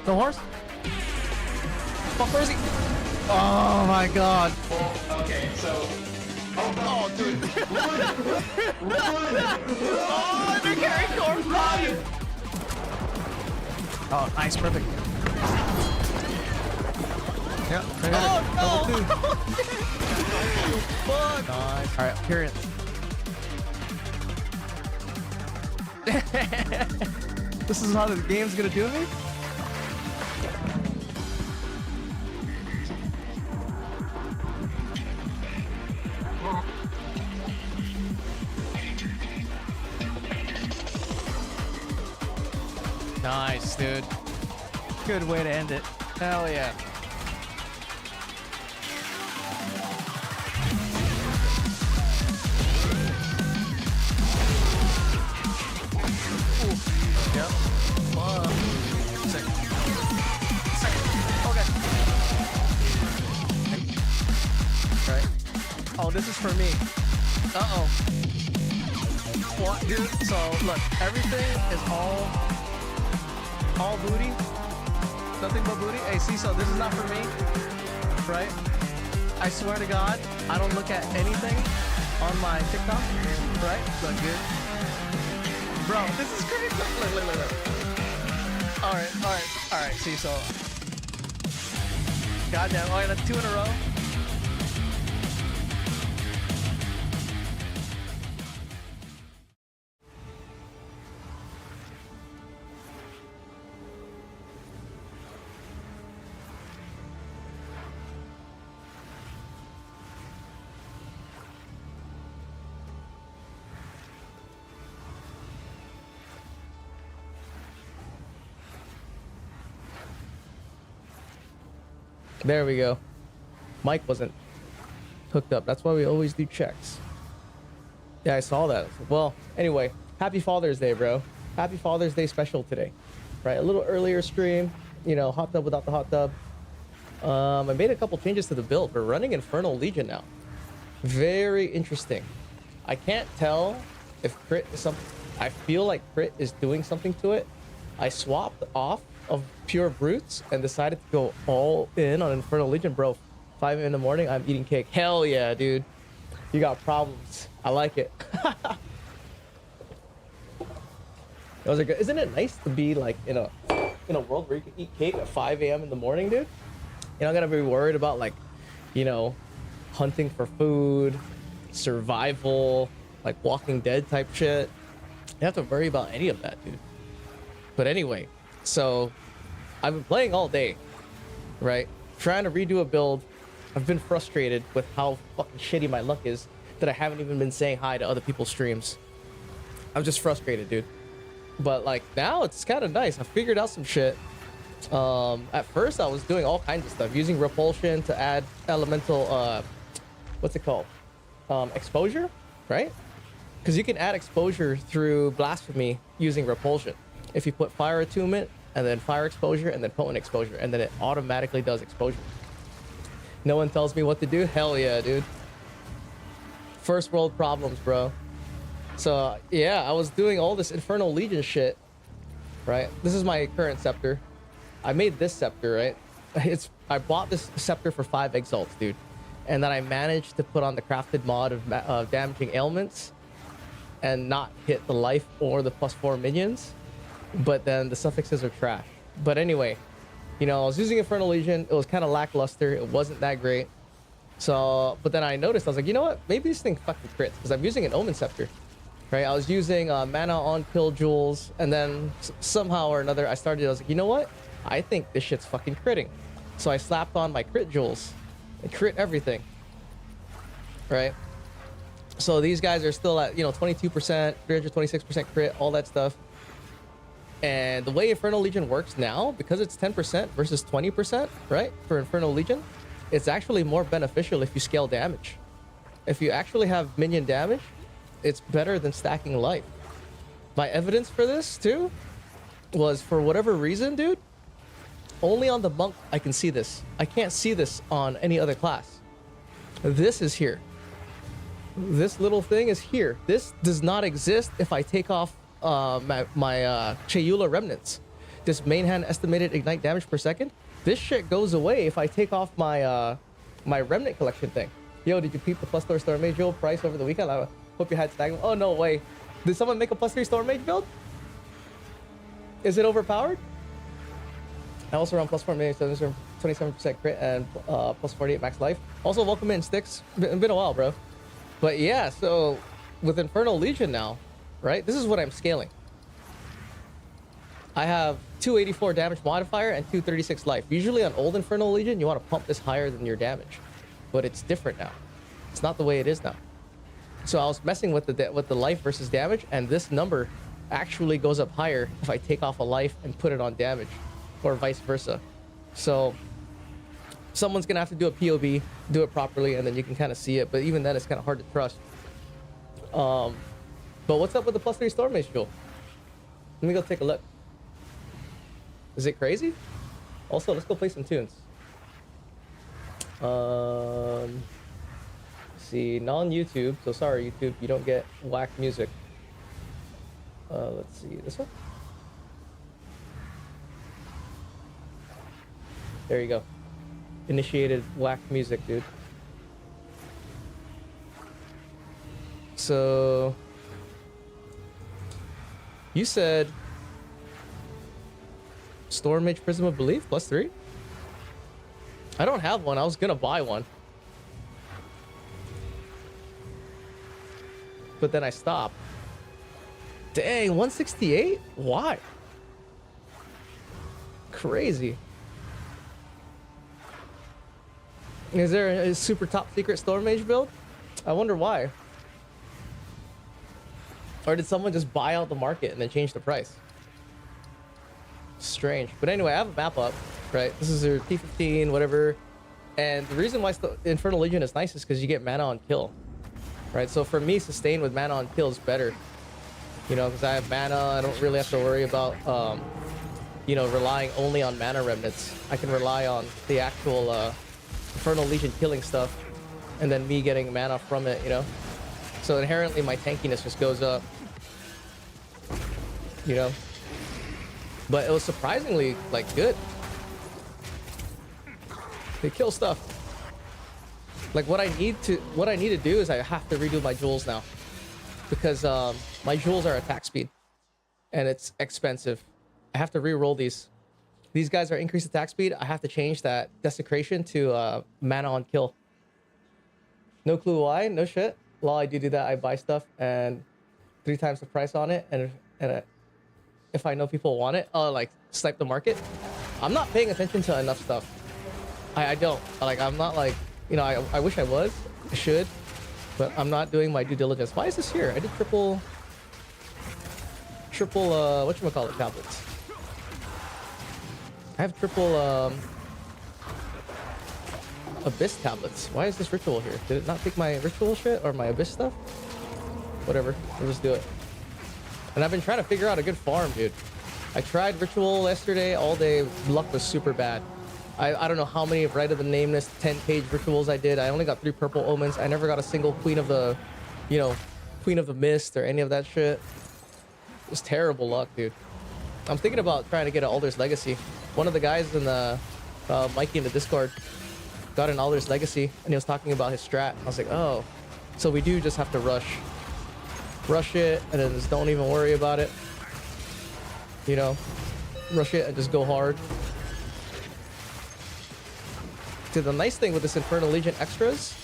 No horse? Fuck, where is he? Oh my god. Oh, okay, so... Oh, dude. Oh, they're carrying corpse body. Oh, nice, perfect. Yeah. Oh, no. Fuck. Nice. All right, appearance. This is how the game's gonna do me? Nice, dude. Good way to end it. Hell yeah. Yep. Sick. Sick. Okay. Right. Oh, this is for me. Uh-oh. What, dude? So, look, everything is all booty. Nothing but booty. Hey, see, so this is not for me, right? I swear to God, I don't look at anything on my TikTok, right? Look good. Bro, this is crazy. Look. All right. See, so. Goddamn. Okay, that's 2 in a row. There we go. Mic wasn't hooked up. That's why we always do checks. Yeah, I saw that. Well, anyway, happy Father's Day, bro. Happy Father's Day special today. Right, a little earlier stream. You know, hot tub without the hot tub. I made a couple changes to the build. We're running Infernal Legion now. Very interesting. I can't tell if crit is something. I feel like crit is doing something to it. I swapped off of pure brutes and decided to go all in on Infernal Legion, bro. 5 in the morning, I'm eating cake. Hell yeah, dude. You got problems. I like it. Those are good. Isn't it nice to be like in a world where you can eat cake at 5 a.m. in the morning, dude? You're not gonna be worried about like, you know, hunting for food, survival, like Walking Dead type shit. You don't have to worry about any of that, dude. But anyway, so I've been playing all day, right? Trying to redo a build. I've been frustrated with how fucking shitty my luck is that I haven't even been saying hi to other people's streams. I'm just frustrated, dude. But like now it's kind of nice. I figured out some shit. At first I was doing all kinds of stuff, using repulsion to add elemental, what's it called? Exposure, right? Because you can add exposure through blasphemy using repulsion. If you put fire attunement and then fire exposure and then potent exposure, and then it automatically does exposure. No one tells me what to do. Hell yeah, dude. First world problems, bro. So yeah, I was doing all this Infernal Legion shit, right? This is my current scepter. I made this scepter, right? I bought this scepter for 5 exalts, dude. And then I managed to put on the crafted mod of damaging ailments and not hit the life or the +4 minions. But then the suffixes are trash. But anyway, you know, I was using Infernal Legion. It was kind of lackluster. It wasn't that great. So, but then I noticed, I was like, you know what? Maybe this thing fucking crits, because I'm using an Omen Scepter, right? I was using mana on pill jewels, and then somehow or another, I was like, you know what? I think this shit's fucking critting. So I slapped on my crit jewels and crit everything, right? So these guys are still at, you know, 22%, 326% crit, all that stuff. And the way Infernal Legion works now, because it's 10% versus 20%, right? For Infernal Legion, it's actually more beneficial if you scale damage. If you actually have minion damage, it's better than stacking life. My evidence for this too was, for whatever reason, dude, only on the monk I can see this. I can't see this on any other class. This is here. This little thing is here. This does not exist if I take off my Chalupa remnants. This main hand estimated ignite damage per second. This shit goes away if I take off my my remnant collection thing. Yo, did you peep the +4 Storm Mage build price over the weekend? I hope you had stagnant. Oh, no way. Did someone make a +3 Storm Mage build? Is it overpowered? I also run +4 mage, 27% crit and +48 max life. Also, welcome in, Sticks. Been a while, bro. But yeah, so with Infernal Legion now, right? This is what I'm scaling. I have 284 damage modifier and 236 life. Usually on old Infernal Legion, you want to pump this higher than your damage. But it's different now. It's not the way it is now. So I was messing with the life versus damage, and this number actually goes up higher if I take off a life and put it on damage, or vice versa. So someone's gonna have to do a POB, do it properly, and then you can kind of see it. But even then, it's kind of hard to trust. But what's up with the +3 Storm Mage Jewel? Let me go take a look. Is it crazy? Also, let's go play some tunes. See, non-YouTube, so sorry YouTube, you don't get whack music. Let's see, this one? There you go. Initiated whack music, dude. So you said Storm Mage Prism of Belief +3? I don't have one. I was gonna buy one, but then I stopped. Dang, 168? Why? Crazy. Is there a super top secret Storm Mage build? I wonder why. Or did someone just buy out the market and then change the price? Strange. But anyway, I have a map up, right? This is your T15, whatever. And the reason why Infernal Legion is nice is because you get mana on kill, right? So for me, sustain with mana on kill is better. You know, because I have mana, I don't really have to worry about, you know, relying only on mana remnants. I can rely on the actual Infernal Legion killing stuff, and then me getting mana from it, you know? So inherently, my tankiness just goes up, you know? But it was surprisingly, like, good. They kill stuff. Like, what I need to do is I have to redo my jewels now. Because my jewels are attack speed, and it's expensive. I have to re-roll these. These guys are increased attack speed. I have to change that desecration to mana on kill. No clue why. No shit. While I do that, I buy stuff and 3 times the price on it. And if I know people want it, I'll like snipe the market. I'm not paying attention to enough stuff. I don't. Like, I'm not like, you know, I wish I was. I should. But I'm not doing my due diligence. Why is this here? I did triple whatchamacallit tablets. I have triple abyss tablets. Why is this ritual here? Did it not take my ritual shit or my abyss stuff? Whatever, we'll just do it. And I've been trying to figure out a good farm, dude. I tried ritual yesterday all day. Luck was super bad. I don't know how many Right of the Nameless 10-page rituals I did. I only got 3 purple omens. I never got a single Queen of the, you know, Queen of the Mist or any of that shit. It was terrible luck, dude. I'm thinking about trying to get an Alder's Legacy. One of the guys in the Mikey in the Discord got an Alder's Legacy, and he was talking about his strat. I was like, oh, so we do just have to rush it, and then just don't even worry about it. You know, rush it and just go hard. So the nice thing with this Infernal Legion extras,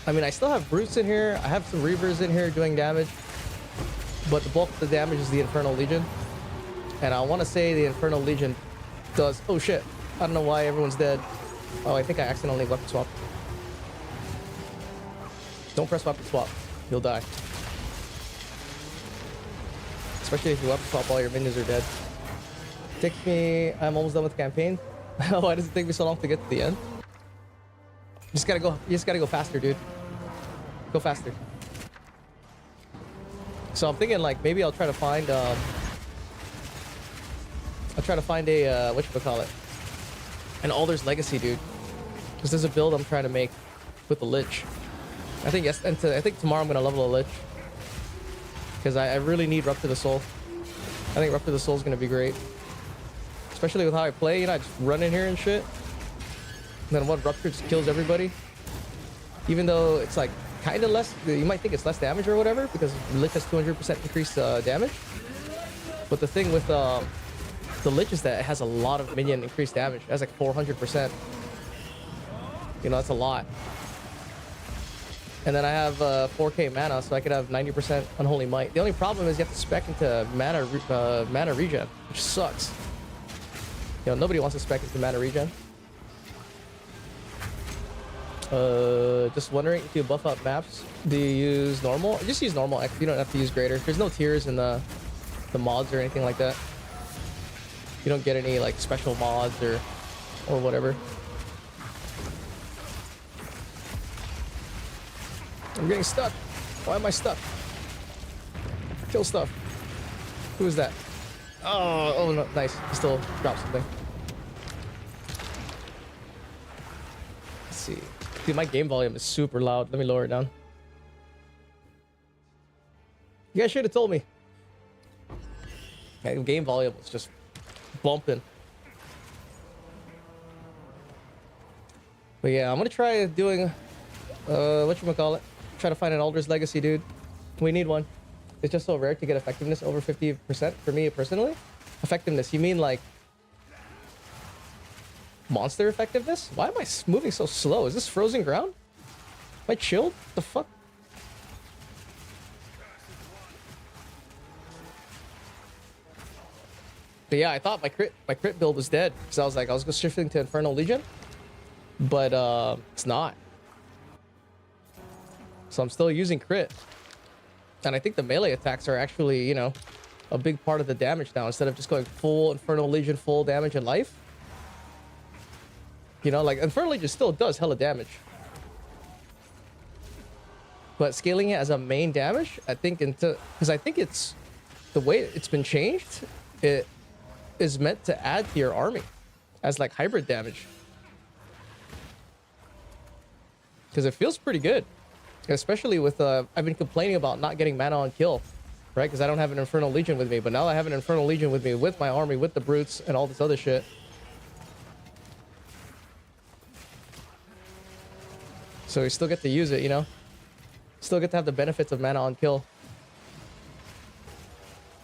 I mean, I still have Brutes in here. I have some Reavers in here doing damage, but the bulk of the damage is the Infernal Legion. And I want to say the Infernal Legion does... Oh shit, I don't know why everyone's dead. Oh, I think I accidentally weapon swapped. Don't press weapon swap, you'll die. Especially if you weapon swap while your minions are dead. Takes me... I'm almost done with the campaign. Why does it take me so long to get to the end? You just gotta go faster, dude. Go faster. So I'm thinking, like, maybe I'll try to find a whatchamacallit, an Alder's Legacy, dude. Because there's a build I'm trying to make with the Lich. I think yes, and I think tomorrow I'm gonna level a Lich. Because I really need Rupture the Soul. I think Rupture the Soul is gonna be great. especially with how I play. You know, I just run in here and shit. And then one rupture just kills everybody. Even though it's like kind of less, you might think it's less damage or whatever because Lich has 200% increased damage. But the thing with the Lich is that it has a lot of minion increased damage. It has like 400%. You know, that's a lot. And then I have 4k mana, so I could have 90% Unholy Might. The only problem is you have to spec into mana regen, which sucks. You know, nobody wants to spec into mana regen. Just wondering if you buff up maps, do you use normal? Just use normal. You don't have to use greater. There's no tiers in the mods or anything like that. You don't get any like special mods or whatever. I'm getting stuck. Why am I stuck? Kill stuff. Who is that? Oh no, nice. Still dropped something. Let's see. Dude, my game volume is super loud. Let me lower it down. You guys should have told me. Yeah, game volume was just bumping. But yeah, I'm gonna try doing whatchamacallit. Try to find an Alder's Legacy, dude. We need one. It's just so rare to get effectiveness over 50% for me personally. Effectiveness, you mean like monster effectiveness? Why am I moving so slow? Is this frozen ground? Am I chilled? What the fuck? But yeah, I thought my crit build was dead because I was shifting to Infernal Legion, but it's not. So I'm still using crit, and I think the melee attacks are actually, you know, a big part of the damage now instead of just going full Infernal Legion, full damage and life. You know, like Infernal Legion still does hella damage, but scaling it as a main damage, I think because I think it's the way it's been changed. It is meant to add to your army as like hybrid damage because it feels pretty good, especially with I've been complaining about not getting mana on kill, right? Because I don't have an Infernal Legion with me, but now I have an Infernal Legion with me with my army, with the brutes and all this other shit. So we still get to use it, you know, still get to have the benefits of mana on kill.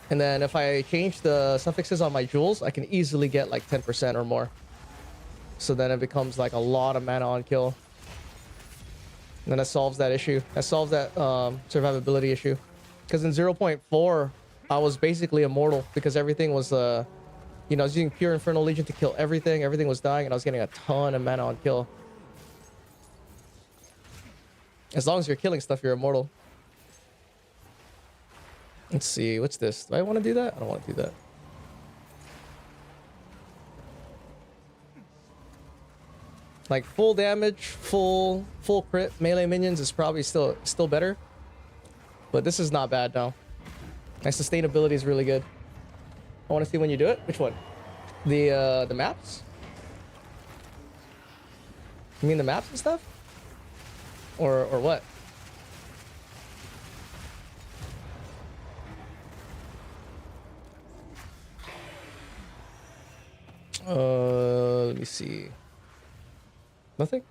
And then if I change the suffixes on my jewels, I can easily get like 10% or more. So then it becomes like a lot of mana on kill. And then that solves that issue. That solves that survivability issue. Because in 0.4, I was basically immortal because everything was, you know, I was using pure Infernal Legion to kill everything. Everything was dying and I was getting a ton of mana on kill. As long as you're killing stuff, you're immortal. Let's see, what's this? Do I want to do that? I don't want to do that. Like full damage, full crit melee minions is probably still better. But this is not bad now. My sustainability is really good. I want to see when you do it. Which one? The maps? You mean the maps and stuff? Or what? Let me see. Nothing?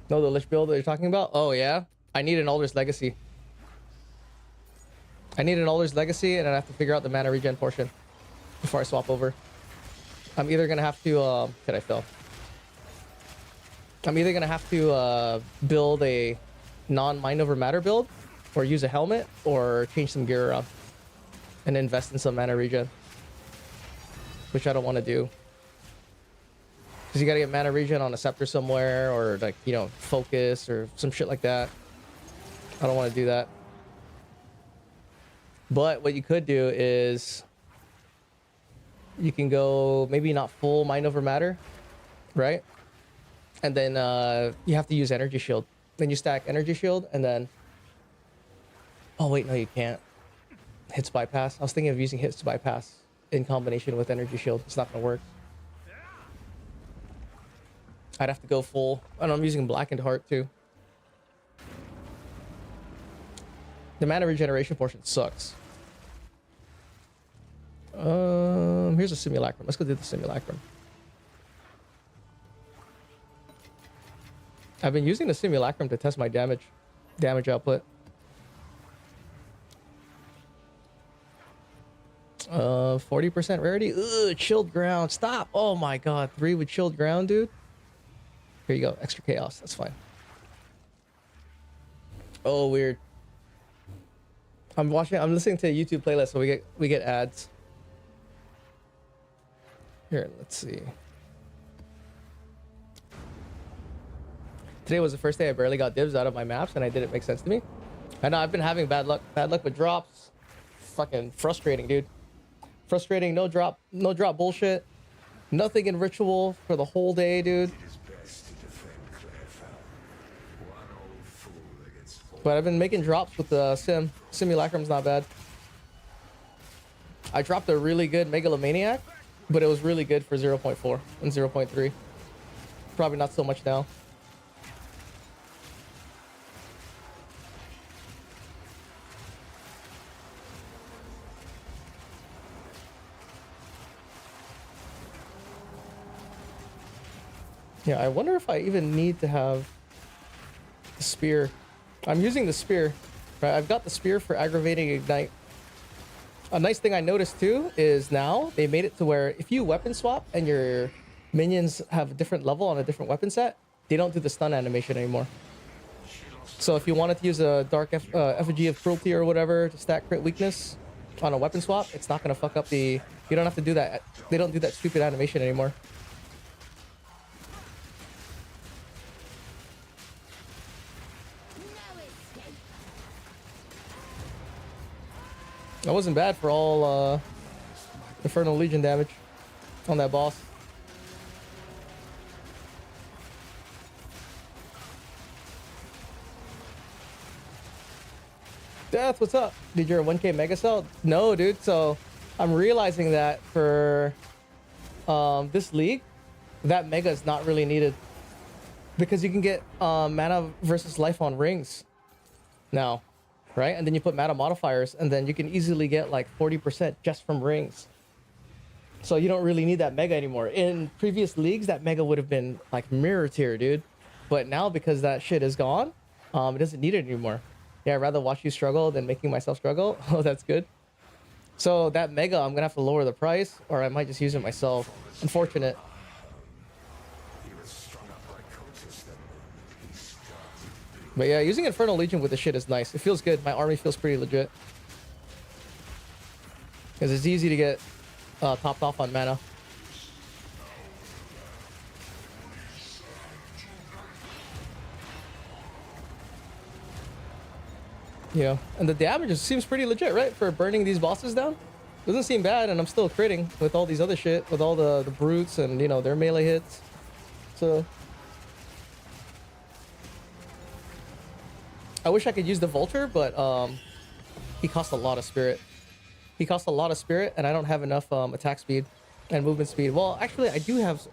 No, the Lich build that you're talking about? Oh, yeah? I need an Alder's Legacy. I need an Alder's Legacy, and I have to figure out the mana regen portion before I swap over. I'm either gonna have to, Shit, I fell. I'm either gonna have to, build a non-mind over matter build, or use a helmet, or change some gear around, and invest in some mana regen. Which I don't want to do. Because you gotta get mana regen on a scepter somewhere, or like, you know, focus or some shit like that. I don't want to do that. But what you could do is you can go maybe not full mind over matter, right? And then you have to use energy shield. Then you stack energy shield and then, oh wait, no, you can't. Hits bypass. I was thinking of using hits bypass in combination with energy shield. It's not gonna work. I'd have to go full. And I'm using blackened heart too. The mana regeneration portion sucks. Here here's a simulacrum. Let's go do the simulacrum. I've been using the simulacrum to test my damage output. 40% rarity. Ugh, chilled ground. Stop. Oh my god, 3 with chilled ground, dude. Here you go. Extra chaos. That's fine. Oh, weird. I'm listening to a YouTube playlist, so we get ads. Here, let's see. Today was the first day I barely got dibs out of my maps, and I didn't make sense to me. I know I've been having bad luck with drops. Fucking frustrating, dude. Frustrating. No drop bullshit. Nothing in ritual for the whole day, dude. But I've been making drops with the simulacrum's not bad. I dropped a really good megalomaniac, but it was really good for 0.4 and 0.3. Probably not so much now. Yeah, I wonder if I even need to have the spear. I'm using the spear, right? I've got the spear for aggravating ignite. A nice thing I noticed too is now they made it to where if you weapon swap and your minions have a different level on a different weapon set, they don't do the stun animation anymore. So if you wanted to use a dark effigy of cruelty or whatever to stack crit weakness on a weapon swap, it's not going to fuck up the... You don't have to do that. They don't do that stupid animation anymore. That wasn't bad for all Infernal Legion damage on that boss. Death, what's up? Did your 1K mega sell? No, dude. So I'm realizing that for this league, that mega is not really needed because you can get mana versus life on rings now. Right? And then you put mana modifiers, and then you can easily get like 40% just from rings. So you don't really need that mega anymore. In previous leagues, that mega would have been like mirror tier, dude. But now, because that shit is gone, it doesn't need it anymore. Yeah, I'd rather watch you struggle than making myself struggle. Oh, that's good. So that mega, I'm gonna have to lower the price, or I might just use it myself. Unfortunate. But yeah, using Infernal Legion with the shit is nice. It feels good. My army feels pretty legit. Because it's easy to get topped off on mana. Yeah, and the damage seems pretty legit, right? For burning these bosses down. Doesn't seem bad, and I'm still critting with all these other shit. With all the brutes and, you know, their melee hits. So... I wish I could use the Vulture, but he costs a lot of spirit. He costs a lot of spirit, and I don't have enough attack speed and movement speed. Well, actually, I do have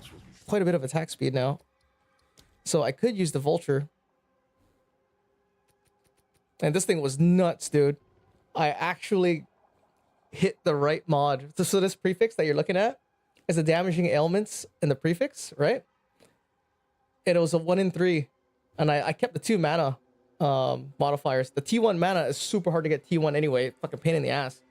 quite a bit of attack speed now. So I could use the Vulture. And this thing was nuts, dude. I actually hit the right mod. So this prefix that you're looking at is the damaging ailments in the prefix, right? And it was a 1 in 3. And I kept the 2 mana modifiers. The T1 mana is super hard to get T1 anyway. Fucking pain in the ass.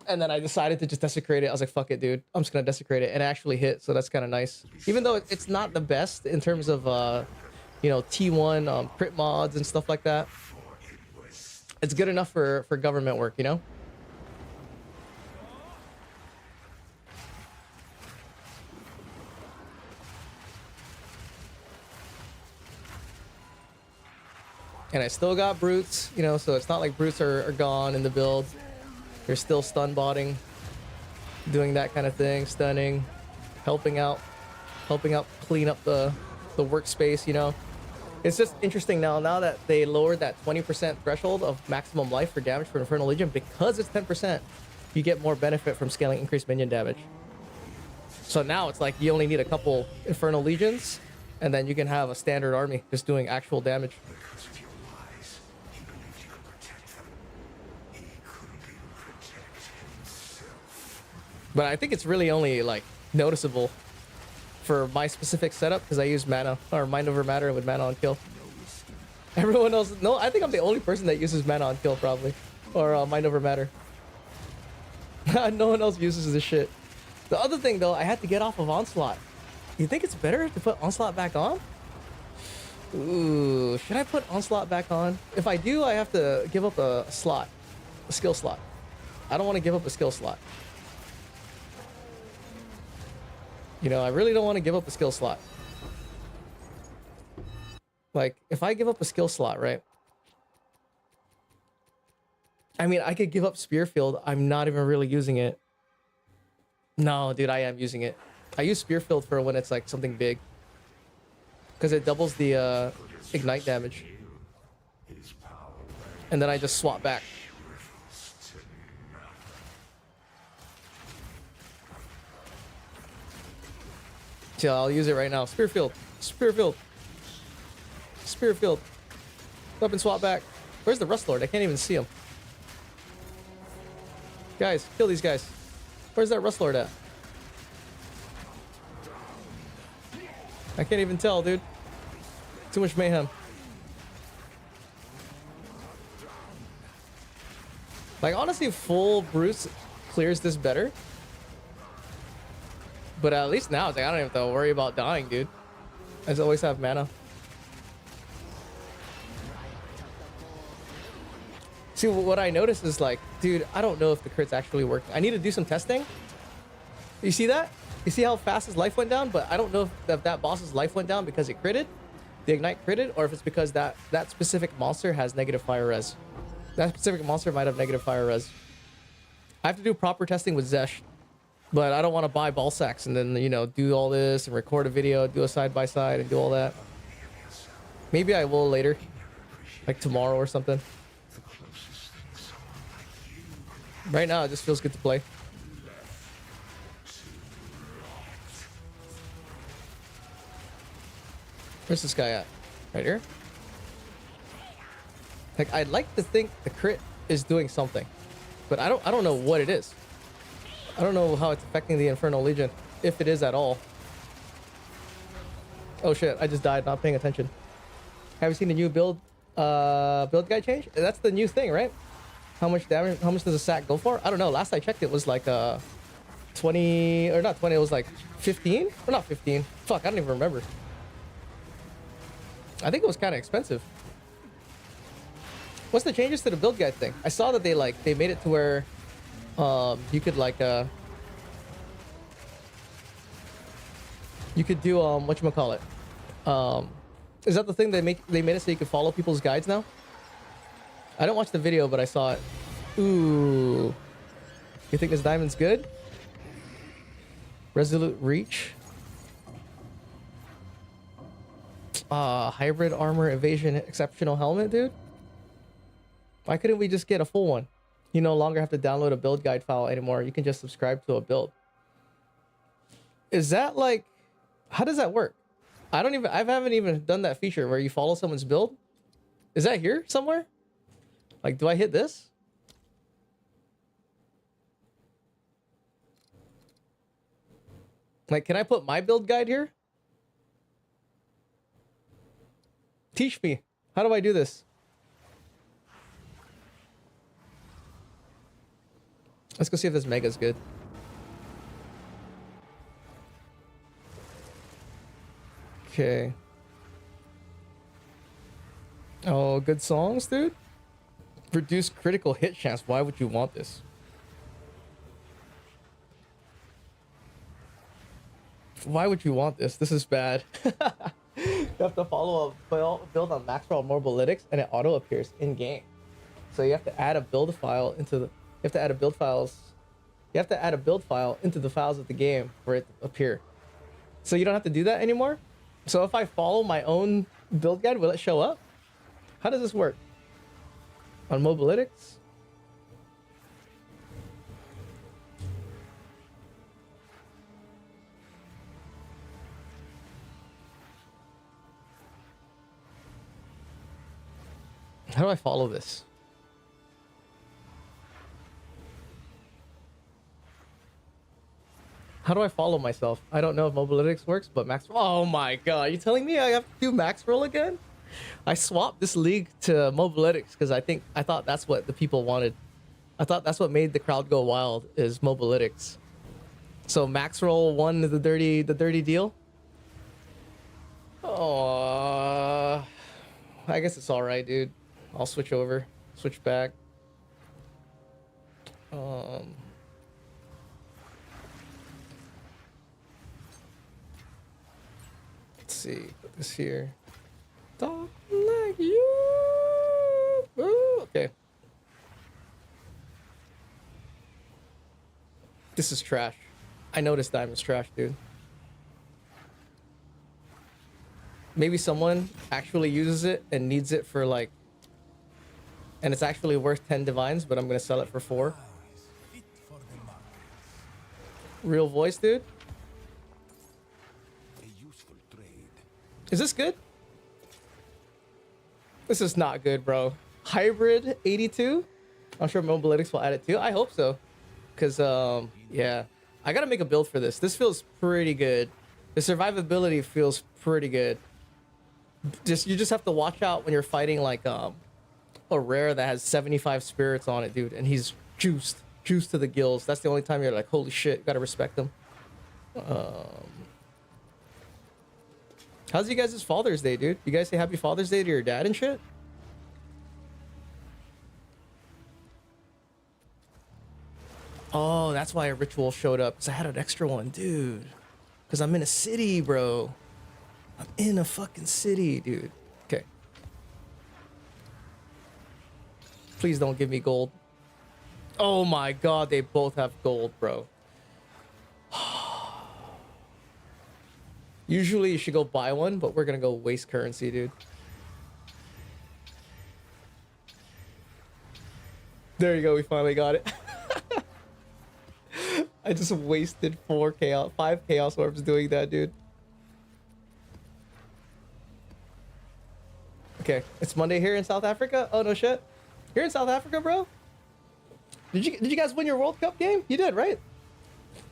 And then I decided to just desecrate it. I was like, fuck it, dude. I'm just gonna desecrate it. And it actually hit, so that's kind of nice. Even though it's not the best in terms of, you know, T1 crit mods and stuff like that. It's good enough for government work, you know? And I still got brutes, you know, so it's not like brutes are gone in the build. They're still stun botting, doing that kind of thing, stunning, helping out clean up the workspace, you know. It's just interesting now that they lowered that 20% threshold of maximum life for damage for Infernal Legion. Because it's 10%, you get more benefit from scaling increased minion damage. So now it's like you only need a couple Infernal Legions, and then you can have a standard army just doing actual damage. But I think it's really only like noticeable for my specific setup because I use mana or mind over matter with mana on kill. Everyone else, no, I think I'm the only person that uses mana on kill probably, or mind over matter. No one else uses this shit. The other thing though, I had to get off of onslaught. You think it's better to put onslaught back on? Ooh, should I put onslaught back on? If I do, I have to give up a slot, a skill slot. I don't want to give up a skill slot. You know, I really don't want to give up a skill slot. Like, if I give up a skill slot, right? I mean, I could give up Spear Field. I'm not even really using it. No, dude, I am using it. I use Spear Field for when it's like something big. Because it doubles the ignite damage. And then I just swap back. So I'll use it right now. Spear Field. Spear Field. Spear Field. Weapon swap back. Where's the Rust Lord? I can't even see him. Guys, kill these guys. Where's that Rust Lord at? I can't even tell, dude. Too much mayhem. Like, honestly, full Bruce clears this better. But at least now, it's like, I don't even have to worry about dying, dude. I just always have mana. See, what I noticed is like, dude, I don't know if the crits actually work. I need to do some testing. You see that? You see how fast his life went down? But I don't know if that boss's life went down because it critted, the ignite critted, or if it's because that specific monster has negative fire res. That specific monster might have negative fire res. I have to do proper testing with Zesh, but I don't want to buy ball sacks and then, you know, do all this and record a video, do a side by side and do all that. Maybe I will later, like tomorrow or something. Right now, it just feels good to play. Where's this guy at? Right here? Like, I'd like to think the crit is doing something, but I don't know what it is. I don't know how it's affecting the Infernal Legion, if it is at all. Oh shit, I just died, not paying attention. Have you seen the new build guide change? That's the new thing, right? How much damage, how much does a sack go for? I don't know. Last I checked, it was like 20, or not 20, it was like 15? Or not 15. Fuck, I don't even remember. I think it was kind of expensive. What's the changes to the build guide thing? I saw that they made it to where you could like you could do whatchamacallit. Is that the thing they made it so you could follow people's guides now? I don't watch the video, but I saw it. Ooh. You think this diamond's good? Resolute Reach. Hybrid armor evasion exceptional helmet, dude. Why couldn't we just get a full one? You no longer have to download a build guide file anymore. You can just subscribe to a build. Is that like, how does that work? I haven't even done that feature where you follow someone's build. Is that here somewhere? Like, do I hit this? Like, can I put my build guide here? Teach me. How do I do this? Let's go see if this mega's good. Okay. Oh, good songs, dude. Reduce critical hit chance. Why would you want this? Why would you want this? This is bad. You have to follow a build on Maxwell Mobilytics and it auto appears in game. So you have to add a build file into the you have to add a build file into the files of the game for it to appear. So you don't have to do that anymore. So if I follow my own build guide, will it show up? How does this work? On Mobilytics? How do I follow this? How do I follow myself? I don't know if Mobalytics works, but max. Oh my god, you telling me I have to do max roll again? I swapped this league to Mobalytics because I thought that's what the people wanted. I thought that's what made the crowd go wild is Mobalytics. So max roll won the dirty deal. Oh, I guess it's all right, dude. I'll switch back. Let's see, put this here. Talk like you. Ooh, okay. This is trash. I know this diamond's trash, dude. Maybe someone actually uses it and needs it for like, and it's actually worth 10 divines, but I'm gonna sell it for 4. Real voice, dude. Is this good? This is not good, bro. Hybrid 82. I'm sure Mobalytics will add it too. I hope so. Cause yeah, I gotta make a build for this. This feels pretty good. The survivability feels pretty good. You just have to watch out when you're fighting like a rare that has 75 spirits on it, dude, and he's juiced to the gills. That's the only time you're like, holy shit, gotta respect him. How's you guys' Father's Day, dude? You guys say Happy Father's Day to your dad and shit? Oh, that's why a ritual showed up. Because I had an extra one, dude. Because I'm in a city, bro. I'm in a fucking city, dude. Okay. Please don't give me gold. Oh my god, they both have gold, bro. Usually you should go buy one, but we're gonna go waste currency, dude. There you go, we finally got it. I just wasted 5 chaos orbs doing that, dude. Okay, it's Monday here in South Africa. Oh no shit. You're in South Africa, bro? Did you guys win your World Cup game? You did, right?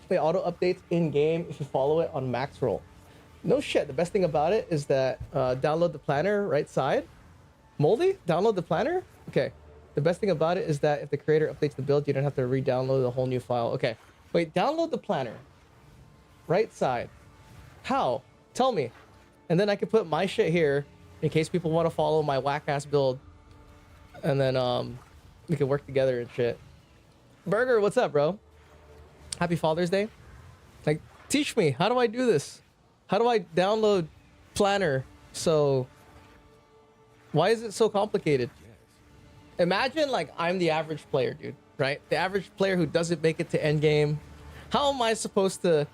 They auto updates in game if you follow it on max roll. No shit. The best thing about it is that download the planner right side. Moldy, download the planner. Okay. The best thing about it is that if the creator updates the build, you don't have to re-download the whole new file. Okay. Wait, download the planner. Right side. How? Tell me. And then I can put my shit here in case people want to follow my whack-ass build. And then we can work together and shit. Burger, what's up, bro? Happy Father's Day. Like, teach me. How do I do this? How do I download planner? So, why is it so complicated? Imagine like I'm the average player, dude, right? The average player who doesn't make it to end game. How am I supposed to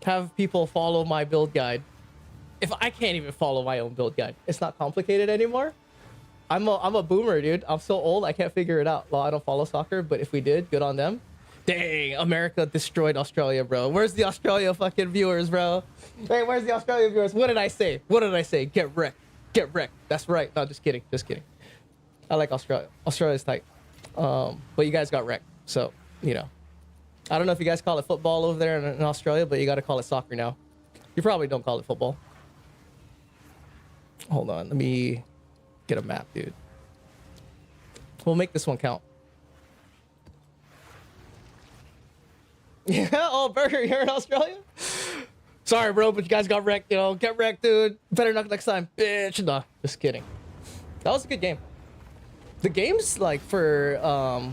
have people follow my build guide if I can't even follow my own build guide? It's not complicated anymore. I'm a boomer, dude. I'm so old, I can't figure it out. Well, I don't follow soccer, but if we did, good on them. Dang, America destroyed Australia, bro. Where's the Australia fucking viewers, bro? Hey, where's the Australia viewers? What did I say? What did I say? Get wrecked. Get wrecked. That's right. No, just kidding. Just kidding. I like Australia. Australia's tight. But you guys got wrecked. So, you know. I don't know if you guys call it football over there in Australia, but you got to call it soccer now. You probably don't call it football. Hold on. Let me get a map, dude. We'll make this one count. Yeah, oh, Burger, you're in Australia? Sorry, bro, but you guys got wrecked, you know. Get wrecked, dude. Better luck next time, bitch. Nah, just kidding. That was a good game. The games, like, for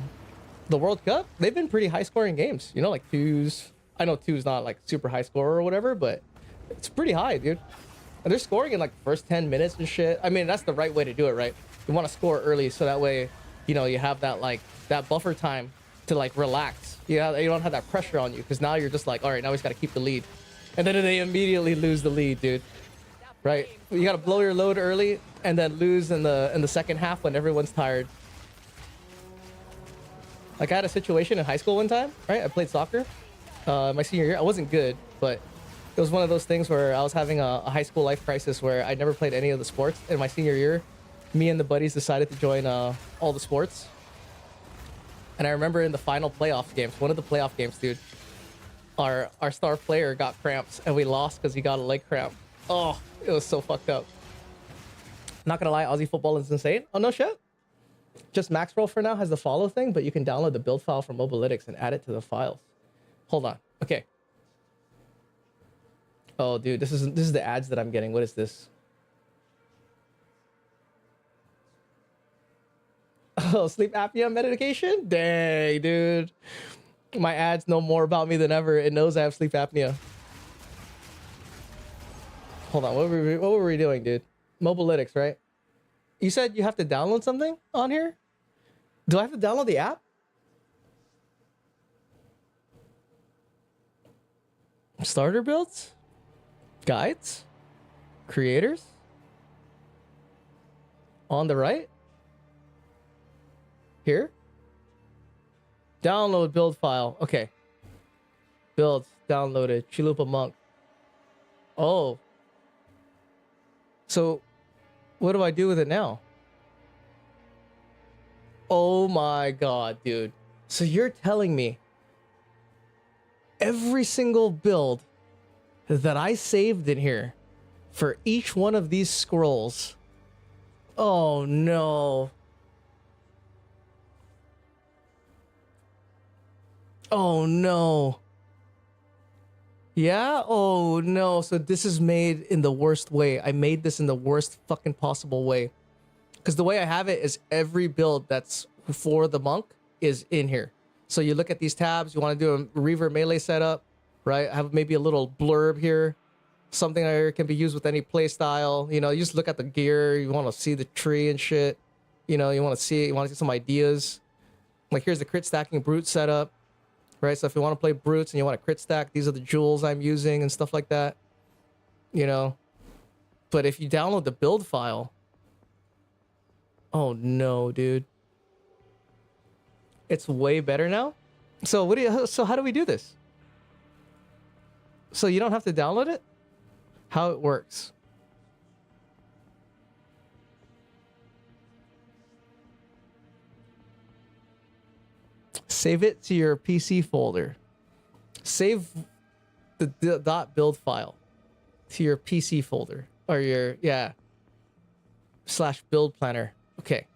the World Cup, they've been pretty high-scoring games. You know, like twos. I know two's not, like, super high score or whatever, but it's pretty high, dude. And they're scoring in, like, the first 10 minutes and shit. I mean, that's the right way to do it, right? You want to score early so that way, you know, you have that, like, that buffer time to, like, relax. You don't have that pressure on you because now you're just like, all right, now we just got to keep the lead. And then they immediately lose the lead, dude. Right? You got to blow your load early and then lose in the second half when everyone's tired. Like, I had a situation in high school one time, right? I played soccer my senior year. I wasn't good, but it was one of those things where I was having a high school life crisis where I never played any of the sports. In my senior year, me and the buddies decided to join all the sports. And I remember in the final playoff games, one of the playoff games, dude, our star player got cramps and we lost because he got a leg cramp. Oh, it was so fucked up. Not gonna lie, Aussie football is insane. Oh no shit. Just Maxroll for now has the follow thing, but you can download the build file from Mobalytics and add it to the files. Hold on. Okay. Oh dude, this is the ads that I'm getting. What is this? Oh, sleep apnea medication? Dang, dude. My ads know more about me than ever. It knows I have sleep apnea. Hold on, what were we doing, dude? Mobalytics, right? You said you have to download something on here? Do I have to download the app? Starter builds? Guides? Creators? On the right? Here? Download build file. Okay. Builds. Downloaded. Chalupa Monk. Oh. So, what do I do with it now? Oh my god, dude. So you're telling me every single build that I saved in here for each one of these scrolls. Oh no. Oh no. Yeah? Oh no. So this is made in the worst way. I made this in the worst fucking possible way. Because the way I have it is every build that's for the monk is in here. So you look at these tabs, you want to do a reaver melee setup, right? I have maybe a little blurb here. Something that can be used with any play style. You know, you just look at the gear, you want to see the tree and shit. You know, you want to see it, you want to get some ideas. Like here's the crit stacking brute setup. Right, so if you want to play brutes and you want to crit stack, these are the jewels I'm using and stuff like that. You know, but if you download the build file, oh no, dude, it's way better now. So what do you? So how do we do this? So you don't have to download it? How it works? Save it to your PC folder. Save the dot build file to your PC folder or your / build planner. Okay.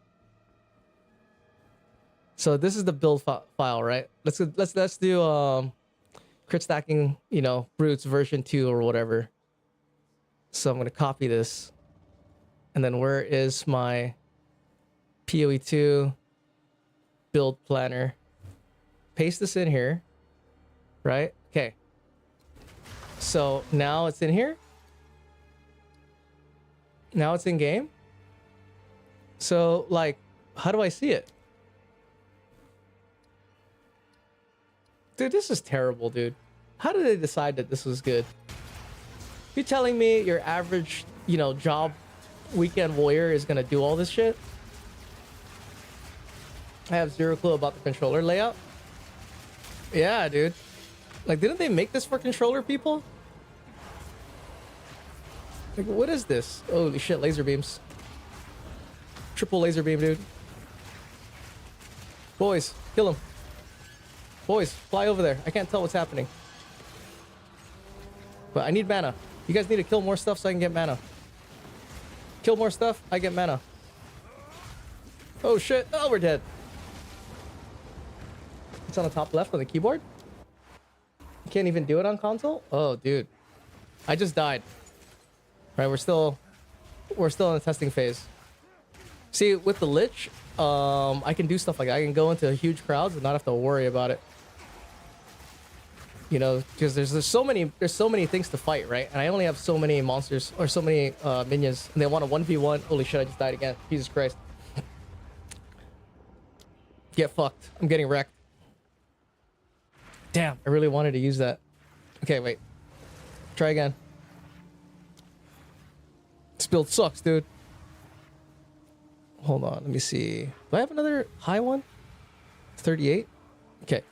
So this is the build file, right? Let's do crit stacking, you know, brutes version 2 or whatever. So I'm gonna copy this, and then where is my PoE2 build planner? Paste this in here, right? Okay. So now it's in here. Now it's in game. So like, how do I see it? Dude, this is terrible, dude. How did they decide that this was good? You're telling me your average, you know, job weekend warrior is gonna do all this shit? I have zero clue about the controller layout. Yeah, dude. Like, didn't they make this for controller people? Like, what is this? Holy shit, laser beams. Triple laser beam, dude. Boys, kill him. Boys, fly over there. I can't tell what's happening. But I need mana. You guys need to kill more stuff so I can get mana. Kill more stuff, I get mana. Oh shit, oh, we're dead. It's on the top left on the keyboard. You can't even do it on console? Oh, dude. I just died. Right, we're still in the testing phase. See, with the Lich, I can do stuff like that. I can go into huge crowds and not have to worry about it. You know, because there's so many things to fight, right? And I only have so many monsters or so many minions, and they want a 1v1. Holy shit, I just died again. Jesus Christ. Get fucked. I'm getting wrecked. Damn, I really wanted to use that. Okay, wait. Try again. This build sucks, dude. Hold on, let me see. Do I have another high one? 38? Okay.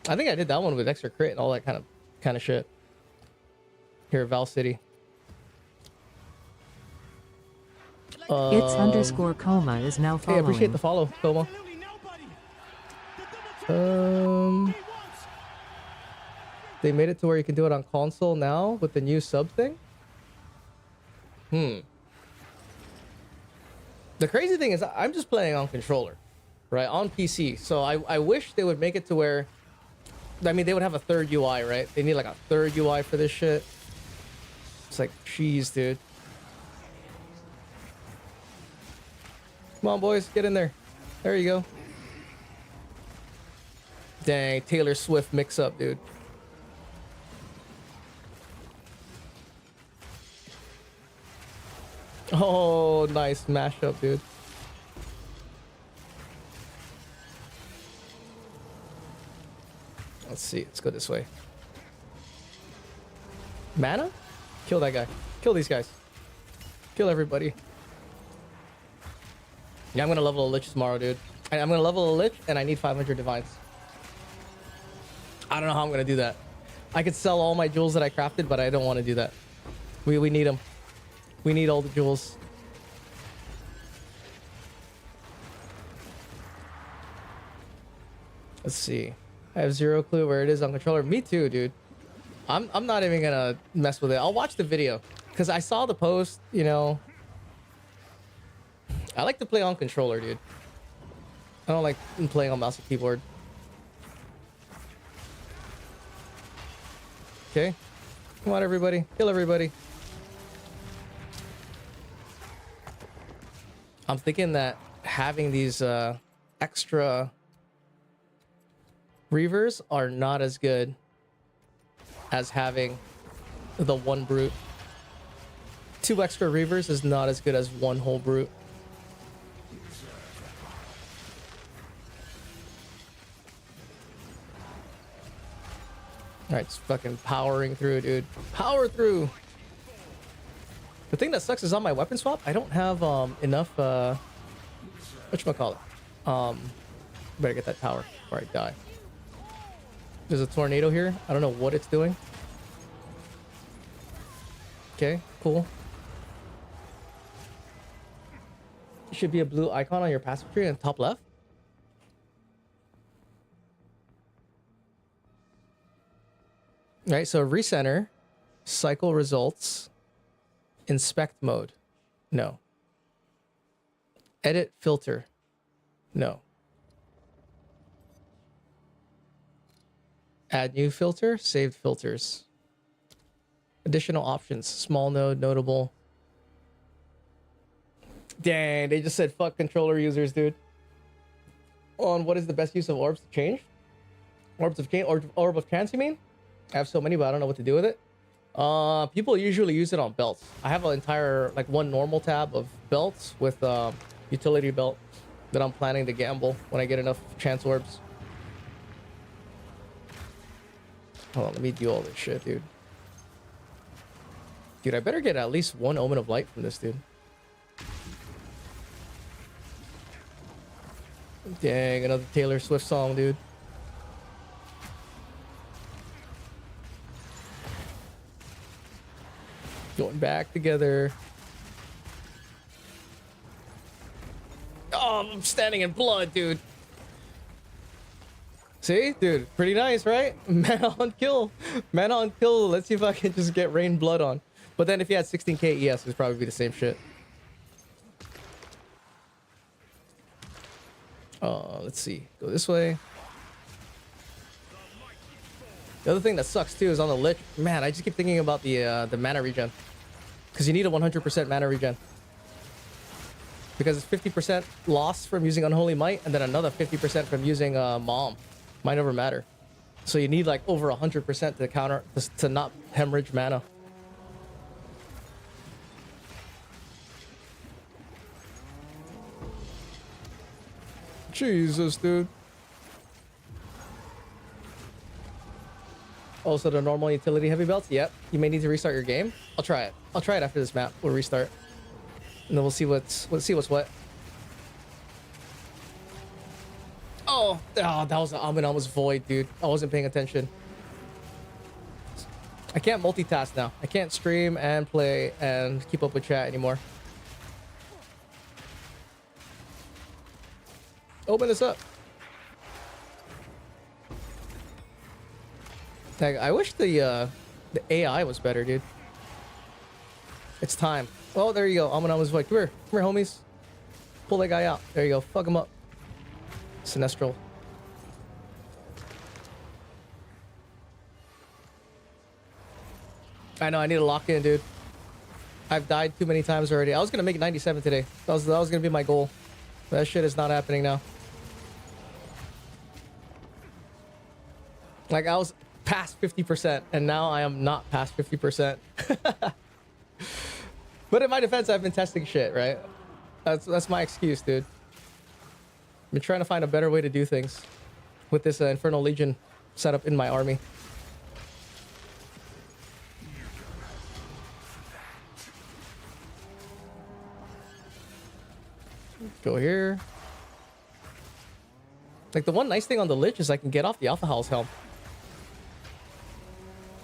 I think I did that one with extra crit and all that kind of shit. Here, Val City. It's underscore coma is now following. Hey, I appreciate the follow, Coma. They made it to where you can do it on console now with the new sub thing. The crazy thing is I'm just playing on controller, right? On PC. So I wish they would make it to where, I mean, they would have a third UI, right? They need like a third UI for this shit. It's like, jeez, dude. Come on, boys, get in there. There you go. Dang, Taylor Swift mix up, dude. Oh, nice mashup, dude. Let's see. Let's go this way. Mana? Kill that guy. Kill these guys. Kill everybody. Yeah, I'm gonna level a Lich tomorrow, dude. I'm gonna level a Lich, and I need 500 Divines. I don't know how I'm gonna do that. I could sell all my jewels that I crafted, but I don't want to do that. We need them. We need all the jewels. Let's see. I have zero clue where it is on controller. Me too, dude. I'm not even gonna mess with it. I'll watch the video because I saw the post. You know, I like to play on controller, dude. I don't like playing on mouse and keyboard. Okay, come on, everybody, kill everybody. I'm thinking that having these extra Reavers are not as good as having the one brute. 2 extra Reavers is not as good as 1 whole brute. Alright, it's fucking powering through, dude. Power through! The thing that sucks is on my weapon swap, I don't have enough whatchamacallit? Better get that tower before I die. There's a tornado here. I don't know what it's doing. Okay, cool. Should be a blue icon on your passive tree in the top left. Right, so recenter, cycle results, inspect mode, no. Edit filter, no. Add new filter, saved filters. Additional options, small node, notable. Dang, they just said fuck controller users, dude. On what is the best use of orbs to change? Orbs of change, orb of chance, you mean? I have so many, but I don't know what to do with it. People usually use it on belts. I have an entire, like, one normal tab of belts with utility belt that I'm planning to gamble when I get enough chance orbs. Hold on, let me do all this shit, dude. Dude, I better get at least 1 Omen of Light from this dude. Dang, another Taylor Swift song, dude. Going back together. Oh, I'm standing in blood, dude. See, dude, pretty nice, right? Mana on kill. Mana on kill. Let's see if I can just get rain blood on. But then if you had 16k ES, it would probably be the same shit. Let's see. Go this way. The other thing that sucks too is on the Lich. Man, I just keep thinking about the mana regen. Because you need a 100% mana regen. Because it's 50% loss from using Unholy Might, and then another 50% from using Mom. Might never matter. So you need like over 100% to counter, to not hemorrhage mana. Jesus, dude. Also, the normal utility heavy belts. Yep. You may need to restart your game. I'll try it. I'll try it after this map. We'll restart, and then we'll see what's what. Oh, that was an almost void, dude. I wasn't paying attention. I can't multitask now. I can't stream and play and keep up with chat anymore. Open this up. Like, I wish the AI was better, dude. It's time. Oh, there you go. Amanama's voice. Come here, homies. Pull that guy out. There you go. Fuck him up. Sinestral. I know. I need to lock in, dude. I've died too many times already. I was gonna make it 97 today. That was gonna be my goal. That shit is not happening now. Like, I was past 50%, and now I am not past 50%. But in my defense, I've been testing shit, right? That's my excuse, dude. I've been trying to find a better way to do things with this Infernal Legion setup in my army. Go here. Like, the one nice thing on the Lich is I can get off the Alpha Howl's helm.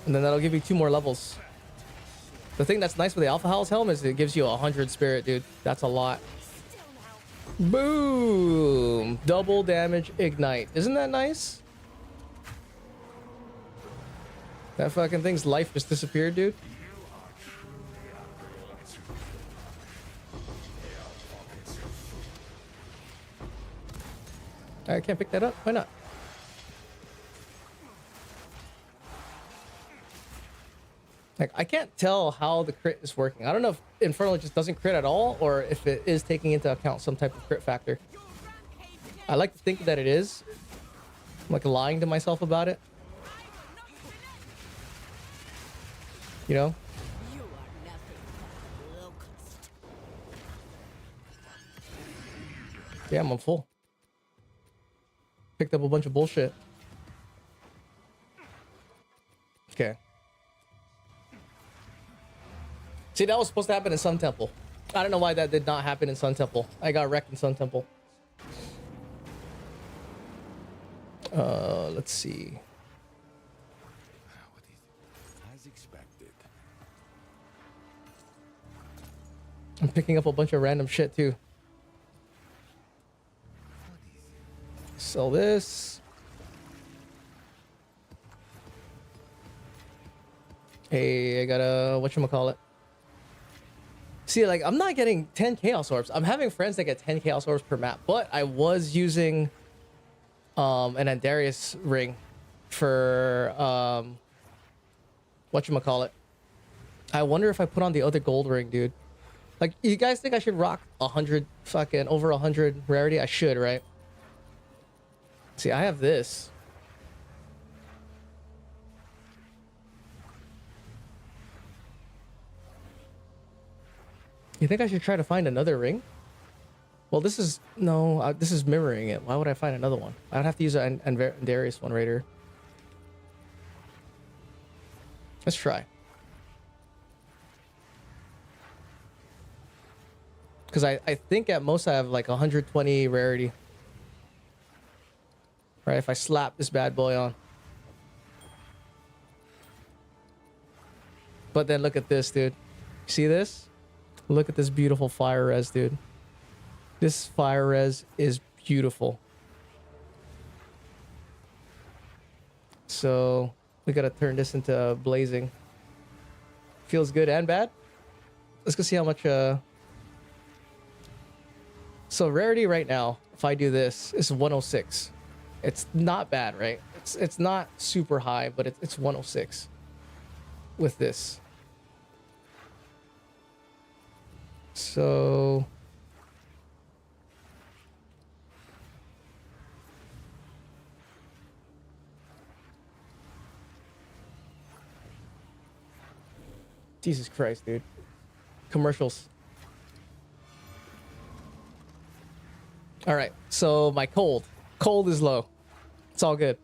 And then that'll give you 2 more levels. The thing that's nice with the Alpha Howl's helm is it gives you 100 spirit, dude. That's a lot. Boom! Double damage ignite. Isn't that nice? That fucking thing's life just disappeared, dude. I can't pick that up. Why not? Like, I can't tell how the crit is working. I don't know if Infernal just doesn't crit at all, or if it is taking into account some type of crit factor. I like to think that it is. I'm like lying to myself about it. You know? Damn, I'm full. Picked up a bunch of bullshit. Okay. See, that was supposed to happen in Sun Temple. I don't know why that did not happen in Sun Temple. I got wrecked in Sun Temple. Let's see. As expected. I'm picking up a bunch of random shit too. Sell this. Hey, I got a whatchamacallit. See, like, I'm not getting 10 Chaos Orbs. I'm having friends that get 10 Chaos Orbs per map, but I was using an Andarius ring for whatchamacallit. I wonder if I put on the other gold ring, dude. Like, you guys think I should rock 100 fucking over 100 rarity? I should, right? See, I have this. You think I should try to find another ring? Well, this is... No, this is mirroring it. Why would I find another one? I'd have to use an Darius one right here. Let's try. Because I think at most I have like 120 rarity. Right, if I slap this bad boy on. But then look at this, dude. See this? Look at this beautiful fire res, dude. This fire res is beautiful. So we gotta turn this into blazing. Feels good and bad. Let's go see how much. So rarity right now, if I do this, is 106. It's not bad, right? It's not super high, but it's 106 with this. So Jesus Christ, dude. Commercials. All right, so my cold is low. It's all good.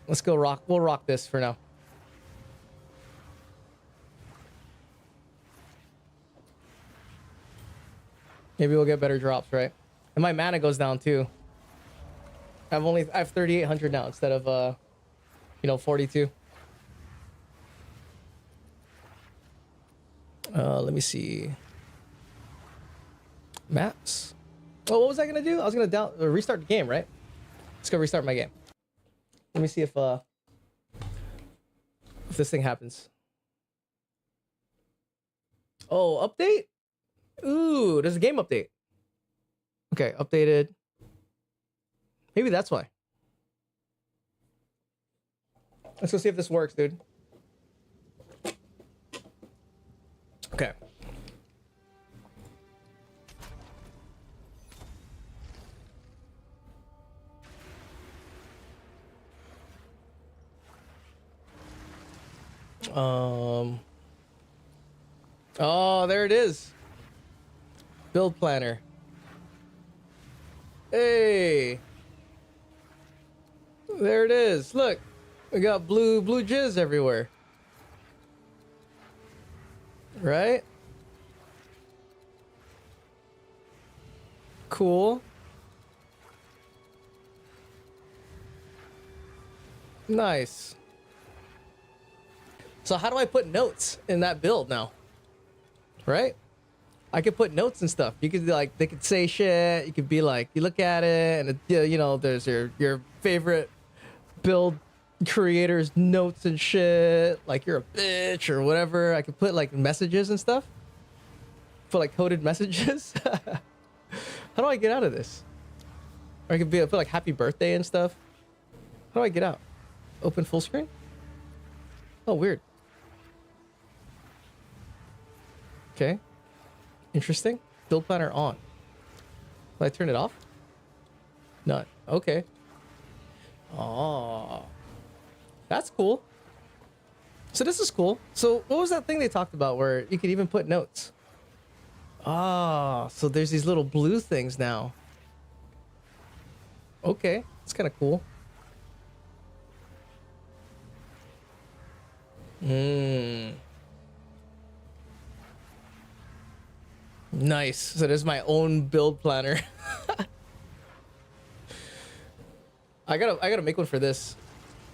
Let's go rock. We'll rock this for now. Maybe we'll get better drops, right? And my mana goes down too. I have 3,800 now instead of 42. Let me see. Maps. Oh, what was I gonna do? I was gonna restart the game, right? Let's go restart my game. Let me see if this thing happens. Oh, update? Ooh, there's a game update. Okay, updated. Maybe that's why. Let's go see if this works, dude. Okay. Oh, there it is. Build planner. Hey. There it is. Look. We got blue jizz everywhere. Right? Cool. Nice. So how do I put notes in that build now? Right? I could put notes and stuff. You could like, they could say shit. You could be like, you look at it and it, you know, there's your favorite build creators notes and shit. Like you're a bitch or whatever. I could put like messages and stuff. Put like coded messages. How do I get out of this? Or I could put like happy birthday and stuff. How do I get out? Open full screen? Oh, weird. Okay. Interesting. Build planner on. Will I turn it off? None. Okay. Oh. That's cool. So this is cool. So what was that thing they talked about where you could even put notes? Ah, so there's these little blue things now. Okay. It's kind of cool. Nice. So there's my own build planner. I gotta make one for this,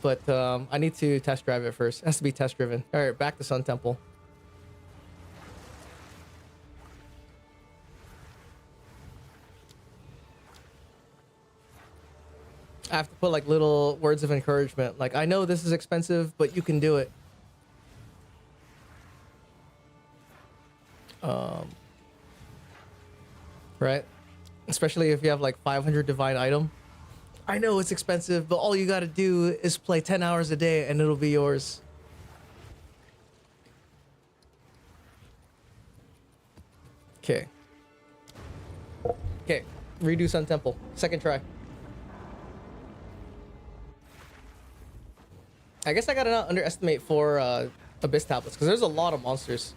but I need to test drive it first. It has to be test driven. All right, back to Sun Temple. I have to put like little words of encouragement, like I know this is expensive, but you can do it. Right? Especially if you have like 500 divine item. I know it's expensive, but all you gotta do is play 10 hours a day and it'll be yours. Okay. Okay. Redo Sun Temple. Second try. I guess I gotta not underestimate for Abyss Tablets, because there's a lot of monsters.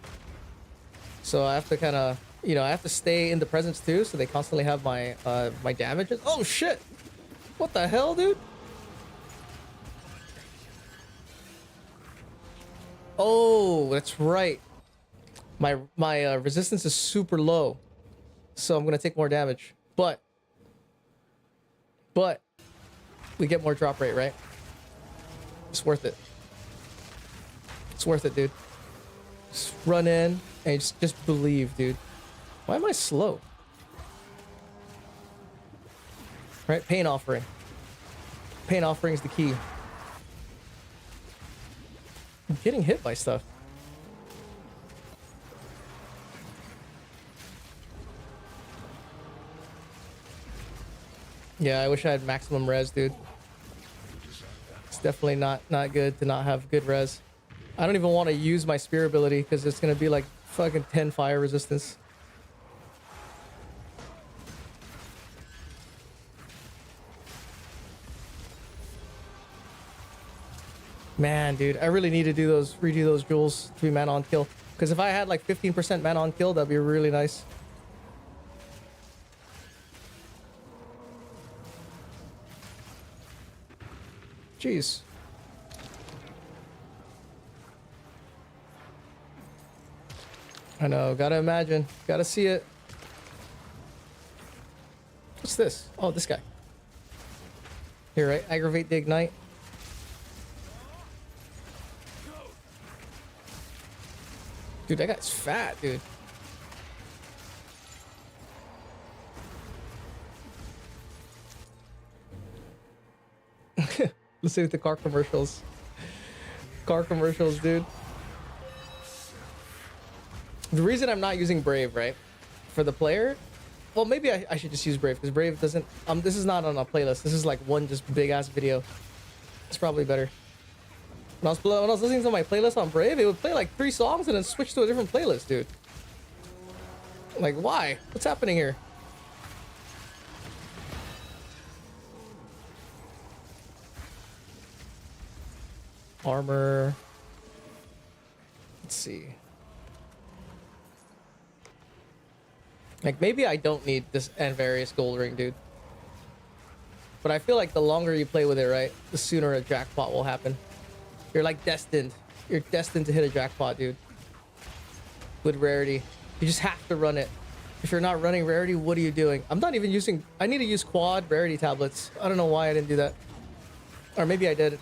So I have to kind of, you know, I have to stay in the presence too, so they constantly have my my damages. Oh shit! What the hell, dude? Oh, that's right. My resistance is super low, so I'm gonna take more damage. But we get more drop rate, right? It's worth it. It's worth it, dude. Just run in and just believe, dude. Why am I slow? Right? Pain offering. Pain offering is the key. I'm getting hit by stuff. Yeah, I wish I had maximum res, dude. It's definitely not good to not have good res. I don't even want to use my spear ability because it's gonna be like fucking 10 fire resistance. Man, dude, I really need to redo those jewels to be mana on kill. Because if I had like 15% mana on kill, that'd be really nice. Jeez. I know, gotta imagine, gotta see it. What's this? Oh, this guy. Here, right? Aggravate the ignite. Dude, that guy's fat, dude. Listening to car commercials. Car commercials, dude. The reason I'm not using Brave, right? For the player, well, maybe I should just use Brave because Brave doesn't. This is not on a playlist. This is like one just big ass video. It's probably better. When I was listening to my playlist on Brave, it would play like 3 songs and then switch to a different playlist, dude. Like, why? What's happening here? Armor. Let's see. Like, maybe I don't need this Anvarius gold ring, dude. But I feel like the longer you play with it, right, the sooner a jackpot will happen. You're like destined. You're destined to hit a jackpot, dude. With rarity. You just have to run it. If you're not running rarity, what are you doing? I'm not even using... I need to use quad rarity tablets. I don't know why I didn't do that. Or maybe I did.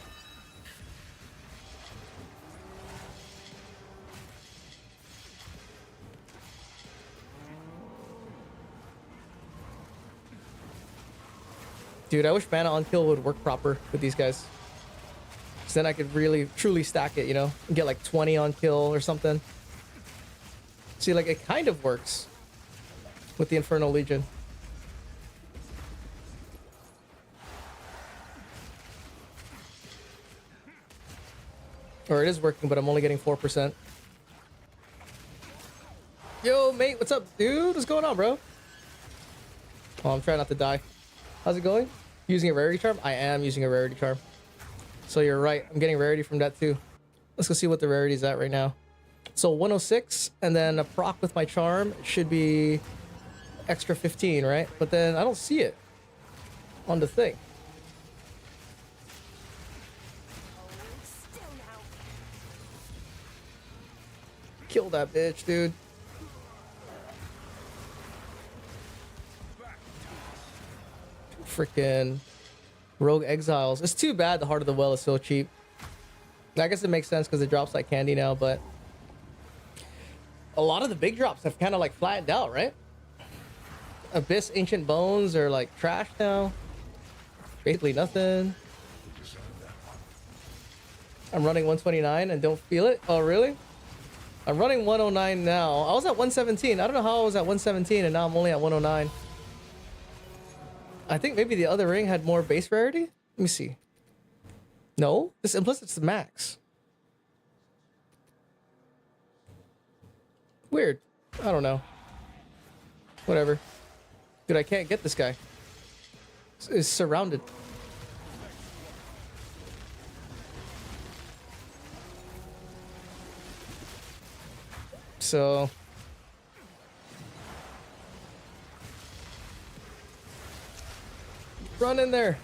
Dude, I wish mana on kill would work proper with these guys. So then I could really, truly stack it, you know? And get like 20 on kill or something. See, like, it kind of works with the Infernal Legion. Or it is working, but I'm only getting 4%. Yo, mate, what's up, dude? What's going on, bro? Oh, I'm trying not to die. How's it going? Using a rarity charm? I am using a rarity charm. So you're right. I'm getting rarity from that too. Let's go see what the rarity is at right now. So 106, and then a proc with my charm should be extra 15, right? But then I don't see it on the thing. Kill that bitch, dude. Freaking Rogue Exiles. It's too bad the Heart of the Well is so cheap. I guess it makes sense because it drops like candy now, but a lot of the big drops have kind of like flattened out, right? Abyss Ancient Bones are like trash now. Basically nothing. I'm running 129 and don't feel it. Oh, really? I'm running 109 now. I was at 117. I don't know how I was at 117 and now I'm only at 109. I think maybe the other ring had more base rarity. Let me see. No, this implicit's the max. Weird. I don't know. Whatever. Dude, I can't get this guy. It's surrounded. So... run in there.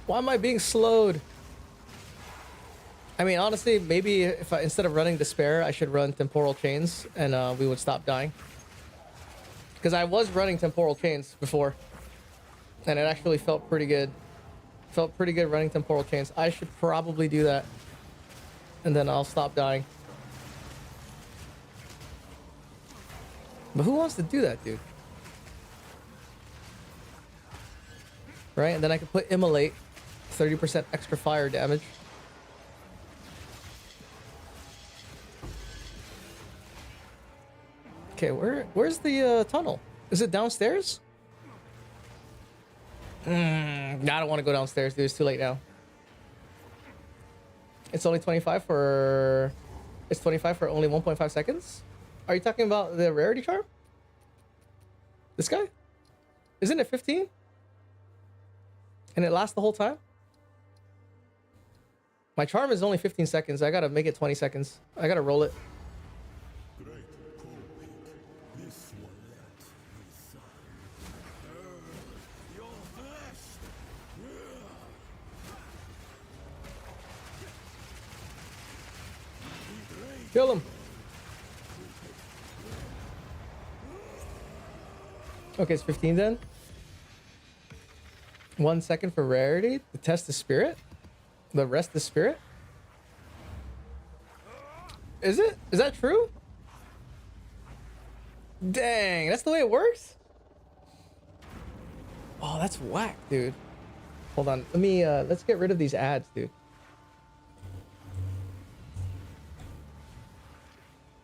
Why am I being slowed? I mean, honestly, maybe if I, instead of running Despair, I should run Temporal Chains and we would stop dying. Because I was running Temporal Chains before. And it actually felt pretty good. Felt pretty good running Temporal Chains. I should probably do that. And then I'll stop dying. But who wants to do that, dude? Right, and then I can put Immolate, 30% extra fire damage. Okay, where's the tunnel? Is it downstairs? I don't want to go downstairs, dude. It's too late now. It's only 25 for... It's 25 for only 1.5 seconds? Are you talking about the rarity charm? This guy? Isn't it 15? And it lasts the whole time? My charm is only 15 seconds. I gotta make it 20 seconds. I gotta roll it. Kill him. Okay, it's 15 then. 1 second for rarity. The test the spirit. The rest the spirit. Is it? Is that true? Dang, that's the way it works? Oh, that's whack, dude. Hold on. Let me let's get rid of these ads, dude.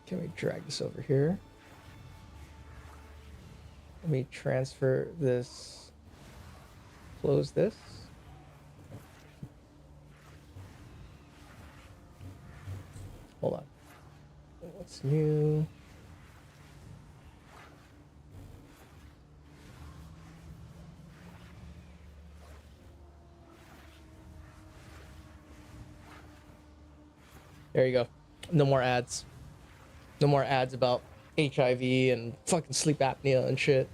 Can we drag this over here? Let me transfer this. Close this. Hold on. What's new? There you go. No more ads. No more ads about HIV and fucking sleep apnea and shit.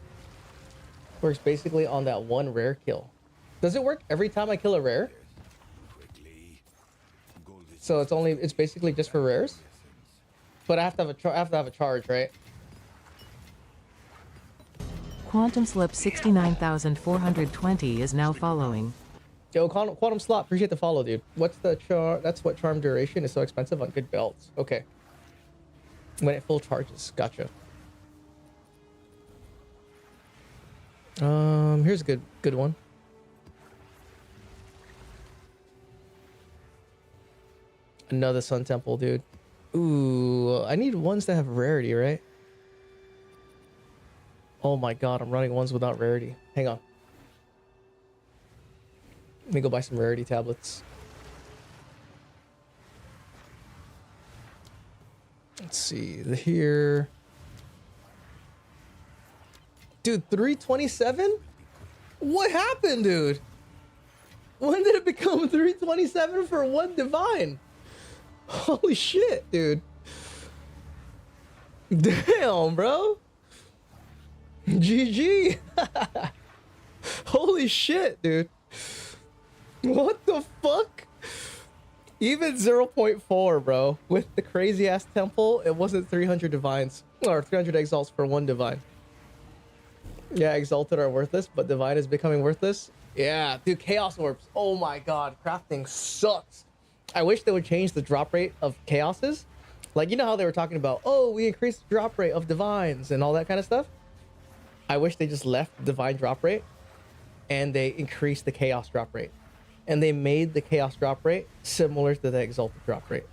Works basically on that one rare kill. Does it work every time I kill a rare? Quickly. Gold is So it's basically just for rares? But I have to have a charge, right? Quantum Slip 69,420 is now following. Yo, Quantum Slot, appreciate the follow, dude. What's the char? That's what charm duration is so expensive on good belts. Okay. When it full charges, gotcha. Here's a good one. Another Sun Temple, dude. Ooh, I need ones that have rarity, right? Oh my god, I'm running ones without rarity. Hang on. Let me go buy some rarity tablets. Let's see, here. Dude, 327? What happened, dude? When did it become 327 for one divine? Holy shit, dude. Damn, bro. GG. Holy shit, dude. What the fuck? Even 0.4, bro. With the crazy ass temple, it wasn't 300 divines or 300 exalts for one divine. Yeah, exalted are worthless, but divine is becoming worthless. Yeah, dude, chaos orbs. Oh my god, crafting sucks. I wish they would change the drop rate of chaoses. Like, you know how they were talking about, oh, we increased the drop rate of divines and all that kind of stuff? I wish they just left the divine drop rate and they increased the chaos drop rate. And they made the chaos drop rate similar to the exalted drop rate.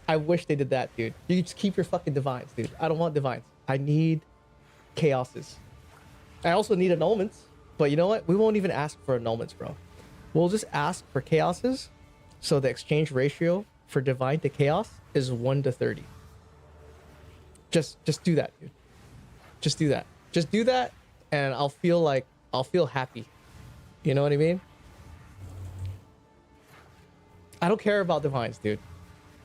I wish they did that, dude. You just keep your fucking divines, dude. I don't want divines. I need chaoses. I also need annulments, but you know what? We won't even ask for annulments, bro. We'll just ask for chaoses. So the exchange ratio for divine to chaos is 1 to 30. Just do that, dude. Just do that. Just do that, and I'll feel happy. You know what I mean? I don't care about divines, dude.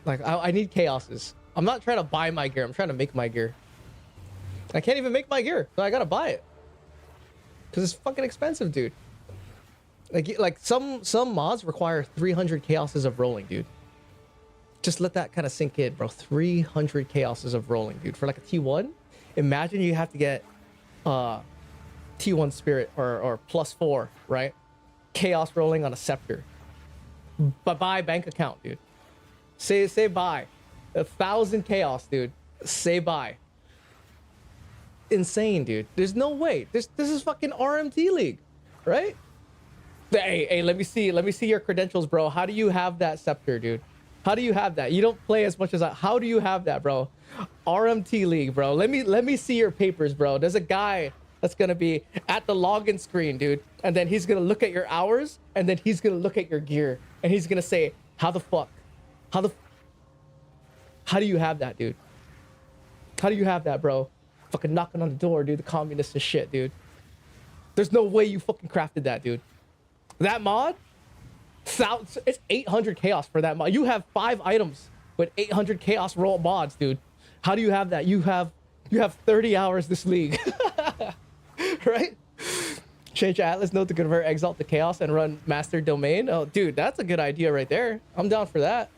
Like, I need chaoses. I'm not trying to buy my gear. I'm trying to make my gear. I can't even make my gear, so I gotta buy it. Because it's fucking expensive, dude. Like some mods require 300 chaoses of rolling, dude. Just let that kind of sink in, bro. 300 chaoses of rolling, dude. For like a T1, imagine you have to get T1 spirit or +4, right? Chaos rolling on a scepter. Buy bank account, dude. Say buy. 1,000 chaos, dude. Say buy. Insane, dude. There's no way. This is fucking RMT League, right? Hey, let me see your credentials, bro. How do you have that scepter, dude? How do you have that? You don't play as much as I. How do you have that, bro? RMT League, bro. Let me see your papers, bro. There's a guy that's gonna be at the login screen, dude, and then he's gonna look at your hours, and then he's gonna look at your gear, and he's gonna say, how the fuck? How do you have that, dude? How do you have that, bro? Fucking knocking on the door, dude. The communists and shit, dude. There's no way you fucking crafted that, dude. That mod, it's 800 chaos for that mod. You have 5 items with 800 chaos roll mods, dude. How do you have that? You have 30 hours this league, right? Change Atlas node to convert Exalt to chaos and run master domain. Oh, dude, that's a good idea right there. I'm down for that.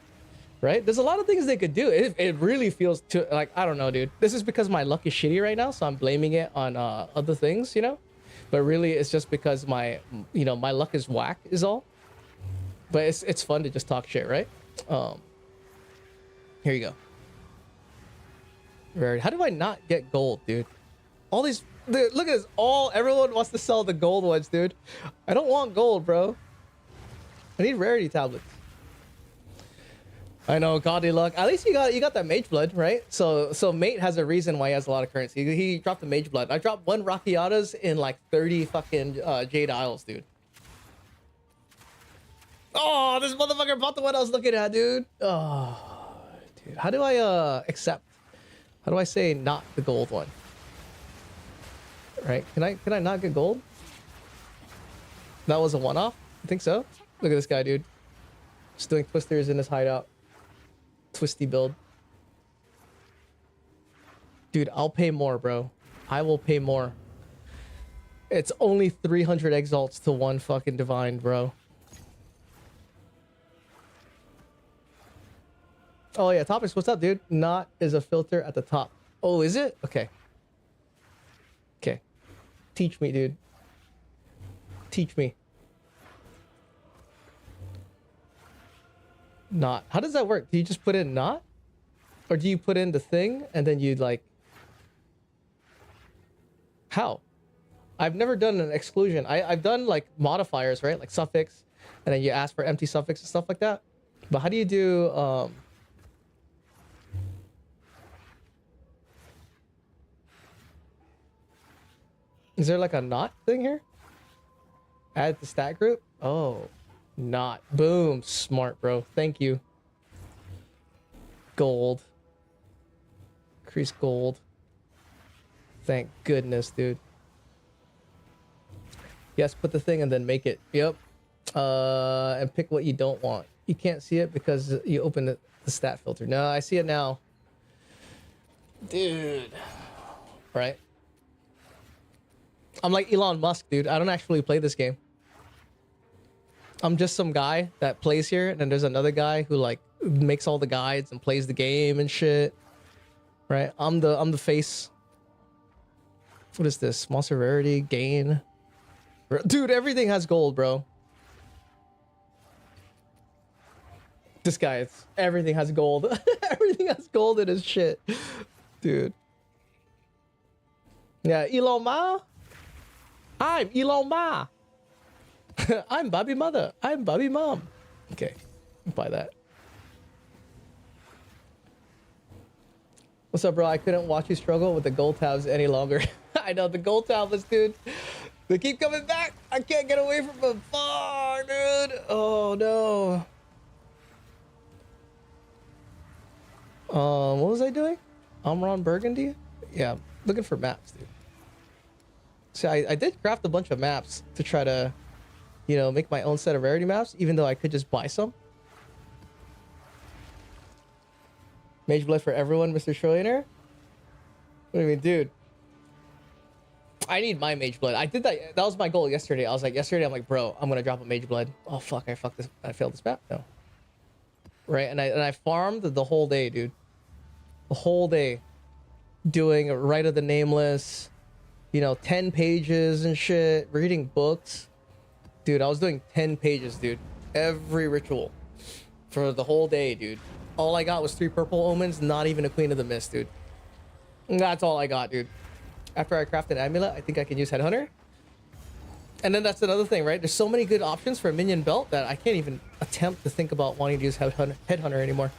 Right? There's a lot of things they could do. It really feels to like, I don't know, dude. This is because my luck is shitty right now, so I'm blaming it on other things, you know? But really, it's just because my luck is whack is all. But it's fun to just talk shit, right? Here you go. Rarity. How do I not get gold, dude? All these Dude, look at this. Everyone wants to sell the gold ones, dude. I don't want gold, bro. I need rarity tablets. I know, godly luck. At least you got that mage blood, right? So mate has a reason why he has a lot of currency. He dropped the mage blood. I dropped 1 Rakiatas in like 30 fucking Jade Isles, dude. Oh, this motherfucker bought the one I was looking at, dude. Oh, dude. How do I accept? How do I say not the gold one? Right? Can I not get gold? That was a one-off? I think so. Look at this guy, dude. Just doing twisters in his hideout. Twisty build. Dude, I'll pay more, bro. I will pay more. It's only 300 exalts to 1 fucking divine, bro. Oh yeah, topics. What's up, dude? Not is a filter at the top. Oh, is it? Okay. Okay. Teach me, dude. Teach me. Not. How does that work? Do you just put in not? Or do you put in the thing and then you like... How? I've never done an exclusion. I've done like modifiers, right? Like suffix, and then you ask for empty suffix and stuff like that. But how do you do... Is there like a not thing here? Add the stat group? Oh, not. Boom. Smart, bro. Thank you. Gold. Increase gold. Thank goodness, dude. Yes, put the thing and then make it. Yep. And pick what you don't want. You can't see it because you open the stat filter. No, I see it now. Dude. Right? I'm like Elon Musk, dude. I don't actually play this game. I'm just some guy that plays here, and then there's another guy who like makes all the guides and plays the game and shit. Right? I'm the face. What is this? Monster rarity gain. Dude, everything has gold, bro. This guy, everything has gold. Everything has gold in his shit. Dude. Yeah, Elon Ma. I'm Elon Ma. I'm Bobby Mother. I'm Bobby Mom. Okay, buy that. What's up, bro? I couldn't watch you struggle with the gold tabs any longer. I know, the gold tablets, dude. They keep coming back. I can't get away from them. Fuck, dude. Oh, no. What was I doing? Amron Burgundy? Yeah, looking for maps, dude. See, I did craft a bunch of maps to try to, you know, make my own set of rarity maps, even though I could just buy some. Mage Blood for everyone, Mr. Trillionaire? What do you mean, dude? I need my Mage Blood. I did that. That was my goal yesterday. I was like, I'm like, bro, I'm going to drop a Mage Blood. Oh, fuck. I fucked this. I failed this map. No. Right. And I farmed the whole day, dude. The whole day. Doing Rite of the Nameless. You know, 10 pages and shit. Reading books. Dude, I was doing 10 pages, dude. Every ritual. For the whole day, dude. All I got was 3 purple omens. Not even a Queen of the Mist, dude. That's all I got, dude. After I craft an amulet, I think I can use Headhunter. And then that's another thing, right? There's so many good options for a minion belt that I can't even attempt to think about wanting to use Headhunter anymore.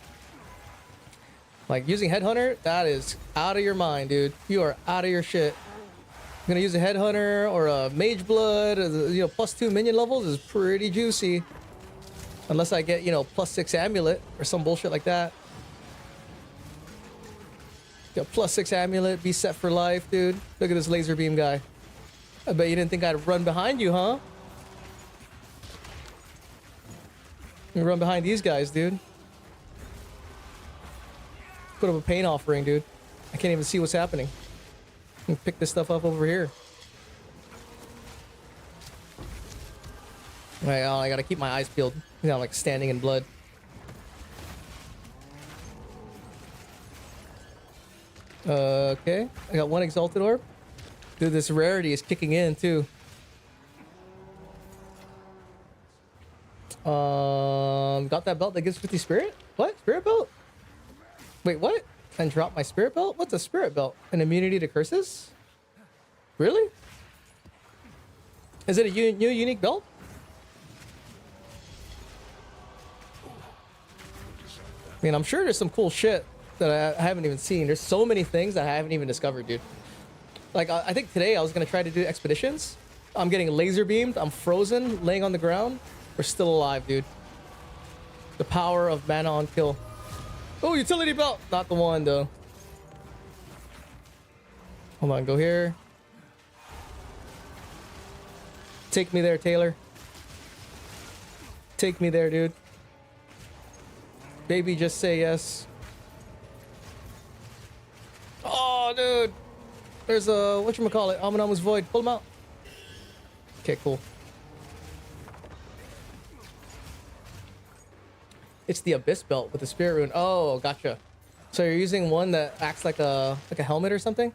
Like, using Headhunter, that is out of your mind, dude. You are out of your shit. I'm gonna use a Headhunter or a Mage Blood, or the, you know, +2 minion levels is pretty juicy. Unless I get, you know, +6 amulet or some bullshit like that. Got +6 amulet, be set for life, dude. Look at this laser beam guy. I bet you didn't think I'd run behind you, huh? You run behind these guys, dude. Put up a pain offering, dude. I can't even see what's happening. Pick this stuff up over here. Right, oh, I gotta keep my eyes peeled. You know, I'm like standing in blood. Okay, I got 1 exalted orb. Dude, this rarity is kicking in too. Got that belt that gives 50 spirit? What? Spirit belt? Wait, what? And drop my spirit belt? What's a spirit belt? An immunity to curses? Really? Is it a new unique belt? I mean, I'm sure there's some cool shit that I haven't even seen. There's so many things that I haven't even discovered, dude. Like, I think today I was gonna try to do expeditions. I'm getting laser beamed. I'm frozen, laying on the ground. We're still alive, dude. The power of mana on kill. Oh, utility belt! Not the one, though. Hold on, go here. Take me there, Taylor. Take me there, dude. Baby, just say yes. Oh, dude. There's a, whatchamacallit, Amunamu's Void. Pull him out. Okay, cool. It's the Abyss Belt with the Spirit Rune. Oh, gotcha. So you're using one that acts like a helmet or something?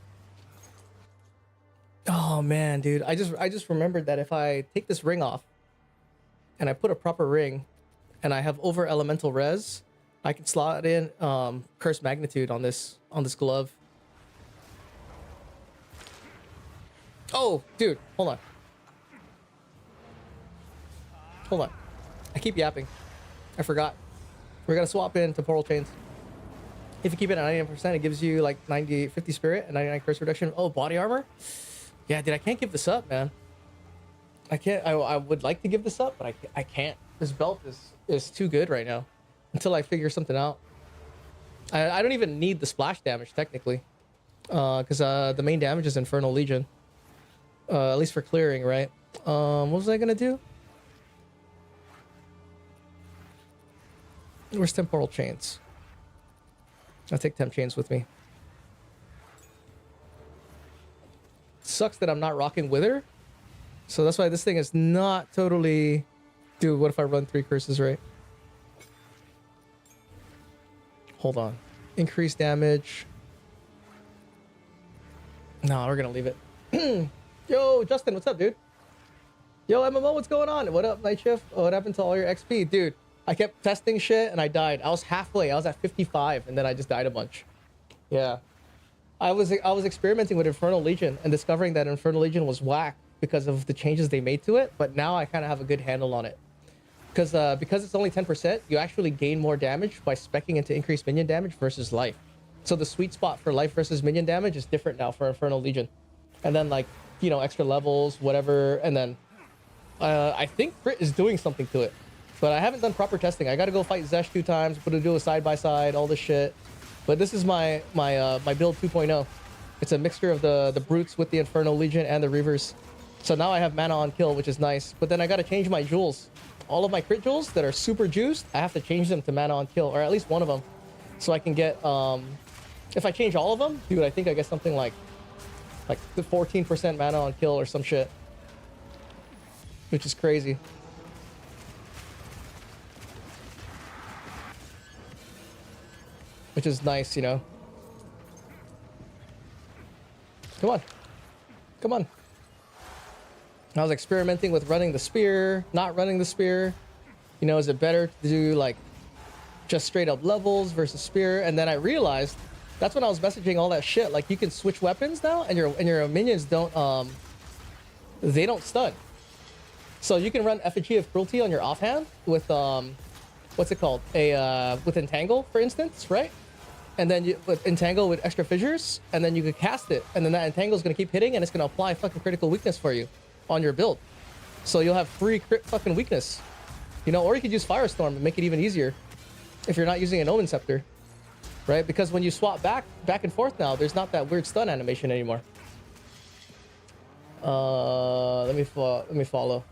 Oh man, dude. I just remembered that if I take this ring off and I put a proper ring and I have over elemental res, I can slot in curse magnitude on this glove. Oh, dude, hold on. Hold on. I keep yapping. I forgot. We're gonna swap in temporal chains. If you keep it at 99%, it gives you like 50 spirit and 99 curse reduction. Oh, body armor? Yeah, dude, I can't give this up, man. I can't. I would like to give this up, but I can't. This belt is too good right now until I figure something out. I don't even need the splash damage technically, because the main damage is Infernal Legion. At least for clearing, right? What was I gonna do? Where's temporal chains? I'll take temp chains with me. Sucks that I'm not rocking Wither. So that's why this thing is not totally... Dude, what if I run 3 curses, right? Hold on. Increase damage. No, we're gonna leave it. Yo, Justin, what's up, dude? Yo, MMO, what's going on? What up, Night Shift? Oh, what happened to all your XP? Dude, I kept testing shit and I died. I was halfway. I was at 55 and then I just died a bunch. Yeah. I was experimenting with Infernal Legion and discovering that Infernal Legion was whack because of the changes they made to it, but now I kind of have a good handle on it. Because it's only 10%, you actually gain more damage by speccing into increased minion damage versus life. So the sweet spot for life versus minion damage is different now for Infernal Legion. And then, like, you know, extra levels, whatever, and then I think Crit is doing something to it. But I haven't done proper testing. I gotta go fight Zesh 2 times, put a do a side-by-side, all this shit. But this is my build 2.0. It's a mixture of the brutes with the Infernal Legion and the Reavers. So now I have mana on kill, which is nice. But then I gotta change my jewels. All of my crit jewels that are super juiced, I have to change them to mana on kill, or at least one of them. So I can get, if I change all of them, dude, I think I get something like the 14% mana on kill or some shit. Which is crazy. Which is nice, you know. Come on. Come on. I was experimenting with running the spear, not running the spear. You know, is it better to do like just straight up levels versus spear? And then I realized that's when I was messaging all that shit. Like, you can switch weapons now and your minions don't they don't stun. So you can run Effigy of Cruelty on your offhand with what's it called? With Entangle, for instance, right? And then you with Entangle with extra fissures, and then you could cast it, and then that Entangle is gonna keep hitting, and it's gonna apply fucking critical weakness for you on your build. So you'll have free crit fucking weakness, you know. Or you could use Firestorm and make it even easier if you're not using an Omen Scepter, right? Because when you swap back and forth now, there's not that weird stun animation anymore. Let me follow.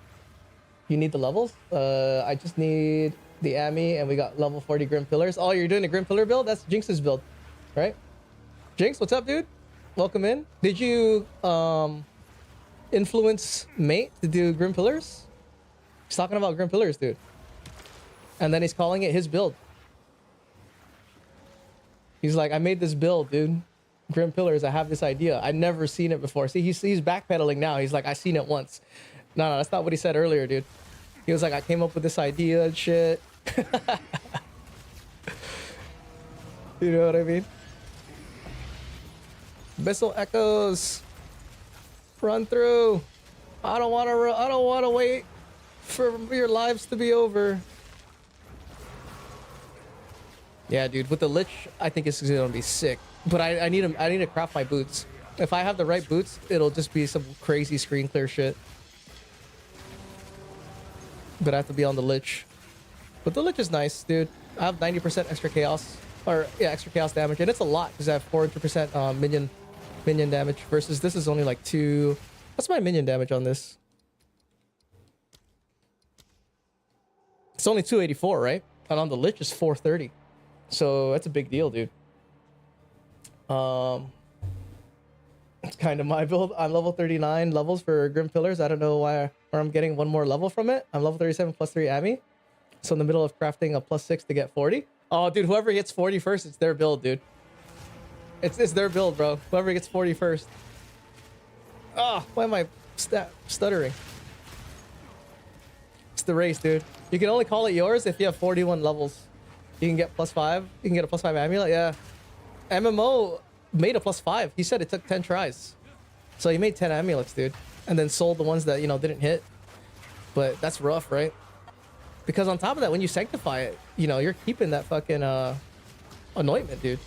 You need the levels? I just need the Ami, and we got level 40 Grim Pillars. Oh, you're doing a Grim Pillar build? That's Jinx's build, right? Jinx, what's up, dude? Welcome in. Did you influence Mate to do Grim Pillars? He's talking about Grim Pillars, dude. And then he's calling it his build. He's like, I made this build, dude. Grim Pillars, I have this idea. I'd never seen it before. See, he's backpedaling now. He's like, I seen it once. No, that's not what he said earlier, dude. He was like, I came up with this idea and shit. You know what I mean? Missile Echoes. Run through. I don't want to. I don't want to wait for your lives to be over. Yeah, dude. With the Lich, I think it's gonna be sick. But I need I need to craft my boots. If I have the right boots, it'll just be some crazy screen clear shit. But I have to be on the Lich. But the Lich is nice, dude. I have 90% extra chaos, or yeah, extra chaos damage, and it's a lot because I have 400% minion damage. Versus this is only like 2. What's my minion damage on this? It's only 284, right? And on the Lich is 430. So that's a big deal, dude. It's kind of my build. I'm level 39 levels for Grim Pillars. I don't know why where I'm getting one more level from it. I'm level 37 plus 3 Ami. So in the middle of crafting a plus 6 to get 40. Oh, dude, whoever gets 40 first, it's their build, dude. It's their build, bro. Whoever gets 40 first. Oh, why am I stuttering? It's the race, dude. You can only call it yours if you have 41 levels. You can get plus 5. You can get a plus 5 amulet, yeah. MMO made a plus 5. He said it took 10 tries. So he made 10 amulets, dude. And then sold the ones that, you know, didn't hit. But that's rough, right? Because on top of that, when you sanctify it, you know, you're keeping that fucking anointment, dude.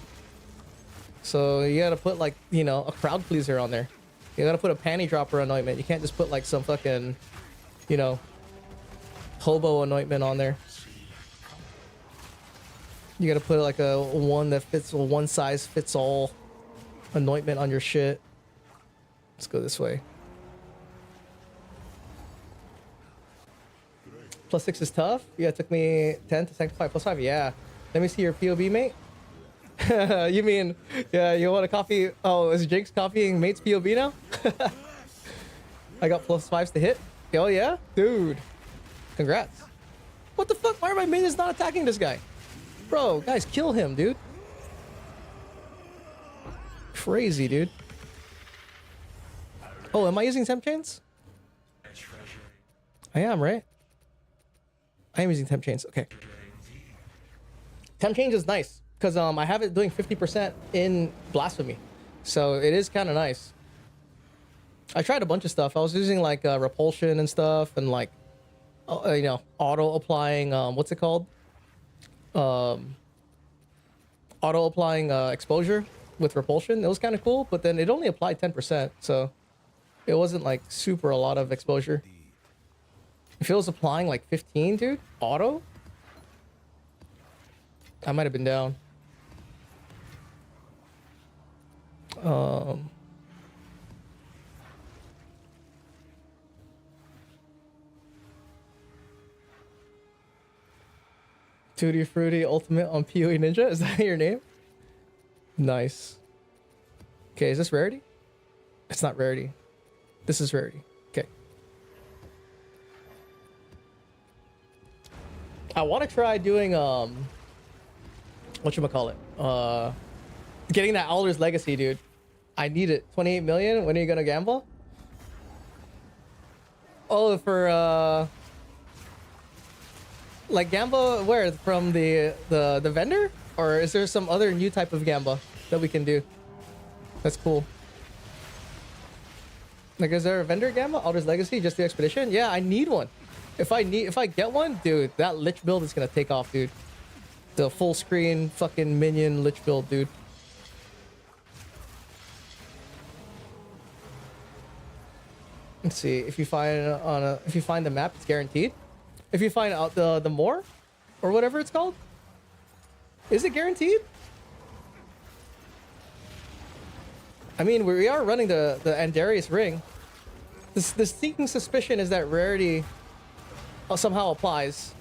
So you gotta put like, you know, a crowd pleaser on there. You gotta put a panty dropper anointment. You can't just put like some fucking, you know, hobo anointment on there. You gotta put like a one that fits, a one size fits all anointment on your shit. Let's go this way. Plus 6 is tough. Yeah, it took me 10 to sanctify plus 5. Yeah. Let me see your POB, mate. You mean, yeah, you want to copy? Oh, is Jinx copying mate's POB now? I got plus 5s to hit. Oh, yeah? Dude. Congrats. What the fuck? Why are my minions not attacking this guy? Bro, guys, kill him, dude. Crazy, dude. Oh, am I using temp chains? I am, right? I am using temp chains. Okay. Temp chains is nice because I have it doing 50% in blasphemy, so it is kind of nice. I tried a bunch of stuff. I was using like repulsion and stuff, and like you know, auto applying. What's it called? Auto applying exposure with repulsion. It was kind of cool, but then it only applied 10%, so it wasn't like super a lot of exposure. If it was applying like 15, dude, auto, I might have been down. Tutti Frutti Ultimate on PoE Ninja, is that your name? Nice. Okay, is this rarity? It's not rarity. This is rarity. Okay. I want to try doing whatchamacallit? Getting that Elder's Legacy, dude. I need it. 28 million. When are you gonna gamble? Oh, for like Gamba where? From the vendor? Or is there some other new type of Gamba that we can do? That's cool. Like, is there a vendor Gamba? Elder's Legacy, just the expedition? Yeah, I need one. If I get one, dude, that Lich build is gonna take off, dude. The full screen fucking minion Lich build, dude. Let's see if you find if you find the map, it's guaranteed. If you find out the more, or whatever it's called, is it guaranteed? I mean, we are running the Andarius ring. The sneaking suspicion is that rarity somehow applies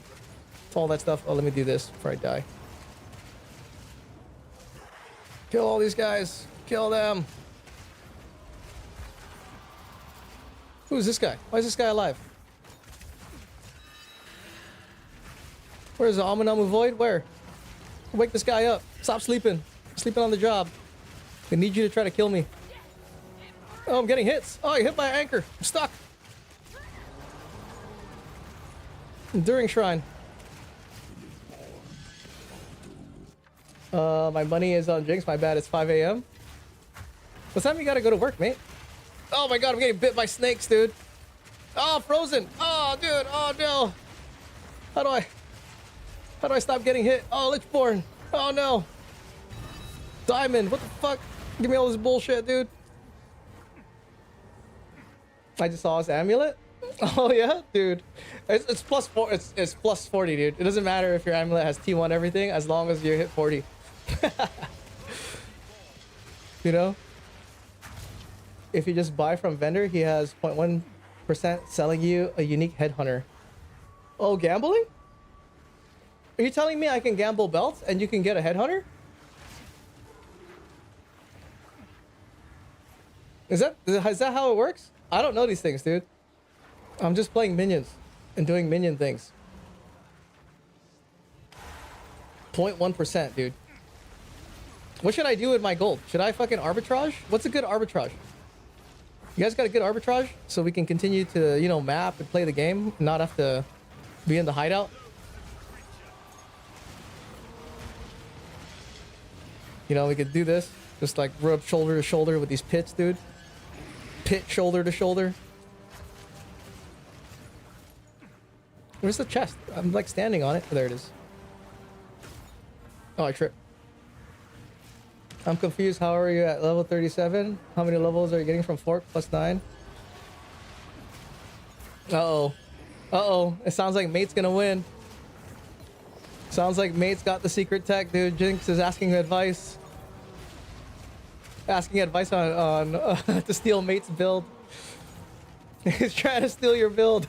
to all that stuff. Oh, let me do this before I die. Kill all these guys. Kill them. Who's this guy? Why is this guy alive? Where's the Amunamu Void? Where? Wake this guy up. Stop sleeping. Sleeping on the job. I need you to try to kill me. Oh, I'm getting hits. Oh, you hit by an anchor. I'm stuck. Enduring Shrine. My money is on Jinx. My bad. It's 5 a.m. What time you gotta go to work, mate? Oh my god, I'm getting bit by snakes, dude. Oh, frozen. Oh, dude. Oh no. How do I stop getting hit? Oh, Lichborn. Oh no. Diamond. What the fuck? Give me all this bullshit, dude. I just saw his amulet. Oh yeah, dude. It's plus 4. It's plus 40, dude. It doesn't matter if your amulet has T1 everything as long as you hit 40. You know? If you just buy from vendor, he has 0.1% selling you a unique headhunter. Oh, gambling? Are you telling me I can gamble belts and you can get a headhunter? Is that how it works? I don't know these things, dude. I'm just playing minions and doing minion things. 0.1%, dude. What should I do with my gold? Should I fucking arbitrage? What's a good arbitrage? You guys got a good arbitrage so we can continue to, you know, map and play the game, not have to be in the hideout? You know, we could do this. Just like rub shoulder to shoulder with these pits, dude. Pit shoulder to shoulder. Where's the chest? I'm like standing on it. Oh, there it is. Oh, I tripped. I'm confused. How are you at level 37? How many levels are you getting from Fork? Plus 9? Uh-oh. Uh-oh. It sounds like Mate's gonna win. Sounds like Mate's got the secret tech, dude. Jinx is asking advice. Asking advice on to steal Mate's build. He's trying to steal your build.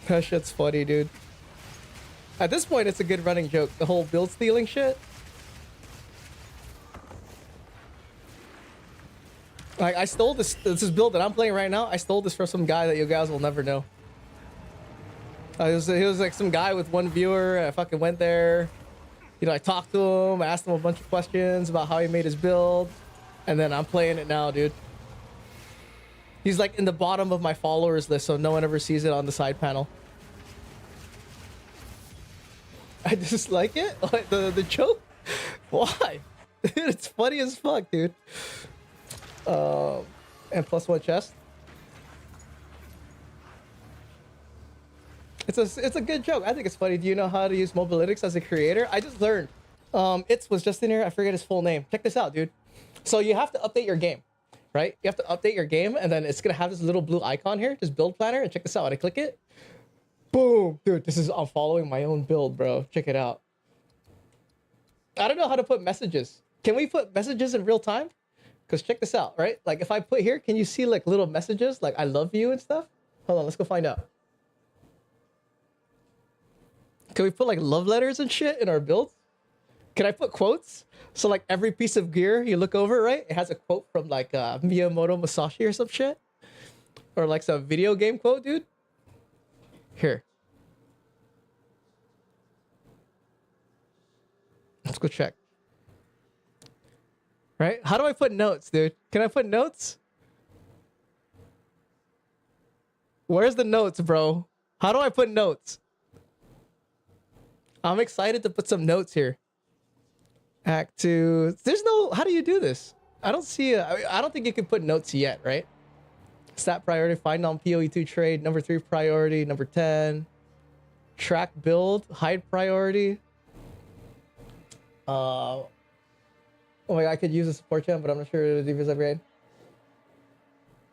That shit's funny, dude. At this point, it's a good running joke. The whole build stealing shit. Like, I stole this build that I'm playing right now. I stole this from some guy that you guys will never know. He was like some guy with one viewer. I fucking went there. You know, I talked to him. I asked him a bunch of questions about how he made his build. And then I'm playing it now, dude. He's like in the bottom of my followers list, so no one ever sees it on the side panel. I just like it? Like the joke? Why? Dude, it's funny as fuck, dude. And plus 1 chest. It's a good joke. I think it's funny. Do you know how to use Mobalytics as a creator? I just learned. It was just in here. I forget his full name. Check this out, dude. So you have to update your game, right? You have to update your game, and then it's gonna have this little blue icon here, just build planner. And check this out. When I click it, boom, dude. I'm following my own build, bro. Check it out. I don't know how to put messages. Can we put messages in real time? Because check this out, right? Like if I put here, can you see like little messages like I love you and stuff? Hold on, let's go find out. Can we put like love letters and shit in our builds? Can I put quotes? So like every piece of gear you look over, right? It has a quote from like Miyamoto Musashi or some shit. Or like some video game quote, dude. Here. Let's go check. Right? How do I put notes, dude? Can I put notes? Where's the notes, bro? How do I put notes? I'm excited to put some notes here. Act 2. There's no... How do you do this? I don't see... I don't think you can put notes yet, right? Stat priority, find on PoE2 trade. Number 3 priority. Number 10. Track build. Hide priority. Oh my god, I could use a support gem, but I'm not sure the defense upgrade.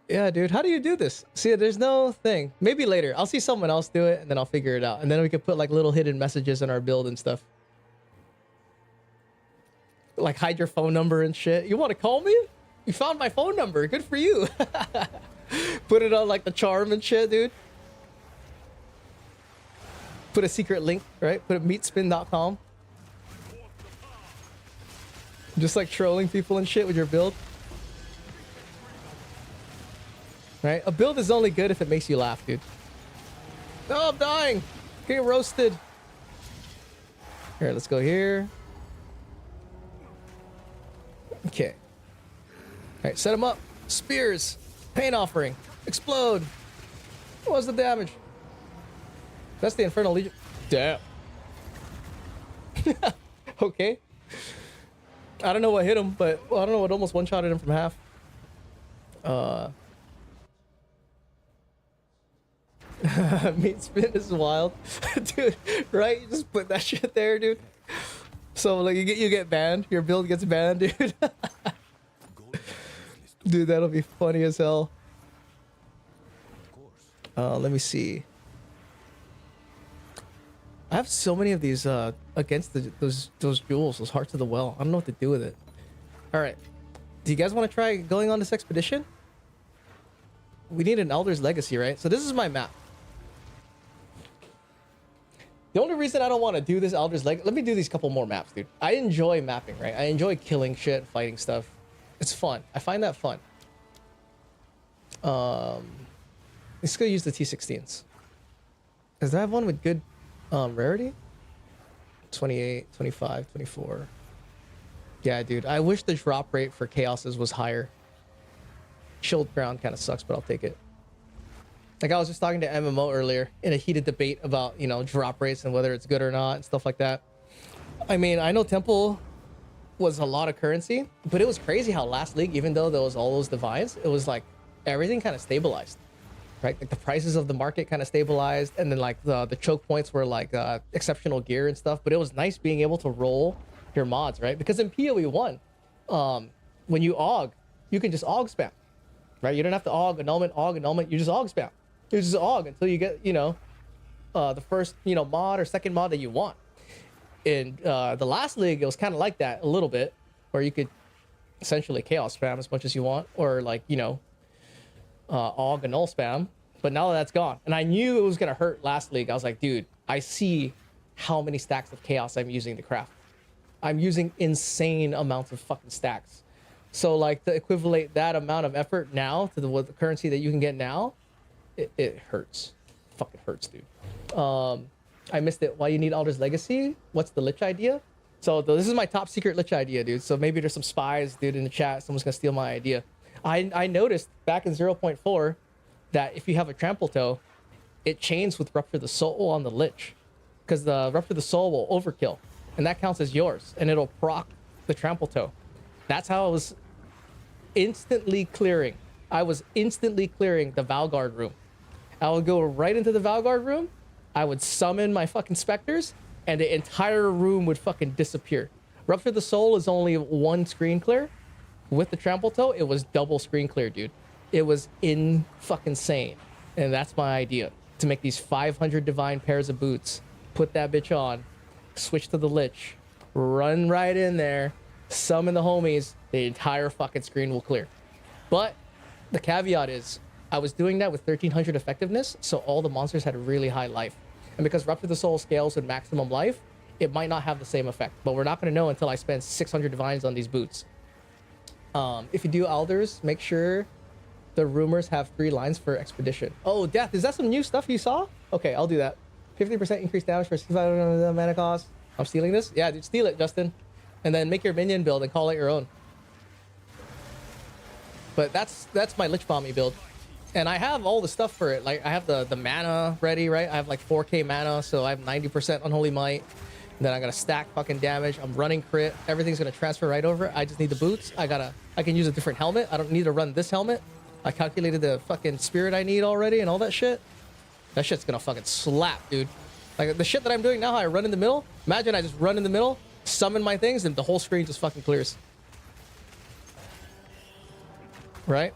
Yeah, dude. How do you do this? See, there's no thing. Maybe later. I'll see someone else do it, and then I'll figure it out. And then we could put like little hidden messages in our build and stuff. Like hide your phone number and shit. You want to call me? You found my phone number. Good for you. Put it on like the charm and shit, dude. Put a secret link, right? Put it meetspin.com. Just like trolling people and shit with your build. Right? A build is only good if it makes you laugh, dude. Oh, I'm dying. Getting roasted. Here, let's go here. Okay. Alright, set them up. Spears. Pain offering. Explode. What was the damage? That's the Infernal Legion. Damn. Okay. I don't know what hit him, but well, I don't know what almost one-shotted him from half. Meat spin is wild. Dude, right? You just put that shit there, dude. So like you get banned, your build gets banned, dude. Dude, that'll be funny as hell. Let me see. I have so many of these against those jewels, those hearts of the well. I don't know what to do with it. All right, do you guys want to try going on this expedition? We need an Elder's Legacy, right? So this is my map. The only reason I don't want to do this Elder's Legacy, let me do these couple more maps, dude. I enjoy mapping, right? I enjoy killing shit, fighting stuff. It's fun. I find that fun. Let's go use the T16s. Does that have one with good rarity? 28, 25, 24. Yeah, dude. I wish the drop rate for Chaoses was higher. Chilled ground kind of sucks, but I'll take it. Like I was just talking to MMO earlier in a heated debate about, you know, drop rates and whether it's good or not and stuff like that. I mean, I know Temple was a lot of currency, but it was crazy how last league, even though there was all those divines, it was like everything kind of stabilized, right? Like the prices of the market kind of stabilized, and then like the choke points were like exceptional gear and stuff. But it was nice being able to roll your mods, right? Because in PoE 1, when you AUG, you can just AUG spam, right? You don't have to AUG annulment, you just AUG spam. You just AUG until you get, you know, the first, you know, mod or second mod that you want. In the last league, it was kind of like that a little bit, where you could essentially chaos spam as much as you want, or like, you know, AUG and null spam. But now that's gone, and I knew it was gonna hurt last league. I was like, dude, I see how many stacks of chaos I'm using to craft. I'm using insane amounts of fucking stacks. So like to equivalent that amount of effort now to the currency that you can get now, it hurts. Fucking hurts, dude. I missed it. Why you need Elder's Legacy? What's the Lich idea? So this is my top secret Lich idea, dude. So maybe there's some spies, dude, in the chat. Someone's gonna steal my idea. I noticed back in 0.4 that if you have a trample toe, it chains with Rupture the Soul on the Lich, because the Rupture the Soul will overkill, and that counts as yours, and it'll proc the trample toe. That's how I was instantly clearing. I was instantly clearing the Valguard room. I would go right into the Valguard room. I would summon my fucking specters, and the entire room would fucking disappear. Rupture the Soul is only one screen clear. With the trample toe, it was double screen clear, dude. It was in fucking insane. And that's my idea. To make these 500 divine pairs of boots, put that bitch on, switch to the Lich, run right in there, summon the homies, the entire fucking screen will clear. But the caveat is, I was doing that with 1300 effectiveness, so all the monsters had really high life. And because Rupture the Soul scales with maximum life, it might not have the same effect. But we're not going to know until I spend 600 divines on these boots. If you do Elders, make sure the rumors have 3 lines for Expedition. Oh, Death, is that some new stuff you saw? Okay, I'll do that. 50% increased damage for 65 mana cost. I'm stealing this? Yeah, dude, steal it, Justin. And then make your minion build and call it your own. But that's my Lich Bomby build. And I have all the stuff for it. Like, I have the mana ready, right? I have like 4k mana, so I have 90% Unholy Might. Then I'm gonna stack fucking damage. I'm running crit. Everything's gonna transfer right over. I just need the boots. I can use a different helmet. I don't need to run this helmet. I calculated the fucking spirit I need already and all that shit. That shit's gonna fucking slap, dude. Like the shit that I'm doing now, how I run in the middle. Imagine I just run in the middle, summon my things, and the whole screen just fucking clears. Right?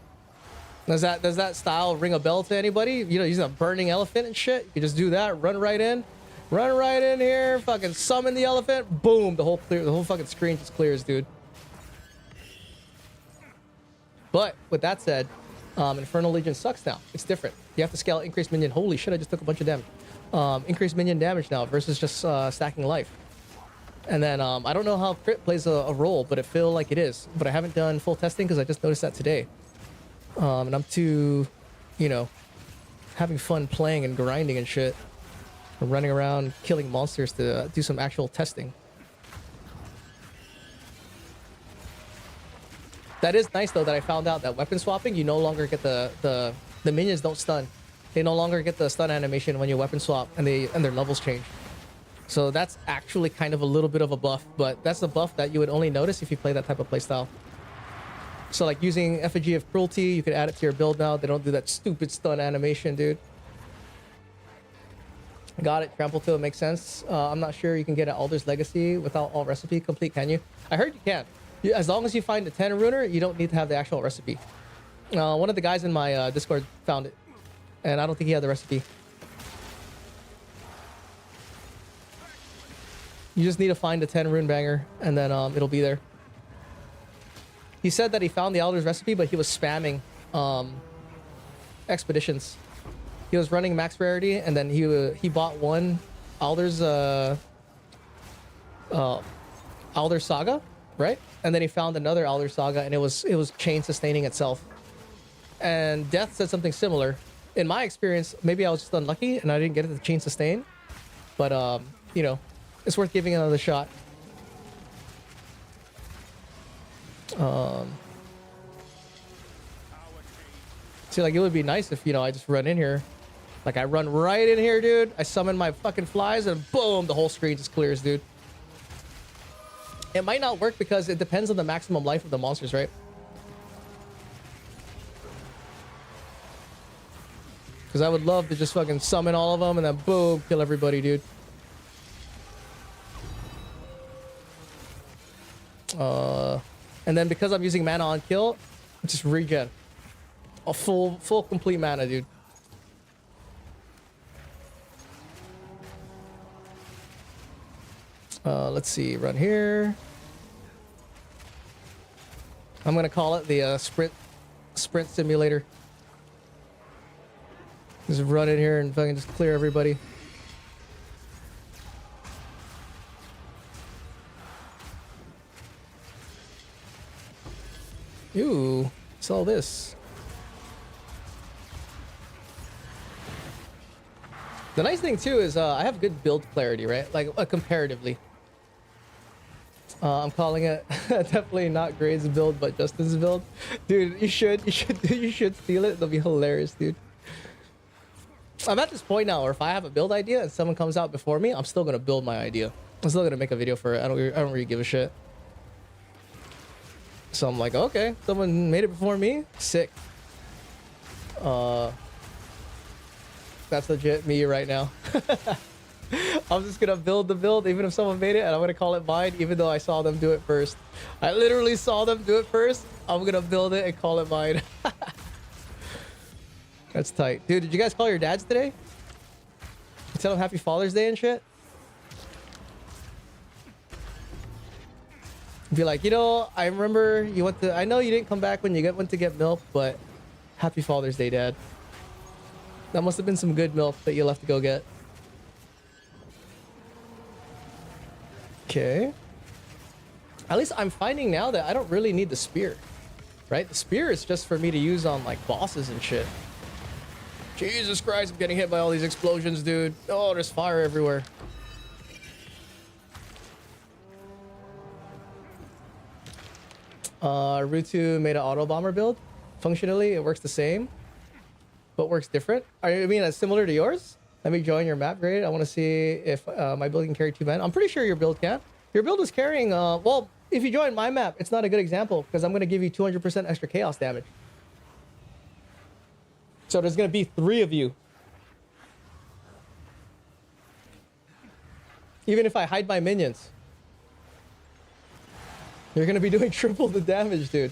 Does that style ring a bell to anybody? You know, using a burning elephant and shit. You just do that, run right in here, fucking summon the elephant, boom, the whole fucking screen just clears, dude. But with that said, Infernal Legion sucks now. It's different. You have to scale increased minion. Holy shit, I just took a bunch of damage. Increased minion damage now versus just stacking life. And then I don't know how crit plays a role, but it feel like it is. But I haven't done full testing because I just noticed that today. And I'm too, you know, having fun playing and grinding and shit. I'm running around killing monsters to do some actual testing. That is nice though that I found out that weapon swapping, you no longer get the minions don't stun. They no longer get the stun animation when you weapon swap and their levels change. So that's actually kind of a little bit of a buff, but that's a buff that you would only notice if you play that type of playstyle. So like using Effigy of Cruelty, you could add it to your build now. They don't do that stupid stun animation, dude. Got it. Trample Till makes sense. I'm not sure you can get an Alder's Legacy without all recipe complete, can you? I heard you can. As long as you find the 10 runer, you don't need to have the actual recipe. One of the guys in my Discord found it, and I don't think he had the recipe. You just need to find a 10 rune banger, and then it'll be there. He said that he found the Alder's recipe, but he was spamming expeditions. He was running max rarity, and then he bought one Alder's Alder Saga, right? And then he found another Alder Saga, and it was chain sustaining itself. And Death said something similar. In my experience, maybe I was just unlucky and I didn't get it to chain sustain, but you know, it's worth giving another shot. See, like, it would be nice if, you know, I just run in here. Like, I run right in here, dude. I summon my fucking flies and boom, the whole screen just clears, dude. It might not work because it depends on the maximum life of the monsters, right? Because I would love to just fucking summon all of them and then boom, kill everybody, dude. And then because I'm using mana on kill, just regen. A full complete mana, dude. Let's see, run here. I'm gonna call it the sprint simulator. Just run in here and fucking just clear everybody. Ooh, what's all this? The nice thing too is I have good build clarity, right? Like comparatively. I'm calling it definitely not Grade's build, but Justin's build. Dude, you should steal it. It'll be hilarious, dude. I'm at this point now where if I have a build idea and someone comes out before me, I'm still gonna build my idea. I'm still gonna make a video for it. I don't really give a shit. So I'm like, okay, someone made it before me. Sick. That's legit me right now. I'm just gonna build the build even if someone made it, and I'm gonna call it mine even though I saw them do it first. I literally saw them do it first. I'm gonna build it and call it mine. That's tight. Dude, did you guys call your dads today? Tell them Happy Father's Day and shit? Be like, you know, I remember you went to, I know you didn't come back when you went to get milk, but Happy Father's Day, Dad. That must have been some good milk that you left to go get. Okay. At least I'm finding now that I don't really need the spear, right? The spear is just for me to use on like bosses and shit. Jesus Christ, I'm getting hit by all these explosions, dude. Oh, there's fire everywhere. Rutu made an auto bomber build. Functionally, it works the same, but works different. I mean, it's similar to yours. Let me join your map grade. I want to see if my build can carry 2 men. I'm pretty sure your build can. Your build is carrying, well, if you join my map, it's not a good example because I'm going to give you 200% extra chaos damage. So there's going to be 3 of you. Even if I hide my minions. You're going to be doing triple the damage, dude.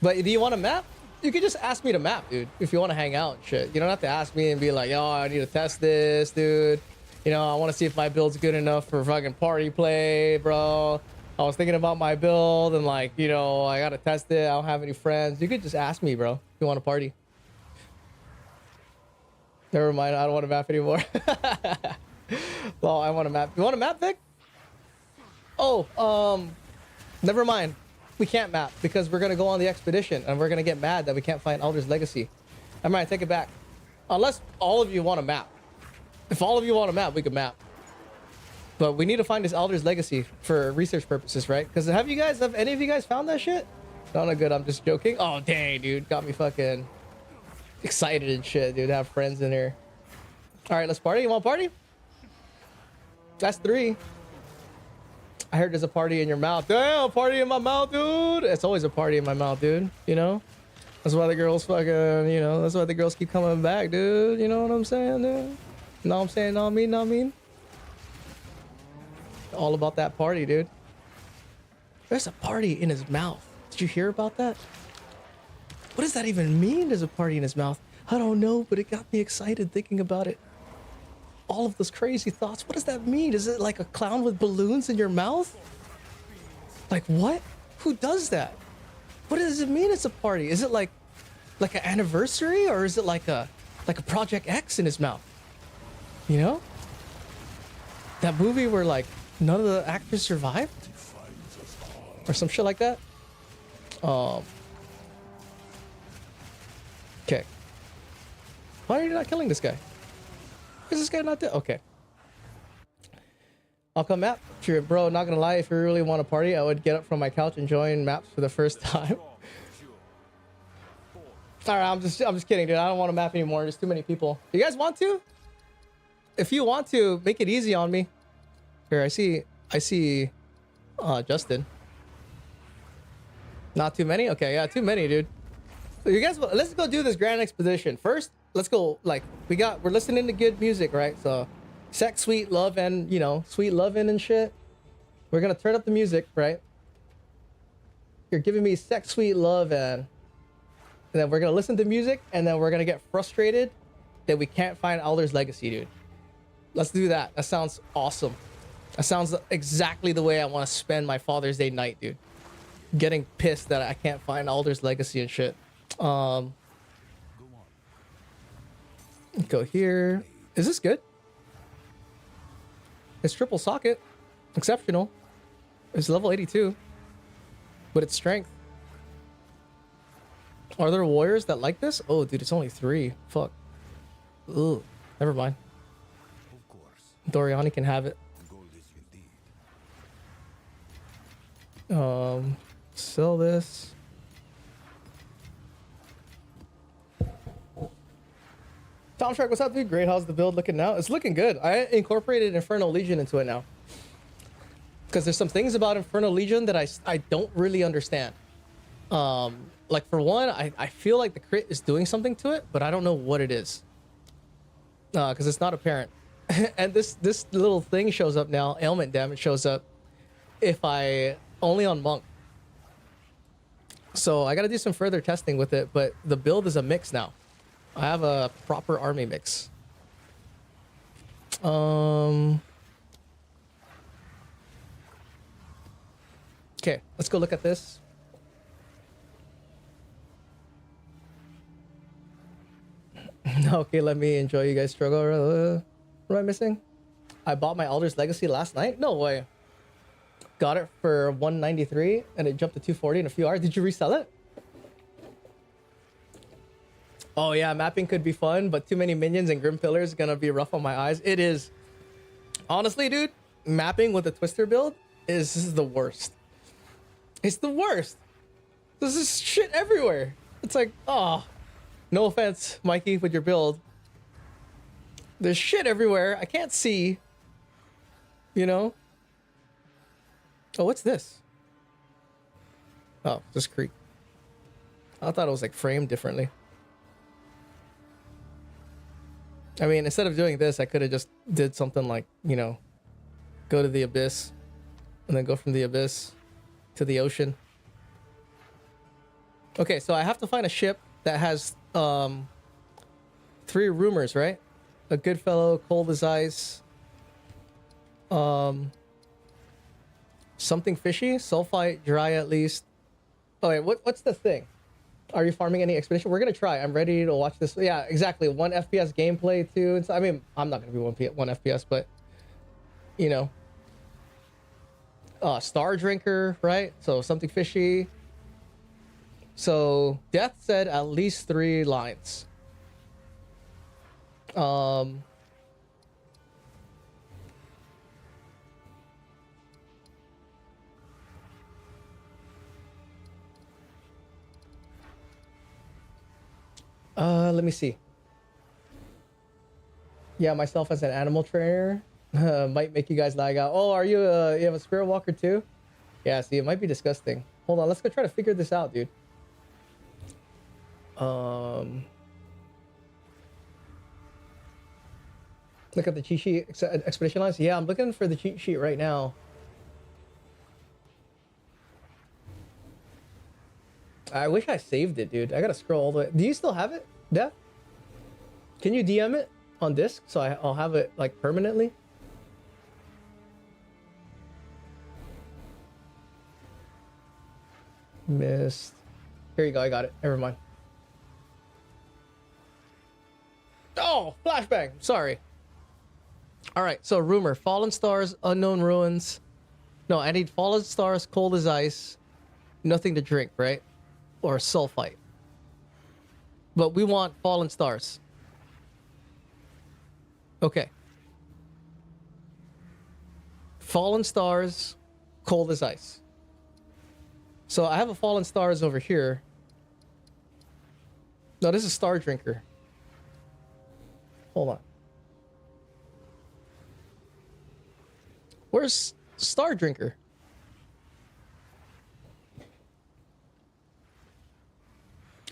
But do you want a map? You can just ask me to map, dude. If you want to hang out and shit. You don't have to ask me and be like, oh, I need to test this, dude. You know, I want to see if my build's good enough for fucking party play, bro. I was thinking about my build and like, you know, I got to test it. I don't have any friends. You could just ask me, bro, if you want to party. Never mind. I don't want to map anymore. Well, I want to map. You want to map, Vic? Oh, never mind. We can't map because we're going to go on the expedition and we're going to get mad that we can't find Elder's Legacy. I might take it back. Unless all of you want to map. If all of you want to map, we can map. But we need to find this Elder's Legacy for research purposes, right? Because have any of you guys found that shit? No, not good. I'm just joking. Oh, dang, dude. Got me fucking excited and shit, dude. Have friends in here. All right, let's party. You want to party? That's 3. I heard there's a party in your mouth. Damn, party in my mouth, dude. It's always a party in my mouth, dude. You know? That's why the girls fucking, you know, that's why the girls keep coming back, dude. You know what I'm saying, dude? Know what I'm saying? Know what I mean? Know what I mean? All about that party, dude. There's a party in his mouth. Did you hear about that? What does that even mean, there's a party in his mouth? I don't know, but it got me excited thinking about it. All of those crazy thoughts. What does that mean? Is it like a clown with balloons in your mouth? Like what? Who does that? What does it mean it's a party? Is it like an anniversary, or is it like a Project X in his mouth? You know? That movie where like none of the actors survived? Or some shit like that? Okay. Why are you not killing this guy? Is this guy not dead? Okay. I'll come map. Sure, bro, not gonna lie, if you really want to party, I would get up from my couch and join maps for the first time. Alright, I'm just kidding, dude. I don't want to map anymore. There's too many people. You guys want to? If you want to, make it easy on me. Here, I see Justin. Not too many? Okay, yeah, too many, dude. So you guys, let's go do this grand expedition. First, let's go, like, we're listening to good music, right? So, sex, sweet love, and, you know, sweet loving and shit. We're gonna turn up the music, right? You're giving me sex, sweet love, and then we're gonna listen to music, and then we're gonna get frustrated that we can't find Elder's Legacy, dude. Let's do that. That sounds awesome. That sounds exactly the way I want to spend my Father's Day night, dude. Getting pissed that I can't find Elder's Legacy and shit. Go here. Is this good? It's triple socket. Exceptional. It's level 82. But it's strength. Are there warriors that like this? Oh, dude, it's only 3. Fuck. Ugh. Never mind. Of course, Doriani can have it. gold is indeed. Sell this. Tom Shark, what's up, dude? Great. How's the build looking now? It's looking good. I incorporated Infernal Legion into it now. Because there's some things about Infernal Legion that I don't really understand. Like, for one, I feel like the crit is doing something to it, but I don't know what it is. Because it's not apparent. And this little thing shows up now. Ailment damage shows up if I only on Monk. So I got to do some further testing with it, but the build is a mix now. I have a proper army mix. Okay, let's go look at this. Okay, let me enjoy you guys struggle. What am I missing? I bought my Elder's Legacy last night? No way. Got it for 193 and it jumped to 240 in a few hours. Did you resell it? Oh yeah, mapping could be fun, but too many minions and Grim Pillars is gonna be rough on my eyes. It is. Honestly, dude, mapping with a Twister build this is the worst. It's the worst. There's this shit everywhere. It's like, oh, no offense, Mikey, with your build. There's shit everywhere. I can't see. You know? Oh, what's this? Oh, this creek. I thought it was like framed differently. I mean, instead of doing this, I could have just did something like, you know, go to the abyss and then go from the abyss to the ocean. Okay, so I have to find a ship that has 3 rumors, right? A good fellow, cold as ice. Something fishy, sulfite, dry at least. Oh wait, what's the thing? Are you farming any expedition? We're gonna try. I'm ready to watch this. Yeah, exactly. 1 FPS gameplay too. I mean, I'm not gonna be 1 FPS, but you know, Star Drinker, right? So something fishy. So Death said at least 3 lines. Let me see. Yeah, myself as an animal trainer. Might make you guys lag out. Oh, are you you have a spirit walker too? Yeah, see, it might be disgusting. Hold on, let's go try to figure this out, dude. Look at the cheat sheet expedition lines. Yeah, I'm looking for the cheat sheet right now. I wish I saved it, dude. I gotta scroll all the way. Do you still have it? Yeah. Can you DM it on disc so I'll have it like permanently? Missed. Here you go. I got it. Never mind. Oh, flashbang. Sorry. All right. So rumor: fallen stars, unknown ruins. No, I need fallen stars, cold as ice, nothing to drink, right? Or sulfite. But we want fallen stars. Okay. Fallen stars, cold as ice. So I have a fallen stars over here. No, this is star drinker. Hold on. Where's star drinker?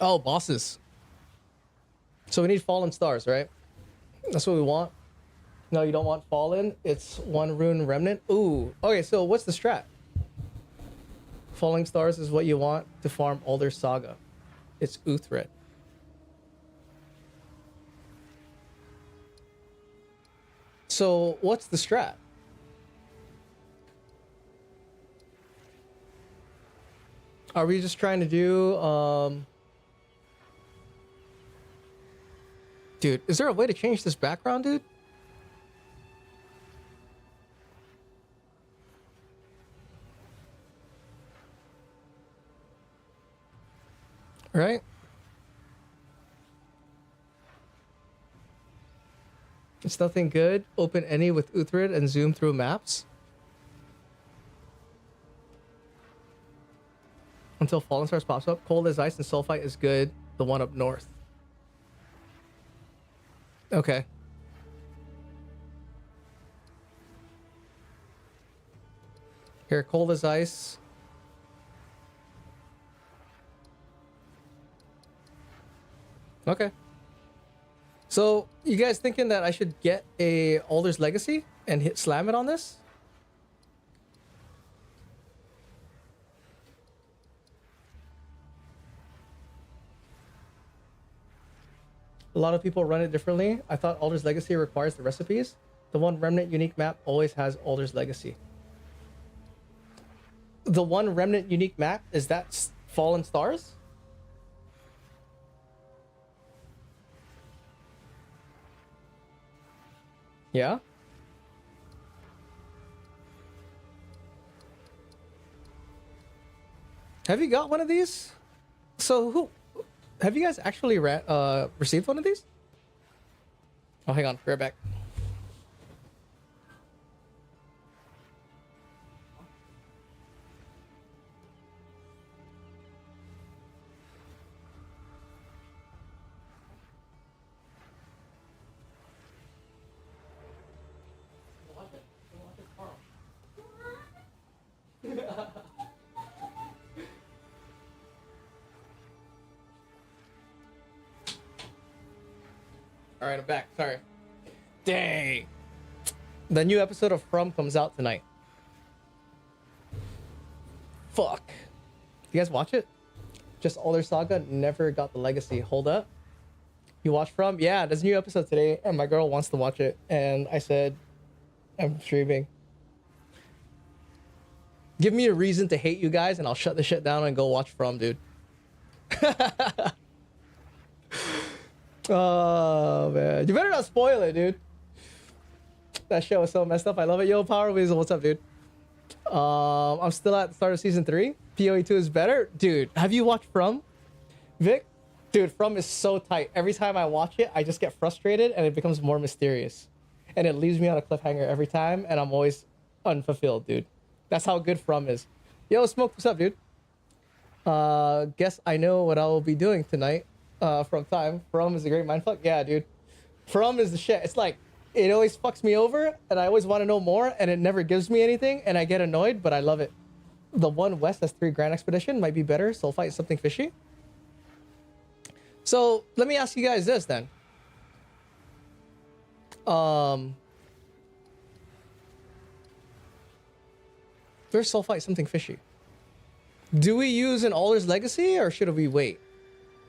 Oh, bosses. So we need fallen stars, right? That's what we want. No, you don't want fallen. It's one rune remnant. Ooh. Okay, so what's the strat? Falling stars is what you want to farm Alder Saga. It's Uthred. So what's the strat? Are we just trying to do dude, is there a way to change this background, dude? Right? It's nothing good. Open any with Uthred and zoom through maps. Until Fallen Stars pops up. Cold as Ice and Sulfite is good. The one up north. Okay. Here, Cold as Ice. Okay. So, you guys thinking that I should get a Alder's Legacy and hit slam it on this? A lot of people run it differently. I thought Alder's Legacy requires the recipes. The one Remnant unique map always has Alder's Legacy. The one Remnant unique map, is that Fallen Stars? Yeah? Have you got one of these? So who... Have you guys actually received one of these? Oh, hang on. Be right back. All right, I'm back. Sorry. Dang. The new episode of From comes out tonight. Fuck. You guys watch it? Just Alder Saga never got the legacy. Hold up. You watch From? Yeah, there's a new episode today, and my girl wants to watch it. And I said, I'm streaming. Give me a reason to hate you guys, and I'll shut the shit down and go watch From, dude. Oh man, you better not spoil it, dude. That show was so messed up. I love it. Yo, Power Weasel, what's up, dude? I'm still at the start of season 3. PoE 2 is better, dude. Have you watched From, Vic? Dude, From is so tight. Every time I watch it, I just get frustrated, and it becomes more mysterious, and it leaves me on a cliffhanger every time, and I'm always unfulfilled, dude. That's how good From is. Yo, Smoke, what's up, dude? Guess I know what I will be doing tonight. From time. From is a great mindfuck. Yeah, dude. From is the shit. It's like It always fucks me over, and I always want to know more, and it never gives me anything, and I get annoyed, but I love it. The one west that's 3 grand expedition might be better. Sulfite something fishy. So let me ask you guys this then. There's sulfite something fishy. Do we use an Alder's Legacy, or should we wait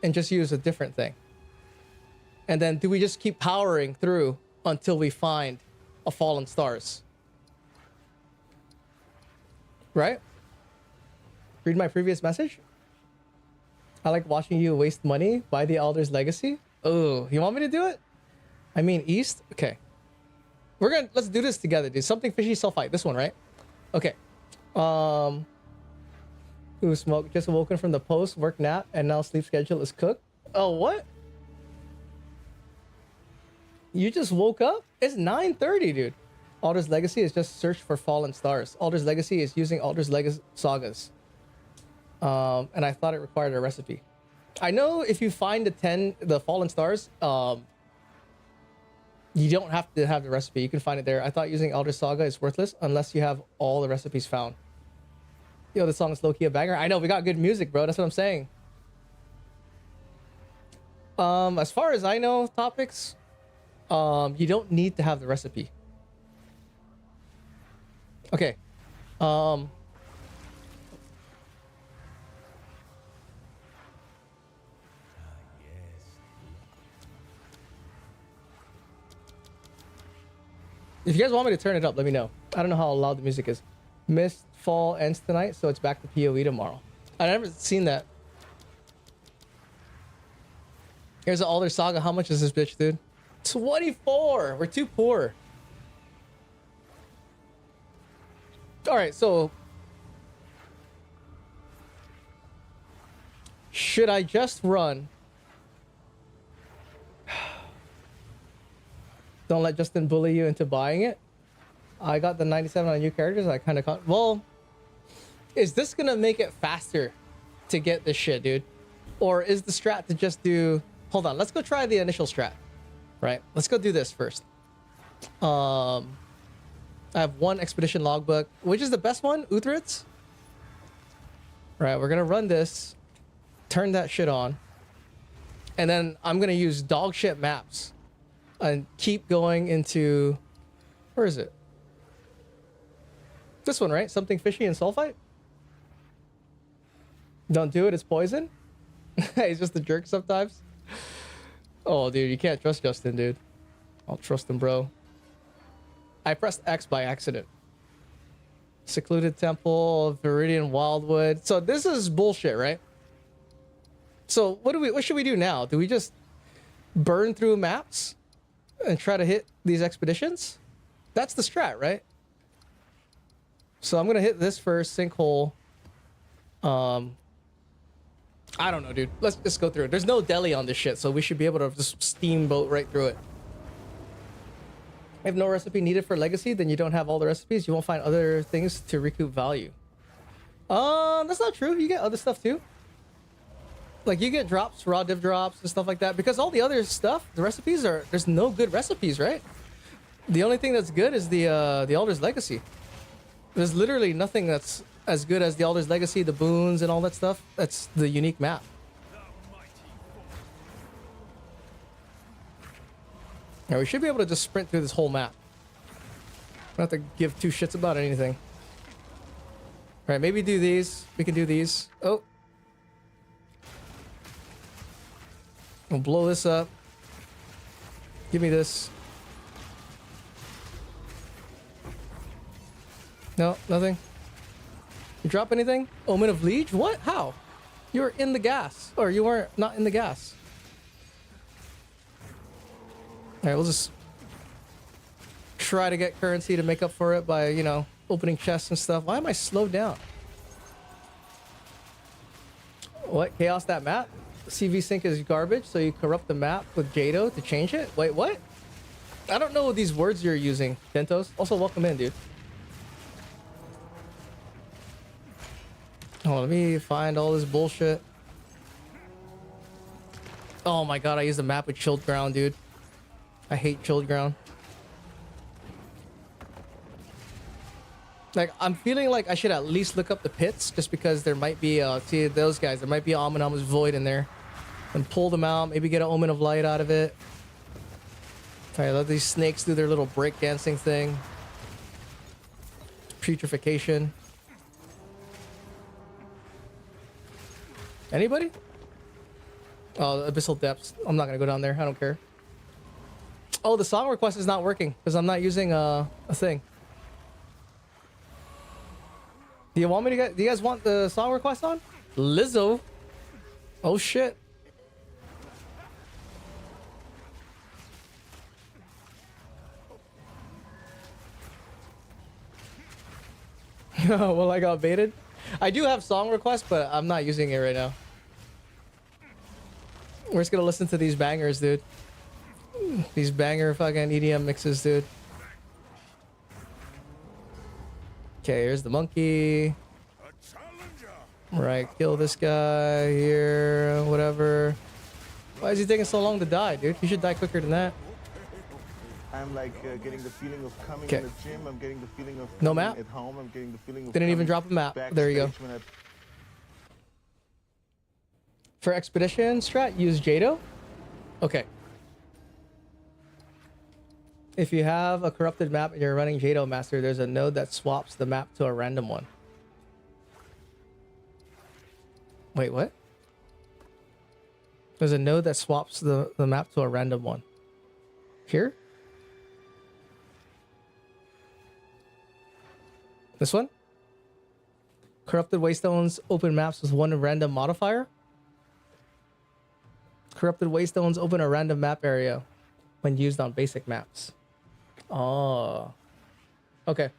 and just use a different thing? And then do we just keep powering through until we find a Fallen Stars? Right? Read my previous message. I like watching you waste money. Buy the Alder's Legacy. Oh, you want me to do it? I mean, East? Okay. Let's do this together, dude. Something fishy sulfite. This one, right? Okay. Who smoked? Just awoken from the post work nap and now sleep schedule is cooked. Oh, what? You just woke up? It's 9:30, dude. Alder's Legacy is just search for Fallen Stars. Alder's Legacy is using Alder's Legacy sagas. And I thought it required a recipe. I know if you find the Fallen Stars, you don't have to have the recipe. You can find it there. I thought using Elder Saga is worthless unless you have all the recipes found. Yo, this song is low-key a banger. I know, we got good music, bro. That's what I'm saying. As far as I know, topics, you don't need to have the recipe. Okay. If you guys want me to turn it up, let me know. I don't know how loud the music is. Mistfall ends tonight, so it's back to PoE tomorrow. I never seen that. Here's an Alder Saga. How much is this bitch, dude? 24. We're too poor. All right, so should I just run? Don't let Justin bully you into buying it. I got the 97 on new characters. I kind of caught. Well, is this gonna make it faster to get this shit, dude? Or is the strat to just do? Hold on, let's go try the initial strat. Right, let's go do this first. I have one expedition logbook. Which is the best one? Uthrid's. Right, we're gonna run this, turn that shit on, and then I'm gonna use dog shit maps and keep going into, where is it? This one, right? Something fishy and sulfite? Don't do it, it's poison. He's just a jerk sometimes. Oh, dude, you can't trust Justin, dude. I'll trust him, bro. I pressed X by accident. Secluded Temple, Viridian Wildwood. So this is bullshit, right? So what should we do now? Do we just burn through maps and try to hit these expeditions? That's the strat, right? So I'm gonna hit this first, sinkhole. I don't know, dude. Let's just go through it. There's no deli on this shit, so we should be able to just steamboat right through it. If no recipe needed for legacy, then you don't have all the recipes. You won't find other things to recoup value. That's not true. You get other stuff too. Like you get drops, raw div drops and stuff like that. Because all the other stuff, the recipes are, there's no good recipes, right? The only thing that's good is the Elder's Legacy. There's literally nothing that's as good as the Elder's Legacy, the boons and all that stuff. That's the unique map. Now we should be able to just sprint through this whole map. Don't have to give two shits about anything. All right, maybe do these. We can do these. Oh. We'll blow this up. Give me this. No, nothing. You drop anything? Omen of Liege? What? How? You were in the gas. Or you weren't not in the gas. Alright, we'll just try to get currency to make up for it by, you know, opening chests and stuff. Why am I slowed down? What? Chaos that map? CV sync is garbage, so you corrupt the map with Jado to change it? Wait, what? I don't know these words you're using, Dentos. Also, welcome in, dude. Oh, let me find all this bullshit. Oh my god, I used the map with chilled ground, dude. I hate chilled ground. Like, I'm feeling like I should at least look up the pits, just because there might be, see those guys, there might be an Amanamas Void in there. And pull them out, maybe get an Omen of Light out of it. Alright, let these snakes do their little breakdancing thing. Putrefaction. Anybody? Oh, Abyssal Depths. I'm not gonna go down there, I don't care. Oh, the song request is not working, because I'm not using a thing. Do you want me to get? Do you guys want the song request on? Lizzo. Oh shit. Well, I got baited. I do have song requests, but I'm not using it right now. We're just gonna listen to these bangers, dude. These banger fucking EDM mixes, dude. Okay, here's the monkey. Right, kill this guy here, whatever. Why is he taking so long to die, dude? He should die quicker than that. I'm like getting the feeling of coming Okay. in the gym. I'm getting the feeling of No coming map? at home. I'm getting the feeling of Didn't even coming drop a map. There you go. backstage when I- For expedition strat, use Jado. Okay. If you have a corrupted map and you're running Jado Master, there's a node that swaps the map to a random one. Wait, what? There's a node that swaps the map to a random one. Here? This one? Corrupted Waystones open maps with one random modifier. Corrupted Waystones open a random map area when used on basic maps. Oh. Okay.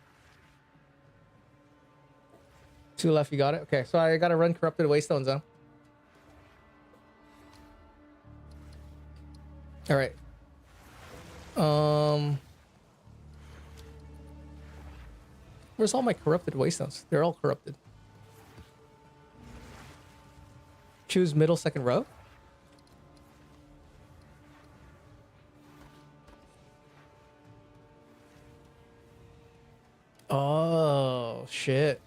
2 left, you got it? Okay, so I gotta run Corrupted Waystones, huh? Alright. Where's all my Corrupted Waystones? They're all corrupted. Choose middle second row. Oh, shit.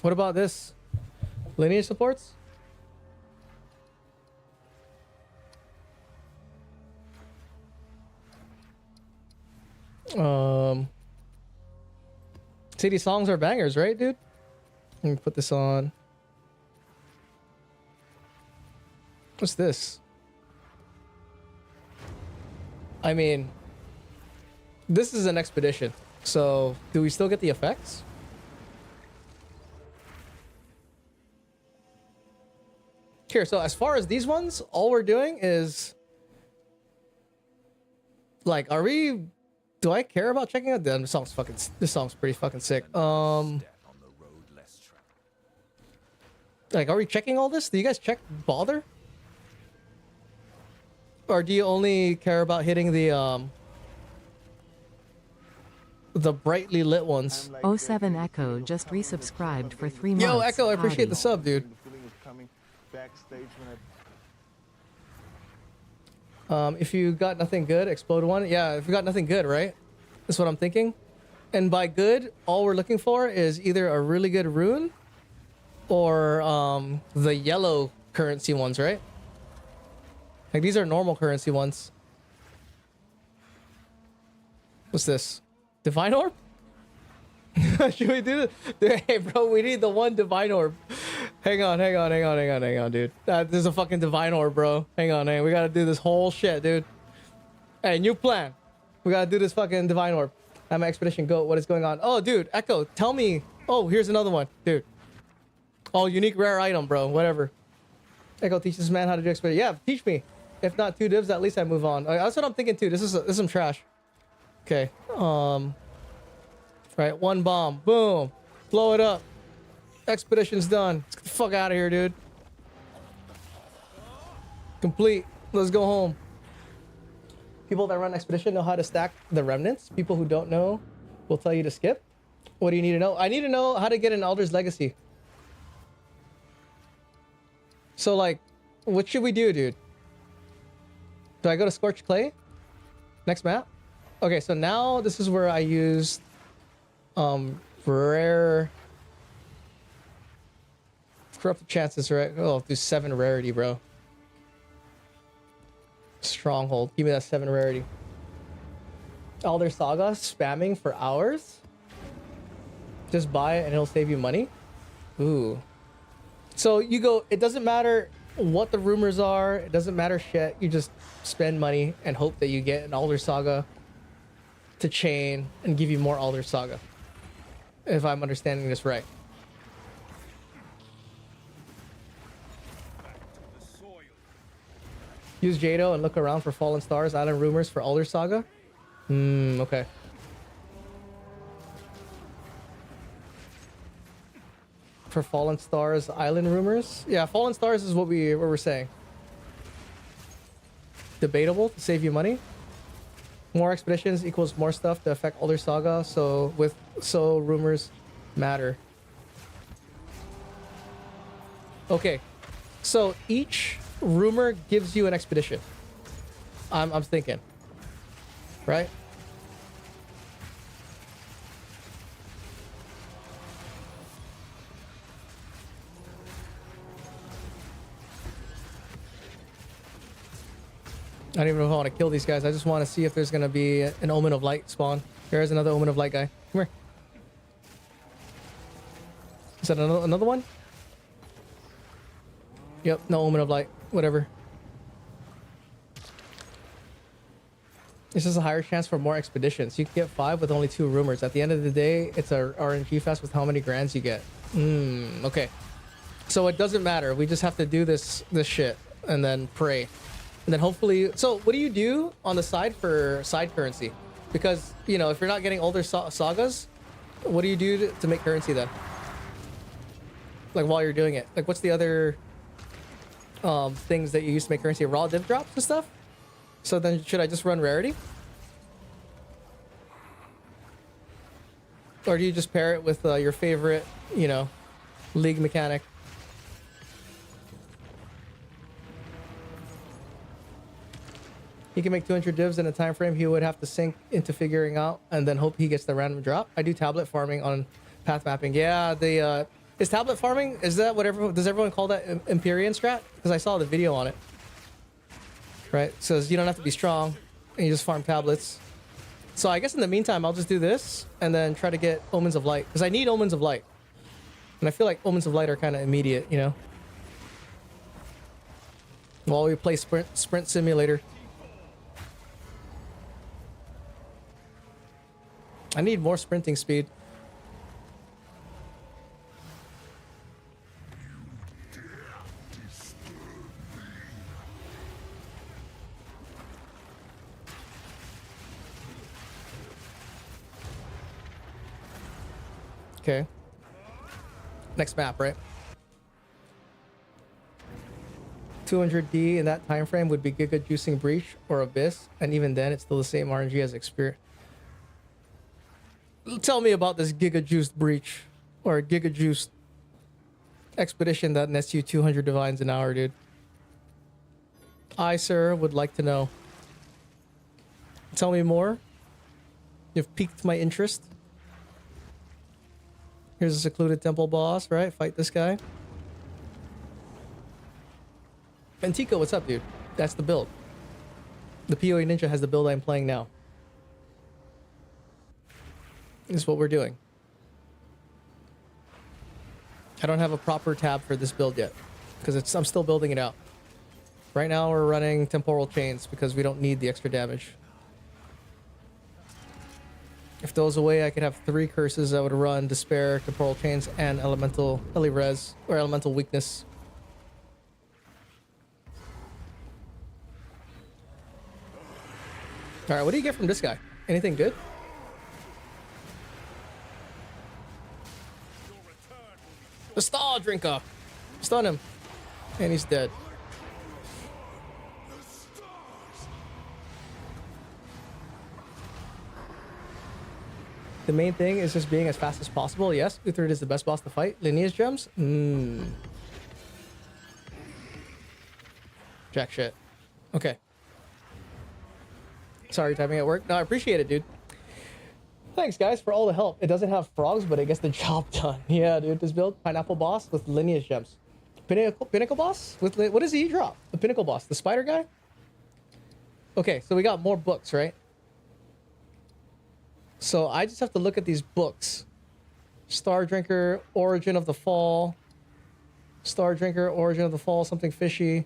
What about this? Lineage supports? See, these songs are bangers, right, dude? Let me put this on. What's this? I mean, this is an expedition. So, do we still get the effects? Here, so as far as these ones, all we're doing is like, are we? Do I care about checking out? This song's fucking. This song's pretty fucking sick. Like, are we checking all this? Do you guys check bother? Or do you only care about hitting the brightly lit ones? I'm like, Oh 07 getting the Echo feeling of just coming in the gym. resubscribed I'm for getting 3 the months. Yo, Echo, I appreciate Howdy. the sub, dude. feeling of coming backstage when I If you got nothing good, explode one. Yeah, if you got nothing good, right? That's what I'm thinking. And by good, all we're looking for is either a really good rune or the yellow currency ones, right? Like, these are normal currency ones. What's this? Divine Orb? Should we do this? Hey, bro, we need the one Divine Orb. Hang on, dude. There's a fucking Divine Orb, bro. Hang on, we gotta do this whole shit, dude. Hey, new plan. We gotta do this fucking Divine Orb. I'm Expedition Goat. What is going on? Oh, dude, Echo, tell me. Oh, here's another one, dude. Oh, unique rare item, bro. Whatever. Echo teaches this man how to do Expedition. Yeah, teach me. If not 2 divs, at least I move on. That's what I'm thinking too. This is some trash. Okay. Right, 1 bomb. Boom. Blow it up. Expedition's done. Let's get the fuck out of here, dude. Complete. Let's go home. People that run Expedition know how to stack the remnants. People who don't know will tell you to skip. What do you need to know? I need to know how to get an Elder's Legacy. So, like, what should we do, dude? Do I go to Scorched Clay? Next map? Okay, so now this is where I used rare corrupted chances, right? Oh, I'll do 7 rarity, bro. Stronghold. Give me that 7 rarity. Elder Saga spamming for hours. Just buy it and it'll save you money. Ooh. So you go, it doesn't matter what the rumors are, it doesn't matter shit. You just spend money and hope that you get an Elder Saga to chain and give you more Elder Saga. If I'm understanding this right. Use Jado and look around for Fallen Stars, Island Rumors for Elder Saga. Okay. For Fallen Stars, Island Rumors. Yeah, Fallen Stars is what we're saying. Debatable to save you money. More expeditions equals more stuff to affect Elder Saga. So rumors matter. Okay, so each rumor gives you an expedition. I'm thinking, right? I don't even know if I want to kill these guys. I just want to see if there's going to be an Omen of Light spawn. There's another Omen of Light guy. Come here. Is that another one? Yep, no Omen of Light. Whatever. This is a higher chance for more expeditions. You can get 5 with only 2 rumors. At the end of the day, it's a RNG fest with how many grands you get. Okay. So it doesn't matter. We just have to do this shit and then pray. And then hopefully... So what do you do on the side for side currency? Because, you know, if you're not getting older sagas, what do you do to make currency then? Like while you're doing it? Like what's the other things that you use to make currency? Raw div drops and stuff? So then should I just run rarity? Or do you just pair it with your favorite, you know, league mechanic? He can make 200 divs in a time frame he would have to sink into figuring out and then hope he gets the random drop. I do tablet farming on path mapping. Yeah, the is tablet farming, is that whatever, does everyone call that Empyrean strat? Because I saw the video on it. Right, it says you don't have to be strong and you just farm tablets. So I guess in the meantime, I'll just do this and then try to get Omens of Light because I need Omens of Light. And I feel like Omens of Light are kind of immediate, you know? While we play Sprint Simulator. I need more sprinting speed. Okay. Next map, right? 200D in that time frame would be Giga Juicing Breach or Abyss, and even then it's still the same RNG as Experience. Tell me about this Giga Juiced Breach or Giga Juiced Expedition that nets you 200 divines an hour, dude. I, sir, would like to know. Tell me more. You've piqued my interest. Here's a secluded temple boss, right? Fight this guy. Antico, what's up, dude? That's the build. The PoE Ninja has the build I'm playing now. This is what we're doing. I don't have a proper tab for this build yet because I'm still building it out. Right now we're running temporal chains because we don't need the extra damage. If there was a way I could have 3 curses, I would run Despair, Temporal Chains, and Elemental Res or Elemental Weakness. Alright, what do you get from this guy? Anything good? The Star Drinker! Stun him. And he's dead. The main thing is just being as fast as possible. Yes, Uthrid is the best boss to fight. Lineage gems? Jack shit. Okay. Sorry, timing at work. No, I appreciate it, dude. Thanks, guys, for all the help. It doesn't have frogs, but it gets the job done. Yeah, dude. This build, Pineapple Boss with Lineage Gems. Pinnacle Boss? What does he drop? The Pinnacle Boss. The spider guy? Okay, so we got more books, right? So I just have to look at these books. Star Drinker, Origin of the Fall. Star Drinker, Origin of the Fall, something fishy.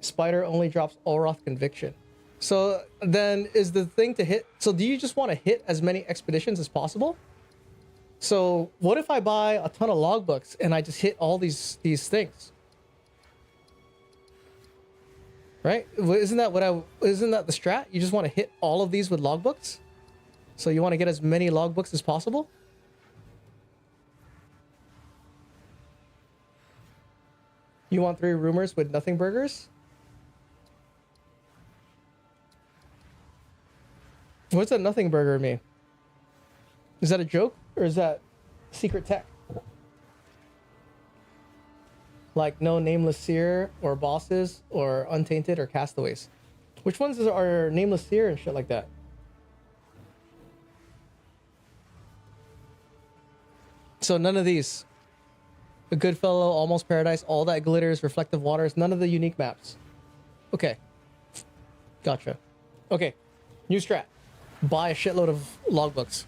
Spider only drops Oroth Conviction. So then is the thing to hit... So do you just want to hit as many expeditions as possible? So what if I buy a ton of logbooks and I just hit all these things? Right? Isn't that the strat? You just want to hit all of these with logbooks? So you want to get as many logbooks as possible? You want 3 rumors with nothing burgers? What's a nothing burger mean? Is that a joke or is that secret tech? Like no nameless seer or bosses or untainted or castaways. Which ones are nameless seer and shit like that? So none of these. A Goodfellow, Almost Paradise, All That Glitters, Reflective Waters, none of the unique maps. Okay. Gotcha. Okay. New strat. Buy a shitload of logbooks.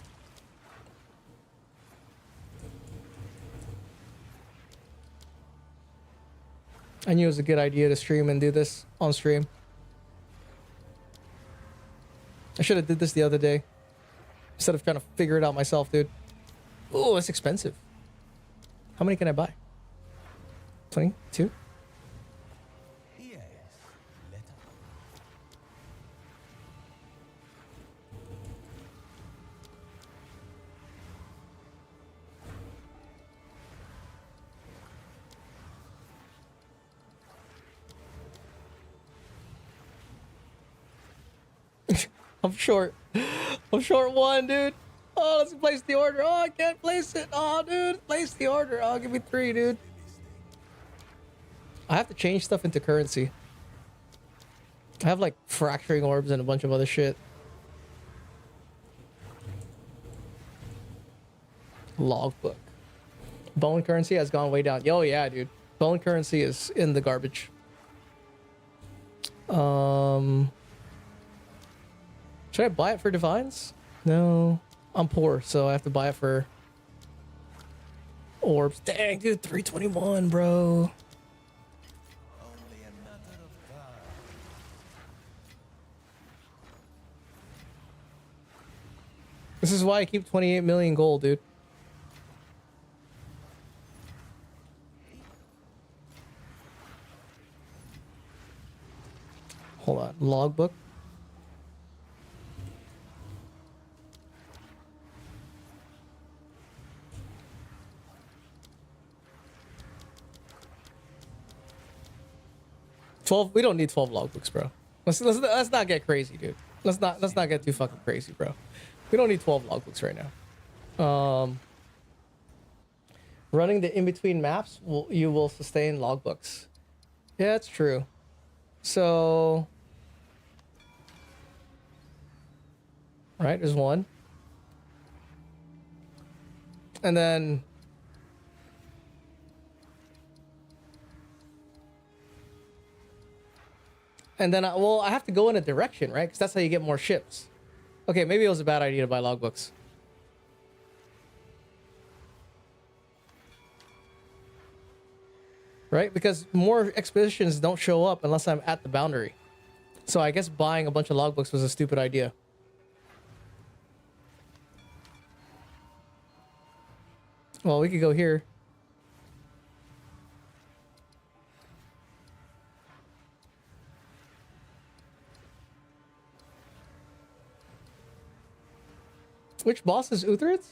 I knew it was a good idea to stream and do this on stream. I should have did this the other day. Instead of trying to figure it out myself, dude. Oh, it's expensive. How many can I buy? 22? Yes, letter. I'm short. I'm short 1, dude. Oh, let's place the order. Oh, I can't place it. Oh, dude, place the order. Oh, give me 3, dude. I have to change stuff into currency. I have like fracturing orbs and a bunch of other shit. Logbook. Bone currency has gone way down. Yo, yeah, dude. Bone currency is in the garbage. Should I buy it for divines? No. I'm poor, so I have to buy it for orbs. Dang, dude, 321, bro. Only a matter of time. This is why I keep 28 million gold, dude. Hold on, logbook. We don't need 12 logbooks, bro. Let's not get crazy, dude. Let's not get too fucking crazy, bro. We don't need 12 logbooks right now. Running the in-between maps, you will sustain logbooks. Yeah, it's true. So, right, there's 1. And then I have to go in a direction, right? Because that's how you get more ships. Okay, maybe it was a bad idea to buy logbooks. Right? Because more expeditions don't show up unless I'm at the boundary. So I guess buying a bunch of logbooks was a stupid idea. Well, we could go here. Which boss is Utherith?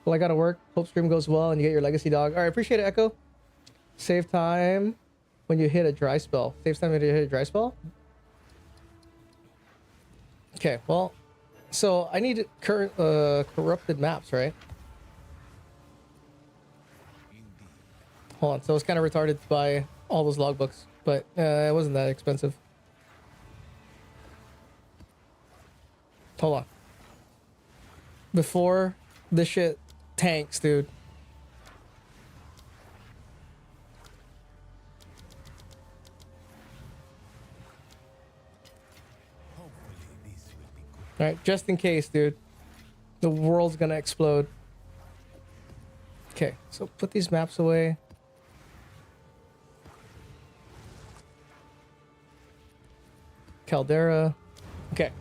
Well, I gotta work. Hope stream goes well and you get your legacy dog. All right, appreciate it, Echo. Save time when you hit a dry spell. Saves time when you hit a dry spell? Okay, well, so I need current corrupted maps, right? Indeed. Hold on, so it's kind of retarded to buy all those logbooks, but it wasn't that expensive. Hold on. Before this shit tanks, dude. Hopefully this will be good. All right, just in case, dude. The world's gonna explode. Okay, so put these maps away. Caldera. Okay.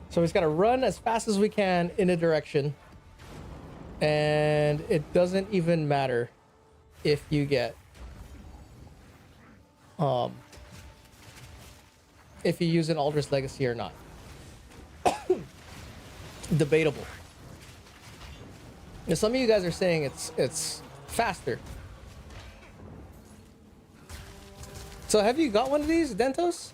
So we just gotta run as fast as we can in a direction. And it doesn't even matter if you get if you use an Aldrich Legacy or not. Debatable. Now, some of you guys are saying it's faster. So have you got one of these, Dentos?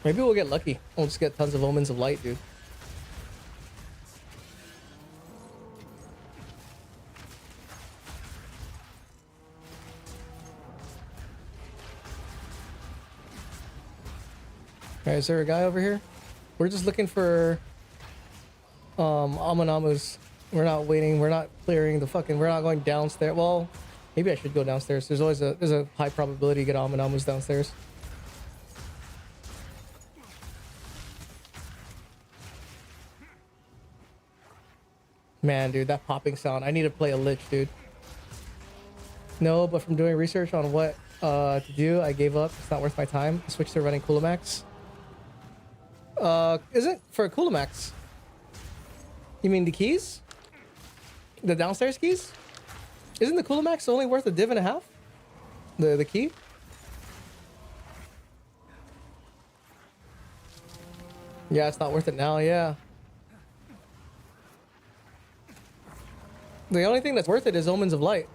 Maybe we'll get lucky. We'll just get tons of Omens of Light, dude. Alright, is there a guy over here? We're just looking for Amanamus. We're not waiting, we're not clearing the fucking, we're not going downstairs. Well, maybe I should go downstairs. There's always there's a high probability to get Amanamus downstairs. Man, dude, that popping sound. I need to play a Lich, dude. No, but from doing research on what to do, I gave up. It's not worth my time. I switched to running Coolamax. Isn't for Coolamax? You mean the keys? The downstairs keys? Isn't the Coolamax only worth a div and a half? The key? Yeah, it's not worth it now, yeah. The only thing that's worth it is Omens of Light.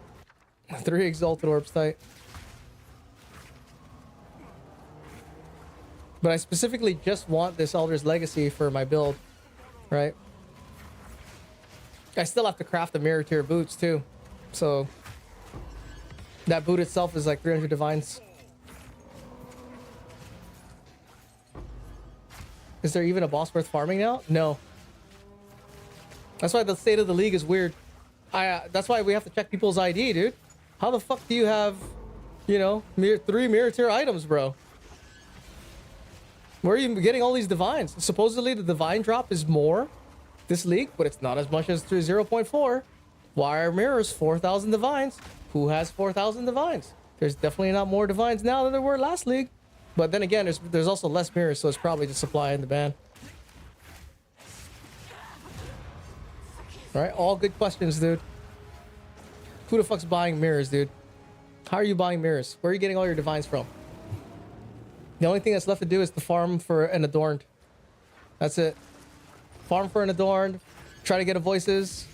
3 Exalted Orbs tight. But I specifically just want this Elder's Legacy for my build, right? I still have to craft the mirror tier boots too. So that boot itself is like 300 divines. Is there even a boss worth farming now? No. That's why the state of the league is weird. That's why we have to check people's ID, dude. How the fuck do you have, you know, 3 mirror tier items, bro? Where are you getting all these divines? Supposedly the divine drop is more this league, but it's not as much as 0.4. Why are mirrors 4,000 divines? Who has 4,000 divines? There's definitely not more divines now than there were last league. But then again, there's also less mirrors, so it's probably just supply in the ban. All right, all good questions, dude. Who the fuck's buying mirrors, dude? How are you buying mirrors? Where are you getting all your divines from? The only thing that's left to do is to farm for an adorned. That's it. Farm for an adorned. Try to get a voices.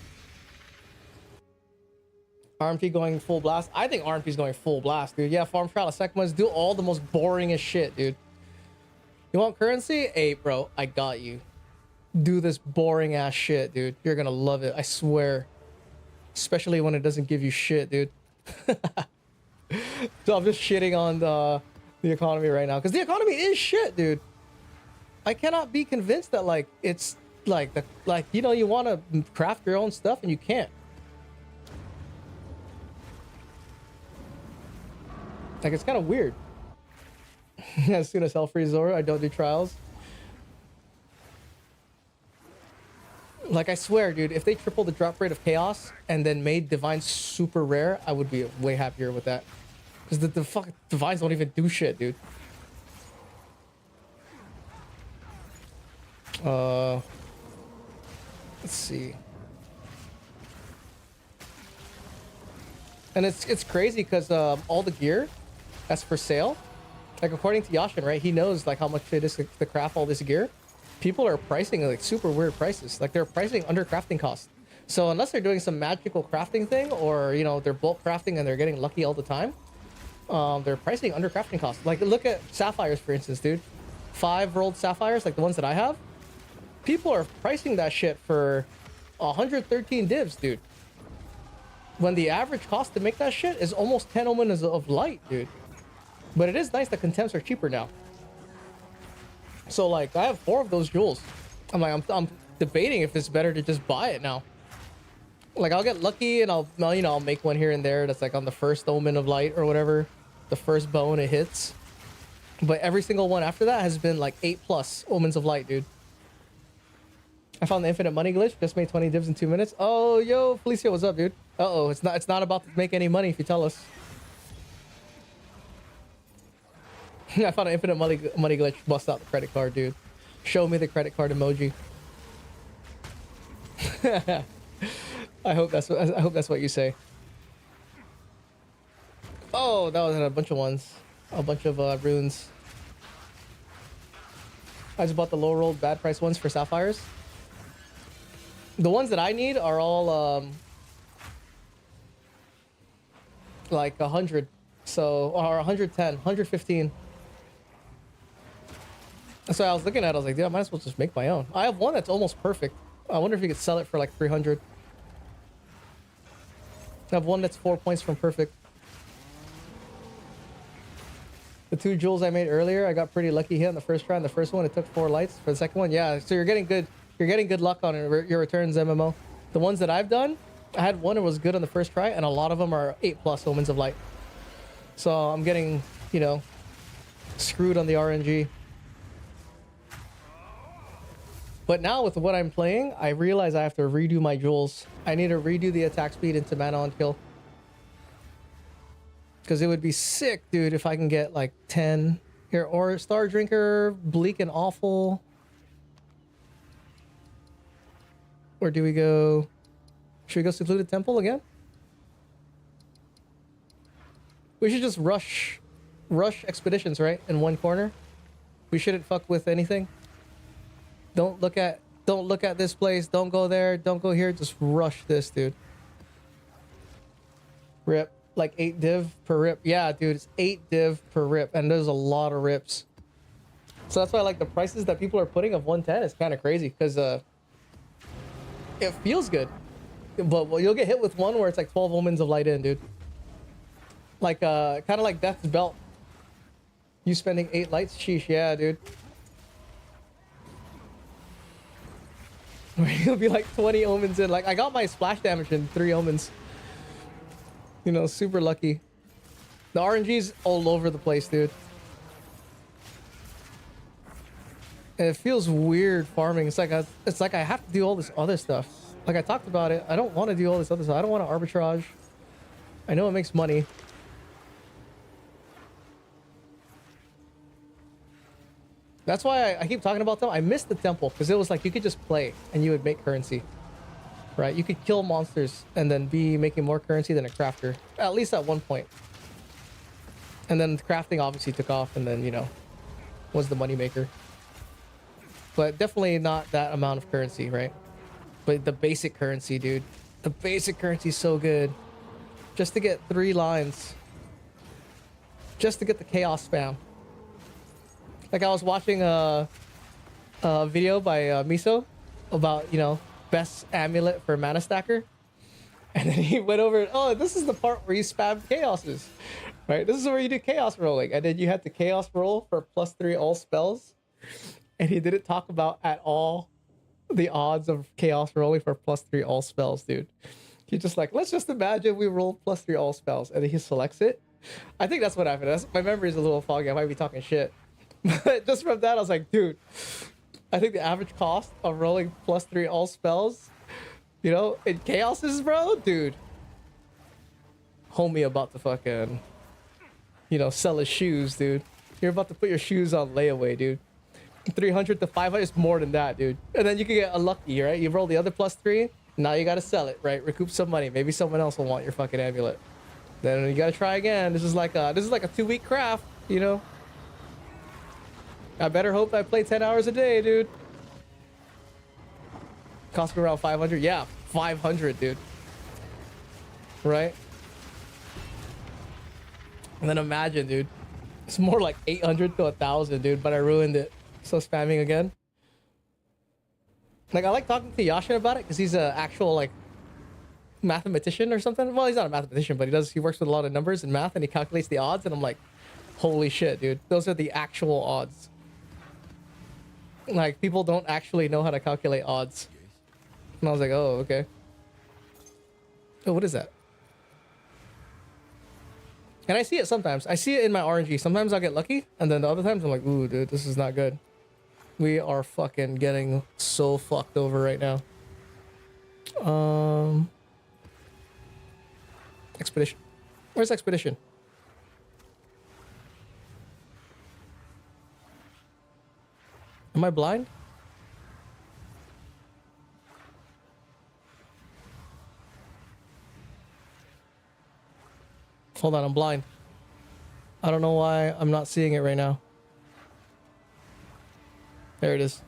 RMP going full blast. I think RMP's going full blast, dude. Yeah, farm trial of Sekmas. Do all the most boringest shit, dude. You want currency? Hey, bro, I got you. Do this boring ass shit, dude. You're gonna love it. I swear. Especially when it doesn't give you shit, dude. So I'm just shitting on the economy right now because the economy is shit, dude. I cannot be convinced that like it's like you know, you want to craft your own stuff and you can't. Like, it's kind of weird. As soon as hell free Zora, I don't do trials. Like, I swear, dude, if they tripled the drop rate of chaos and then made divines super rare, I would be way happier with that. Because the fucking divines don't even do shit, dude. Let's see. And it's crazy because all the gear that's for sale, like according to Yashin, right? He knows like how much it is to craft all this gear. People are pricing like super weird prices. Like they're pricing under crafting costs. So unless they're doing some magical crafting thing, or you know they're bulk crafting and they're getting lucky all the time, they're pricing under crafting costs. Like look at sapphires, for instance, dude. 5 rolled sapphires, like the ones that I have. People are pricing that shit for 113 divs, dude. when the average cost to make that shit is almost 10 omens of light, dude. But it is nice that contemps are cheaper now. So like, I have 4 of those jewels. I'm like, I'm debating if it's better to just buy it now. Like, I'll get lucky and I'll make one here and there that's like on the first omen of light or whatever, the first bone it hits. But every single one after that has been like 8+ omens of light, dude. I found the infinite money glitch. Just made 20 divs in 2 minutes. Oh, yo, Felicia, what's up, dude? Uh-oh, it's not about to make any money if you tell us. I found an infinite money glitch. Bust out the credit card, dude. Show me the credit card emoji. I hope that's what you say. Oh, that was a bunch of ones. A bunch of runes. I just bought the low rolled bad price ones for sapphires. The ones that I need are all like 100. So, or 110, 115. That's what I was looking at. I was like, dude, I might as well just make my own. I have one that's almost perfect. I wonder if you could sell it for like 300. I have one that's 4 points from perfect. The 2 jewels I made earlier, I got pretty lucky hit on the first try. On the first one, it took 4 lights. For the second one, yeah. So you're getting good luck on your returns, MMO. The ones that I've done, I had one that was good on the first try, and a lot of them are 8+ omens of light. So I'm getting, you know, screwed on the RNG. But now with what I'm playing, I realize I have to redo my jewels. I need to redo the attack speed into mana on kill. Because it would be sick, dude, if I can get like 10 here. Or Star Drinker, Bleak and Awful. Or do we go... Should we go Secluded Temple again? We should just rush expeditions, right? In one corner. We shouldn't fuck with anything. Don't look at this place. Don't go there. Don't go here. Just rush this, dude. Rip. Like 8 div per rip. Yeah, dude, it's 8 div per rip. And there's a lot of rips. So that's why like the prices that people are putting of 110 is kind of crazy. Because it feels good. But well, you'll get hit with one where it's like 12 omens of light in, dude. Like kind of like Death's Belt. You spending 8 lights? Sheesh, yeah, dude. You'll be like 20 omens in. Like, I got my splash damage in 3 omens. You know, super lucky. The RNG's all over the place, dude. And it feels weird farming. It's like I have to do all this other stuff. Like I talked about it. I don't want to do all this other stuff. I don't want to arbitrage. I know it makes money. That's why I keep talking about them. I missed the temple because it was like you could just play and you would make currency, right? You could kill monsters and then be making more currency than a crafter, at least at one point. And then crafting obviously took off and then, you know, was the moneymaker. But definitely not that amount of currency, right? But the basic currency, dude. The basic currency is so good. Just to get 3 lines. Just to get the chaos spam. Like I was watching a video by Miso about, you know, best amulet for mana stacker. And then he went over, oh, this is the part where you spam chaoses, right? This is where you do chaos rolling. And then you had to chaos roll for +3 all spells. And he didn't talk about at all the odds of chaos rolling for +3 all spells, dude. He just like, let's just imagine we roll +3 all spells. And then he selects it. I think that's what happened. My memory is a little foggy. I might be talking shit. But just from that, I was like, dude, I think the average cost of rolling +3 all spells, you know, in chaoses, bro, dude. Homie about to fucking, you know, sell his shoes, dude. You're about to put your shoes on layaway, dude. 300 to 500 is more than that, dude. And then you can get unlucky, right? You roll the other +3, now you gotta sell it, right? Recoup some money. Maybe someone else will want your fucking amulet. Then you gotta try again. This is like a 2-week craft, you know. I better hope I play 10 hours a day, dude. Cost me around 500. Yeah, 500, dude. Right? And then imagine, dude. It's more like 800 to 1,000, dude, but I ruined it. So spamming again. Like, I like talking to Yashin about it because he's an actual, like, mathematician or something. Well, he's not a mathematician, but he works with a lot of numbers and math, and he calculates the odds. And I'm like, holy shit, dude, those are the actual odds. Like, people don't actually know how to calculate odds. And I was like, oh, okay. Oh, what is that? And I see it sometimes. I see it in my RNG. Sometimes I'll get lucky, and then the other times I'm like, ooh, dude, this is not good. We are fucking getting so fucked over right now. Expedition. Where's Expedition? Am I blind? Hold on, I'm blind. I don't know why I'm not seeing it right now. There it is.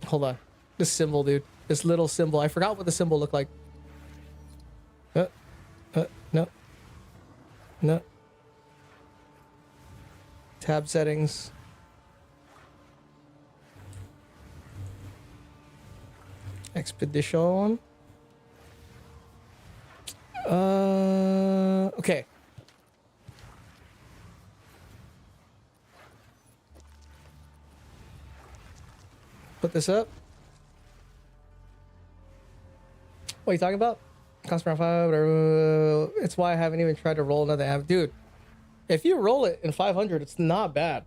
Hold on. This symbol, dude. This little symbol. I forgot what the symbol looked like. No. No. Tab settings. Expedition. Okay. Put this up. What are you talking about? Cost around 5, whatever. It's why I haven't even tried to roll another amp. Dude, if you roll it in 500, it's not bad.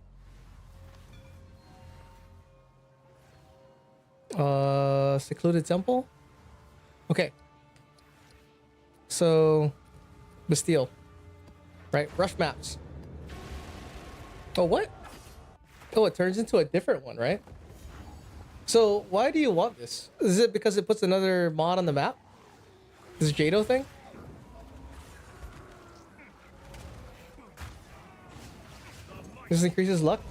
Secluded temple? Okay. So, Bastille. Right? Rush maps. Oh, what? Oh, it turns into a different one, right? So, why do you want this? Is it because it puts another mod on the map? This Jado thing? This increases luck?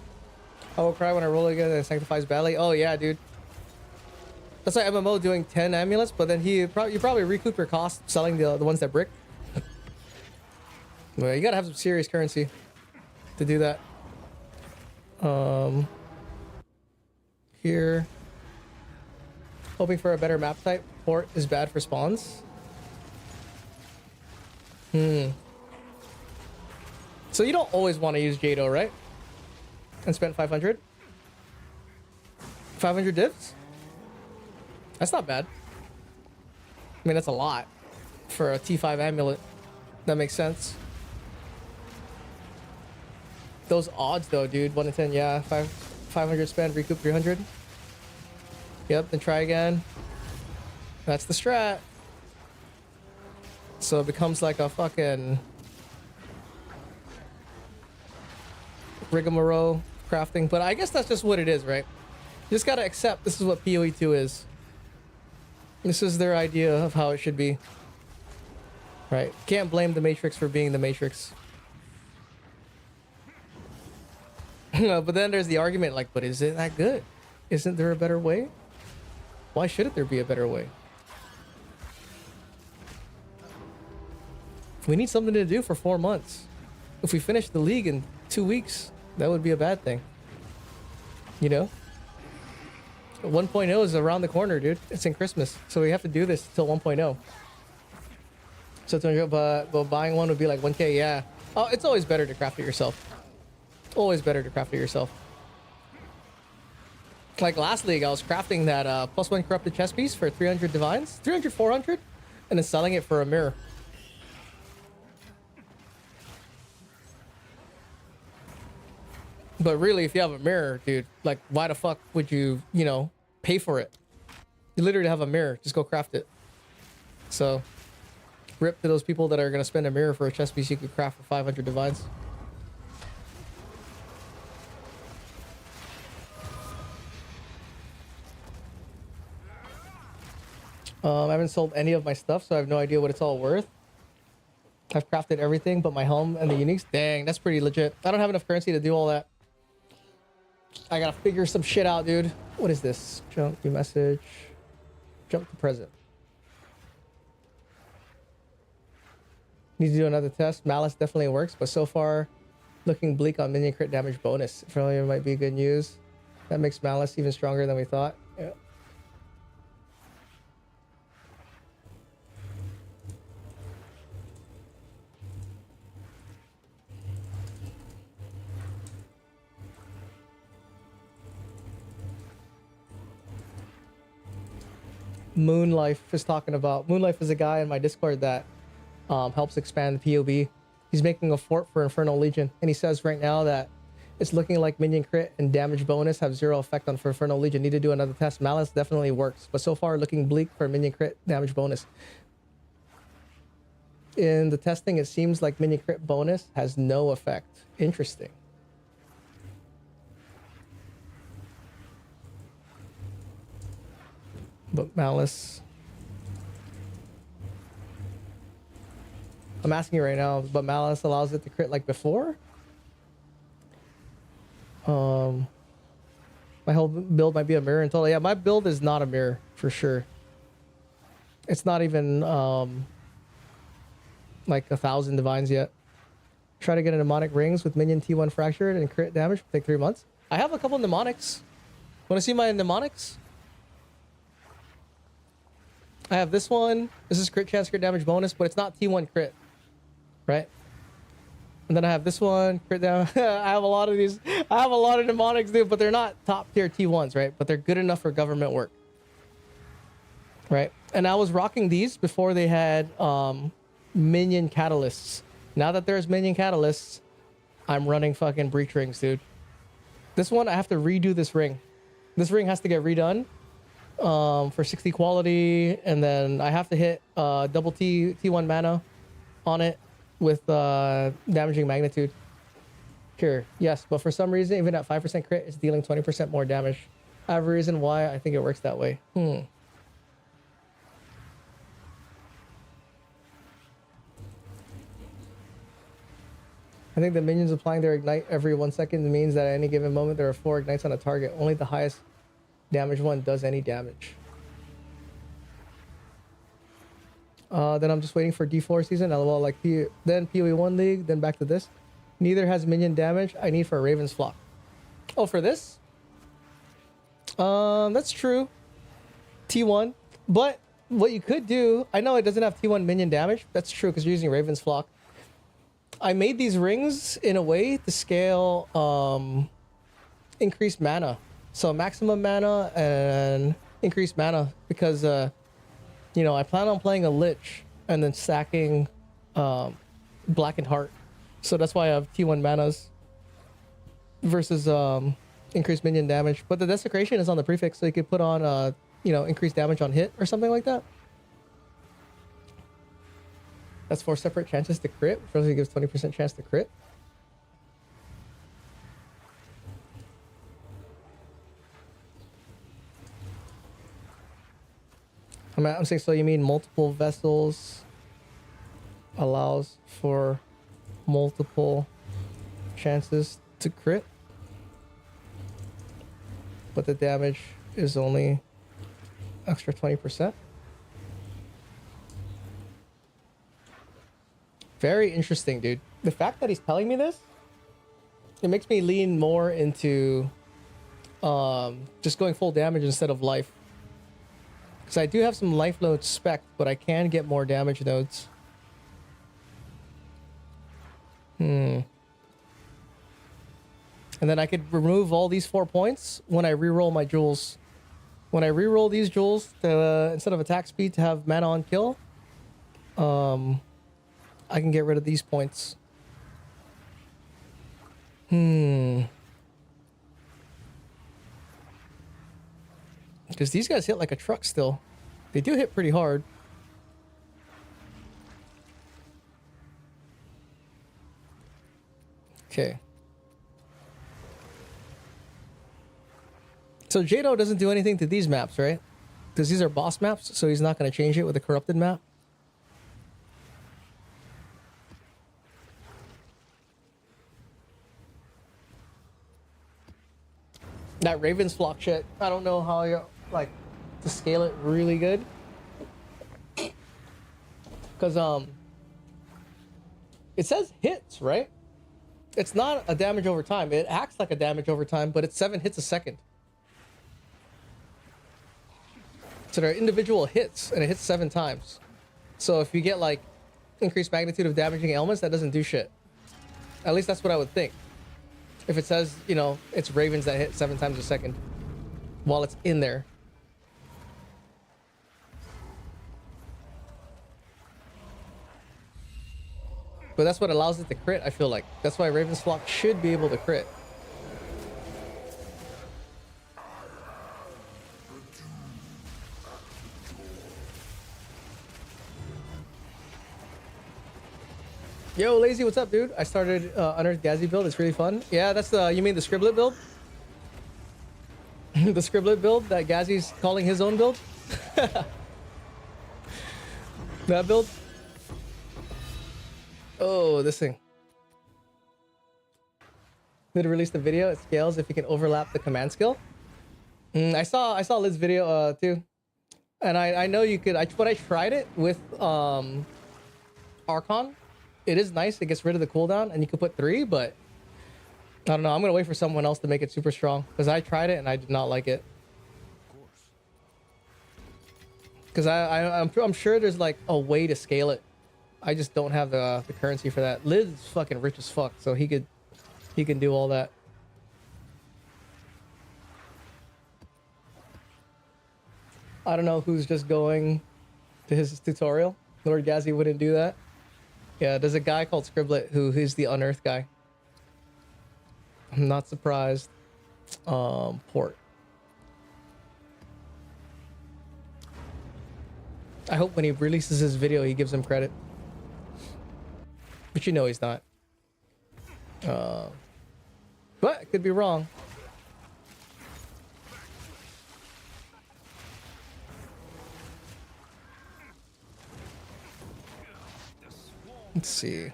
I will cry when I roll again and it sanctifies badly. Oh, yeah, dude. That's like MMO doing 10 amulets, but then you probably recoup your cost selling the ones that brick. Well, you gotta have some serious currency to do that. Here. Hoping for a better map type. Port is bad for spawns. So you don't always want to use Jado, right? And spend 500? 500 divs? That's not bad. I mean, that's a lot for a T5 amulet. That makes sense. Those odds though, dude. 1 in 10, yeah. 500 spend, recoup 300. Yep, then try again. That's the strat. So it becomes like a fucking rigmarole crafting. But I guess that's just what it is, right? You just gotta accept this is what PoE 2 is. This is their idea of how it should be. Right? Can't blame the Matrix for being the Matrix. But then there's the argument like, but is it that good? Isn't there a better way? Why shouldn't there be a better way? We need something to do for 4 months. If we finish the league in 2 weeks, that would be a bad thing. You know? 1.0 is around the corner, dude. It's in Christmas. So we have to do this till 1.0. So 200, but buying one would be like 1K, yeah. Oh, it's always better to craft it yourself. Always better to craft it yourself. Like last league, I was crafting that +1 corrupted chess piece for 300 divines. 300, 400. And then selling it for a mirror. But really, if you have a mirror, dude, like, why the fuck would you, you know, pay for it? You literally have a mirror. Just go craft it. So, rip to those people that are going to spend a mirror for a chess piece you could craft for 500 divines. I haven't sold any of my stuff, so I have no idea what it's all worth. I've crafted everything but my helm and the uniques. Dang, that's pretty legit. I don't have enough currency to do all that. I gotta figure some shit out, dude. What is this? Jump to message. Jump to present. Need to do another test. Malice definitely works, but so far looking bleak on minion crit damage bonus. Familiar might be good news. That makes Malice even stronger than we thought. Yeah. Moonlife is talking about. Moonlife is a guy in my Discord that helps expand the POB. He's making a fort for Infernal Legion, and he says right now that it's looking like minion crit and damage bonus have zero effect on for Infernal Legion. Need to do another test. Malice definitely works, but so far looking bleak for minion crit damage bonus. In the testing, it seems like minion crit bonus has no effect. Interesting. But Malice, I'm asking you right now, but Malice allows it to crit like before? My whole build might be a mirror in total. Yeah, my build is not a mirror for sure. It's not even like 1,000 divines yet. Try to get a mnemonic rings with minion T1 fractured and crit damage. Take 3 months. I have a couple mnemonics. Want to see my mnemonics? I have this one. This is crit chance, crit damage bonus, but it's not T1 crit, right? And then I have this one, crit down. I have a lot of these. I have a lot of mnemonics, dude, but they're not top tier T1s, right? But they're good enough for government work, right? And I was rocking these before they had minion catalysts. Now that there's minion catalysts, I'm running fucking breach rings, dude. This one, I have to redo this ring. This ring has to get redone for 60 quality, and then I have to hit double T1 mana on it with damaging magnitude. Sure, yes, but for some reason, even at 5% crit, it's dealing 20% more damage. I have a reason why I think it works that way. I think the minions applying their ignite every 1 second means that at any given moment there are 4 ignites on a target. Only the highest damage one does any damage. Then I'm just waiting for D4 season. LOL, like then PoE 1 League, then back to this. Neither has minion damage. I need for a Raven's Flock. Oh, for this? That's true. T1. But what you could do, I know it doesn't have T1 minion damage. That's true because you're using Raven's Flock. I made these rings in a way to scale increased mana. So maximum mana and increased mana because you know, I plan on playing a Lich and then stacking Blackened Heart. So that's why I have T1 manas versus increased minion damage. But the Desecration is on the prefix, so you could put on you know, increased damage on hit or something like that. That's 4 separate chances to crit, which also gives 20% chance to crit. I'm saying, so you mean multiple vessels allows for multiple chances to crit, but the damage is only extra 20%? Very interesting, dude. The fact that he's telling me this, it makes me lean more into just going full damage instead of life. Because I do have some life nodes spec, but I can get more damage nodes. And then I could remove all these 4 points when I reroll my jewels. When I reroll these jewels, to, instead of attack speed to have mana on kill, I can get rid of these points. Because these guys hit like a truck still. They do hit pretty hard. Okay. So Jado doesn't do anything to these maps, right? Because these are boss maps, so he's not going to change it with a corrupted map. That Raven's Flock shit, I don't know how you like to scale it really good. Because it says hits, right? It's not a damage over time. It acts like a damage over time, but it's 7 hits a second. So there are individual hits, and it hits 7 times. So if you get like increased magnitude of damaging elements, that doesn't do shit. At least that's what I would think. If it says, you know, it's ravens that hit 7 times a second while it's in there. but that's what allows it to crit. I feel like that's why Raven's Flock should be able to crit. Yo, Lazy, what's up, dude? I started Unearthed Gazi build. It's really fun. Yeah, that's the, you mean the Scriblet build? The Scriblet build that Gazi's calling his own build? That build? Oh, this thing. Did release the video. It scales if you can overlap the command skill. I saw Lid's video too, and I know you could. When I tried it with Archon, it is nice. It gets rid of the cooldown, and you can put 3. But I don't know. I'm gonna wait for someone else to make it super strong because I tried it and I did not like it. Because I'm sure there's like a way to scale it. I just don't have the currency for that. Lid's fucking rich as fuck, so he can do all that. I don't know who's just going to his tutorial. Lord Gazi wouldn't do that. Yeah, there's a guy called Scriblet who's the Unearthed guy. I'm not surprised. Port. I hope when he releases his video, he gives him credit. But you know he's not. But I could be wrong. Let's see.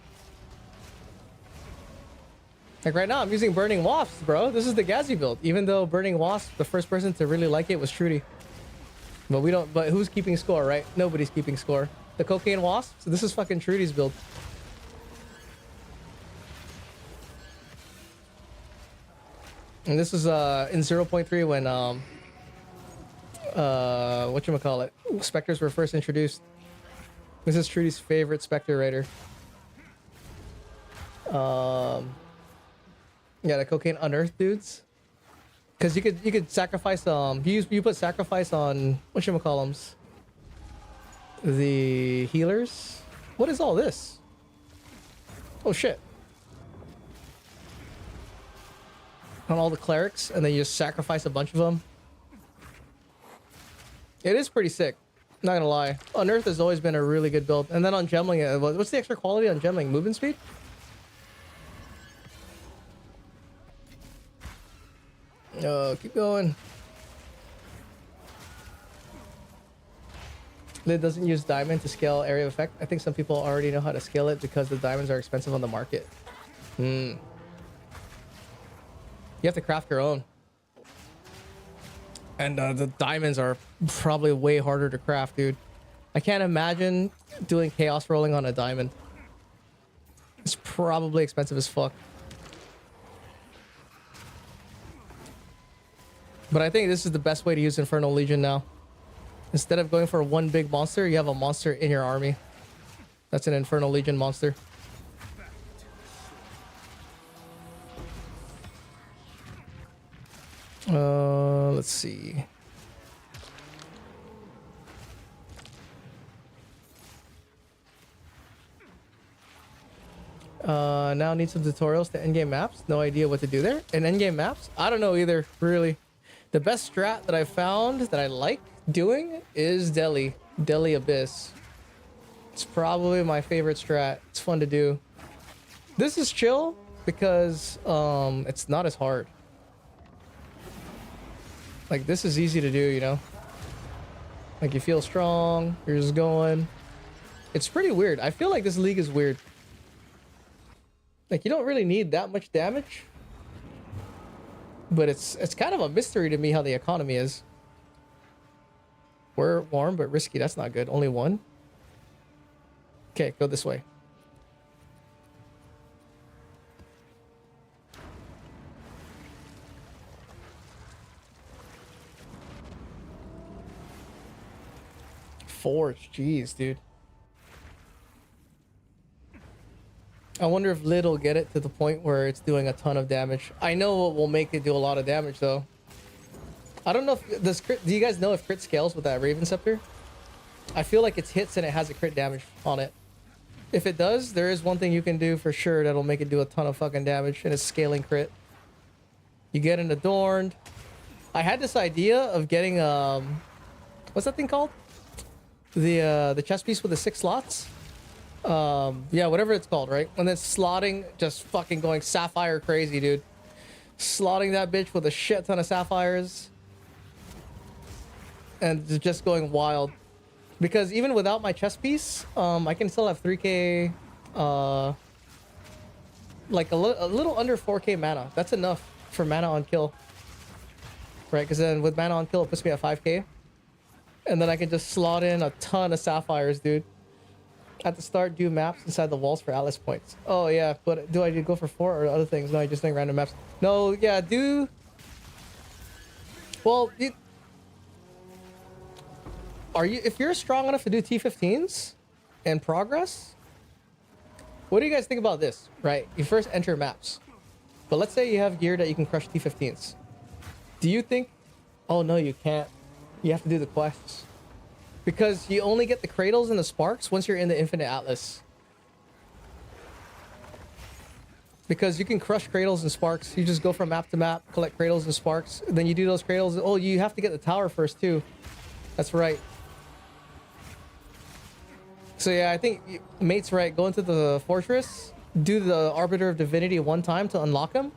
Like right now, I'm using Burning Wasps, bro. This is the Gazi build. Even though Burning Wasp, the first person to really like it was Trudy. But we don't. But who's keeping score, right? Nobody's keeping score. The Cocaine Wasp. So this is fucking Trudy's build. And this was in 0.3 when whatchamacallit, Spectres were first introduced. This is Trudy's favorite Spectre Raider. Yeah, the Cocaine Unearthed dudes. Because you could sacrifice you put sacrifice on whatchamacallums. The healers. What is all this? Oh shit. On all the clerics, and then you just sacrifice a bunch of them. It is pretty sick. Not gonna lie. Unearthed has always been a really good build. And then on Gemling, what's the extra quality on Gemling? Movement speed? Oh, keep going. It doesn't use diamond to scale area of effect. I think some people already know how to scale it because the diamonds are expensive on the market. You have to craft your own. And the diamonds are probably way harder to craft, dude. I can't imagine doing chaos rolling on a diamond. It's probably expensive as fuck. But I think this is the best way to use Infernal Legion now. Instead of going for one big monster, you have a monster in your army. That's an Infernal Legion monster. Let's see. Now need some tutorials to endgame maps. No idea what to do there. And endgame maps? I don't know either, really. The best strat that I found that I like doing is Delhi Abyss. It's probably my favorite strat. It's fun to do. This is chill because it's not as hard. Like, this is easy to do, you know? Like, you feel strong, you're just going. It's pretty weird. I feel like this league is weird. Like, you don't really need that much damage. But it's kind of a mystery to me how the economy is. We're warm but risky. That's not good. Only one. Okay, go this way. Forge, jeez, dude. I wonder if Lid will get it to the point where it's doing a ton of damage. I know what will make it do a lot of damage, though. I don't know if does crit. Do you guys know if crit scales with that Raven Scepter? I feel like it's hits and it has a crit damage on it. If it does, there is one thing you can do for sure that'll make it do a ton of fucking damage, and it's scaling crit. You get an Adorned. I had this idea of getting what's that thing called? The chess piece with the 6 slots. Yeah, whatever it's called, right? And then slotting, just fucking going sapphire crazy, dude. Slotting that bitch with a shit ton of sapphires. And just going wild. Because even without my chess piece, I can still have 3k, like a little under 4k mana. That's enough for mana on kill. Right, because then with mana on kill, it puts me at 5k. And then I can just slot in a ton of sapphires, dude. At the start, do maps inside the walls for Atlas points. Oh, yeah, but do I go for 4 or other things? No, I just doing random maps. No, yeah, do... Well, if you're strong enough to do T15s and progress, what do you guys think about this, right? You first enter maps. But let's say you have gear that you can crush T15s. Do you think... Oh, no, you can't. You have to do the quests. Because you only get the cradles and the sparks once you're in the Infinite Atlas. Because you can crush cradles and sparks. You just go from map to map, collect cradles and sparks. Then you do those cradles. Oh, you have to get the tower first, too. That's right. So yeah, I think Mate's right. Go into the fortress, do the Arbiter of Divinity one time to unlock him,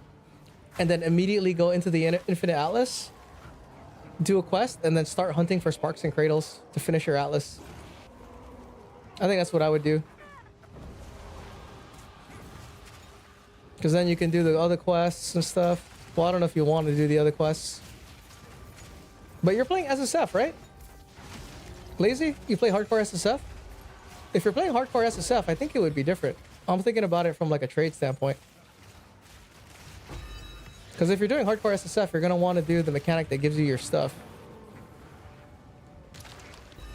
and then immediately go into the Infinite Atlas, do a quest, and then start hunting for sparks and cradles to finish your Atlas. I think that's what I would do. Because then you can do the other quests and stuff. Well, I don't know if you want to do the other quests. But you're playing SSF, right? Lazy? You play hardcore SSF? If you're playing hardcore SSF, I think it would be different. I'm thinking about it from like a trade standpoint. Because if you're doing hardcore SSF, you're going to want to do the mechanic that gives you your stuff.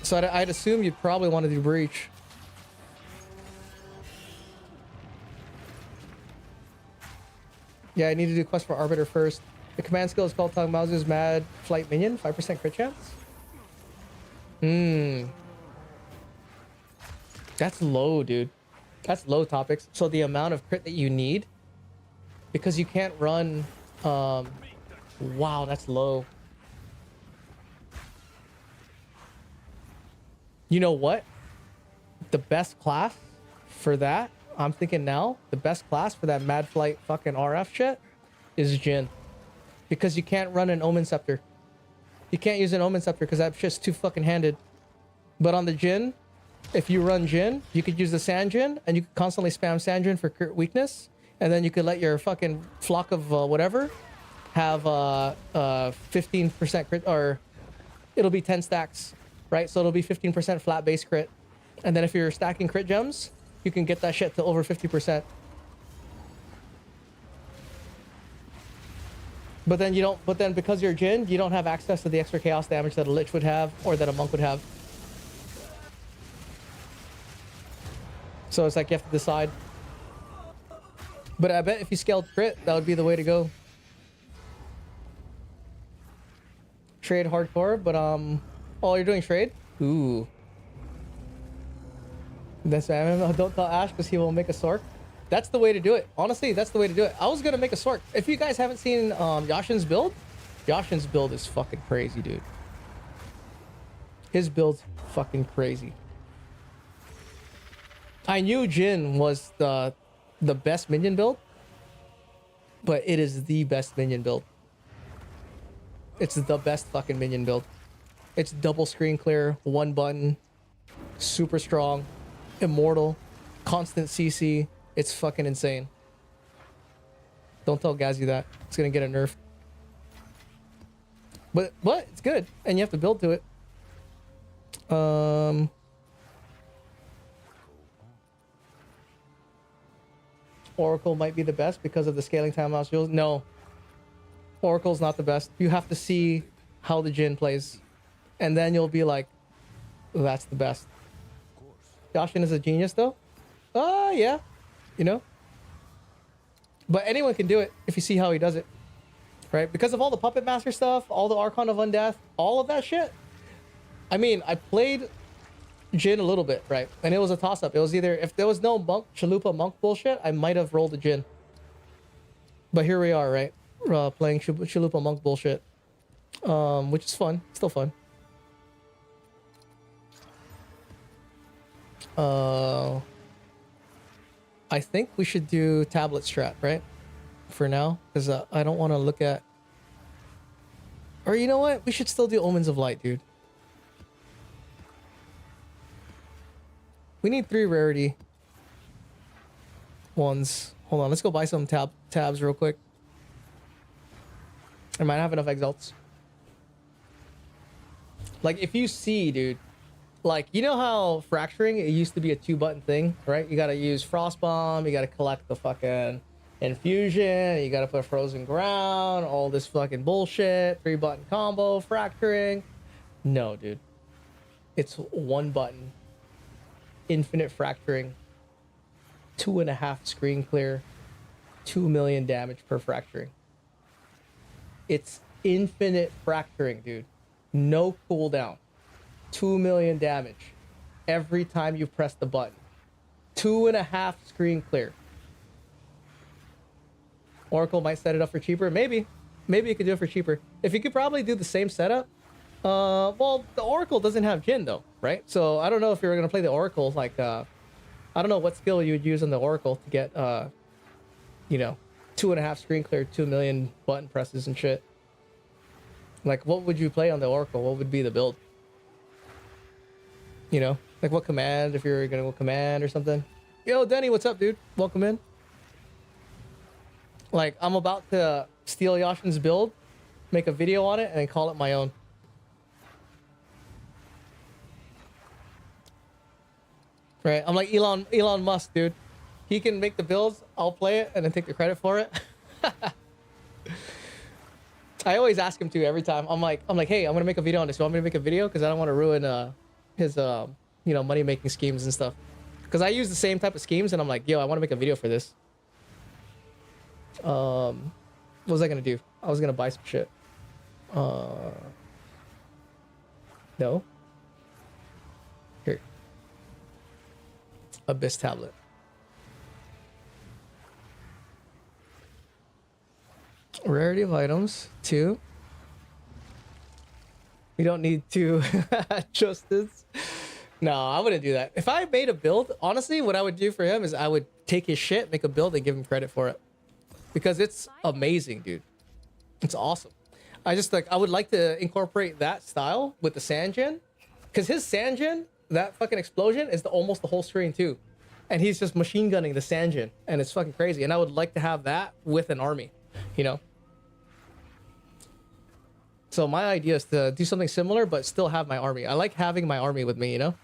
So I'd assume you'd probably want to do Breach. Yeah, I need to do quest for Arbiter first. The command skill is called Tong Mauser's Mad Flight Minion, 5% crit chance. That's low, dude. That's low topics. So the amount of crit that you need, because you can't run... wow, that's low. You know what? The best class for that, I'm thinking now, the best class for that Mad Flight fucking RF shit is Jin. Because you can't run an Omen Scepter. You can't use an Omen Scepter because that shit's too fucking handed. But on the Jin, if you run Jin, you could use the Sand Jin, and you could constantly spam Sand Jin for crit weakness. And then you could let your fucking flock of whatever have 15% crit, or it'll be 10 stacks, right? So it'll be 15% flat base crit. And then if you're stacking crit gems, you can get that shit to over 50%. But then you don't, but then because you're Jin, you don't have access to the extra chaos damage that a Lich would have or that a Monk would have. So it's like you have to decide. But I bet if you scaled crit, that would be the way to go. Trade hardcore, but oh, you're doing trade? Ooh. That's don't tell Ash because he will make a Sork. That's the way to do it. Honestly, that's the way to do it. I was gonna make a Sork. If you guys haven't seen Yashin's build, Yashin's build is fucking crazy, dude. His build's fucking crazy. I knew Jin was the best minion build, but it is the best minion build. It's the best fucking minion build. It's double screen clear, one button, super strong, immortal, constant CC. It's fucking insane. Don't tell Gazi that. It's gonna get a nerf. But it's good, and you have to build to it. Oracle might be the best because of the scaling time modules. No. Oracle's not the best. You have to see how the Jin plays. And then you'll be like, that's the best. Yashin is a genius though. Yeah. You know? But anyone can do it if you see how he does it. Right? Because of all the Puppet Master stuff, all the Archon of Undeath, all of that shit. I mean, I played Jin a little bit, right? And it was a toss-up. It was either, if there was no monk, Chalupa Monk bullshit, I might have rolled a Jin. But here we are, right? Playing Chalupa Monk bullshit. Which is fun. Still fun. I think we should do tablet strat, right? For now, because I don't want to look at... Or you know what? We should still do Omens of Light, dude. We need 3 rarity ones. Hold on, let's go buy some tabs real quick. I might have enough exalts. Like, if you see, dude, like, you know how fracturing, it used to be a 2-button thing, right? You gotta use Frost Bomb, you gotta collect the fucking infusion, you gotta put Frozen Ground, all this fucking bullshit, 3-button combo, fracturing. No, dude. It's 1 button. Infinite fracturing. 2.5 screen clear. 2 million damage per fracturing. It's infinite fracturing, dude. No cooldown. 2 million damage every time you press the button. 2.5 screen clear. Oracle might set it up for cheaper. Maybe you could do it for cheaper. If you could probably do the same setup. Well, the Oracle doesn't have Jin though, right? So I don't know if you're gonna play the Oracle. Like, I don't know what skill you would use on the Oracle to get, you know, 2.5 screen clear, 2 million button presses and shit. Like, what would you play on the Oracle? What would be the build? You know, like what command, if you're gonna go command or something. Yo, Denny, what's up, dude? Welcome in. Like, I'm about to steal Yashin's build, make a video on it, and then call it my own. Right? I'm like Elon Musk, dude. He can make the builds, I'll play it, and then take the credit for it. I always ask him to every time. I'm like, hey, I'm gonna make a video on this. You want me to make a video? Because I don't want to ruin his you know, money making schemes and stuff. Because I use the same type of schemes, and I'm like, yo, I want to make a video for this. What was I gonna do? I was gonna buy some shit. No. Here. Abyss tablet. Rarity of items, 2. We don't need 2 justice. No, I wouldn't do that. If I made a build, honestly, what I would do for him is I would take his shit, make a build, and give him credit for it. Because it's amazing, dude. It's awesome. I would like to incorporate that style with the Sanjin. Because his Sanjin, that fucking explosion, is almost the whole screen too. And he's just machine gunning the Sanjin. And it's fucking crazy. And I would like to have that with an army, you know? So my idea is to do something similar, but still have my army. I like having my army with me, you know?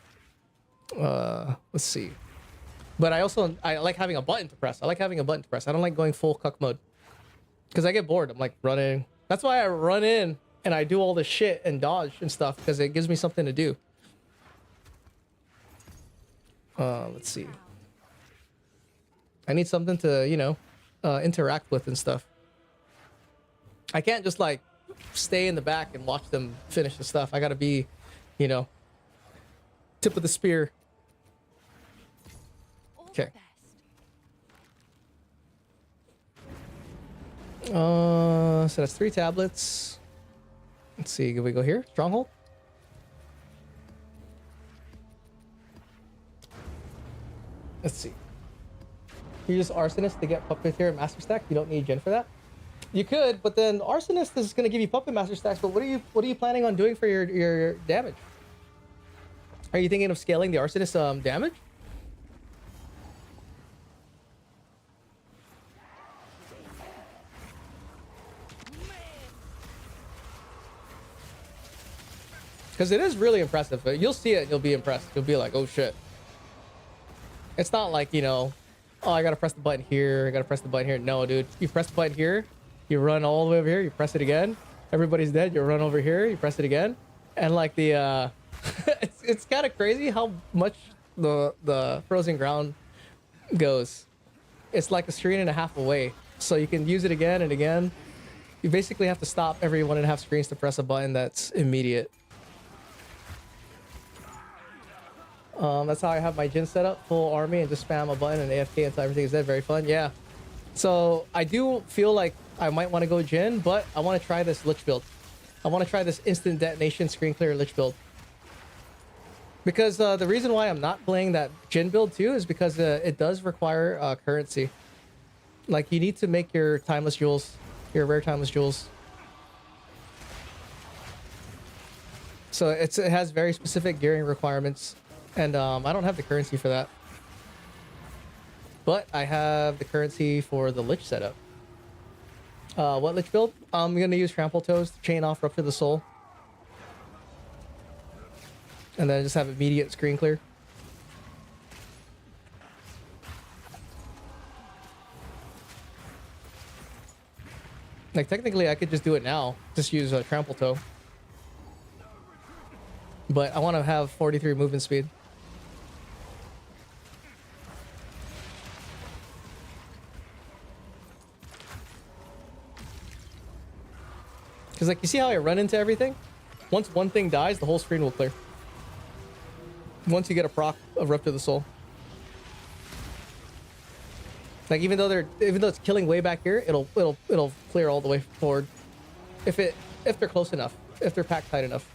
Let's see. But I like having a button to press. I like having a button to press. I don't like going full cuck mode. Because I get bored. I'm like running. That's why I run in and I do all this shit and dodge and stuff. Because it gives me something to do. Let's see. I need something to, you know, interact with and stuff. I can't just like stay in the back and watch them finish the stuff. I gotta be, you know, tip of the spear. Okay. So that's 3 tablets. Let's see, can we go here? Stronghold? Let's see. You use Arsonist to get Puppeteer and Master Stack. You don't need Gen for that. You could, but then Arsonist is going to give you Puppet Master Stacks. But what are you planning on doing for your damage? Are you thinking of scaling the Arsonist damage? Because it is really impressive. You'll see it and you'll be impressed. You'll be like, oh shit. It's not like, you know, oh, I gotta press the button here, I gotta press the button here. No, dude. You press the button here, you run all the way over here, you press it again. Everybody's dead, you run over here, you press it again. And like the, it's kind of crazy how much the frozen ground goes. It's like a screen and a half away. So you can use it again and again. You basically have to stop every 1.5 screens to press a button that's immediate. That's how I have my Jin set up, full army, and just spam a button and AFK until everything is dead. Very fun, yeah. So I do feel like I might want to go Jin, but I want to try this Lich build. I want to try this instant detonation screen clear Lich build. Because the reason why I'm not playing that Jin build too is because it does require currency. Like, you need to make your timeless jewels, your rare timeless jewels. So it has very specific gearing requirements, and I don't have the currency for that. But I have the currency for the Lich setup. What Lich build? I'm gonna use Trample Toes to chain off Rupture the Soul. And then just have immediate screen clear. Like, technically I could just do it now. Just use a Trample Toe. But I want to have 43 movement speed. Because, like, you see how I run into everything? Once one thing dies, the whole screen will clear. Once you get a proc of Rupture the Soul. Like, even though it's killing way back here, it'll clear all the way forward. If they're close enough. If they're packed tight enough.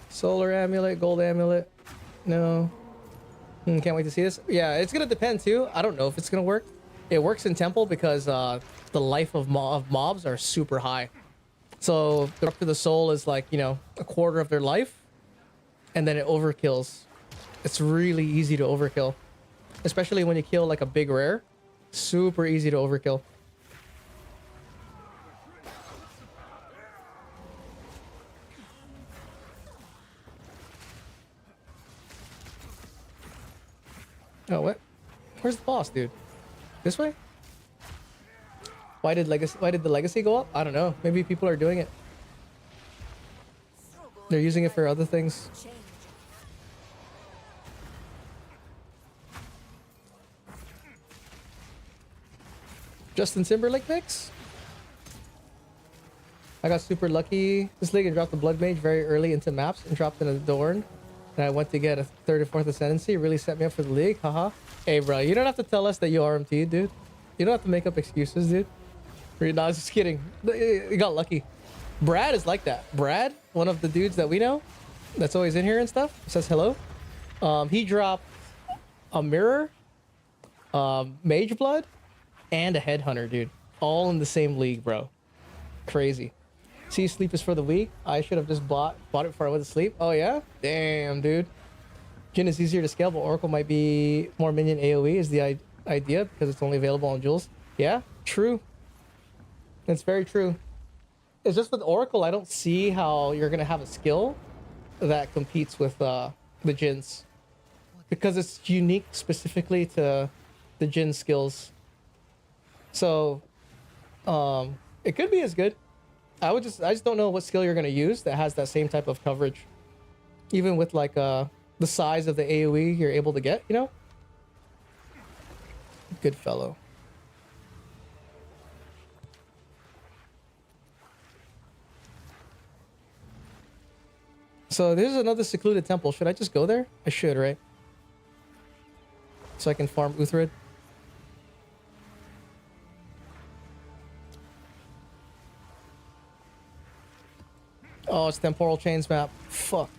Solar amulet, gold amulet. No. Can't wait to see this. Yeah, it's gonna depend too. I don't know if it's gonna work. It works in temple because the life of mobs are super high. So the Rupture the Soul is like, you know, a quarter of their life, and then it overkills. It's really easy to overkill, especially when you kill like a big rare. Super easy to overkill. Oh, what? Where's the boss, dude? This way? Why did the legacy go up? I don't know. Maybe people are doing it. They're using it for other things. Justin Timberlake mix? I got super lucky this league and dropped the Blood Mage very early into maps and dropped in Adorned. And I went to get a 3rd or 4th Ascendancy. Really set me up for the league. Haha. Hey, bro, you don't have to tell us that you RMT, dude. You don't have to make up excuses, dude. No, I was just kidding. You got lucky. Brad is like that. Brad, one of the dudes that we know, that's always in here and stuff, says hello. He dropped a mirror, Mage Blood, and a Headhunter, dude. All in the same league, bro. Crazy. See, sleep is for the weak. I should have just bought it before I went to sleep. Oh, yeah? Damn, dude. Jin is easier to scale, but Oracle might be more minion AoE is the idea because it's only available on Jewels. Yeah, true. It's very true. It's just with Oracle, I don't see how you're going to have a skill that competes with the Jins. Because it's unique specifically to the Jin skills. So, it could be as good. I just don't know what skill you're going to use that has that same type of coverage. Even with like the size of the AoE you're able to get, you know? Good fellow. So there's another secluded temple. Should I just go there? I should, right? So I can farm Uthrid. Oh, it's Temporal Chains map. Fuck.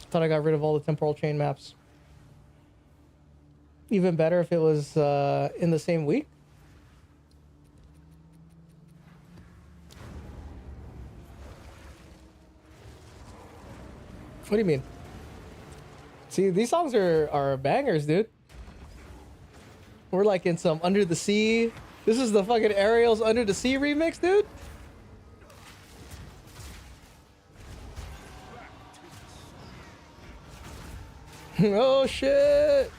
Thought I got rid of all the Temporal Chain maps. Even better if it was in the same week. What do you mean? See, these songs are bangers, dude. We're like in some Under the Sea. This is the fucking Ariel's Under the Sea remix, dude. Oh shit.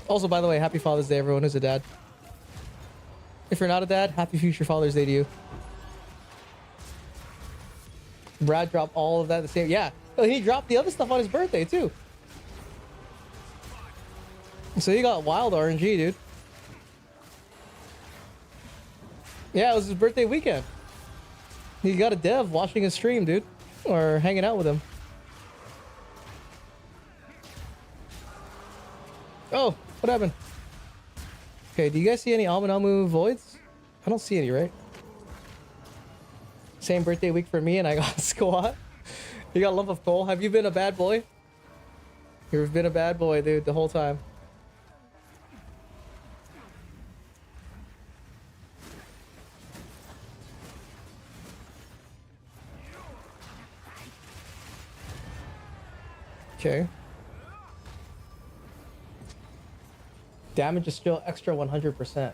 Also, by the way, happy Father's Day, everyone who's a dad. If you're not a dad, happy future Father's Day to you. Brad dropped all of that the same. Yeah, oh, he dropped the other stuff on his birthday too. So you got wild RNG, dude. Yeah, it was his birthday weekend. He got a dev watching his stream, dude. Or hanging out with him. Oh, what happened? Okay, do you guys see any Aminamu voids? I don't see any, right? Same birthday week for me and I got squat. You got a lump of coal. Have you been a bad boy? You've been a bad boy, dude, the whole time. Okay. Damage is still extra 100%.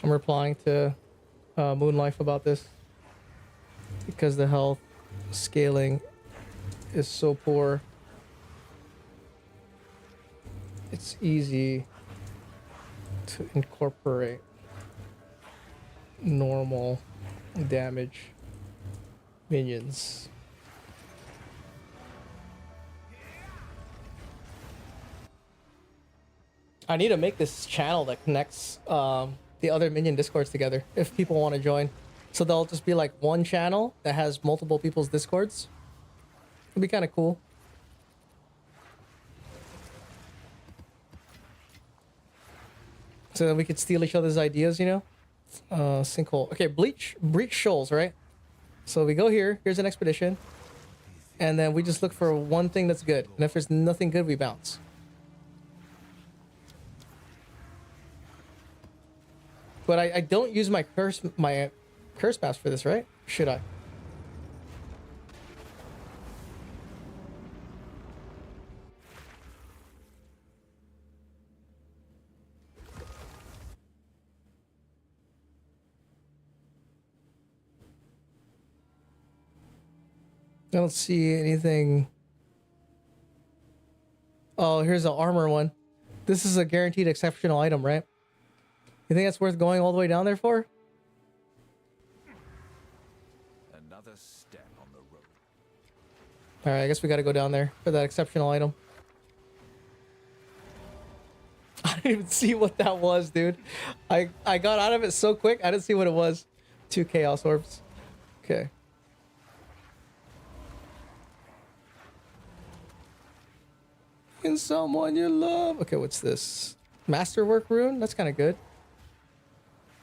I'm replying to Moonlife about this because the health scaling is so poor. It's easy to incorporate normal damage minions. I need to make this channel that connects the other minion discords together if people want to join. So they'll just be like one channel that has multiple people's discords. It'd be kind of cool. So then we could steal each other's ideas, you know? Sinkhole. Okay, breach shoals, right? So we go here. Here's an expedition. And then we just look for one thing that's good. And if there's nothing good, we bounce. But I don't use my curse maps for this, right? Should I? I don't see anything. Oh, here's an armor one. This is a guaranteed exceptional item, right? You think that's worth going all the way down there for? Another step on the road. All right, I guess we got to go down there for that exceptional item. I didn't even see what that was, dude. I got out of it so quick, I didn't see what it was. 2 chaos orbs. Okay. In someone you love. Okay, what's this? Masterwork rune? That's kind of good.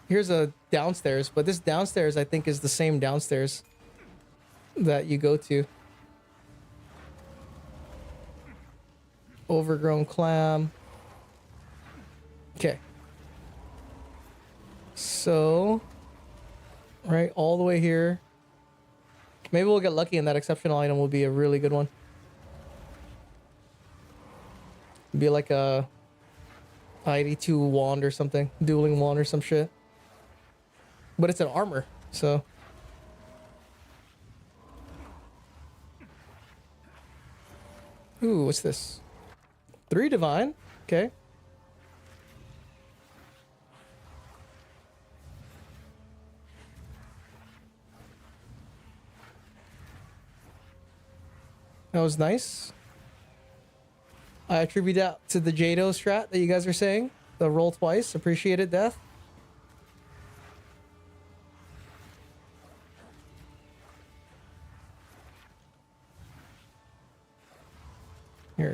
Here's a downstairs, but this downstairs I think is the same downstairs that you go to. Overgrown clam. Okay. So, right, all the way here. Maybe we'll get lucky and that exceptional item will be a really good one. Be like a ID2 wand or something. Dueling wand or some shit. But it's an armor, so. Ooh, what's this? 3 divine. Okay. That was nice. I attribute that to the Jado strat that you guys are saying. The roll twice. Appreciate it, Death.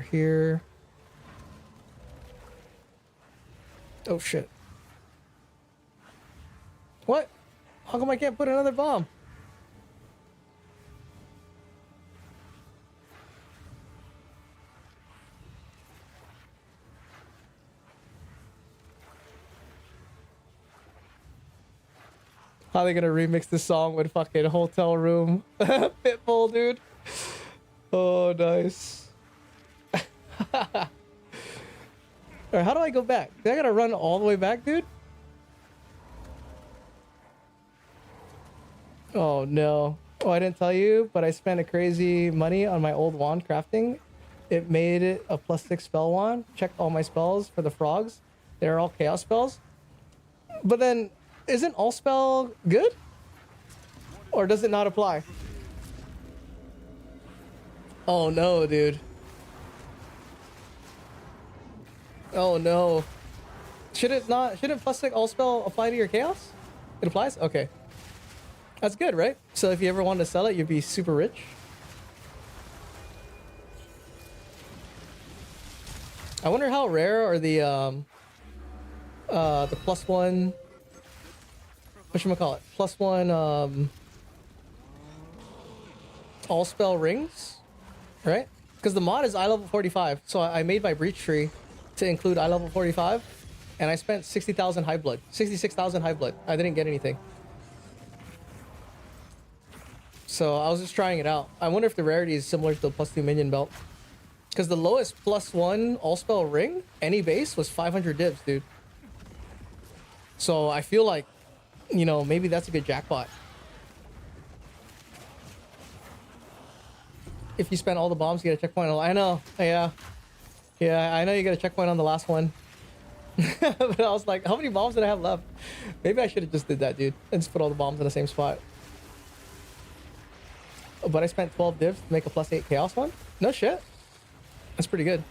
Here. Oh, shit. What? How come I can't put another bomb? How are they gonna remix this song with fucking hotel room Pitbull, dude? Oh, nice. Alright, how do I go back? I gotta run all the way back, dude? Oh no. Oh, I didn't tell you, but I spent a crazy money on my old wand crafting. It made it a +6 spell wand. Checked all my spells for the frogs. They're all chaos spells. But then, isn't all spell good? Or does it not apply? Oh no, dude. Oh no. Shouldn't +6 all spell apply to your chaos? It applies? Okay. That's good, right? So if you ever wanted to sell it, you'd be super rich. I wonder how rare are the +1, whatchamacallit, +1 all spell rings, right? Because the mod is eye level 45, so I made my breach tree to include eye level 45, and I spent 60,000 high blood, 66,000 high blood. I didn't get anything. So I was just trying it out. I wonder if the rarity is similar to the +2 minion belt. Because the lowest +1 all spell ring, any base, was 500 divs, dude. So I feel like, you know, maybe that's a good jackpot. If you spend all the bombs, you get a checkpoint. I know, yeah. Yeah, I know you get a checkpoint on the last one. But I was like, how many bombs did I have left? Maybe I should have just did that, dude. And just put all the bombs in the same spot. But I spent 12 divs to make a +8 chaos one? No shit. That's pretty good.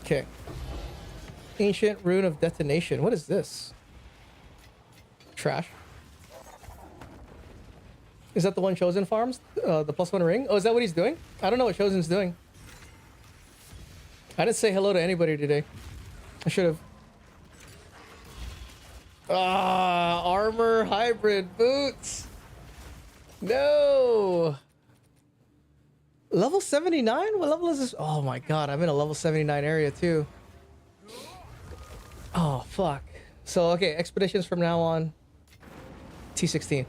Okay. Ancient Rune of Detonation. What is this? Trash. Is that the one Chosen farms? The +1 ring? Oh, is that what he's doing? I don't know what Chosen's doing. I didn't say hello to anybody today. I should have. Ah, armor hybrid boots. No. Level 79? What level is this? Oh my god, I'm in a level 79 area too. Oh, fuck. So, okay, expeditions from now on. T16.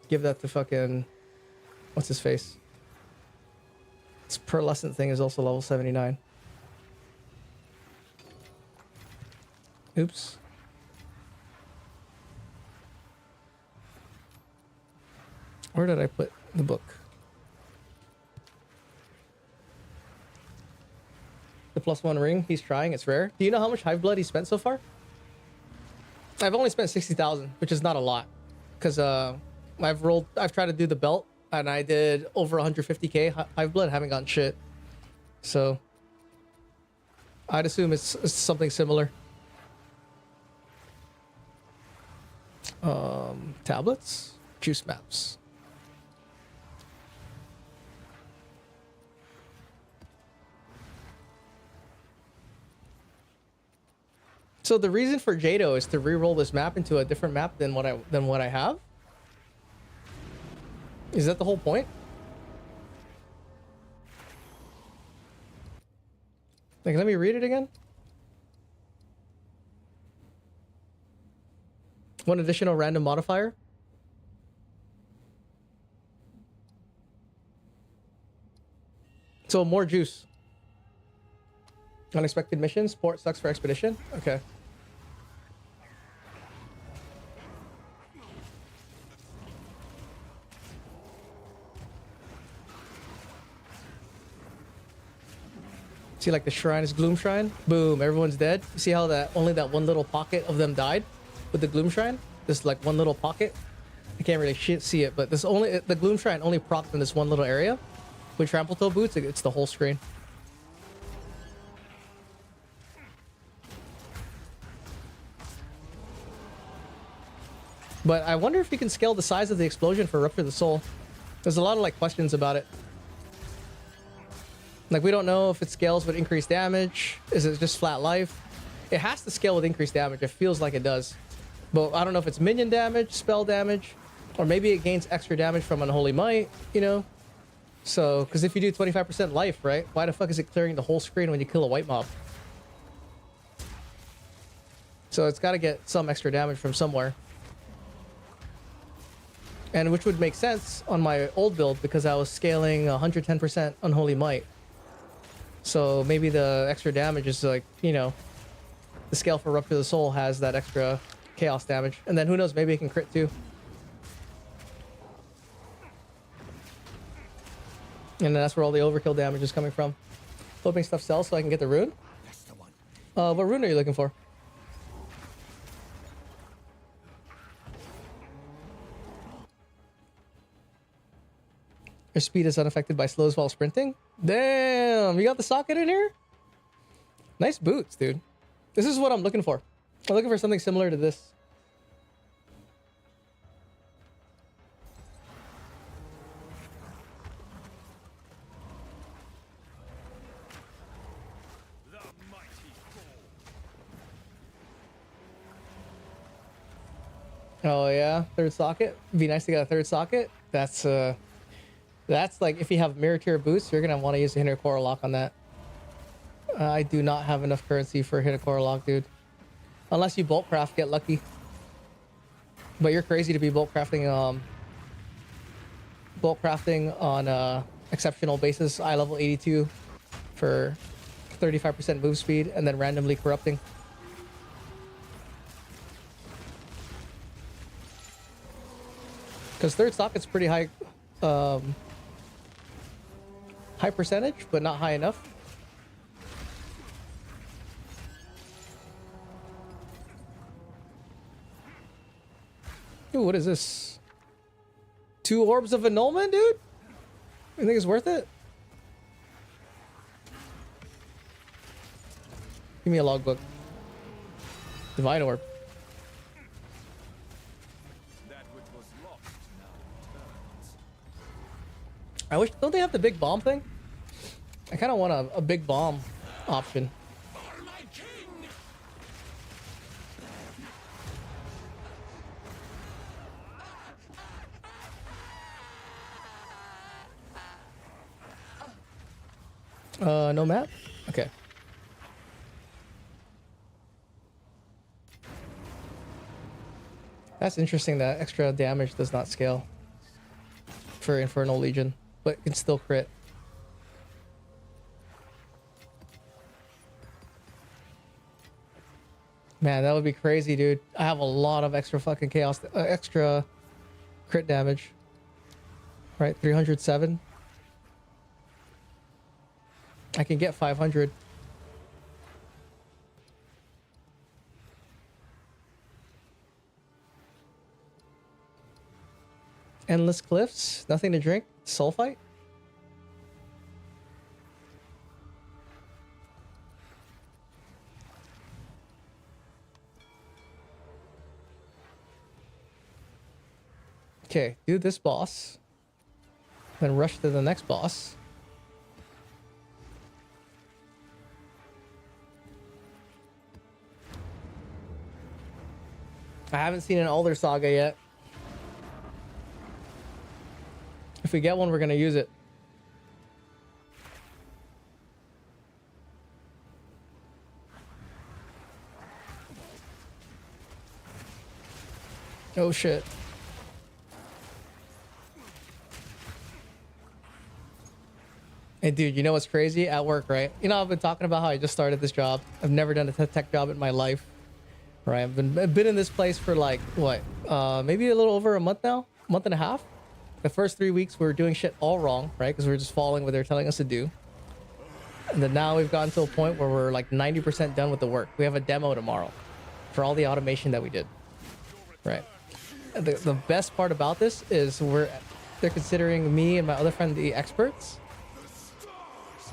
Give that to fucking... What's his face? This pearlescent thing is also level 79. Oops. Where did I put the book? The +1 ring, he's trying, it's rare. Do you know how much hive blood he spent so far? I've only spent 60,000, which is not a lot. Because I've tried to do the belt, and I did over 150k hive blood, haven't gotten shit. So, I'd assume it's something similar. Tablets, juice maps. So the reason for Jado is to re-roll this map into a different map than what I have. Is that the whole point? Like, let me read it again. One additional random modifier. So more juice. Unexpected missions. Port sucks for expedition. Okay. See, like the shrine is Gloom Shrine. Boom, everyone's dead. See how that only that one little pocket of them died with the Gloom Shrine? This like one little pocket. I can't really see it, but this only the Gloom Shrine only procced in this one little area. With Trample Toe boots, it's the whole screen. But I wonder if we can scale the size of the explosion for Rupture the Soul. There's a lot of like questions about it. Like, we don't know if it scales with increased damage. Is it just flat life? It has to scale with increased damage. It feels like it does. But I don't know if it's minion damage, spell damage, or maybe it gains extra damage from Unholy Might, you know? So, because if you do 25% life, right? Why the fuck is it clearing the whole screen when you kill a white mob? So it's got to get some extra damage from somewhere. And which would make sense on my old build because I was scaling 110% Unholy Might. So maybe the extra damage is like, you know, the scale for Rupture of the Soul has that extra chaos damage. And then who knows, maybe it can crit too. And that's where all the overkill damage is coming from. Hoping stuff sells so I can get the rune. That's the one. What rune are you looking for? Your speed is unaffected by slows while sprinting. Damn, you got the socket in here? Nice boots, dude. This is what I'm looking for. I'm looking for something similar to this. The mighty fall. Oh yeah, third socket. Be nice to get a third socket. That's like if you have mirror tier boots, you're gonna want to use the Hinokora lock on that. I do not have enough currency for Hinokora lock, dude. Unless you bulk craft, get lucky. But you're crazy to be bulk crafting on exceptional basis, eye level 82 for 35% move speed, and then randomly corrupting. Because third socket's pretty high, high percentage, but not high enough. Ooh, what is this? 2 orbs of annulment, dude? You think it's worth it? Give me a logbook. Divine orb. That which was lost now returns. I wish, don't they have the big bomb thing? I kind of want a big bomb option. For my king! No map? Okay. That's interesting that extra damage does not scale for Infernal Legion, but can still crit. Man, that would be crazy, dude. I have a lot of extra fucking chaos, extra crit damage. Right, 307. I can get 500. Endless cliffs, nothing to drink. Sulfite. Okay, do this boss. Then rush to the next boss. I haven't seen an Alder Saga yet. If we get one, we're gonna use it. Oh shit. Hey dude, you know what's crazy? At work, right? You know, I've been talking about how I just started this job. I've never done a tech job in my life. Right, I've been in this place for like what, maybe a little over a month now, month and a half. The first 3 weeks we were doing shit all wrong, right? Because we were just following what they're telling us to do. And then now we've gotten to a point where we're like 90% done with the work. We have a demo tomorrow for all the automation that we did. Right. And the best part about this is they're considering me and my other friend the experts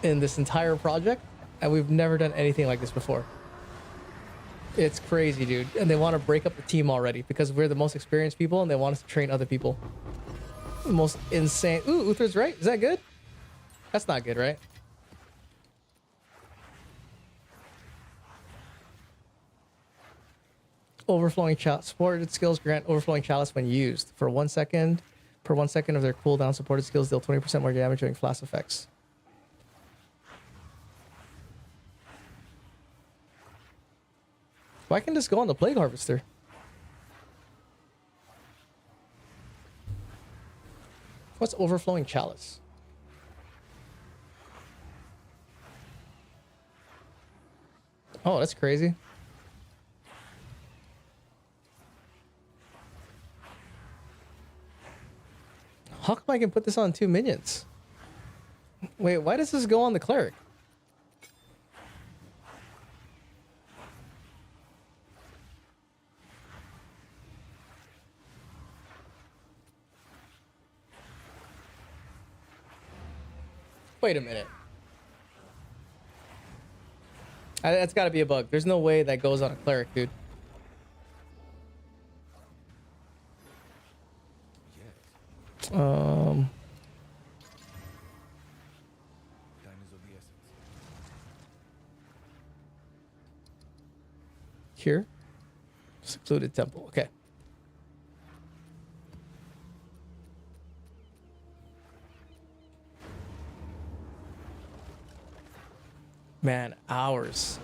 in this entire project, and we've never done anything like this before. It's crazy, dude. And they want to break up the team already because we're the most experienced people and they want us to train other people. The most insane. Ooh, Uther's right. Is that good? That's not good, right? Overflowing chalice. Supported skills grant overflowing chalice when used. For 1 second. Per 1 second of their cooldown, supported skills deal 20% more damage during flash effects. Why can't this go on the Plague Harvester? What's overflowing chalice? Oh, that's crazy. How come I can put this on 2 minions? Wait, why does this go on the cleric? Wait a minute. That's got to be a bug. There's no way that goes on a cleric, dude. Yes. Time is of the essence. Here. Secluded temple. Okay. Man, hours.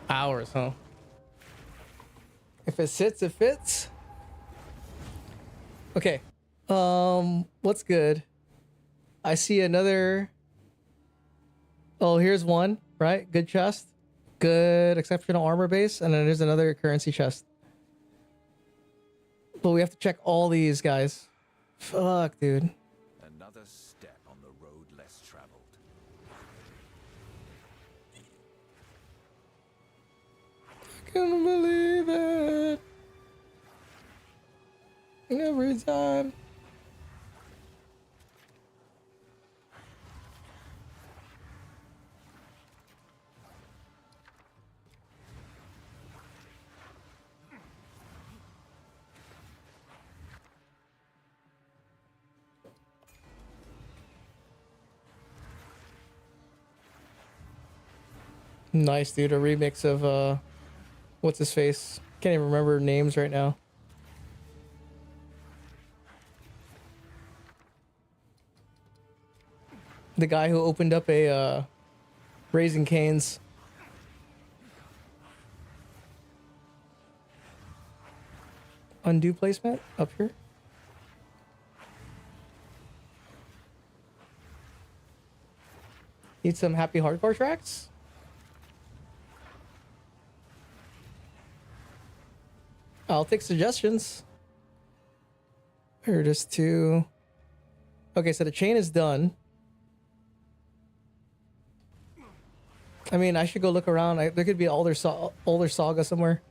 Hours, huh? If it sits, it fits. Okay. What's good? I see another. Oh, here's one, right? Good chest. Good exceptional armor base. And then there's another currency chest. But we have to check all these guys. Fuck, dude. Another step on the road less traveled. I can't believe it. Every time. Nice, dude. A remix of what's his face? Can't even remember names right now. The guy who opened up a Raising Cane's. Undo placement up here. Need some happy hardcore tracks? I'll take suggestions. Here it is too. Okay, so the chain is done. I mean, I should go look around. There could be older saga somewhere.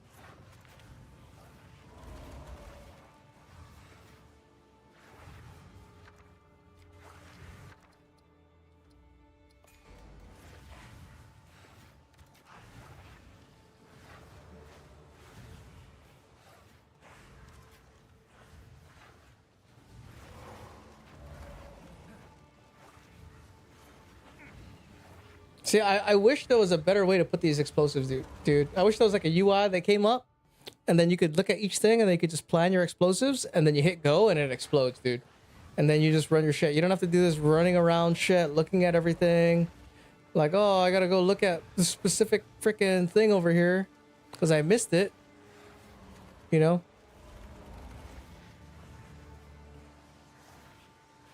See, I wish there was a better way to put these explosives, dude. I wish there was like a UI that came up, and then you could look at each thing, and then you could just plan your explosives, and then you hit go, and it explodes, dude. And then you just run your shit. You don't have to do this running around shit, looking at everything. Like, oh, I gotta go look at the specific freaking thing over here, because I missed it. You know?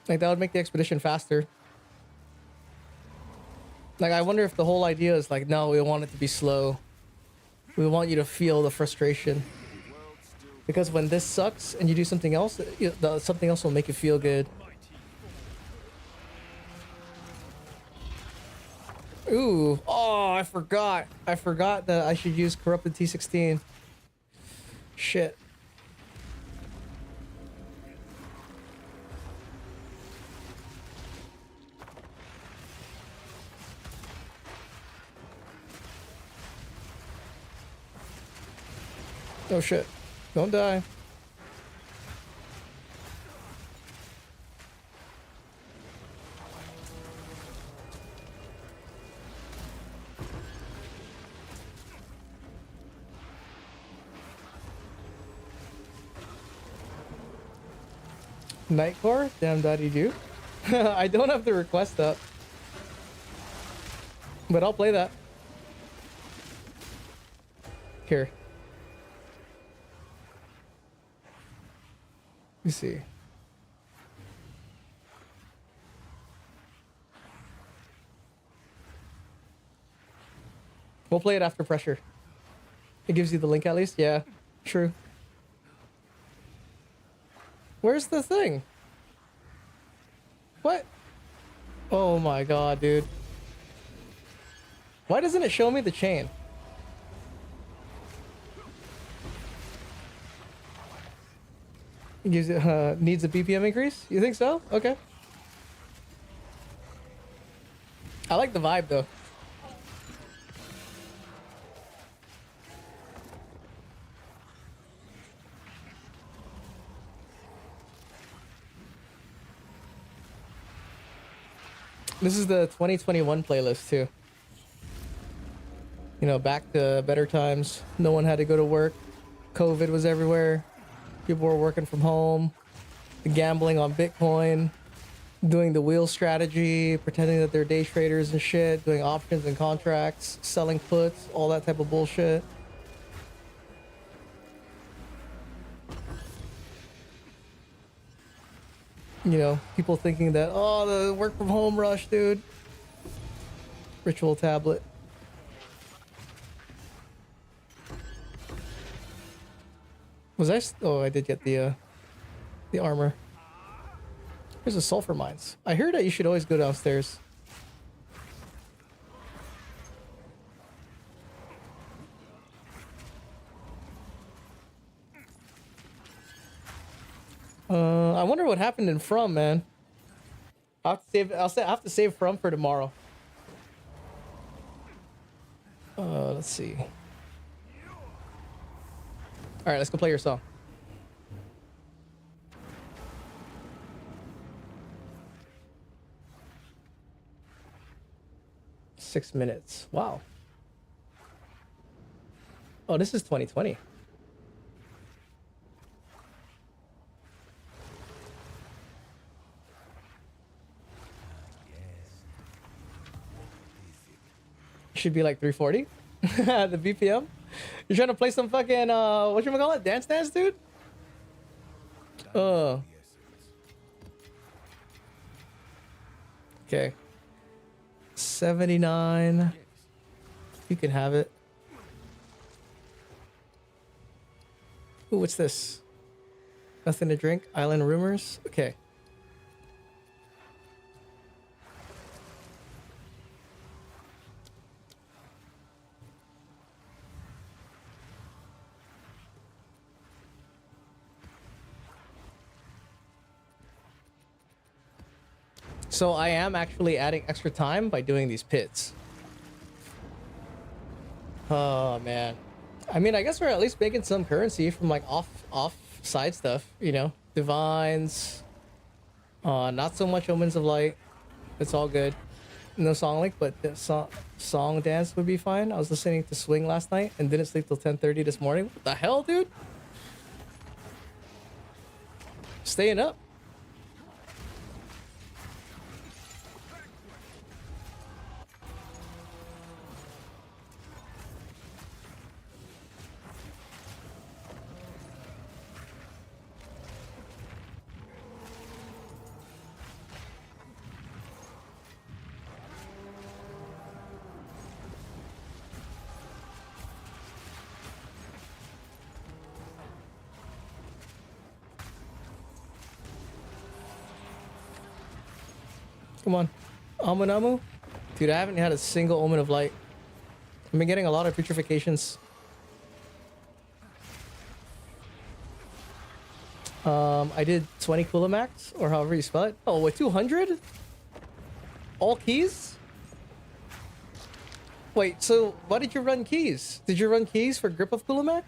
Like, that would make the expedition faster. Like, I wonder if the whole idea is like, no, we want it to be slow. We want you to feel the frustration. Because when this sucks and you do something else, something else will make you feel good. Ooh. Oh, I forgot. I forgot that I should use Corrupted T16. Shit. Oh shit. Don't die. Nightcore? Damn daddy do. I don't have the request up. But I'll play that. Here. Let me see. We'll play it after pressure. It gives you the link at least. Yeah, true. Where's the thing? What? Oh my god, dude. Why doesn't it show me the chain? It gives it, needs a BPM increase? You think so? Okay. I like the vibe though. This is the 2021 playlist too. You know, back to better times. No one had to go to work. COVID was everywhere. People were working from home. Gambling on Bitcoin. Doing the wheel strategy. Pretending that they're day traders and shit. Doing options and contracts. Selling puts. All that type of bullshit. You know, people thinking that, oh, the work from home rush, dude. Ritual tablet. Was I? Oh, I did get the armor. Here's the sulfur mines. I heard that you should always go downstairs. I wonder what happened in From, man. I'll have to save. I have to save From for tomorrow. Let's see. All right, let's go play your song. Six minutes. Wow. Oh, this is 2020. Should be like 340. The BPM. You're trying to play some fucking whatchamacallit? Dance dance, dude? Okay. 79. You can have it. Ooh, what's this? Nothing to drink. Island rumors. Okay. So I am actually adding extra time by doing these pits. Oh man. I mean, I guess we're at least making some currency from like off side stuff, you know. Divines. Not so much Omens of Light. It's all good. No song link, but the song dance would be fine. I was listening to Swing last night and didn't sleep till 10:30 this morning. What the hell, dude? Staying up. Come on. Amunamu? Dude, I haven't had a single Omen of Light. I've been getting a lot of putrefications. I did 20 Kulamax, or however you spell it. Oh, wait, 200? All keys? Wait, so why did you run keys? Did you run keys for Grip of Kulamac?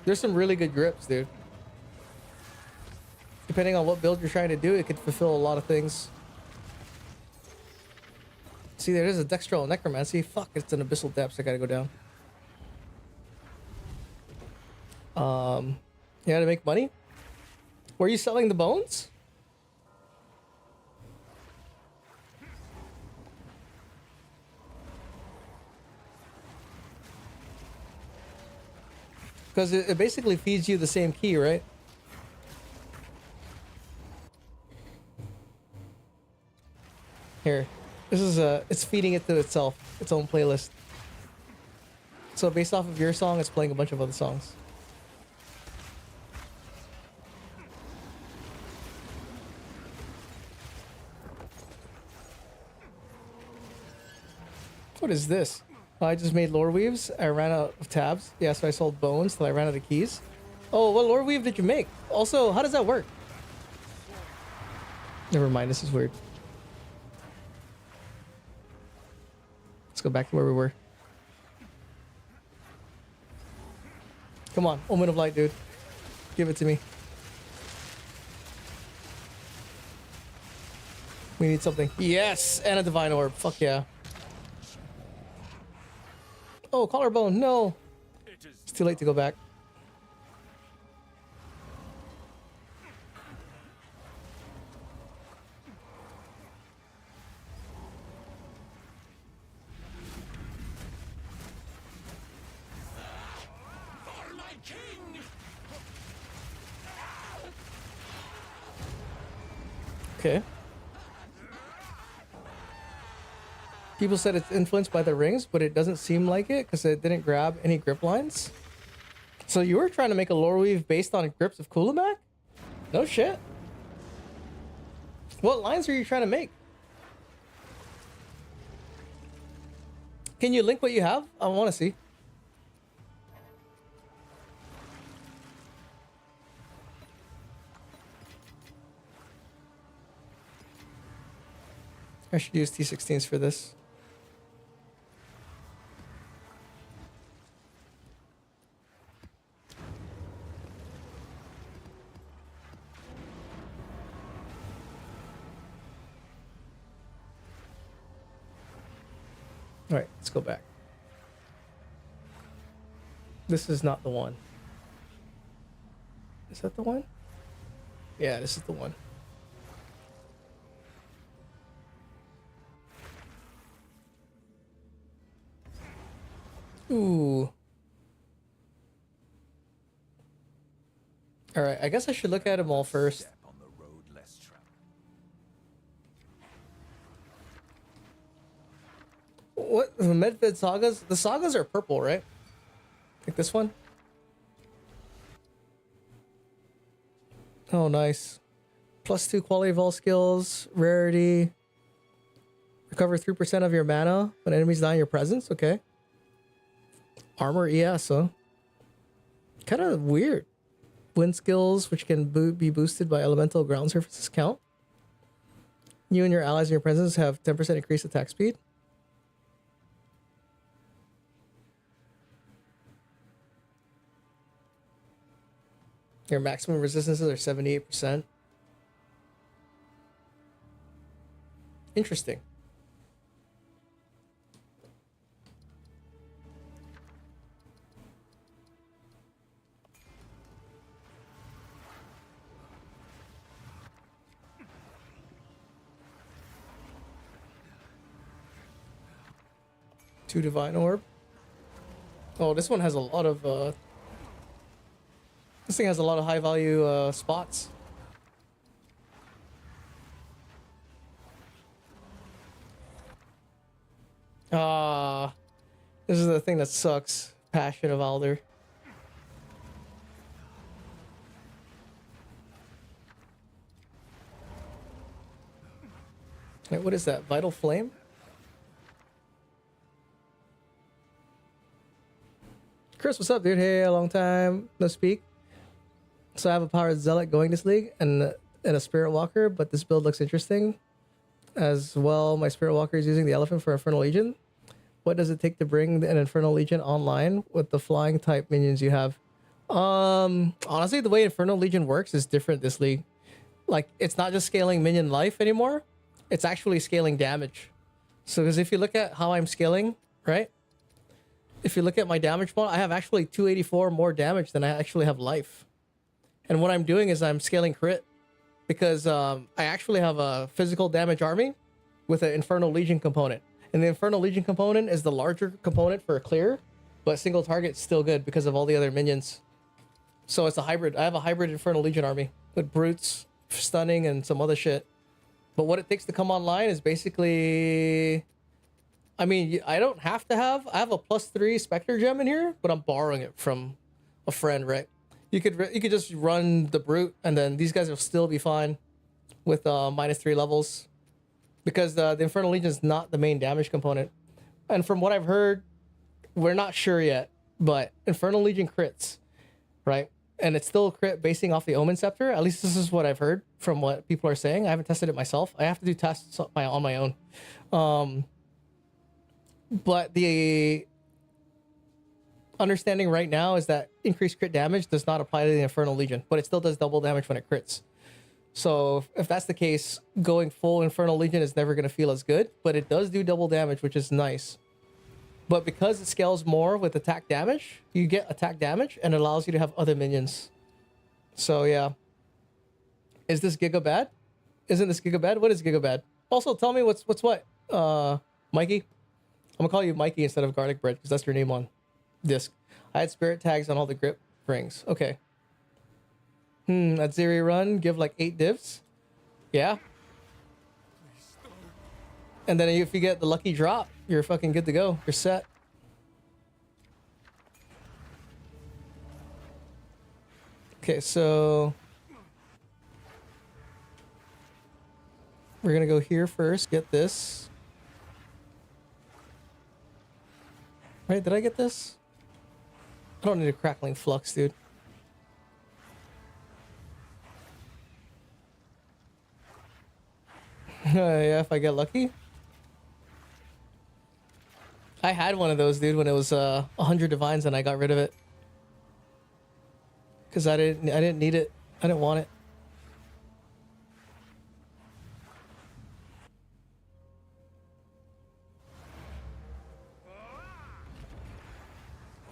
There's some really good grips, dude. Depending on what build you're trying to do, it could fulfill a lot of things. See, there is a Dextral Necromancy. Fuck, it's an Abyssal Depths. I gotta go down. Yeah, to make money? Were you selling the bones? Because it basically feeds you the same key, right? Here. This is it's feeding it to itself, its own playlist. So based off of your song, it's playing a bunch of other songs. What is this? Oh, I just made lore weaves. I ran out of tabs. Yeah, so I sold bones till I ran out of keys. Oh, what lore weave did you make? Also, how does that work? Never mind, this is weird. Let's go back to where we were. Come on, Omen of Light, dude. Give it to me. We need something. Yes! And a Divine Orb. Fuck yeah. Oh, collarbone. No. It's too late to go back. Okay. People said it's influenced by the rings, but it doesn't seem like it because it didn't grab any grip lines. So you were trying to make a lore weave based on grips of Kulamak? No shit. What lines are you trying to make? Can you link what you have? I want to see. I should use T16s for this. All right, let's go back. This is not the one. Is that the one? Yeah, this is the one. Ooh. All right, I guess I should look at them all first. Step on the road less traveled. What? The Medved sagas? The sagas are purple, right? Like this one? Oh, nice. +2 quality of all skills, rarity. Recover 3% of your mana when enemies die in your presence. Okay. Armor, yeah, so. Kind of weird. Wind skills, which can be boosted by elemental ground surfaces count. You and your allies in your presence have 10% increased attack speed. Your maximum resistances are 78%. Interesting. Two Divine Orb. Oh, this one has a lot of this thing has a lot of high value spots. This is the thing that sucks. Passion of Alder. Wait, what is that? Vital Flame? Chris, what's up, dude? Hey, a long time no speak. So I have a Powered Zealot going this league and a Spirit Walker, but this build looks interesting. As well, my Spirit Walker is using the Elephant for Infernal Legion. What does it take to bring an Infernal Legion online with the flying type minions you have? Honestly, the way Infernal Legion works is different this league. Like, it's not just scaling minion life anymore. It's actually scaling damage. So, because if you look at how I'm scaling, right? If you look at my damage model, I have actually 284 more damage than I actually have life. And what I'm doing is I'm scaling crit. Because I actually have a physical damage army with an Infernal Legion component. And the Infernal Legion component is the larger component for a clear, but single target's still good because of all the other minions. So it's a hybrid. I have a hybrid Infernal Legion army with brutes, stunning, and some other shit. But what it takes to come online is basically, I mean, I don't have to have. I have a +3 Spectre gem in here, but I'm borrowing it from a friend, right? You could just run the brute, and then these guys will still be fine with -3 levels, because the Infernal Legion is not the main damage component. And from what I've heard, we're not sure yet, but Infernal Legion crits, right? And it's still a crit basing off the Omen Scepter. At least this is what I've heard from what people are saying. I haven't tested it myself. I have to do tests on my own. But the understanding right now is that increased crit damage does not apply to the Infernal Legion, but it still does double damage when it crits. So if that's the case, going full Infernal Legion is never going to feel as good, but it does do double damage, which is nice. But because it scales more with attack damage, you get attack damage and it allows you to have other minions. So yeah. Is this Giga bad? Isn't this Giga bad? What is Giga bad? Also, tell me what's what? Mikey? I'm gonna call you Mikey instead of Garlic Bread because that's your name on disc. I had spirit tags on all the grip rings. Okay. At Zeri run, give like 8 divs. Yeah. And then if you get the lucky drop, you're fucking good to go. You're set. Okay, so we're gonna go here first. Get this. Right? Did I get this? I don't need a crackling flux, dude. Yeah, if I get lucky. I had one of those, dude, when it was 100 divines, and I got rid of it because I didn't need it. I didn't want it.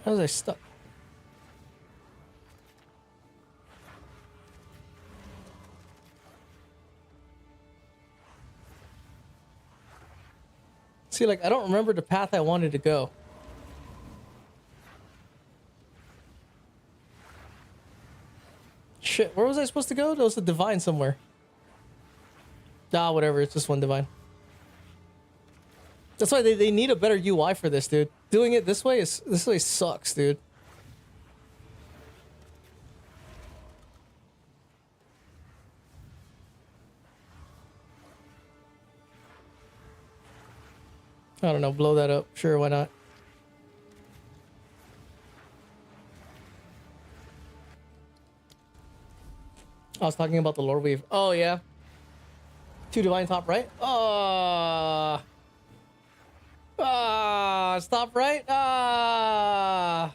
How was I stuck? See, like, I don't remember the path I wanted to go. Shit, where was I supposed to go? There was a divine somewhere. Ah, whatever, it's just one divine. That's why they need a better UI for this, dude. Doing it this way sucks, dude. I don't know, blow that up. Sure, why not? I was talking about the Lord Weave. Oh, yeah. 2 divine top right. Stop right. I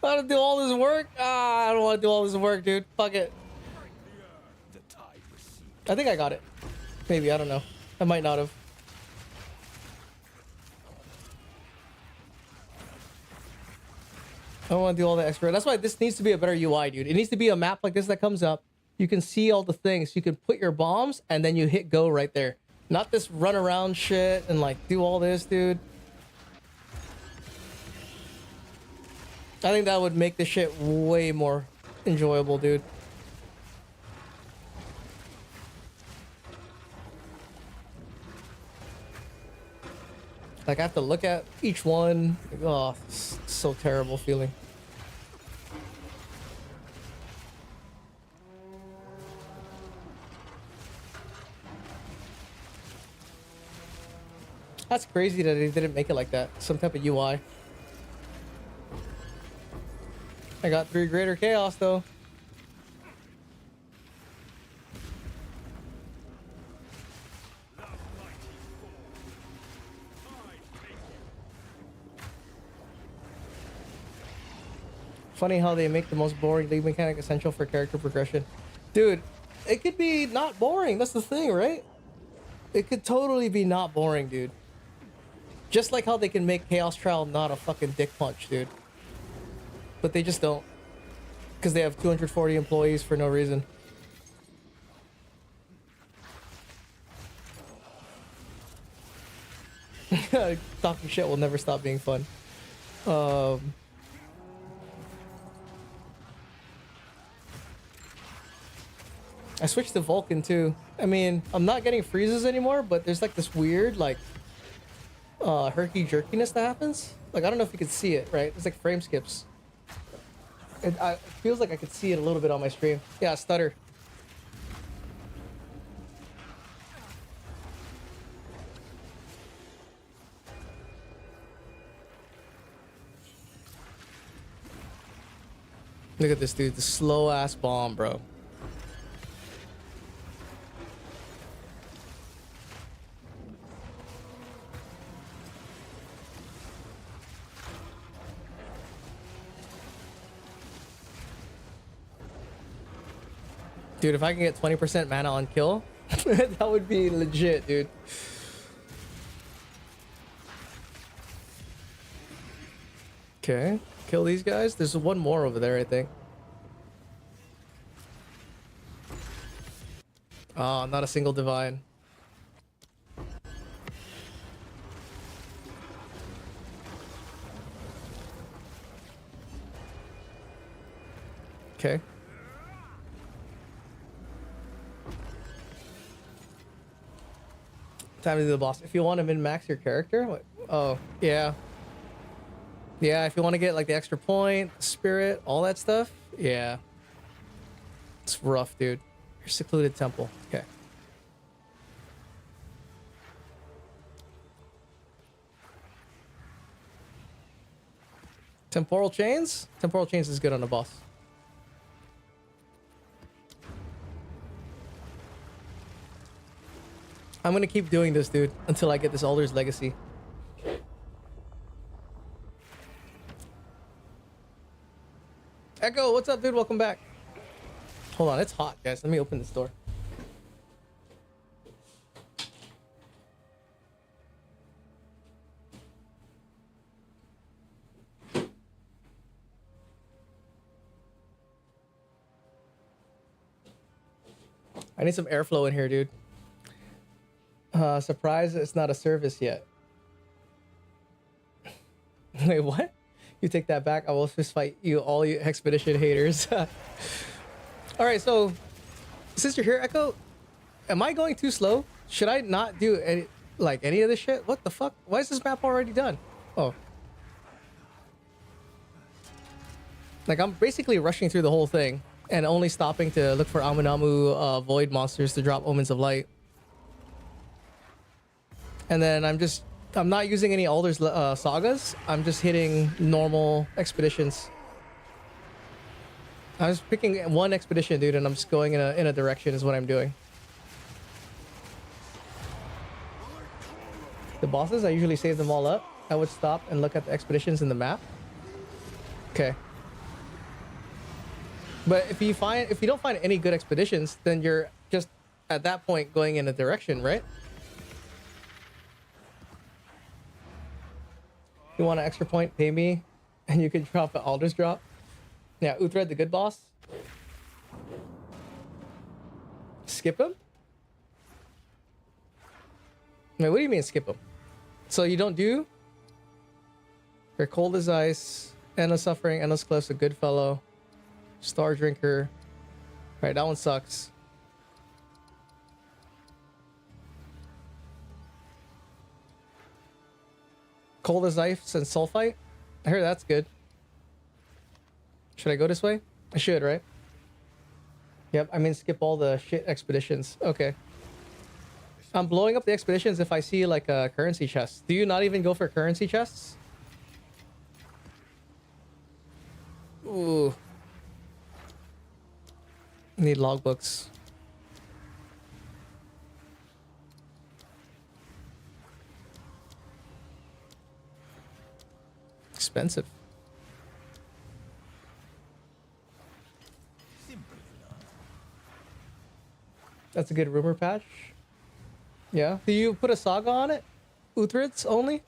gotta do all this work. I don't want to do all this work, dude. Fuck it. I think I got it. Maybe, I don't know. I might not have. I don't want to do all the extra. That's why this needs to be a better UI, dude. It needs to be a map like this that comes up. You can see all the things. You can put your bombs and then you hit go right there. Not this run around shit and like do all this, dude. I think that would make the shit way more enjoyable, dude. Like, I have to look at each one. Oh, it's so terrible feeling. That's crazy that they didn't make it like that. Some type of UI. I got 3 greater chaos though. Funny how they make the most boring league mechanic essential for character progression. Dude, it could be not boring. That's the thing, right? It could totally be not boring, dude. Just like how they can make Chaos Trial not a fucking dick punch, dude. But they just don't. Because they have 240 employees for no reason. Talking shit will never stop being fun. I switched to Vulcan too. I mean, I'm not getting freezes anymore, but there's like this weird like herky jerkiness that happens. Like I don't know if you could see it, right? It's like frame skips. It feels like I could see it a little bit on my stream. Yeah, stutter. Look at this dude, the slow ass bomb, bro. Dude, if I can get 20% mana on kill, that would be legit, dude. Okay, kill these guys. There's one more over there, I think. Oh, not a single divine. Okay. Time to do the boss. If you want to min-max your character, what? Oh, yeah. Yeah, if you want to get like the extra point, spirit, all that stuff, yeah. It's rough, dude. Your secluded temple. Okay. Temporal chains? Temporal chains is good on a boss. I'm gonna keep doing this, dude, until I get this Alder's Legacy. Echo, what's up, dude? Welcome back. Hold on, it's hot, guys. Let me open this door. I need some airflow in here, dude. Surprise, it's not a service yet. Wait, what? You take that back, I will fist fight you, all you expedition haters. Alright, so since you're here, Echo, am I going too slow? Should I not do any of this shit? What the fuck? Why is this map already done? Oh. Like, I'm basically rushing through the whole thing and only stopping to look for Amunamu void monsters to drop Omens of Light. And then I'm not using any Alder's sagas. I'm just hitting normal expeditions. I was picking one expedition, dude, and I'm just going in a direction is what I'm doing. The bosses, I usually save them all up. I would stop and look at the expeditions in the map. Okay. But if you don't find any good expeditions, then you're just at that point going in a direction, right? You want an extra point, pay me, and you can drop an Alder's drop. Yeah, Uthred, the good boss. Skip him? Wait, what do you mean skip him? So you don't do? You're cold as ice, endless suffering, endless cliffs, a good fellow, star drinker. Right, that one sucks. Cold as ice and sulfite. I heard that's good. Should I go this way? I should, right? Yep, I mean skip all the shit expeditions. Okay. I'm blowing up the expeditions if I see like a currency chest. Do you not even go for currency chests? Ooh. Need logbooks. Expensive. That's a good rumor patch. Yeah. Do you put a saga on it? Uthrid's only?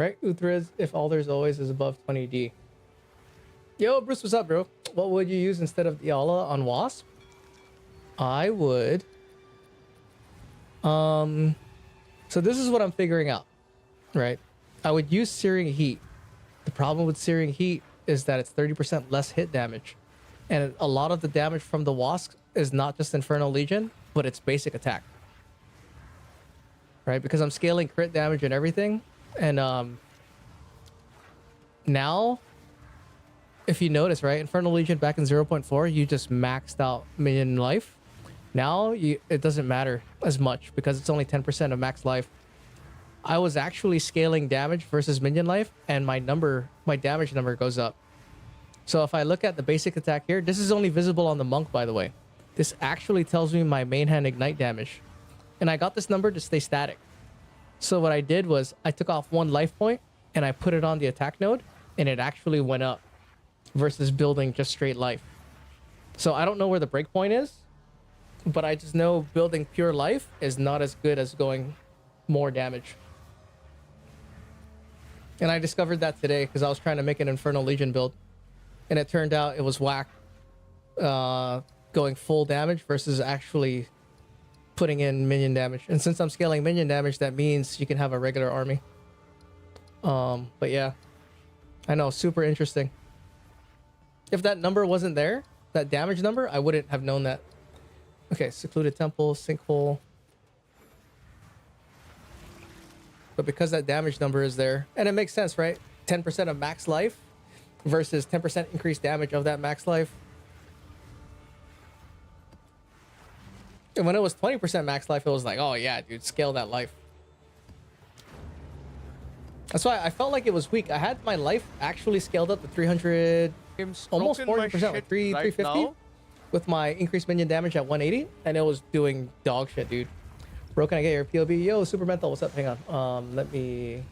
Right, Uthriz, if all there's always is above 20D. Yo, Bruce, what's up, bro? What would you use instead of Diala on Wasp? I would... So this is what I'm figuring out, right? I would use Searing Heat. The problem with Searing Heat is that it's 30% less hit damage. And a lot of the damage from the Wasp is not just Infernal Legion, but it's basic attack. Right? Because I'm scaling crit damage and everything. And now, if you notice, right? Infernal Legion back in 0.4, you just maxed out minion life. Now, it doesn't matter as much because it's only 10% of max life. I was actually scaling damage versus minion life, and my damage number goes up. So if I look at the basic attack here, this is only visible on the monk, by the way. This actually tells me my main hand ignite damage. And I got this number to stay static. So what I did was I took off 1 life point and I put it on the attack node, and it actually went up versus building just straight life. So I don't know where the breakpoint is, but I just know building pure life is not as good as going more damage. And I discovered that today because I was trying to make an Infernal Legion build. And it turned out it was whack going full damage versus actually putting in minion damage. And since I'm scaling minion damage, that means you can have a regular army. But yeah, I know, super interesting. If that number wasn't there, that damage number, I wouldn't have known that. Okay, Secluded Temple, Sinkhole. But because that damage number is there, and it makes sense, right? 10% of max life versus 10% increased damage of that max life. And when it was 20% max life, it was like, oh yeah, dude, scale that life. That's why I felt like it was weak. I had my life actually scaled up to 300, almost 40%, like 350 with my increased minion damage at 180, and it was doing dog shit, dude. Bro, can I get your POB? Yo, Super Mental, what's up? Hang on. Let me...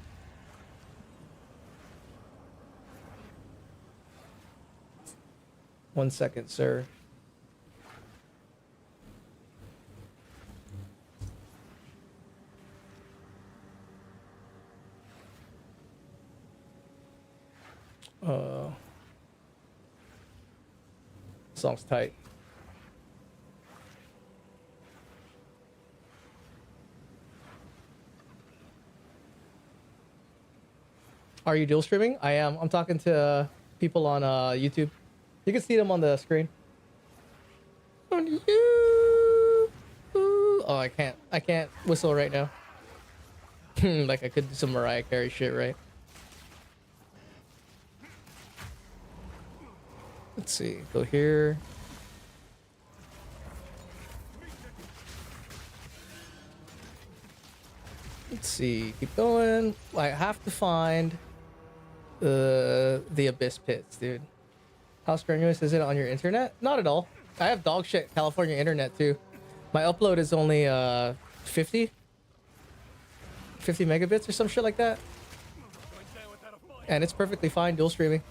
One second, sir. Song's tight. Are you dual streaming? I am. I'm talking to people on YouTube. You can see them on the screen. On YouTube. Oh, I can't whistle right now. Like I could do some Mariah Carey shit, right? Let's see. Go here. Let's see. Keep going. I have to find the Abyss Pits, dude. How strenuous is it on your internet? Not at all. I have dog shit California internet too. My upload is only 50 megabits or some shit like that. And it's perfectly fine dual streaming.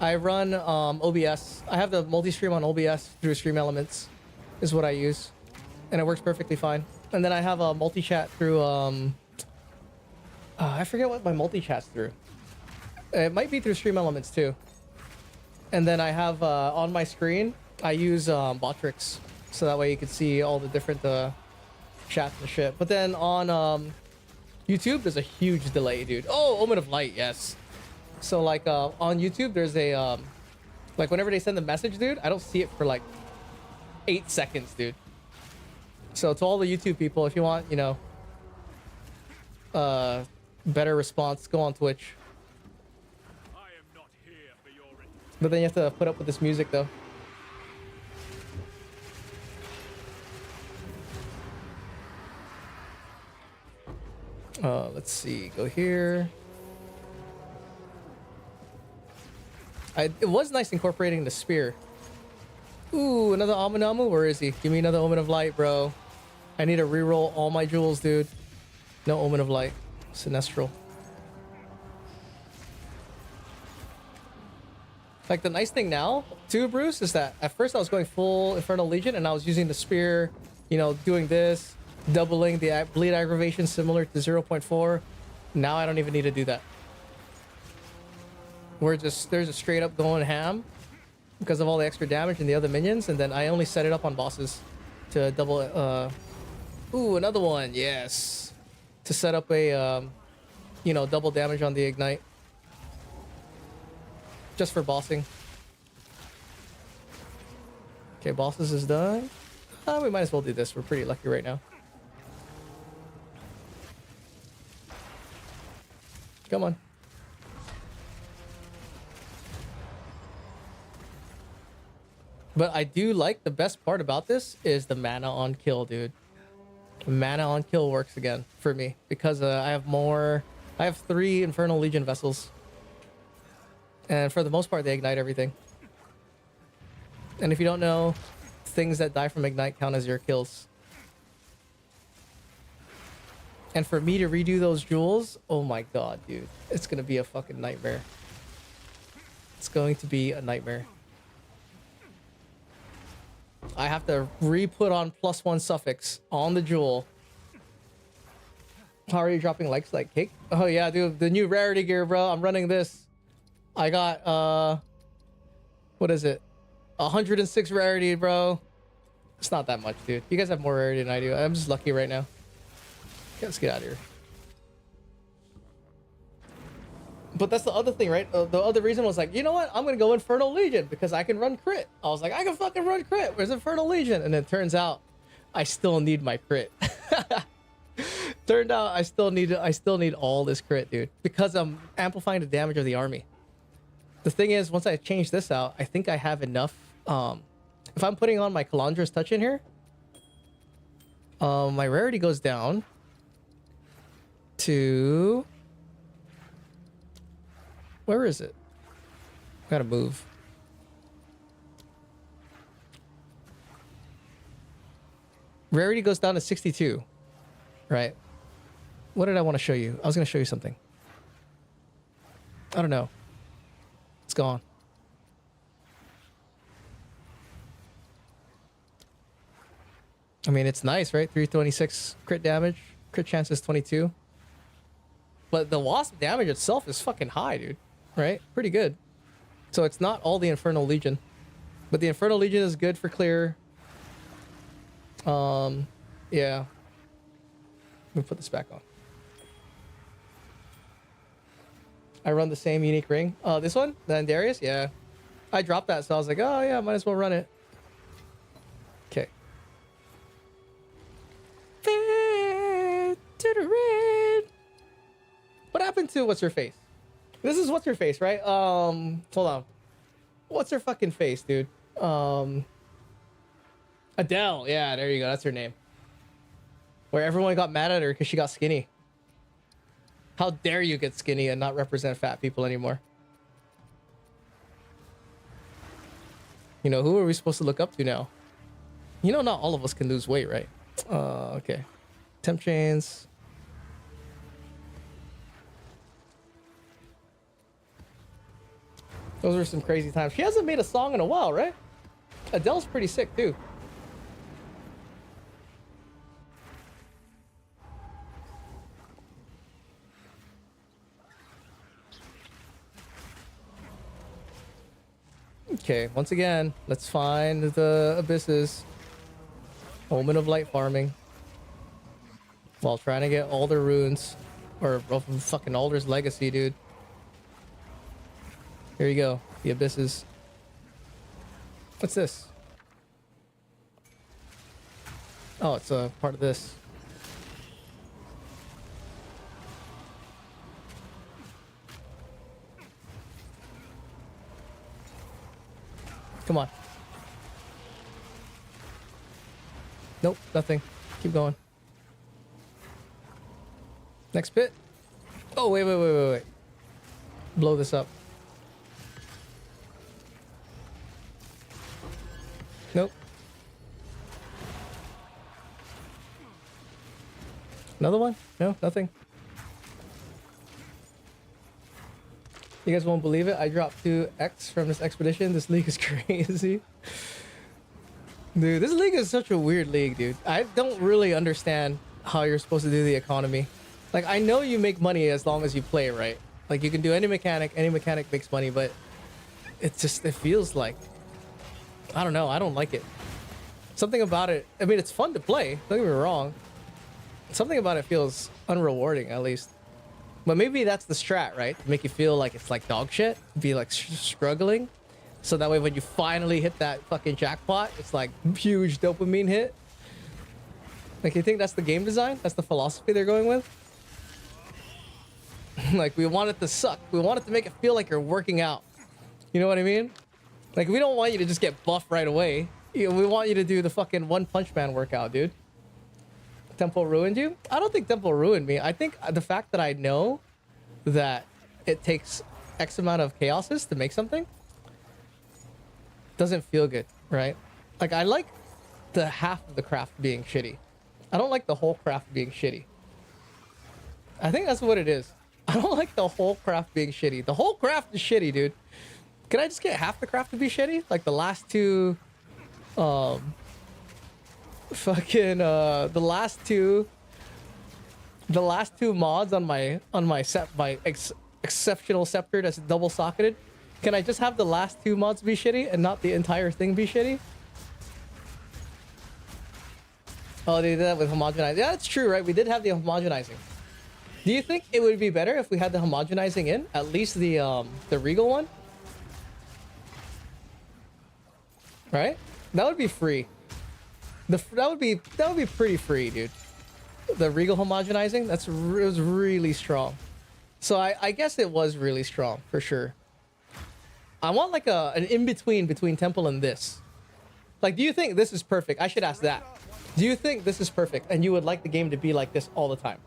I run OBS. I have the multi-stream on OBS through Stream Elements is what I use. And it works perfectly fine. And then I have a multi-chat through I forget what my multi-chat's through. It might be through Stream Elements too. And then I have on my screen, I use Botrix, so that way you can see all the different chats and shit. But then on YouTube, there's a huge delay, dude. Oh, Omen of Light, yes. So like on YouTube, there's a like whenever they send the message, dude, I don't see it for like 8 seconds, dude. So to all the YouTube people, if you want, you know, better response, go on Twitch. But then you have to put up with this music, though. Let's see. Go here. It was nice incorporating the spear. Ooh, another Amunamu? Where is he? Give me another Omen of Light, bro. I need to reroll all my jewels, dude. No Omen of Light. Sinestral. Like the nice thing now, too, Bruce, is that at first I was going full Infernal Legion and I was using the spear, you know, doing this, doubling the bleed aggravation similar to 0.4. Now I don't even need to do that. There's a straight up going ham because of all the extra damage and the other minions, and then I only set it up on bosses to double. Ooh, another one. Yes, to set up a double damage on the ignite, just for bossing. Okay, bosses is done. We might as well do this. We're pretty lucky right now. Come on. But I do like, the best part about this is the mana on kill, dude. Mana on kill works again for me because I have 3 Infernal Legion vessels. And for the most part, they ignite everything. And if you don't know, things that die from ignite count as your kills. And for me to redo those jewels, oh my god, dude. It's gonna be a fucking nightmare. It's going to be a nightmare. I have to re-put on +1 suffix on the jewel. How are you dropping likes like cake? Oh yeah, dude, the new rarity gear, bro. I'm running this. I got, what is it? 106 rarity, bro. It's not that much, dude. You guys have more rarity than I do. I'm just lucky right now. Okay, let's get out of here. But that's the other thing, right? The other reason was like, you know what? I'm going to go Infernal Legion because I can run crit. I was like, I can fucking run crit. Where's Infernal Legion? And it turns out I still need my crit. Turned out I still need all this crit, dude, because I'm amplifying the damage of the army. The thing is, once I change this out, I think I have enough. If I'm putting on my Calandra's Touch in here, my rarity goes down to... Where is it? Gotta move. Rarity goes down to 62. Right. What did I want to show you? I was going to show you something. I don't know. It's gone. I mean, it's nice, right? 326 crit damage. Crit chance is 22. But the wasp damage itself is fucking high, dude. Right? Pretty good. So it's not all the Infernal Legion. But the Infernal Legion is good for clear. Yeah. Let me put this back on. I run the same unique ring. This one? The Andarius? Yeah. I dropped that, so I was like, oh yeah, might as well run it. Okay. What happened to what's her face? This is what's her face, right? Hold on. What's her fucking face, dude? Adele. Yeah, there you go. That's her name. Where everyone got mad at her because she got skinny. How dare you get skinny and not represent fat people anymore? You know, who are we supposed to look up to now? You know, not all of us can lose weight, right? Okay. Temp chains. Those were some crazy times. She hasn't made a song in a while, right? Adele's pretty sick, too. Okay, once again, let's find the abysses. Omen of light farming. While trying to get Alder runes. Or fucking Alder's legacy, dude. Here you go. The abysses. What's this? Oh, it's a part of this. Come on. Nope, nothing. Keep going. Next pit. Oh, wait. Blow this up. Nope. Another one? No, nothing. You guys won't believe it. I dropped 2x from this expedition. This league is crazy. Dude, this league is such a weird league, dude. I don't really understand how you're supposed to do the economy. Like, I know you make money as long as you play, right? Like, you can do any mechanic makes money, but it's just, it feels like, I don't know, I don't like it. Something about it, I mean, it's fun to play, don't get me wrong. Something about it feels unrewarding, at least. But maybe that's the strat, right? To make you feel like it's like dog shit, be like struggling. So that way when you finally hit that fucking jackpot, it's like huge dopamine hit. Like, you think that's the game design? That's the philosophy they're going with? Like, we want it to suck. We want it to make it feel like you're working out. You know what I mean? Like, we don't want you to just get buff right away. You know, we want you to do the fucking One Punch Man workout, dude. Temple ruined you? I don't think Temple ruined me. I think the fact that I know that it takes X amount of chaoses to make something doesn't feel good, right? Like, I like the half of the craft being shitty. I don't like the whole craft being shitty. I think that's what it is. I don't like the whole craft being shitty. The whole craft is shitty, dude. Can I just get half the craft to be shitty? Like the last two, the last two mods on my exceptional scepter that's double socketed. Can I just have the last two mods be shitty and not the entire thing be shitty? Oh, they did that with homogenizing. Yeah, that's true, right? We did have the homogenizing. Do you think it would be better if we had the homogenizing in? At least the Regal one? Right? That would be free. That would be pretty free, dude. The Regal homogenizing, it was really strong. So I guess it was really strong for sure. I want like an in-between between Temple and this. Like, do you think this is perfect? I should ask that. Do you think this is perfect and you would like the game to be like this all the time?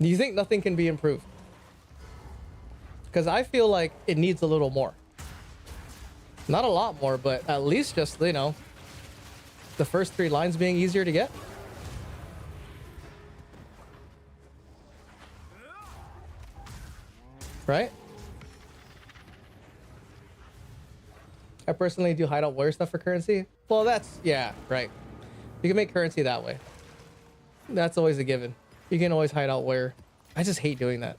Do you think nothing can be improved? Because I feel like it needs a little more. Not a lot more, but at least just, you know, the first 3 lines being easier to get. Right? I personally do hideout warrior stuff for currency. Well, that's, yeah, right. You can make currency that way. That's always a given. You can always hide out where. I just hate doing that.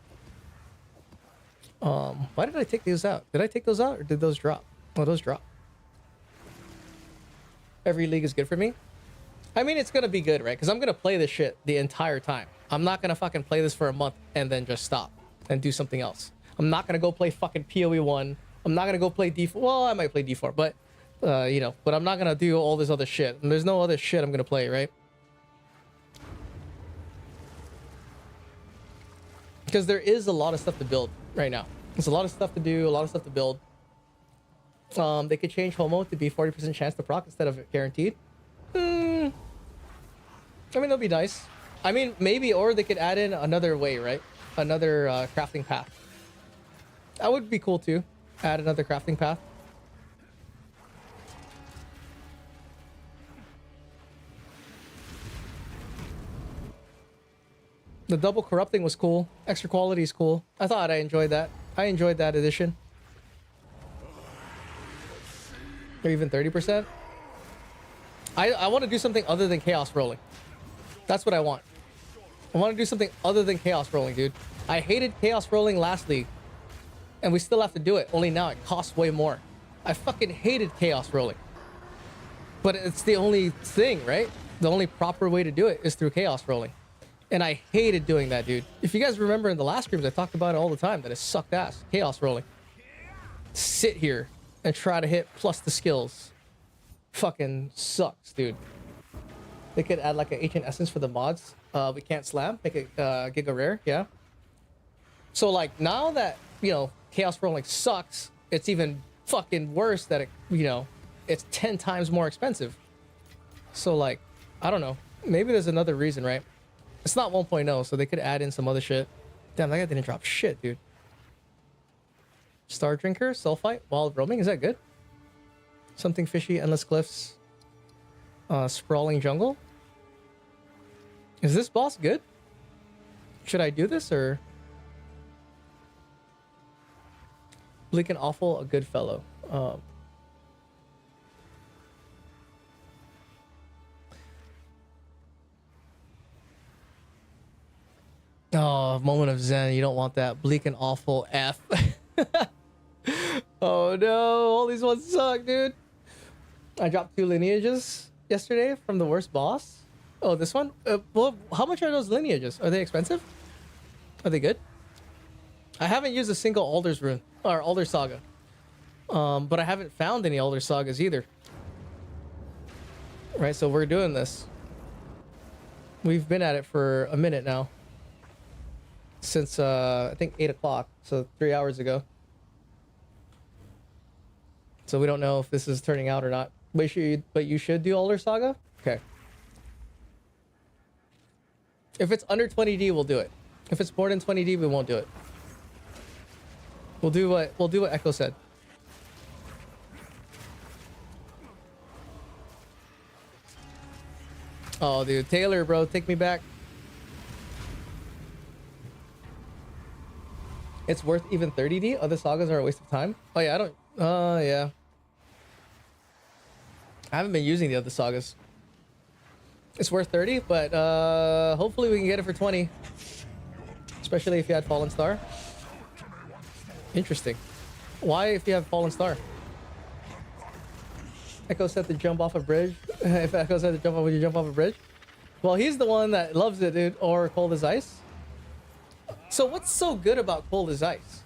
Why did I take those out? Did I take those out or did those drop? Oh, those drop. Every league is good for me. I mean, it's gonna be good, right? Because I'm gonna play this shit the entire time. I'm not gonna fucking play this for a month and then just stop and do something else. I'm not gonna go play fucking PoE 1. I'm not gonna go play D4. Well, I might play D4, but you know, but I'm not gonna do all this other shit. And there's no other shit I'm gonna play, right? Because there is a lot of stuff to build right now. There's a lot of stuff to do, a lot of stuff to build. They could change Homo to be 40% chance to proc instead of guaranteed. I mean, that'll be nice. I mean, maybe, or they could add in another way, right? Another crafting path. That would be cool too. Add another crafting path. The double corrupting was cool. Extra quality is cool. I thought I enjoyed that. I enjoyed that addition. Or even 30%. I want to do something other than chaos rolling. That's what I want. I want to do something other than chaos rolling, dude. I hated chaos rolling last league. And we still have to do it. Only now it costs way more. I fucking hated chaos rolling. But it's the only thing, right? The only proper way to do it is through chaos rolling. And I hated doing that, dude. If you guys remember in the last streams, I talked about it all the time, that it sucked ass. Chaos rolling. Sit here and try to hit plus the skills. Fucking sucks, dude. They could add like an ancient essence for the mods. We can't slam. Make it giga rare, yeah. So like now that, you know, chaos rolling sucks, it's even fucking worse that it, you know, it's 10 times more expensive. So like, I don't know. Maybe there's another reason, right? It's not 1.0, so they could add in some other shit. Damn, that guy didn't drop shit, dude. Star Drinker, Sulfite, Wild Roaming, is that good? Something Fishy, Endless Cliffs, Sprawling Jungle. Is this boss good? Should I do this, or? Bleak and Awful, a good fellow. Oh, moment of zen. You don't want that. Bleak and awful F. Oh no, all these ones suck, dude. I dropped 2 lineages yesterday from the worst boss. Oh, this one? Well, how much are those lineages? Are they expensive? Are they good? I haven't used a single Alder's rune or Alder Saga. But I haven't found any Alder Sagas either. Right, so we're doing this. We've been at it for a minute now. Since I think 8 o'clock, so 3 hours ago. So we don't know if this is turning out or not. But you should do Alder Saga? Okay. If it's under 20D, we'll do it. If it's more than 20D, we won't do it. We'll do what Echo said. Oh, dude, Taylor, bro, take me back. It's worth even 30D. Other sagas are a waste of time. Oh yeah, I don't. Yeah. I haven't been using the other sagas. It's worth 30, but hopefully we can get it for 20. Especially if you had Fallen Star. Interesting. Why if you have Fallen Star? Echo said to jump off a bridge. If Echo said to jump off, would you jump off a bridge? Well, he's the one that loves it, dude. Or Cold as Ice. So what's so good about Cold as Ice?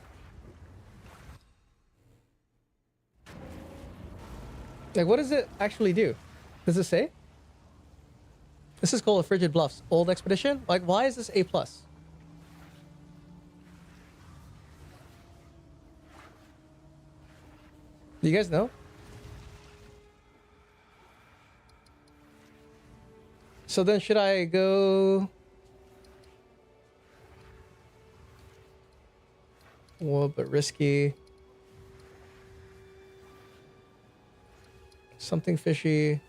Like, what does it actually do? Does it say? This is called a Frigid Bluffs. Old Expedition? Like, why is this A+? Do you guys know? So then should I go... Well, but risky. Something fishy.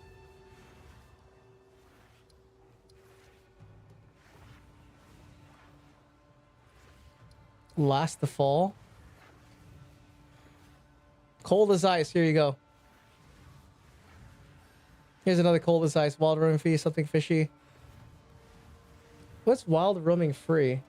Last the fall. Cold as Ice. Here you go. Here's another Cold as Ice. Wild roaming free. Something fishy. What's wild roaming free?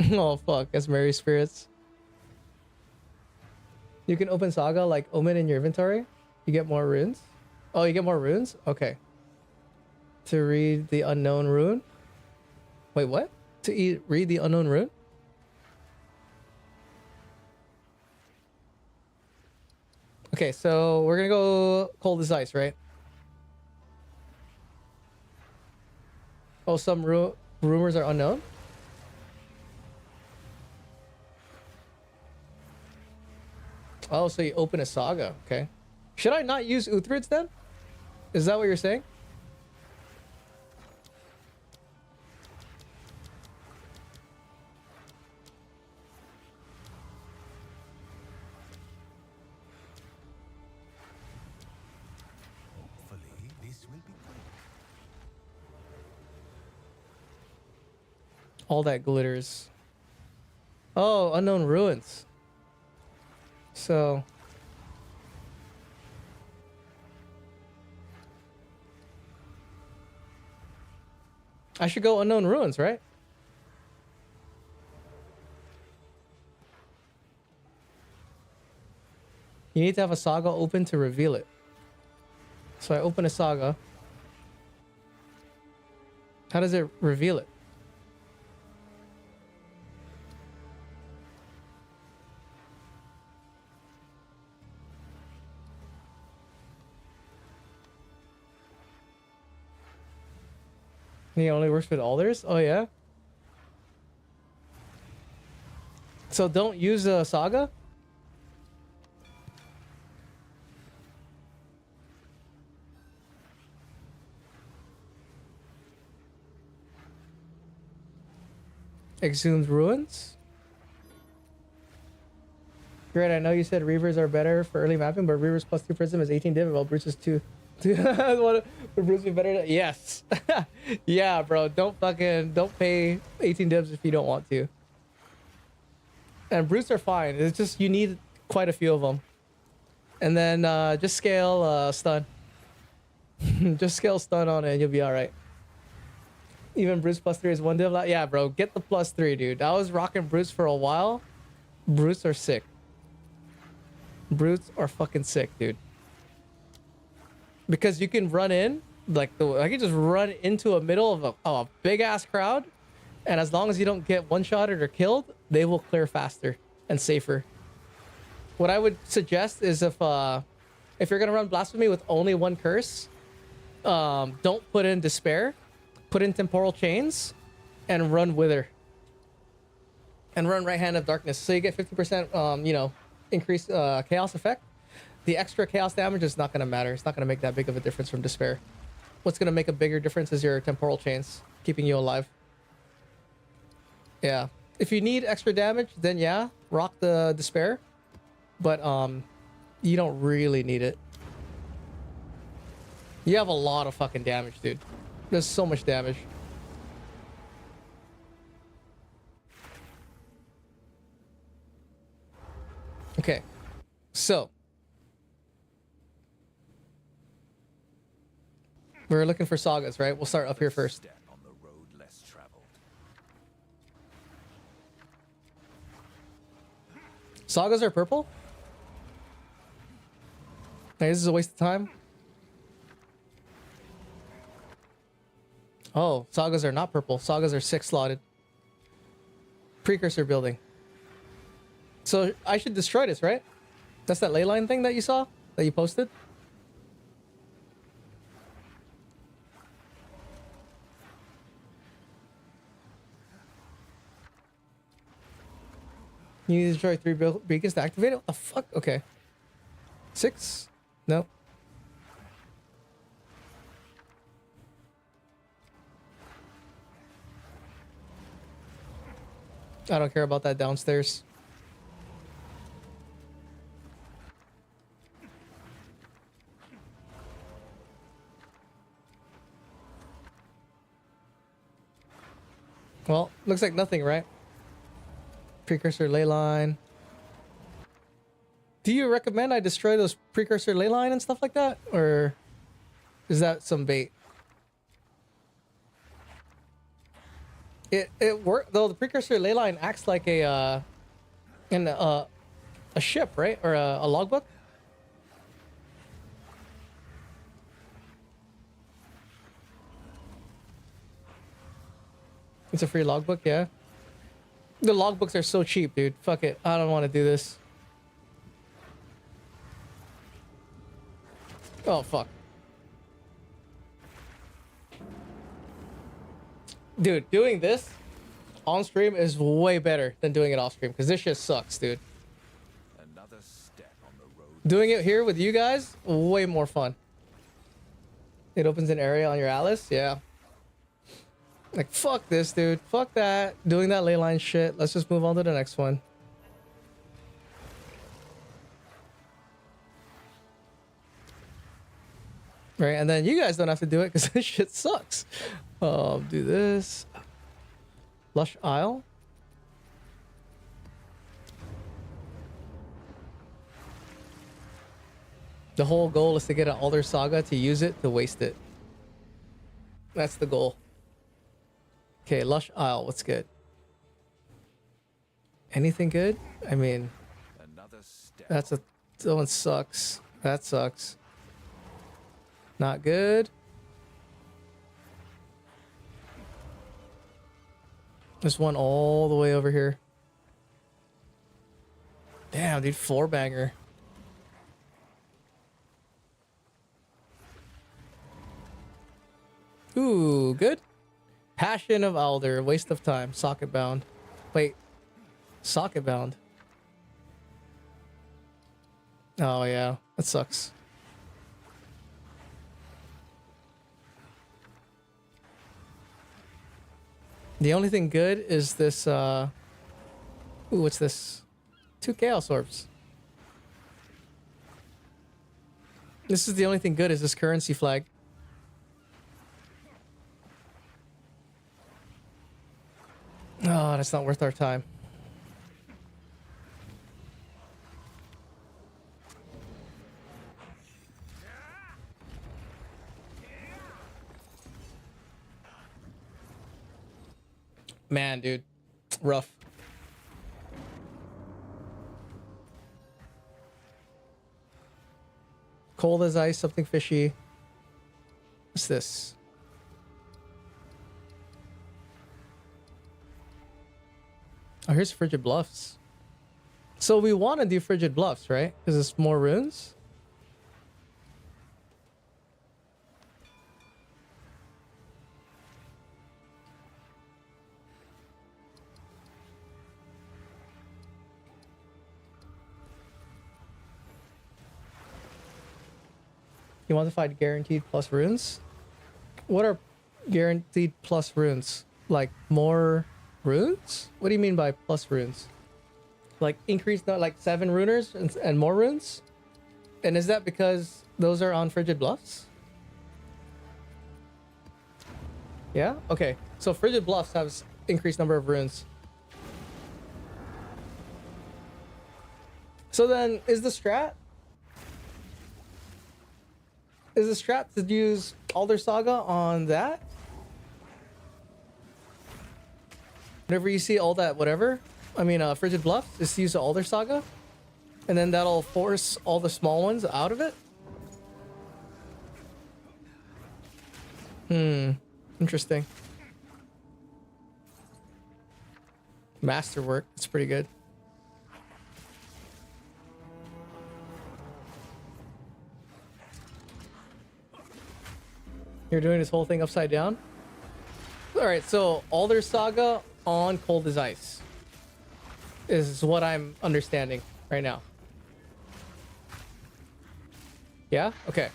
Oh fuck, that's Merry Spirits. You can open Saga like Omen in your inventory. You get more runes. Oh, you get more runes? Okay. To read the unknown rune? Wait, what? To read the unknown rune? Okay, so we're gonna go Cold as Ice, right? Oh, some rumors are unknown? Oh, so you open a Saga. Okay. Should I not use Uthrids then? Is that what you're saying? Hopefully, this will be good. All that glitters. Oh, unknown ruins. So I should go unknown ruins, right? You need to have a Saga open to reveal it. So I open a Saga. How does it reveal it? He only works with alders? Oh, yeah? So don't use a Saga? Exhumed Ruins? Great, I know you said Reavers are better for early mapping, but Reavers plus 2 Prism is 18 div, while Brutes is 2. Would Brutes be better? Yes. Yeah, bro. Don't pay 18 divs if you don't want to. And Brutes are fine. It's just you need quite a few of them. And then just scale stun. Just scale stun on it and you'll be alright. Even Bruce +3 is one div. Yeah, bro, get the +3, dude. I was rocking Bruce for a while. Brutes are sick. Brutes are fucking sick, dude. Because you can run in, like, I can just run into a middle of a big ass crowd, and as long as you don't get one-shotted or killed, they will clear faster and safer. What I would suggest is if you're gonna run Blasphemy with only one curse, don't put in Despair, put in Temporal Chains, and run Wither. And run Right Hand of Darkness, so you get 50%, you know, increased chaos effect. The extra chaos damage is not going to matter. It's not going to make that big of a difference from Despair. What's going to make a bigger difference is your Temporal Chains, keeping you alive. Yeah. If you need extra damage, then yeah, rock the Despair. But you don't really need it. You have a lot of fucking damage, dude. There's so much damage. Okay. So we're looking for sagas, right? We'll start up here first. Step on the road less traveled. Sagas are purple? Hey, this is a waste of time. Oh, sagas are not purple. Sagas are 6 slotted. Precursor building. So I should destroy this, right? That's that ley line thing that you saw? That you posted? You need to destroy 3 beacons to activate it? What the fuck? Okay. 6? No. I don't care about that downstairs. Well, looks like nothing, right? Precursor ley line. Do you recommend I destroy those precursor ley line and stuff like that? Or is that some bait? It worked though. The precursor ley line acts like a ship, right? Or a logbook. It's a free logbook, yeah. The logbooks are so cheap, dude. Fuck it. I don't want to do this. Oh, fuck. Dude, doing this on stream is way better than doing it off stream, because this shit sucks, dude. Another step on the road. Doing it here with you guys, way more fun. It opens an area on your Atlas, yeah. Like, fuck this, dude. Fuck that. Doing that ley line shit. Let's just move on to the next one. Right, and then you guys don't have to do it because this shit sucks. Do this. Lush Isle. The whole goal is to get an Alder Saga to use it to waste it. That's the goal. Okay, Lush Isle, what's good? Anything good? I mean, Another step. that one sucks. That sucks. Not good. There's one all the way over here. Damn, dude, floor banger. Ooh, good. Passion of Alder, waste of time. Socket bound. Wait, socket bound. Oh yeah, that sucks. The only thing good is this, ooh, what's this? 2 Chaos Orbs. This is the only thing good is this currency flag. Oh, that's not worth our time. Man, dude, rough. Cold as ice, something fishy. What's this? Oh, here's Frigid Bluffs. So we want to do Frigid Bluffs, right? Because it's more runes. You want to find guaranteed plus runes? What are guaranteed plus runes? Like more runes? What do you mean by plus runes? Like increase, not like 7 runers and more runes? And is that because those are on Frigid Bluffs? Yeah? Okay. So Frigid Bluffs has increased number of runes. So then is the strat? Is the strat to use Alder Saga on that? Whenever you see all that whatever, I mean Frigid Bluff, just use the Alder Saga. And then that'll force all the small ones out of it? Interesting. Masterwork, it's pretty good. You're doing this whole thing upside down? Alright, so Alder Saga on Cold as Ice is what I'm understanding right now. Yeah? Okay.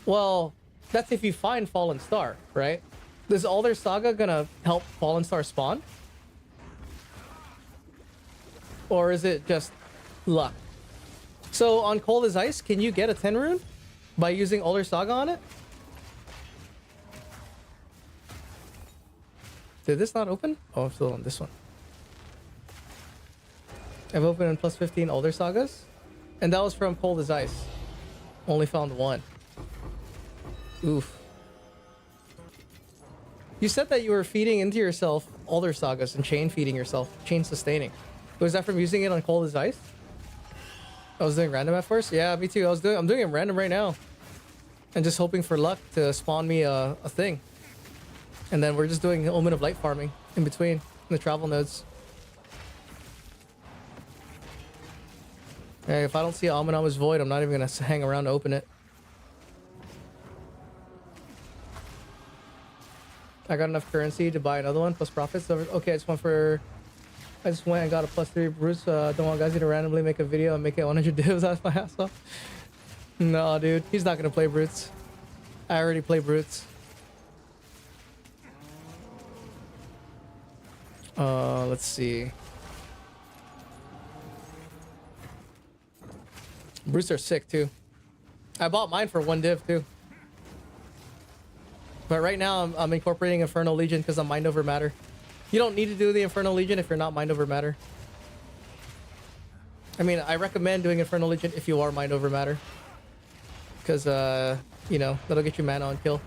Well, that's if you find Fallen Star, right? Is Alder Saga gonna help Fallen Star spawn? Or is it just luck? So on Cold as Ice, can you get a 10 rune by using Alder Saga on it? Did this not open? Oh, I'm still on this one. I've opened plus 15 Alder Sagas. And that was from Cold as Ice. Only found 1. Oof. You said that you were feeding into yourself Alder Sagas and chain feeding yourself, chain sustaining. Was that from using it on Cold as Ice? I was doing random at first? Yeah, me too. I'm doing it random right now. And just hoping for luck to spawn me a thing. And then we're just doing Omen of Light farming in between in the travel nodes. Hey, if I don't see Amanama's Void, I'm not even gonna hang around to open it. I got enough currency to buy another one plus profits. Okay, I just went and got a +3 Bruce. Don't want Gazi to randomly make a video and make it 100 divs. That's my ass off. No, dude, he's not gonna play brutes. I already play brutes. Let's see. Brutes are sick too. I bought mine for 1 div too. But right now I'm incorporating Infernal Legion because I'm mind over matter. You don't need to do the Infernal Legion if you're not mind over matter. I mean, I recommend doing Infernal Legion if you are mind over matter. Because, you know, that'll get you mana on kill.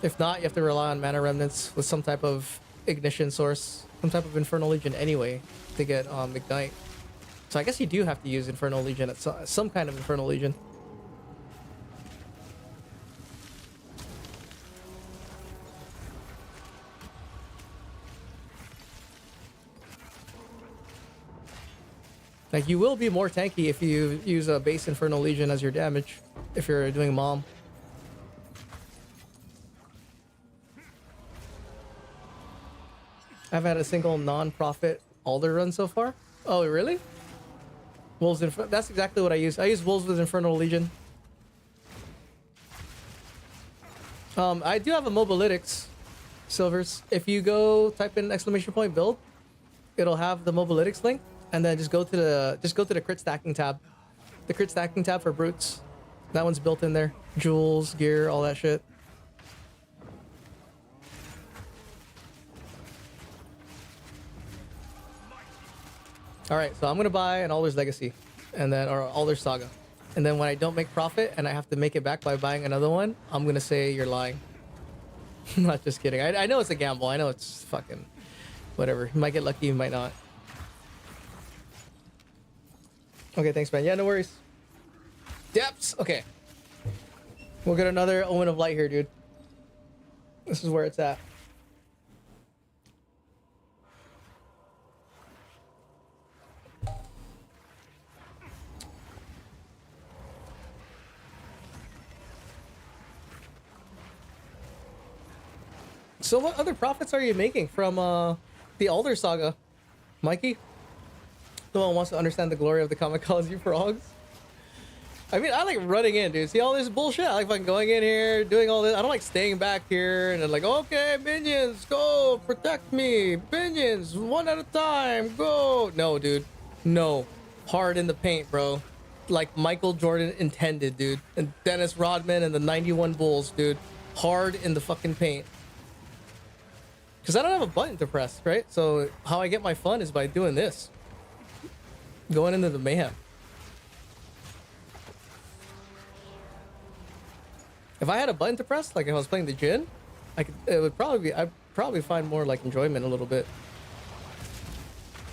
If not, you have to rely on mana remnants with some type of ignition source. Some type of Infernal Legion anyway to get Ignite. So I guess you do have to use Infernal Legion at some kind of Infernal Legion. Like, you will be more tanky if you use a base Infernal Legion as your damage, if you're doing Mom. I've had a single non-profit Alder run so far. Oh, really? Wolves that's exactly what I use. I use Wolves with Infernal Legion. I do have a Mobilytics, Silvers. If you go type in !build, it'll have the Mobilytics link. And then just go to the crit stacking tab. The crit stacking tab for brutes. That one's built in there. Jewels, gear, all that shit. Alright, so I'm gonna buy an Alder's Legacy. And then or Alder's Saga. and then when I don't make profit and I have to make it back by buying another one, I'm gonna say you're lying. I'm not just kidding. I know it's a gamble. I know it's fucking whatever. You might get lucky, you might not. Okay, thanks, man. Yeah, no worries. Depths. Okay. We'll get another Omen of Light here, dude. This is where it's at. So what other profits are you making from the Alder Saga, Mikey? No one wants to understand the glory of the kamikaze frogs. I mean, I like running in, dude. See all this bullshit? I like fucking going in here, doing all this. I don't like staying back here and then like, okay, minions, go, protect me. Minions, one at a time, go. No, dude. No. Hard in the paint, bro. Like Michael Jordan intended, dude. And Dennis Rodman and the 91 Bulls, dude. Hard in the fucking paint. Because I don't have a button to press, right? So how I get my fun is by doing this. Going into the mayhem. If I had a button to press, like if I was playing the Jhin, it would probably be, I'd probably find more like enjoyment a little bit.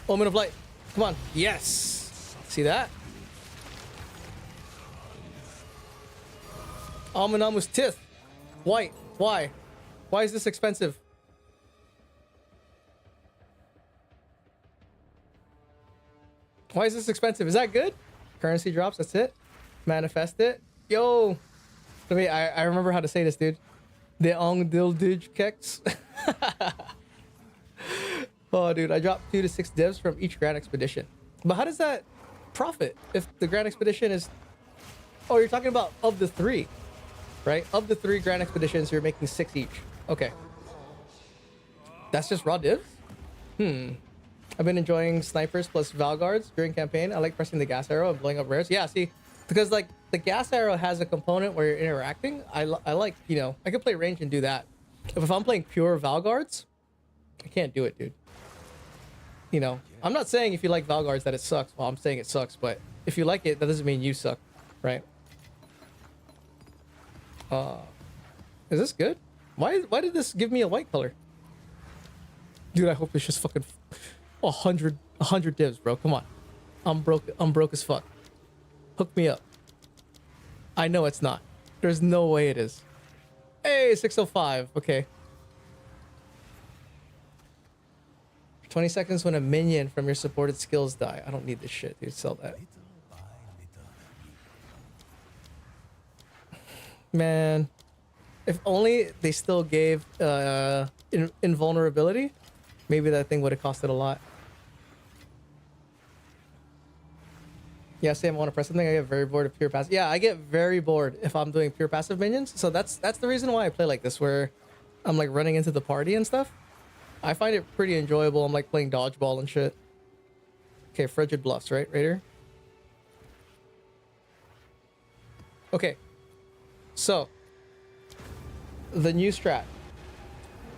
Omen of Light. Come on. Yes. See that? Amunamu's Tith. White. Why? Why is this expensive? Why is this expensive? Is that good? Currency drops, that's it. Manifest it. Yo. I remember how to say this, dude. De ong dil dig keks. Oh, dude, I dropped 2 to 6 divs from each Grand Expedition. But how does that profit if the Grand Expedition is... Oh, you're talking about of the 3, right? Of the 3 Grand Expeditions, you're making 6 each. Okay. That's just raw divs? I've been enjoying snipers plus Valguards during campaign. I like pressing the gas arrow and blowing up rares. Yeah, see, because like the gas arrow has a component where you're interacting. I like, you know, I could play range and do that. If I'm playing pure Valguards, I can't do it, dude. You know, I'm not saying if you like Valguards that it sucks. Well, I'm saying it sucks, but if you like it, that doesn't mean you suck, right? Is this good? Why did this give me a white color? Dude, I hope it's just fucking 100 divs, bro. Come on. I'm broke as fuck. Hook me up. I know it's not. There's no way it is. Hey, 605. Okay. 20 seconds when a minion from your supported skills die. I don't need this shit, dude. Sell that. Man. If only they still gave invulnerability, maybe that thing would have costed a lot. Yeah, Sam, I want to press something. I get very bored of pure passive. Yeah, I get very bored if I'm doing pure passive minions. So that's the reason why I play like this, where I'm like running into the party and stuff. I find it pretty enjoyable. I'm like playing dodgeball and shit. Okay, Frigid Bluffs, right? Right here. Okay. So, the new strat.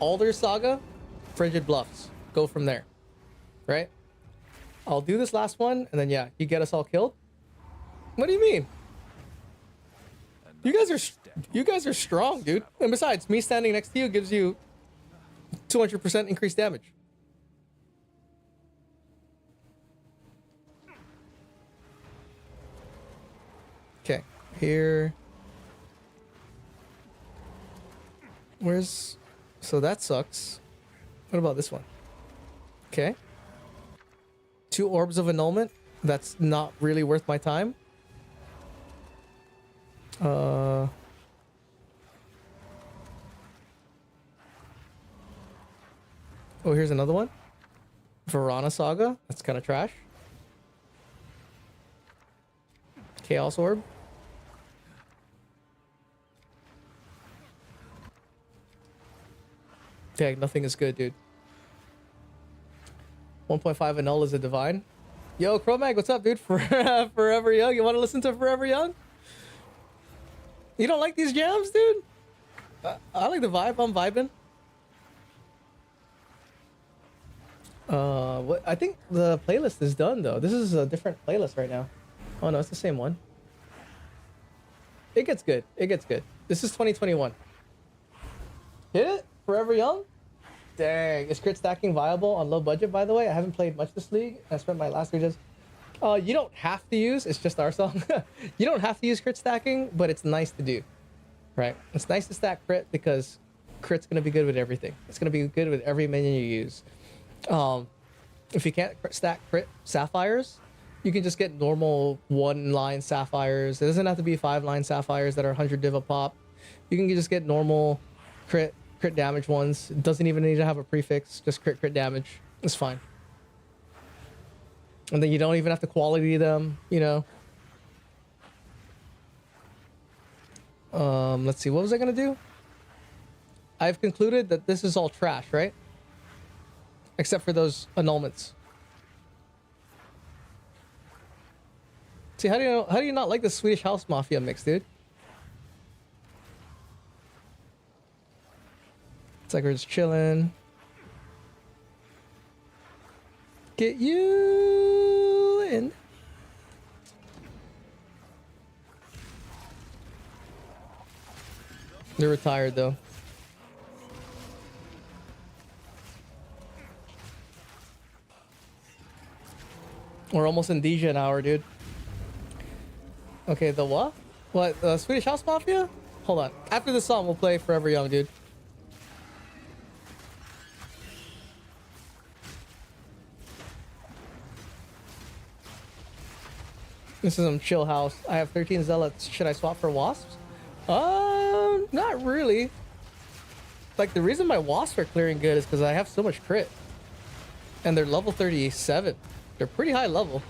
Alder Saga, Frigid Bluffs. Go from there. Right? I'll do this last one, and then yeah, you get us all killed. What do you mean? You guys are strong, dude. And besides, me standing next to you gives you 200% increased damage. Okay, here. Where's... So that sucks. What about this one? Okay. 2 orbs of annulment. That's not really worth my time. Oh, here's another one. Varana Saga. That's kind of trash. Chaos Orb. Dang, nothing is good, dude. 1.5 annul is a divine. Yo, Chromag, what's up, dude? Forever Young. You want to listen to Forever Young? You don't like these jams, dude? I like the vibe. I'm vibing. What? I think the playlist is done though. This is a different playlist right now. Oh no, it's the same one. It gets good. It gets good. This is 2021. Hit it? Forever Young? Dang. Is crit stacking viable on low budget, by the way? I haven't played much this league. I spent my last week just... you don't have to use... It's just our song. You don't have to use crit stacking, but it's nice to do. Right? It's nice to stack crit because crit's going to be good with everything. It's going to be good with every minion you use. If you can't stack crit sapphires, you can just get normal 1-line sapphires. It doesn't have to be 5-line sapphires that are 100 div a pop. You can just get normal crit damage ones. It doesn't even need to have a prefix, just crit damage. It's fine. And then you don't even have to quality them, you know. Let's see, what was I gonna do? I've concluded that this is all trash, right? Except for those annulments. See, how do you not like the Swedish House Mafia mix, dude? It's like we're just chilling. Get you in. They're retired though. We're almost in DJ an hour, dude. Okay, the what? What? The Swedish House Mafia? Hold on. After this song, we'll play Forever Young, dude. This is some chill house. I have 13 zealots. Should I swap for wasps? Not really. Like, the reason my wasps are clearing good is because I have so much crit. And they're level 37. They're pretty high level.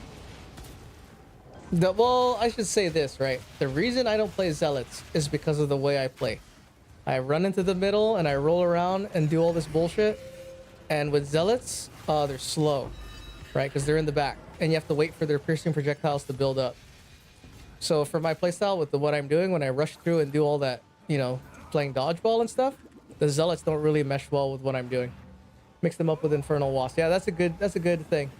Well, I should say this, right? The reason I don't play zealots is because of the way I play. I run into the middle and I roll around and do all this bullshit. And with zealots, they're slow, right? Because they're in the back. And you have to wait for their piercing projectiles to build up. So for my playstyle with what I'm doing, when I rush through and do all that, you know, playing dodgeball and stuff, the zealots don't really mesh well with what I'm doing. Mix them up with infernal wasps. Yeah, that's a good thing.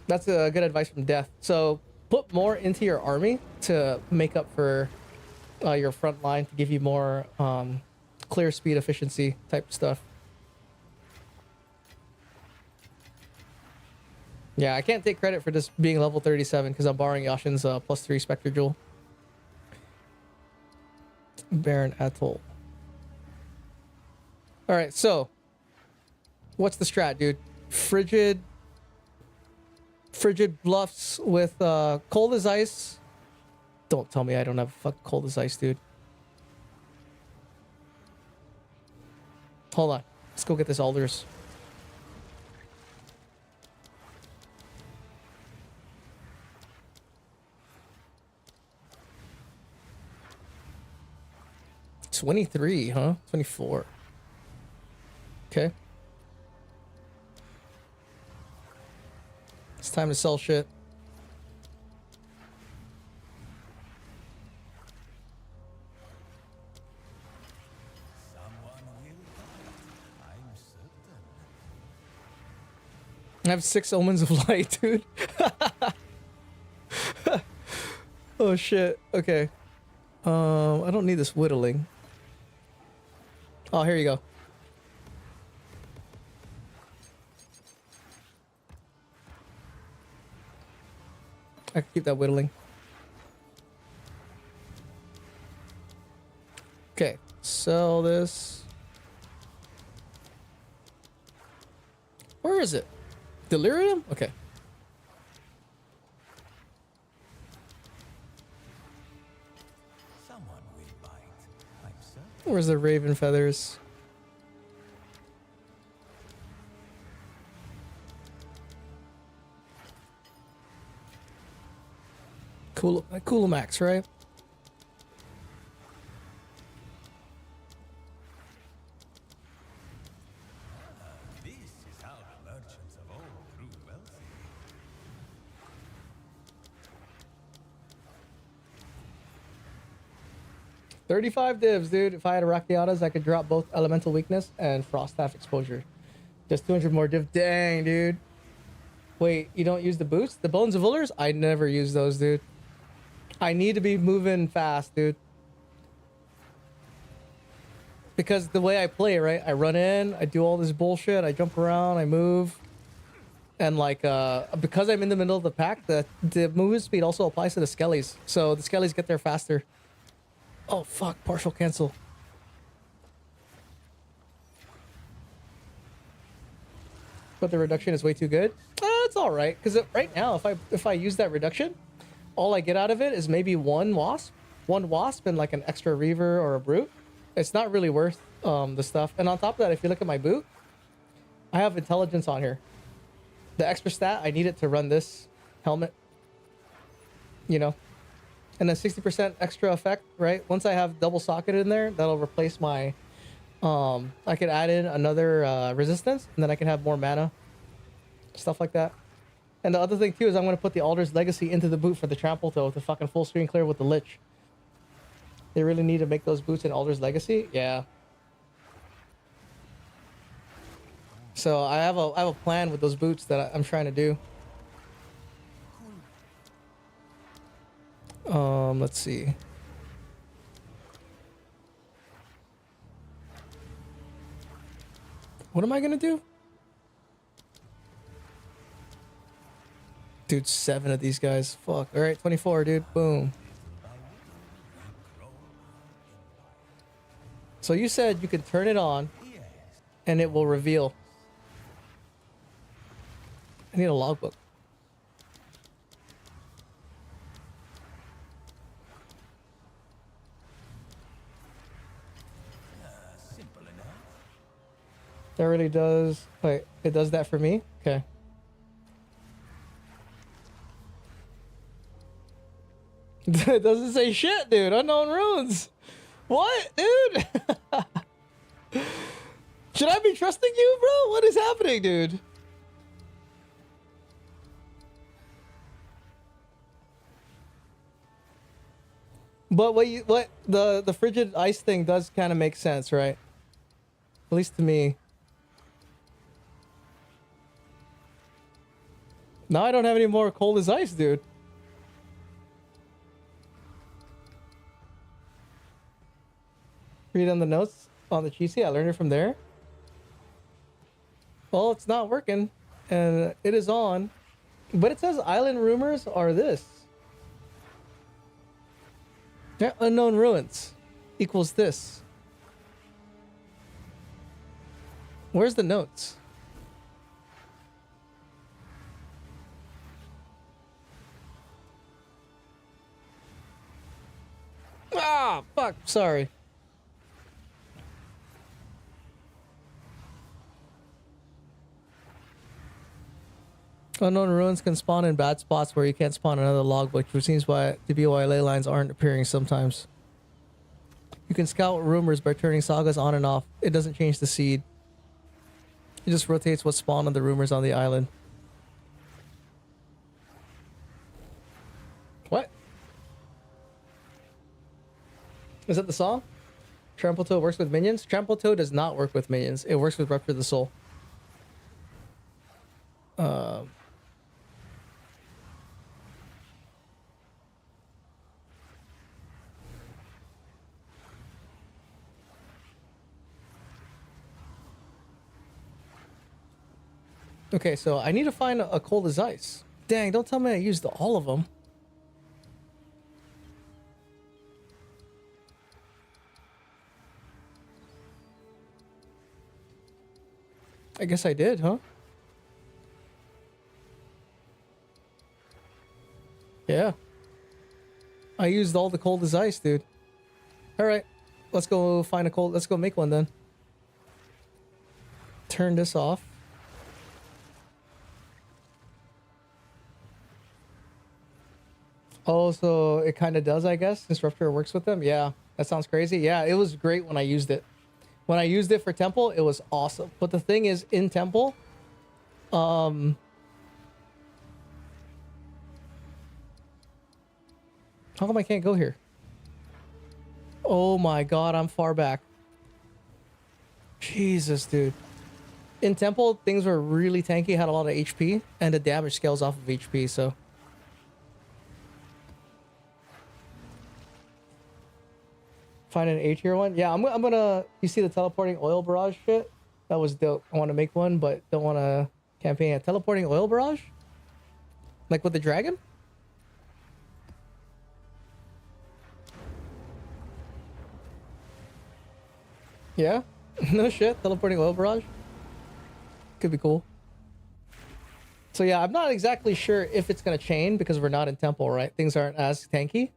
That's a good advice from Death. So put more into your army to make up for your front line, to give you more clear speed efficiency type stuff. Yeah, I can't take credit for this being level 37 because I'm borrowing Yashin's +3 Spectre Jewel. Baron Atoll. Alright, so what's the strat, dude? Frigid bluffs with cold as ice. Don't tell me I don't have fucking cold as ice, dude. Hold on. Let's go get this alders. $23, huh? 24. Okay. It's time to sell shit. I have 6 omens of light, dude. Oh shit. Okay. I don't need this whittling. Oh, here you go. I can keep that whittling. Okay, sell this. Where is it? Delirium? Okay. Someone will bite. I'm certain. Where's the raven feathers? Cool Max, right? This is how the merchants of old grew wealthy. 35 divs, dude. If I had a Rakiatas, I could drop both elemental weakness and frost staff exposure. Just 200 more div. Dang, dude. Wait, you don't use the boost? The bones of Ullers? I never use those, dude. I need to be moving fast, dude. Because the way I play, right? I run in, I do all this bullshit, I jump around, I move. And like, because I'm in the middle of the pack, the movement speed also applies to the skellies. So the skellies get there faster. Oh, fuck. Partial cancel. But the reduction is way too good. It's all right. Because right now, if I use that reduction, all I get out of it is maybe one wasp and like an extra reaver or a brute. It's not really worth the stuff. And on top of that, if you look at my boot, I have intelligence on here. The extra stat, I need it to run this helmet. You know? And then 60% extra effect, right? Once I have double socket in there, that'll replace my... I could add in another resistance, and then I can have more mana. Stuff like that. And the other thing, too, is I'm going to put the Alder's Legacy into the boot for the Trample Toe to fucking full screen clear with the Lich. They really need to make those boots in Alder's Legacy? Yeah. So I have a plan with those boots that I'm trying to do. Let's see. What am I gonna do? Dude, 7 of these guys. Fuck. All right, 24, dude. Boom. So you said you could turn it on and it will reveal. I need a logbook. Simple enough. That really does... Wait, it does that for me? Okay. It doesn't say shit, dude. Unknown runes. What, dude? Should I be trusting you, bro? What is happening, dude? But what the frigid ice thing does kind of make sense, right? At least to me. Now I don't have any more cold as ice, dude. Read on the notes on the cheesy. I learned it from there. Well, it's not working, and it is on, but it says island rumors are this. Yeah, unknown ruins equals this. Where's the notes? Ah, fuck. Sorry. Unknown ruins can spawn in bad spots where you can't spawn another logbook, which seems to be why ley lines aren't appearing sometimes. You can scout rumors by turning sagas on and off. It doesn't change the seed. It just rotates what spawned on the rumors on the island. What? Is that the song? Trample Toe works with minions? Trample Toe does not work with minions. It works with Rupture the Soul. Okay, so I need to find a cold as ice. Dang, don't tell me I used all of them. I guess I did, huh? Yeah. I used all the cold as ice, dude. All right. Let's go find a cold. Let's go make one then. Turn this off. Oh, so it kind of does, I guess. Disruptor works with them. Yeah, that sounds crazy. Yeah, it was great when I used it. When I used it for Temple, it was awesome. But the thing is, in Temple, how come I can't go here? Oh my god, I'm far back. Jesus, dude. In Temple, things were really tanky, had a lot of HP, and the damage scales off of HP, so... Find an A tier one. Yeah, I'm gonna. You see the teleporting oil barrage shit? That was dope. I want to make one, but don't want to campaign a teleporting oil barrage. Like with the dragon. Yeah. No shit. Teleporting oil barrage. Could be cool. So yeah, I'm not exactly sure if it's gonna chain because we're not in temple, right? Things aren't as tanky.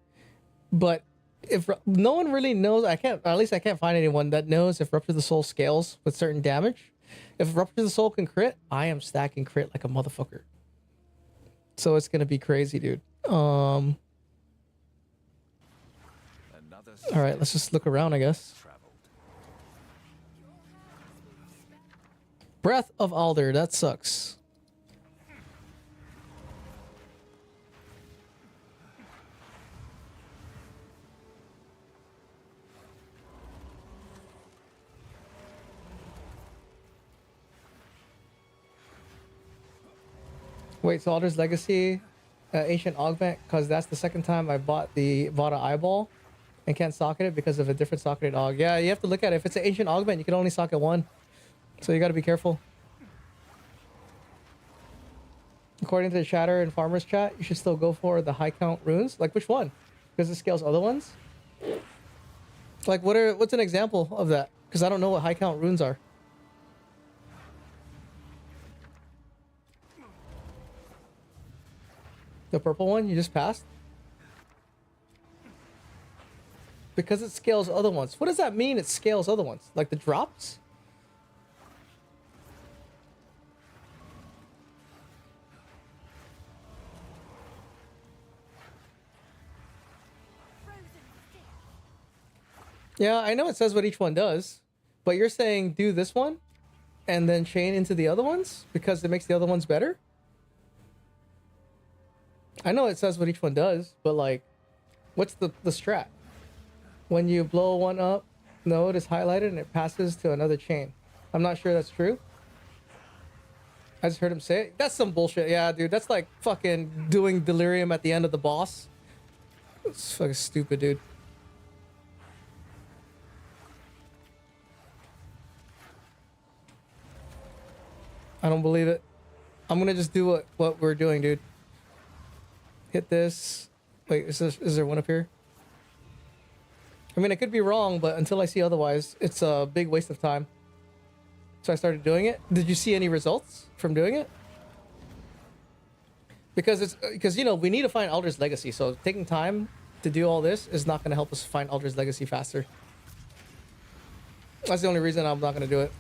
But if no one really knows, I can't. Or at least I can't find anyone that knows if Rupture the Soul scales with certain damage. If Rupture the Soul can crit, I am stacking crit like a motherfucker. So it's gonna be crazy, dude. All right, let's just look around, I guess. Breath of Alder, that sucks. Wait, so Alder's Legacy, Ancient Augment, because that's the second time I bought an eyeball and can't socket it because of a different socketed aug. Yeah, you have to look at it. If it's an Ancient Augment, you can only socket one. So you got to be careful. According to the chatter in Farmer's Chat, you should still go for the high count runes. Like which one? Because it scales other ones? Like what's an example of that? Because I don't know what high count runes are. The purple one you just passed? Because it scales other ones. What does that mean it scales other ones? Like the drops? Yeah, I know it says what each one does, but you're saying do this one and then chain into the other ones because it makes the other ones better? I know it says what each one does, but like, what's the strat? When you blow one up, node is highlighted and it passes to another chain. I'm not sure that's true. I just heard him say it. That's some bullshit. Yeah, dude, that's like fucking doing delirium at the end of the boss. It's fucking stupid, dude. I don't believe it. I'm gonna just do what we're doing, dude. Hit this. Wait, is there one up here? I mean, I could be wrong, but until I see otherwise, it's a big waste of time. So I started doing it. Did you see any results from doing it? Because you know, we need to find Alder's Legacy, so taking time to do all this is not going to help us find Alder's Legacy faster. That's the only reason I'm not going to do it.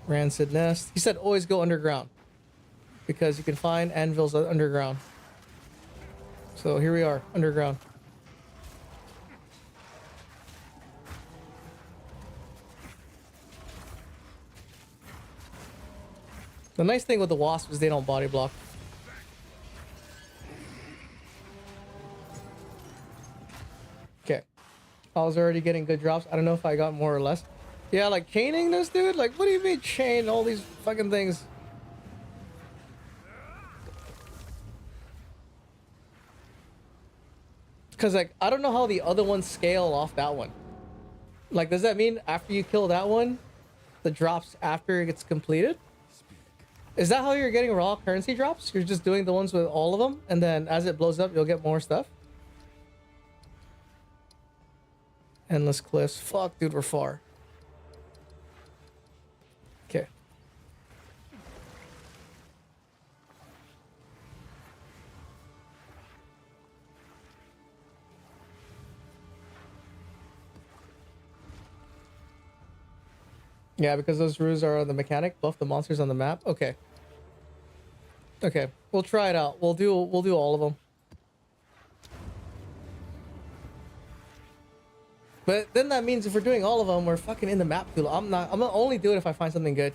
Rancid Nest. He said always go underground because you can find anvils underground. So here we are, underground. The nice thing with the wasps is they don't body block. Okay. I was already getting good drops. I don't know if I got more or less. Yeah, like chaining this dude? Like, what do you mean chain all these fucking things? Because, like, I don't know how the other ones scale off that one. Like, does that mean after you kill that one, the drops after it gets completed? Is that how you're getting raw currency drops? You're just doing the ones with all of them, and then as it blows up, you'll get more stuff? Endless cliffs. Fuck, dude, we're far. Okay. Yeah, because those rules are on the mechanic, buff the monsters on the map. Okay. Okay, we'll try it out. We'll do all of them. But then that means if we're doing all of them, we're fucking in the map too long. I'm gonna only do it if I find something good.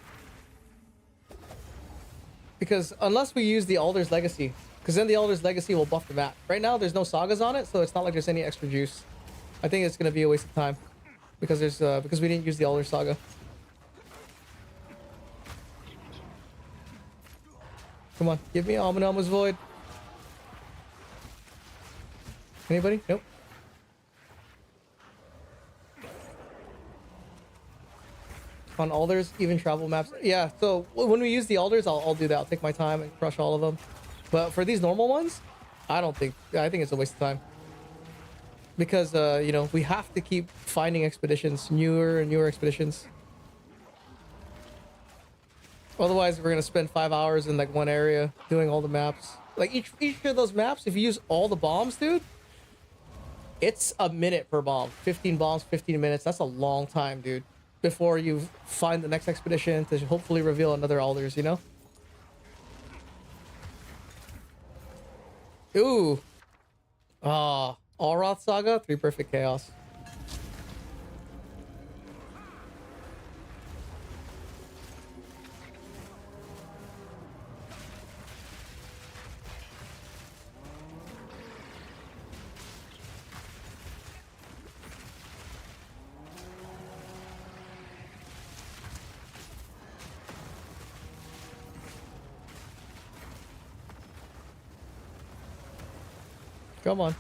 Because unless we use the Alder's Legacy, because then the Alder's Legacy will buff the map. Right now, there's no sagas on it, so it's not like there's any extra juice. I think it's gonna be a waste of time because because we didn't use the Alder Saga. Come on, give me Amanama's Void. Anybody? Nope. On alders, even travel maps. Yeah, so when we use the alders, I'll do that. I'll take my time and crush all of them. But for these normal ones, I think it's a waste of time. Because, you know, we have to keep finding expeditions, newer and newer expeditions. Otherwise, we're going to spend 5 hours in like one area doing all the maps. Like each of those maps, if you use all the bombs, dude, it's a minute per bomb. 15 bombs, 15 minutes. That's a long time, dude. Before you find the next expedition to hopefully reveal another alders, you know? Ooh. Ah, Alroth Saga, 3 perfect chaos. Come on.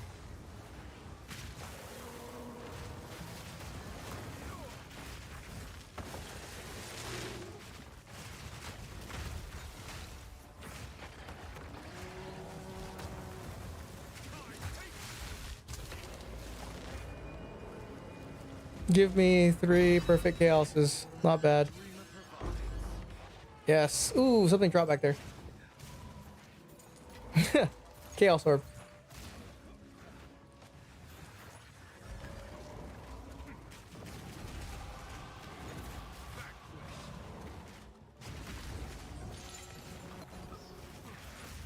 Give me 3 perfect chaoses. Not bad. Yes. Ooh, something dropped back there. Chaos Orb.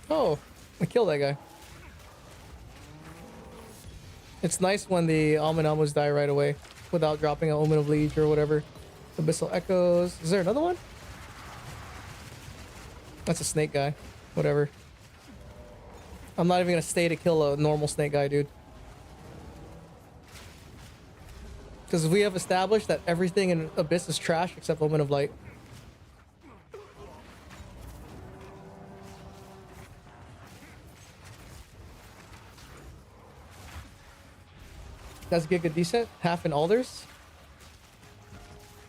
Oh, I killed that guy. It's nice when the Amanamos die right away without dropping an Omen of Leech or whatever. Abyssal Echoes. Is there another one? That's a snake guy. Whatever. I'm not even gonna stay to kill a normal snake guy, dude. Because we have established that everything in Abyss is trash except Omen of Light. That's Giga decent. Half in alders.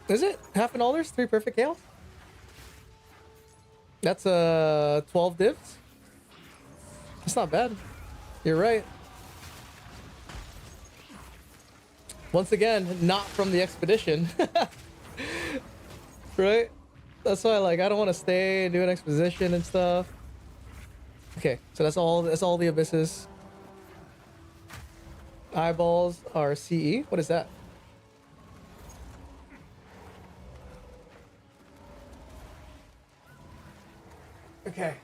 Is it? Half in alders? 3 perfect chaos? That's 12 divs. That's not bad. You're right. Once again, not from the expedition. Right? That's why I don't want to stay and do an exposition and stuff. Okay, so that's all the abysses. Eyeballs are CE. What is that? Okay.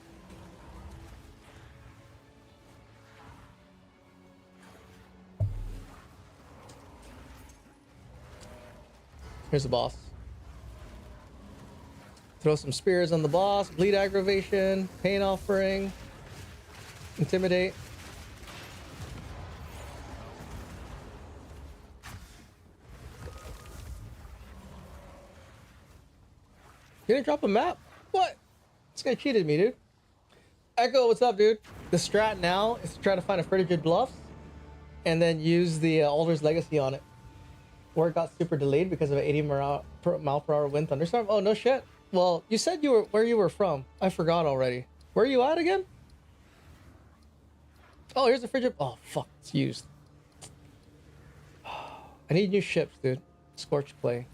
Here's the boss. Throw some spears on the boss. Bleed aggravation. Pain offering. Intimidate. You didn't drop a map? What? This guy cheated me, dude. Echo, what's up, dude? The strat now is to try to find a Frigid Bluffs and then use the Alder's Legacy on it. Where it got super delayed because of an 80 mile per hour wind thunderstorm. Oh, no shit. Well, you said you were where you were from. I forgot already. Where are you at again? Oh, here's a Frigid. Oh, fuck. It's used. I need new ships, dude. Scorched Clay.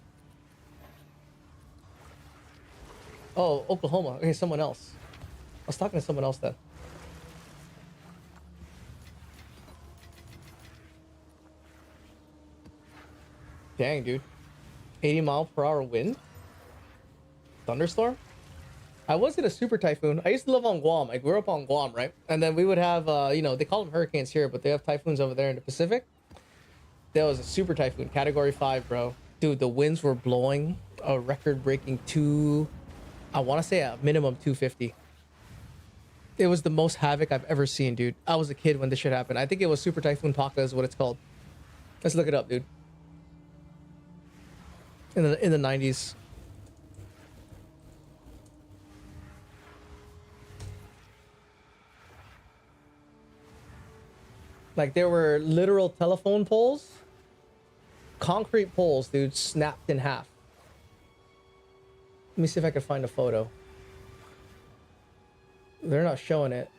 Oh, Oklahoma. Okay, someone else. I was talking to someone else then. Dang, dude. 80 mile per hour wind? Thunderstorm? I was in a super typhoon. I used to live on Guam. I grew up on Guam, right? And then we would have, you know, they call them hurricanes here, but they have typhoons over there in the Pacific. There was a super typhoon, category 5, bro. Dude, the winds were blowing a record-breaking I want to say a minimum 250. It was the most havoc I've ever seen, dude. I was a kid when this shit happened. I think it was Super Typhoon Paka is what it's called. Let's look it up, dude. In the 90s. Like there were literal telephone poles, concrete poles, dude, snapped in half. Let me see if I can find a photo. They're not showing it.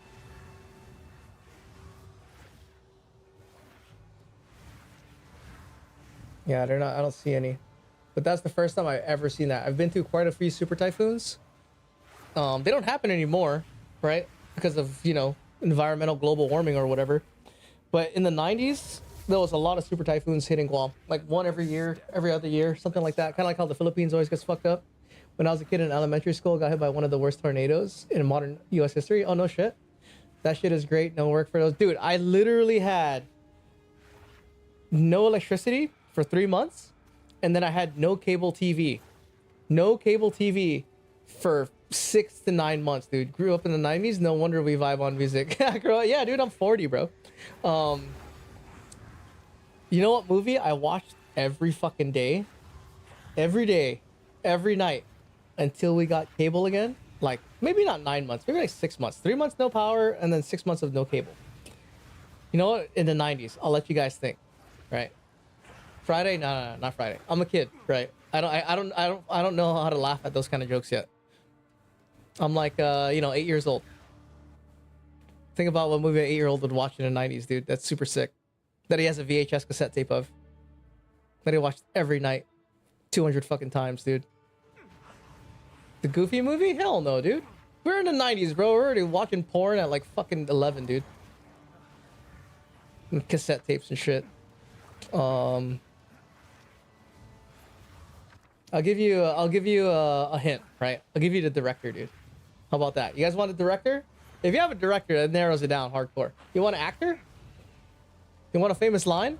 Yeah, they're not. I don't see any. But that's the first time I've ever seen that. I've been through quite a few super typhoons. They don't happen anymore, right? Because of, you know, environmental global warming or whatever. But in the 90s, there was a lot of super typhoons hitting Guam. Like one every year, every other year, something like that. Kind of like how the Philippines always gets fucked up. When I was a kid in elementary school, got hit by one of the worst tornadoes in modern US history. Oh, no shit. That shit is great. No work for those. Dude, I literally had no electricity for 3 months. And then I had no cable TV. No cable TV for 6 to 9 months, dude. Grew up in the 90s. No wonder we vibe on music. Yeah, dude, I'm 40, bro. You know what movie I watched every fucking day? Every day. Every night. Until we got cable again. Like, maybe not 9 months. Maybe like 6 months. 3 months no power, and then 6 months of no cable. You know what? In the 90s. I'll let you guys think. Right? Friday? No, not Friday. I'm a kid, right? I don't know how to laugh at those kind of jokes yet. I'm like, 8 years old. Think about what movie an 8-year-old would watch in the 90s, dude. That's super sick. That he has a VHS cassette tape of. That he watched every night. 200 fucking times, dude. The Goofy movie? Hell no, dude. We're in the 90s, bro. We're already watching porn at like fucking 11, dude. And cassette tapes and shit. I'll give you a hint, right? I'll give you the director, dude. How about that? You guys want a director? If you have a director, that narrows it down hardcore. You want an actor? You want a famous line?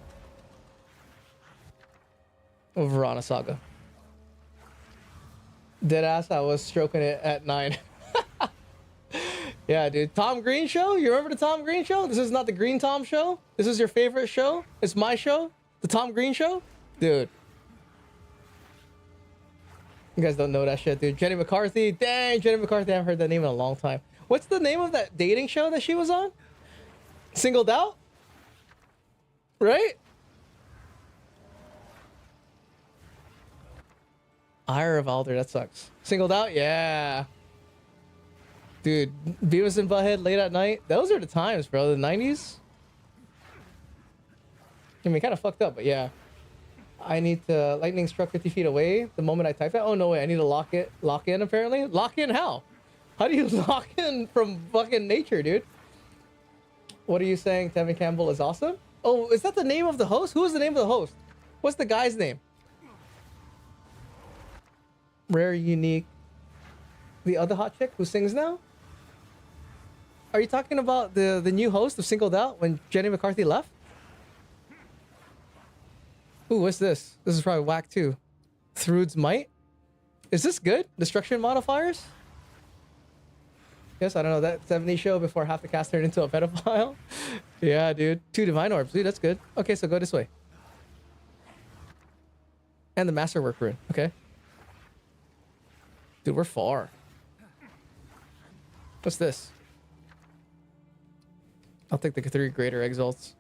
Verona Saga. Deadass, I was stroking it at 9. Yeah, dude. Tom Green show? You remember the Tom Green show? This is not the Green Tom show? This is your favorite show? It's my show? The Tom Green show? Dude. You guys don't know that shit, dude. Jenny McCarthy. Dang, Jenny McCarthy. I haven't heard that name in a long time. What's the name of that dating show that she was on? Singled Out? Right? Ire of Alder. That sucks. Singled Out? Yeah. Dude, Beavis and Butthead, Late at Night. Those are the times, bro. The 90s. I mean, kind of fucked up, but yeah. I need to... Lightning struck 50 feet away the moment I type that. Oh, no way. I need to lock in, apparently. Lock in how? How do you lock in from fucking nature, dude? What are you saying? Tevin Campbell is awesome? Oh, is that the name of the host? Who is the name of the host? What's the guy's name? Rare, Unique. The other hot chick who sings now? Are you talking about the new host of Singled Out when Jenny McCarthy left? Ooh, what's this? This is probably whack too. Throod's Might? Is this good? Destruction modifiers? Yes, I don't know. That 70s show before half the cast turned into a pedophile? Yeah, dude. 2 divine orbs. Dude, that's good. Okay, so go this way. And the masterwork rune. Okay. Dude, we're far. What's this? I'll take the 3 greater exalts.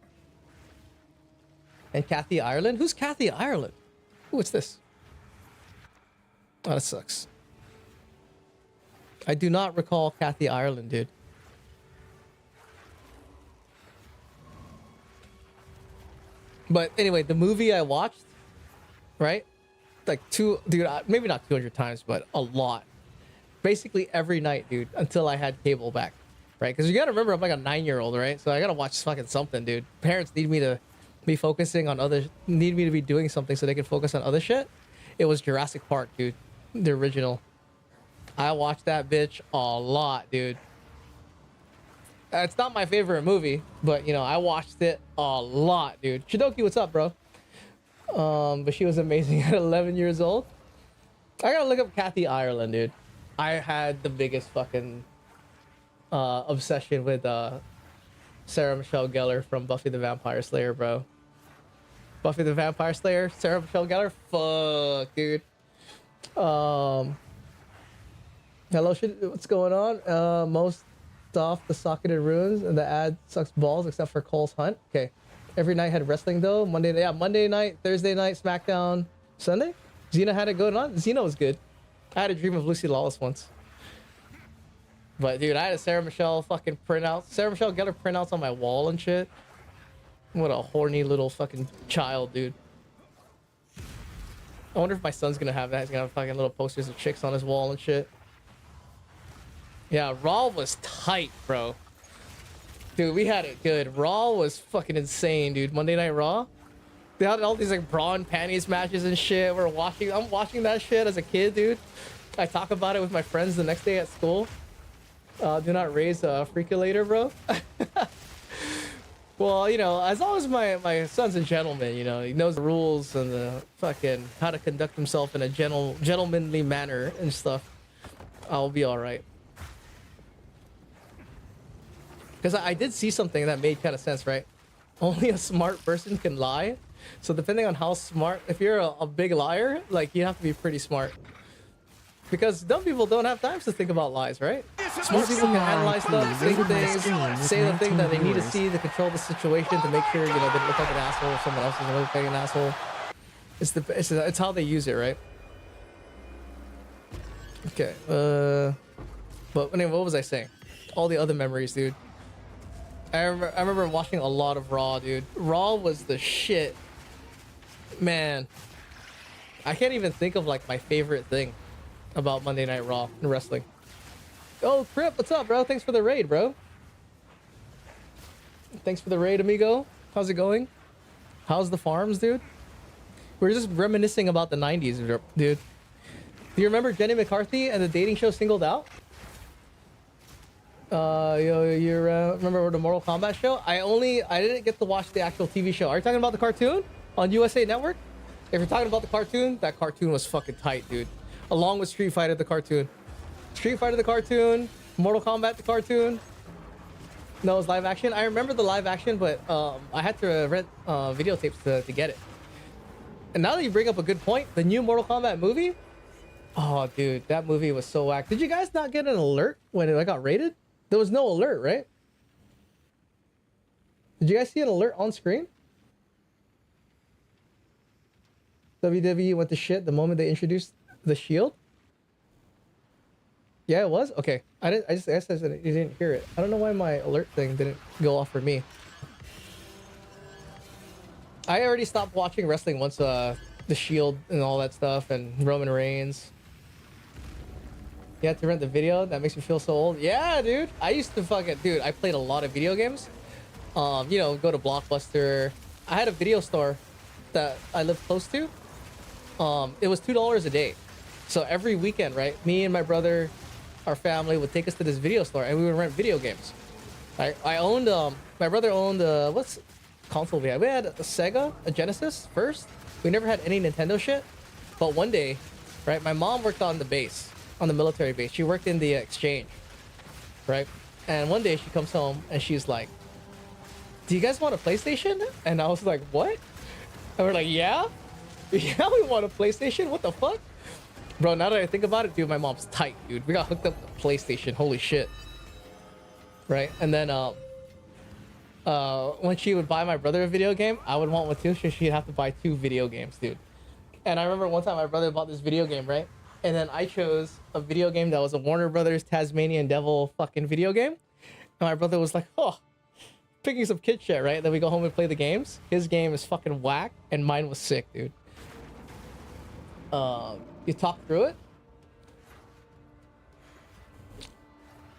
And Kathy Ireland? Who's Kathy Ireland? Ooh, what's this? Oh, that sucks. I do not recall Kathy Ireland, dude. But anyway, the movie I watched, right? Like maybe not 200 times, but a lot. Basically every night, dude, until I had cable back, right? Because you gotta remember, I'm like a 9-year-old, right? So I gotta watch fucking something, dude. Parents need me to be focusing on need me to be doing something so they can focus on other shit. It was Jurassic Park, dude. The original. I watched that bitch a lot, dude. It's not my favorite movie, but you know, I watched it a lot, dude. Shidoki, what's up, bro? But she was amazing at 11 years old. I gotta look up Kathy Ireland, dude. I had the biggest fucking obsession with Sarah Michelle Gellar from Buffy the Vampire Slayer, bro. Buffy the Vampire Slayer, Sarah Michelle Gellar, fuck, dude. Hello, what's going on? Most off the socketed runes, and the ad sucks balls except for Cole's Hunt. Okay. Every night had wrestling though. Monday night, Thursday night, SmackDown, Sunday. Xena had it going on. Xena was good. I had a dream of Lucy Lawless once. But dude, I had a Sarah Michelle fucking printout. Sarah Michelle got her printouts on my wall and shit. What a horny little fucking child, dude. I wonder if my son's gonna have that. He's gonna have fucking little posters of chicks on his wall and shit. Yeah, Raw was tight, bro. Dude, we had it good. Raw was fucking insane, dude. Monday Night Raw. They had all these like bra and panties matches and shit. I'm watching that shit as a kid, dude. I talk about it with my friends the next day at school. Do not raise a freakulator, bro. Well, you know, as long as my son's a gentleman, you know, he knows the rules and the fucking how to conduct himself in a gentlemanly manner and stuff, I'll be all right. Because I did see something that made kind of sense, right? Only a smart person can lie. So depending on how smart, if you're a big liar, like you have to be pretty smart. Because dumb people don't have time to think about lies, right? Smart people can analyze stuff, think things, say the thing that they need to see to control the situation to make sure, you know, they look like an asshole or someone else doesn't look like an asshole. It's how they use it, right? Okay. But anyway, what was I saying? All the other memories, dude. I remember watching a lot of Raw, dude. Raw was the shit. Man. I can't even think of like my favorite thing about Monday Night Raw and wrestling. Oh, Crip, what's up, bro? Thanks for the raid, bro. Thanks for the raid, amigo. How's it going? How's the farms, dude? We're just reminiscing about the 90s, dude. Do you remember Jenny McCarthy and the dating show Singled Out? You remember the Mortal Kombat show? I didn't get to watch the actual TV show. Are you talking about the cartoon on USA Network? If you're talking about the cartoon, that cartoon was fucking tight, dude. Along with Street Fighter the cartoon. Street Fighter the cartoon, Mortal Kombat the cartoon. No, it was live action. I remember the live action, but I had to rent videotapes to get it. And now that you bring up a good point, the new Mortal Kombat movie? Oh, dude, that movie was so whack. Did you guys not get an alert when it got rated? There was no alert, right? Did you guys see an alert on screen? WWE went to shit the moment they introduced the Shield? Yeah, it was? Okay. I just asked that you didn't hear it. I don't know why my alert thing didn't go off for me. I already stopped watching wrestling once the Shield and all that stuff and Roman Reigns. You had to rent the video? That makes me feel so old. Yeah, dude. I used to dude, I played a lot of video games. You know, go to Blockbuster. I had a video store that I lived close to. It was $2 a day. So every weekend, right? Me and my brother, our family would take us to this video store and we would rent video games. I owned, my brother owned, what's console we had? We had a Sega, a Genesis first. We never had any Nintendo shit. But one day, right? My mom worked on the base. On the military base. She worked in the exchange, right? And one day she comes home and she's like, do you guys want a PlayStation? And I was like, what? And we're like, yeah? Yeah, we want a PlayStation? What the fuck? Bro, now that I think about it, dude, my mom's tight, dude. We got hooked up to PlayStation. Holy shit. Right? And then when she would buy my brother a video game, I would want one too, so she'd have to buy 2 video games, dude. And I remember one time my brother bought this video game, right? And then I chose a video game that was a Warner Brothers Tasmanian Devil fucking video game. And my brother was like, oh, picking some kid shit, right? Then we go home and play the games. His game is fucking whack, and mine was sick, dude. You talked through it?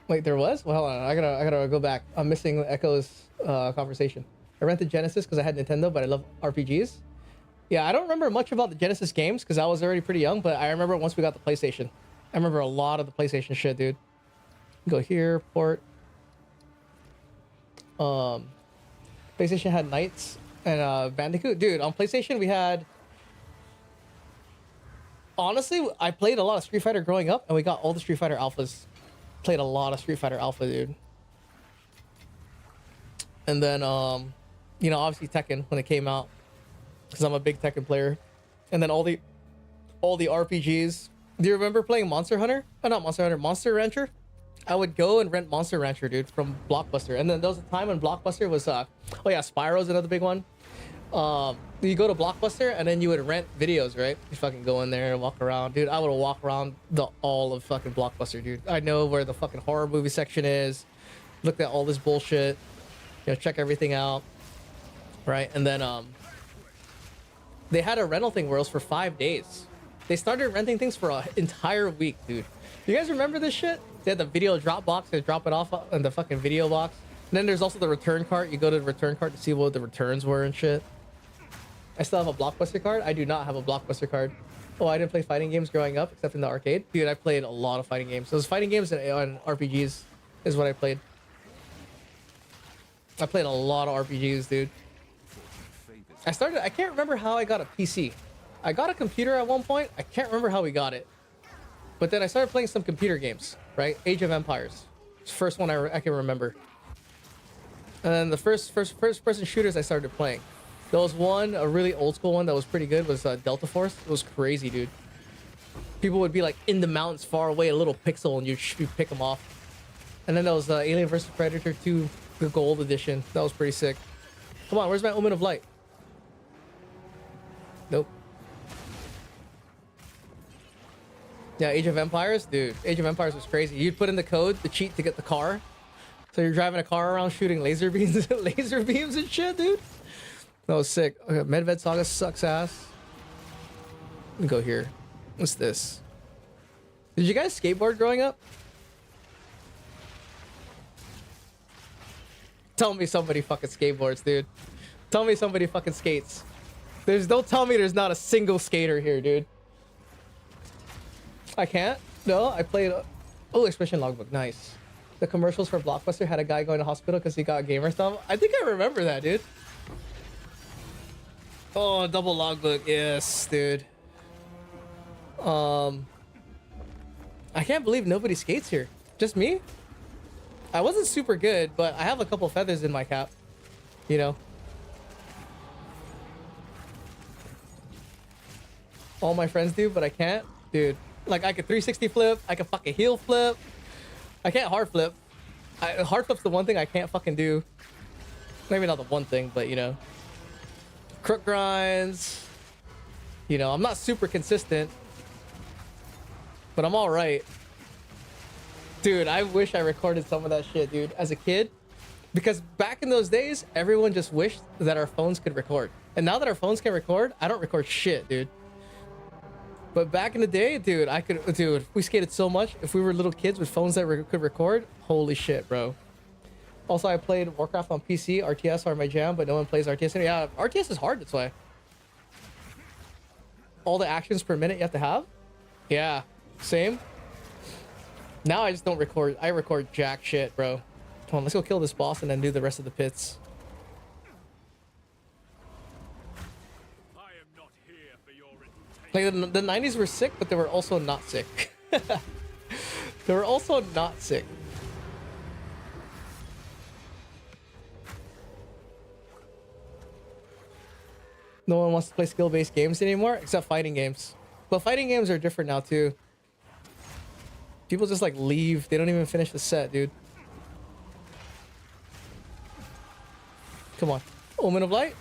Wait, there was? Well, hold on. I gotta go back. I'm missing Echo's conversation. I rented Genesis because I had Nintendo, but I love RPGs. Yeah, I don't remember much about the Genesis games because I was already pretty young, but I remember once we got the PlayStation. I remember a lot of the PlayStation shit, dude. Go here, port. PlayStation had Knights and Bandicoot. Dude, on PlayStation we had... Honestly, I played a lot of Street Fighter growing up, and we got all the Street Fighter Alphas. Played a lot of Street Fighter Alpha, dude. And then, you know, obviously Tekken when it came out. Because I'm a big Tekken player. And then all the RPGs. Do you remember playing Monster Hunter? Oh, not Monster Hunter, Monster Rancher? I would go and rent Monster Rancher, dude, from Blockbuster. And then there was a time when Blockbuster was oh yeah, Spyro's another big one. You go to Blockbuster and then you would rent videos, right? You fucking go in there and walk around, dude. I would walk around the all of fucking Blockbuster, dude. I know where the fucking horror movie section is. Looked at all this bullshit, you know, check everything out, right? And then they had a rental thing where it was for 5 days. They started renting things for an entire week, dude. You guys remember this shit? They had the video drop box. They drop it off in the fucking video box. And then there's also the return cart. You go to the return cart to see what the returns were and shit. I still have a Blockbuster card. I do not have a Blockbuster card. Oh, I didn't play fighting games growing up except in the arcade. Dude, I played a lot of fighting games. Those fighting games and RPGs is what I played. I played a lot of RPGs, dude. I can't remember how I got a PC. I got a computer at one point. I can't remember how we got it. But then I started playing some computer games, right? Age of Empires. It's the first one I can remember. And then the first person shooters I started playing. There was one, a really old school one that was pretty good, was Delta Force. It was crazy, dude. People would be like in the mountains far away, a little pixel, and you pick them off. And then there was Alien vs. Predator 2, the gold edition. That was pretty sick. Come on, where's my Omen of Light? Nope. Yeah, Age of Empires, dude. Age of Empires was crazy. You'd put in the code, the cheat to get the car. So you're driving a car around shooting laser beams, laser beams and shit, dude. That was sick. Okay, Medved Saga sucks ass. Let me go here. What's this? Did you guys skateboard growing up? Tell me somebody fucking skateboards, dude. Tell me somebody fucking skates. Don't tell me there's not a single skater here, dude. I can't? No, I played... Oh, Expression Logbook, nice. The commercials for Blockbuster had a guy going to hospital because he got gamer stuff. I think I remember that, dude. Oh, double logbook, yes, dude. I can't believe nobody skates here. Just me? I wasn't super good, but I have a couple feathers in my cap. You know? All my friends do, but I can't. Dude, like I could 360 flip, I could fucking heel flip. I can't hard flip. Hard flip's the one thing I can't fucking do. Maybe not the one thing, but you know. Crook grinds. You know, I'm not super consistent, but I'm all right. Dude, I wish I recorded some of that shit, dude, as a kid. Because back in those days, everyone just wished that our phones could record. And now that our phones can record, I don't record shit, dude. But back in the day, dude, we skated so much. If we were little kids with phones that could record, holy shit, bro. Also, I played Warcraft on PC. RTS are my jam, but no one plays RTS anymore. Yeah, RTS is hard, that's why. All the actions per minute you have to have? Yeah, same. Now I just don't record. I record jack shit, bro. Come on, let's go kill this boss and then do the rest of the pits. Like, the 90s were sick, but they were also not sick. They were also not sick. No one wants to play skill-based games anymore, except fighting games. But fighting games are different now, too. People just, like, leave. They don't even finish the set, dude. Come on. Omen of Light?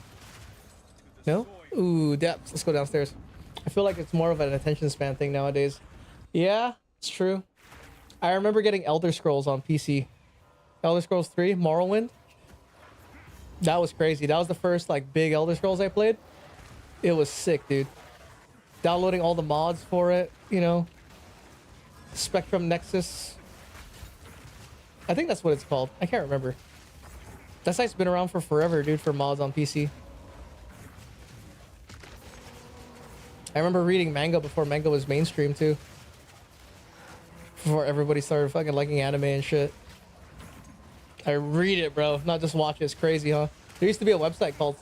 No? Ooh, depths. Let's go downstairs. I feel like it's more of an attention span thing nowadays. Yeah, it's true. I remember getting Elder Scrolls on PC. Elder Scrolls 3, Morrowind. That was crazy. That was the first like big Elder Scrolls I played. It was sick, dude. Downloading all the mods for it, you know. Spectrum Nexus. I think that's what it's called. I can't remember. That site's been around for forever, dude, for mods on PC. I remember reading manga before manga was mainstream too. Before everybody started fucking liking anime and shit. I read it, bro, not just watch it. It's crazy, huh? There used to be a website called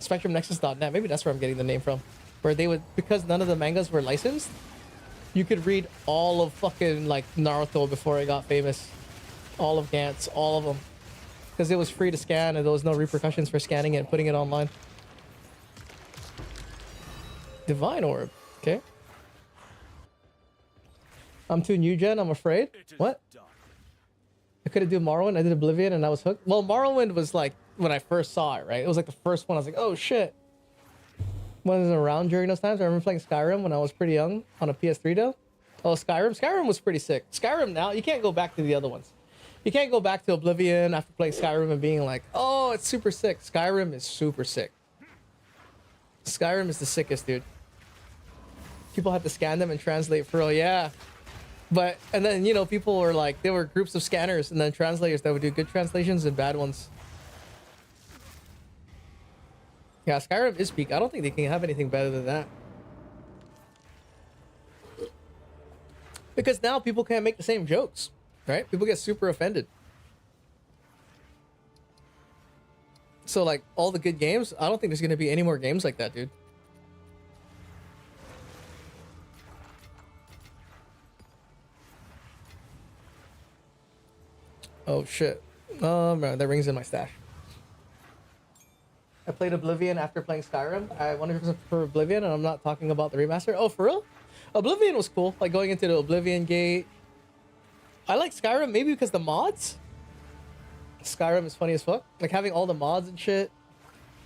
SpectrumNexus.net. Maybe that's where I'm getting the name from. Where they would, because none of the mangas were licensed, you could read all of fucking like Naruto before it got famous. All of Gantz, all of them. Because it was free to scan and there was no repercussions for scanning it and putting it online. Divine Orb. Okay. I'm too new gen, I'm afraid. What? I couldn't do Morrowind, I did Oblivion and I was hooked. Well, Morrowind was like when I first saw it, right? It was like the first one. I was like, oh shit. When I was around during those times, I remember playing Skyrim when I was pretty young on a PS3 though. Oh, Skyrim. Skyrim was pretty sick. Skyrim now, you can't go back to the other ones. You can't go back to Oblivion after playing Skyrim and being like, oh, it's super sick. Skyrim is super sick. Skyrim is the sickest, dude. People had to scan them and translate for real, yeah. But, and then, you know, people were like, there were groups of scanners and then translators that would do good translations and bad ones. Yeah, Skyrim is peak. I don't think they can have anything better than that. Because now people can't make the same jokes, right? People get super offended. So, like, all the good games, I don't think there's going to be any more games like that, dude. Oh, shit. That rings in my stash. I played Oblivion after playing Skyrim. I 100% prefer Oblivion, and I'm not talking about the remaster. Oh, for real? Oblivion was cool. Like, going into the Oblivion gate. I like Skyrim maybe because the mods. Skyrim is funny as fuck. Like, having all the mods and shit.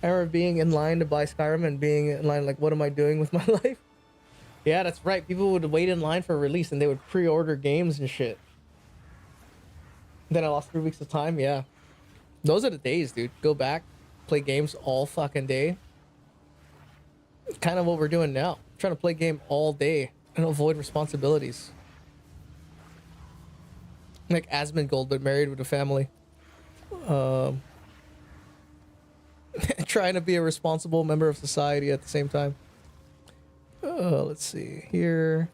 I remember being in line to buy Skyrim and being in line like, what am I doing with my life? Yeah, that's right. People would wait in line for release, and they would pre-order games and shit. Then I lost 3 weeks of time, yeah. Those are the days, dude. Go back, play games all fucking day. Kind of what we're doing now. Trying to play game all day and avoid responsibilities. Like Asmongold, but married with a family. Trying to be a responsible member of society at the same time. Let's see here.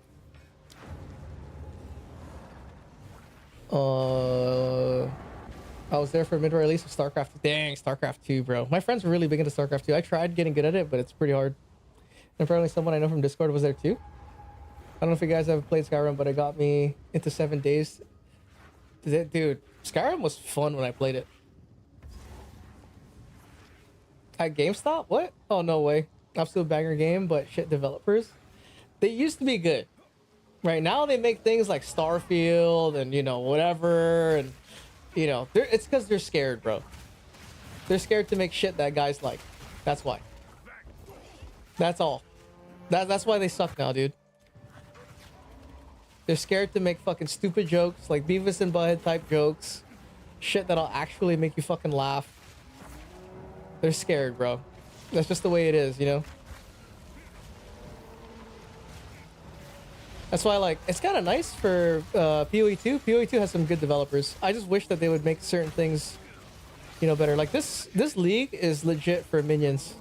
I was there for mid release of StarCraft. Dang, StarCraft 2, bro. My friends were really big into StarCraft 2. I tried getting good at it, but it's pretty hard. And apparently someone I know from Discord was there too. I don't know if you guys have played Skyrim, but it got me into 7 days. Dude, Skyrim was fun when I played it. At GameStop? What? Oh, no way. Absolute banger game, but shit developers. They used to be good. Right now they make things like Starfield and, you know, whatever. And, you know, it's because they're scared, bro. They're scared to make shit that guys like. That's why. That's all. That's why they suck now, dude. They're scared to make fucking stupid jokes, like Beavis and Butthead type jokes. Shit that'll actually make you fucking laugh. They're scared, bro. That's just the way it is, you know? That's why, like, it's kind of nice for PoE 2. PoE 2 has some good developers. I just wish that they would make certain things, you know, better. Like, this league is legit for minions.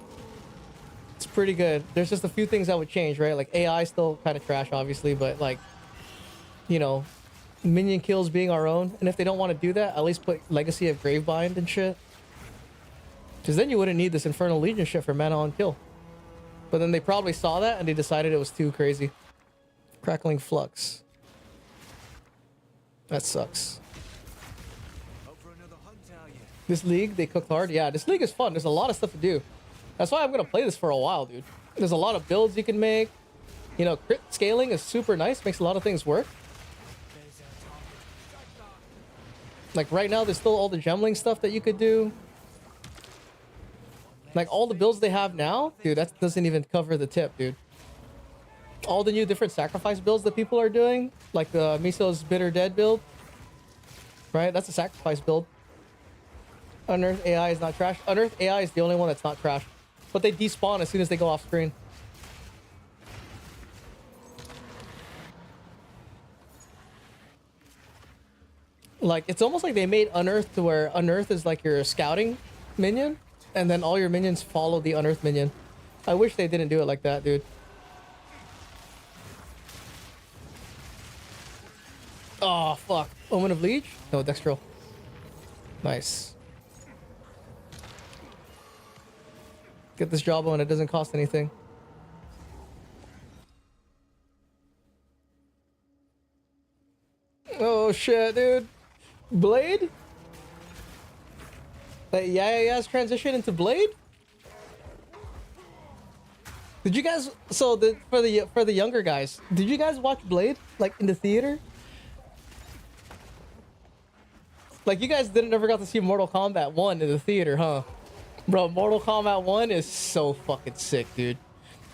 It's pretty good. There's just a few things that would change, right? Like, AI is still kind of trash, obviously, but, like, you know, minion kills being our own. And if they don't want to do that, at least put Legacy of Gravebind and shit. Because then you wouldn't need this Infernal Legion shit for mana on kill. But then they probably saw that and they decided it was too crazy. Crackling Flux. That sucks. This league, they cooked hard. Yeah, this league is fun. There's a lot of stuff to do. That's why I'm going to play this for a while, dude. There's a lot of builds you can make. You know, crit scaling is super nice. Makes a lot of things work. Like right now, there's still all the gemling stuff that you could do. Like all the builds they have now, dude, that doesn't even cover the tip, dude. All the new different sacrifice builds that people are doing, like the Miso's Bitter Dead build, right? That's a sacrifice build. Unearth AI is not trash. Unearth AI is the only one that's not trash, but they despawn as soon as they go off screen. Like, it's almost like they made Unearth to where Unearth is like your scouting minion, and then all your minions follow the Unearth minion. I wish they didn't do it like that, dude. Oh, fuck. Omen of Leech? No, Dextral. Nice. Get this job on, it doesn't cost anything. Oh, shit, dude. Blade? Yaya's transition into Blade? Did you guys? For the younger guys, did you guys watch Blade like in the theater? Like you guys didn't ever got to see Mortal Kombat 1 in the theater, huh? Bro, Mortal Kombat 1 is so fucking sick, dude.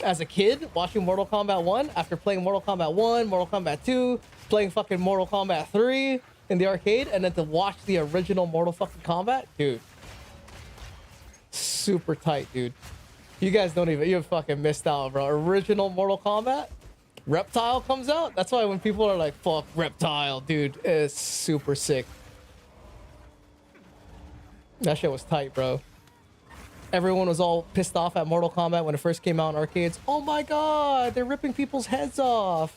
As a kid, watching Mortal Kombat 1, after playing Mortal Kombat 1, Mortal Kombat 2, playing fucking Mortal Kombat 3 in the arcade, and then to watch the original Mortal fucking Kombat, dude. Super tight, dude. You guys don't even, you fucking missed out, bro. Original Mortal Kombat, Reptile comes out. That's why when people are like, fuck Reptile, dude, it's super sick. That shit was tight, bro. Everyone was all pissed off at Mortal Kombat when it first came out in arcades. Oh my god, they're ripping people's heads off.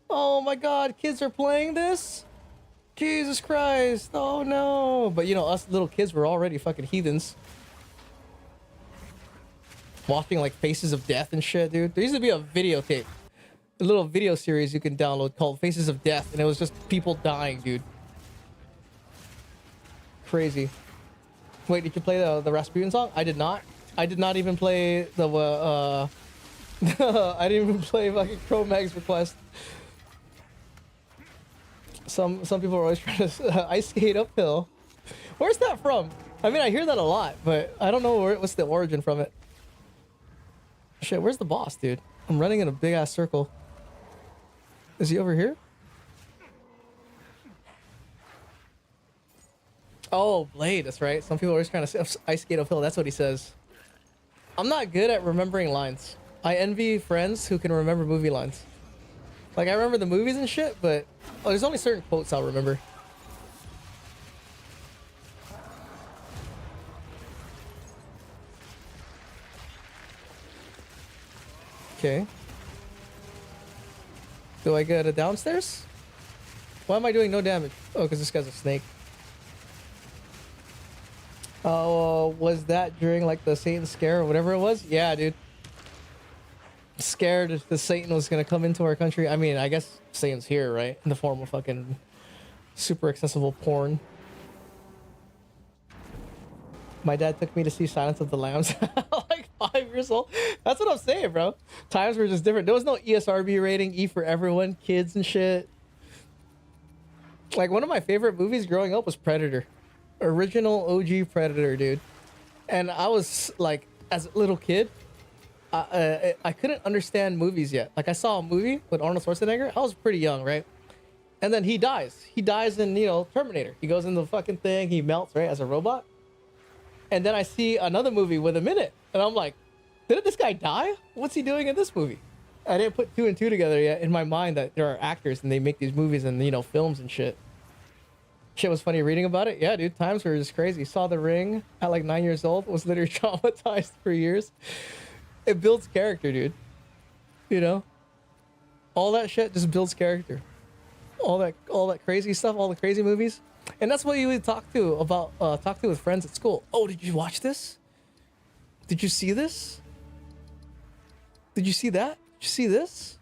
Oh my god, kids are playing this? Jesus Christ, oh no. But you know, us little kids were already fucking heathens. Watching like Faces of Death and shit, dude. There used to be a videotape. A little video series you can download called Faces of Death, and it was just people dying, dude. Crazy. Wait, did you play the Rasputin song? I did not. I did not even play the I didn't even play fucking Cro-Mag's Request. Some people are always trying to ice skate uphill. Where's that from? I mean, I hear that a lot, but I don't know what's the origin from it. Shit, where's the boss, dude? I'm running in a big ass circle. Is he over here? Oh, Blade, that's right. Some people are always trying to say ice skate uphill. That's what he says. I'm not good at remembering lines. I envy friends who can remember movie lines. Like, I remember the movies and shit, but there's only certain quotes I'll remember. Okay. Do I get a downstairs? Why am I doing no damage? Oh, because this guy's a snake. Oh, was that during like the Satan scare or whatever it was? Yeah, dude. Scared if the Satan was gonna come into our country. I mean, I guess Satan's here, right? In the form of fucking super accessible porn. My dad took me to see Silence of the Lambs like 5 years old. That's what I'm saying, bro. Times were just different. There was no ESRB rating, E for everyone, kids and shit. Like one of my favorite movies growing up was Predator. Original OG Predator, dude. And I was like, as a little kid, I couldn't understand movies yet. Like I saw a movie with Arnold Schwarzenegger. I was pretty young, right? And then he dies. He dies in, you know, Terminator. He goes in the fucking thing. He melts, right, as a robot. And then I see another movie with him in it. And I'm like, didn't this guy die? What's he doing in this movie? I didn't put 2 and 2 together yet in my mind that there are actors and they make these movies and, you know, films and shit. Shit was funny reading about it. Yeah, dude, times were just crazy. Saw The Ring at like 9 years old. Was literally traumatized for years. It builds character, dude. You know? All that shit just builds character. All that crazy stuff, all the crazy movies. And that's what you would talk to with friends at school. Oh, did you watch this? Did you see this? Did you see that? Did you see this?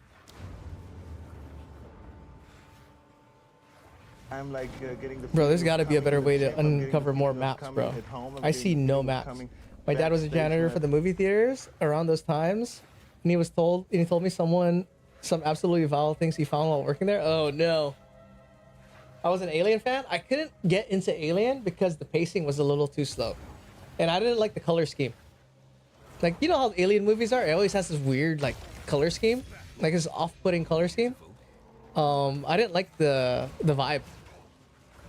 I'm like getting the Bro, there's got to be a coming better in the way shape. to I'm getting the uncover more feeling of maps, coming bro. at home. I'm I getting see the no feeling of maps. coming My dad was a janitor backstage, for the man. movie theaters around those times, and he told me some absolutely vile things he found while working there. Oh no. I was an Alien fan. I couldn't get into Alien because the pacing was a little too slow. And I didn't like the color scheme. Like, you know how Alien movies are? It always has this weird, like, color scheme. Like, this off-putting color scheme. I didn't like the vibe.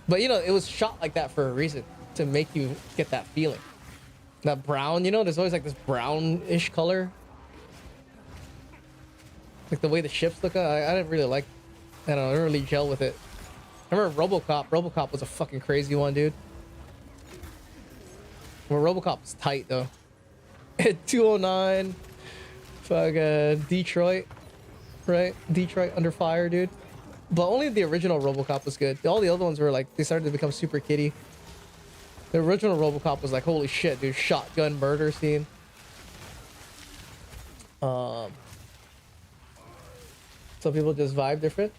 But, you know, it was shot like that for a reason. To make you get that feeling. That brown, you know? There's always, like, this brownish color. Like, the way the ships look. I didn't really like... I don't know. I didn't really gel with it. I remember RoboCop. RoboCop was a fucking crazy one, dude. Well, RoboCop was tight, though. 209. Fucking Detroit. Right? Detroit Under Fire, dude. But only the original RoboCop was good. All the other ones were like, they started to become super kiddie. The original RoboCop was like, holy shit, dude. Shotgun murder scene. Some people just vibe different.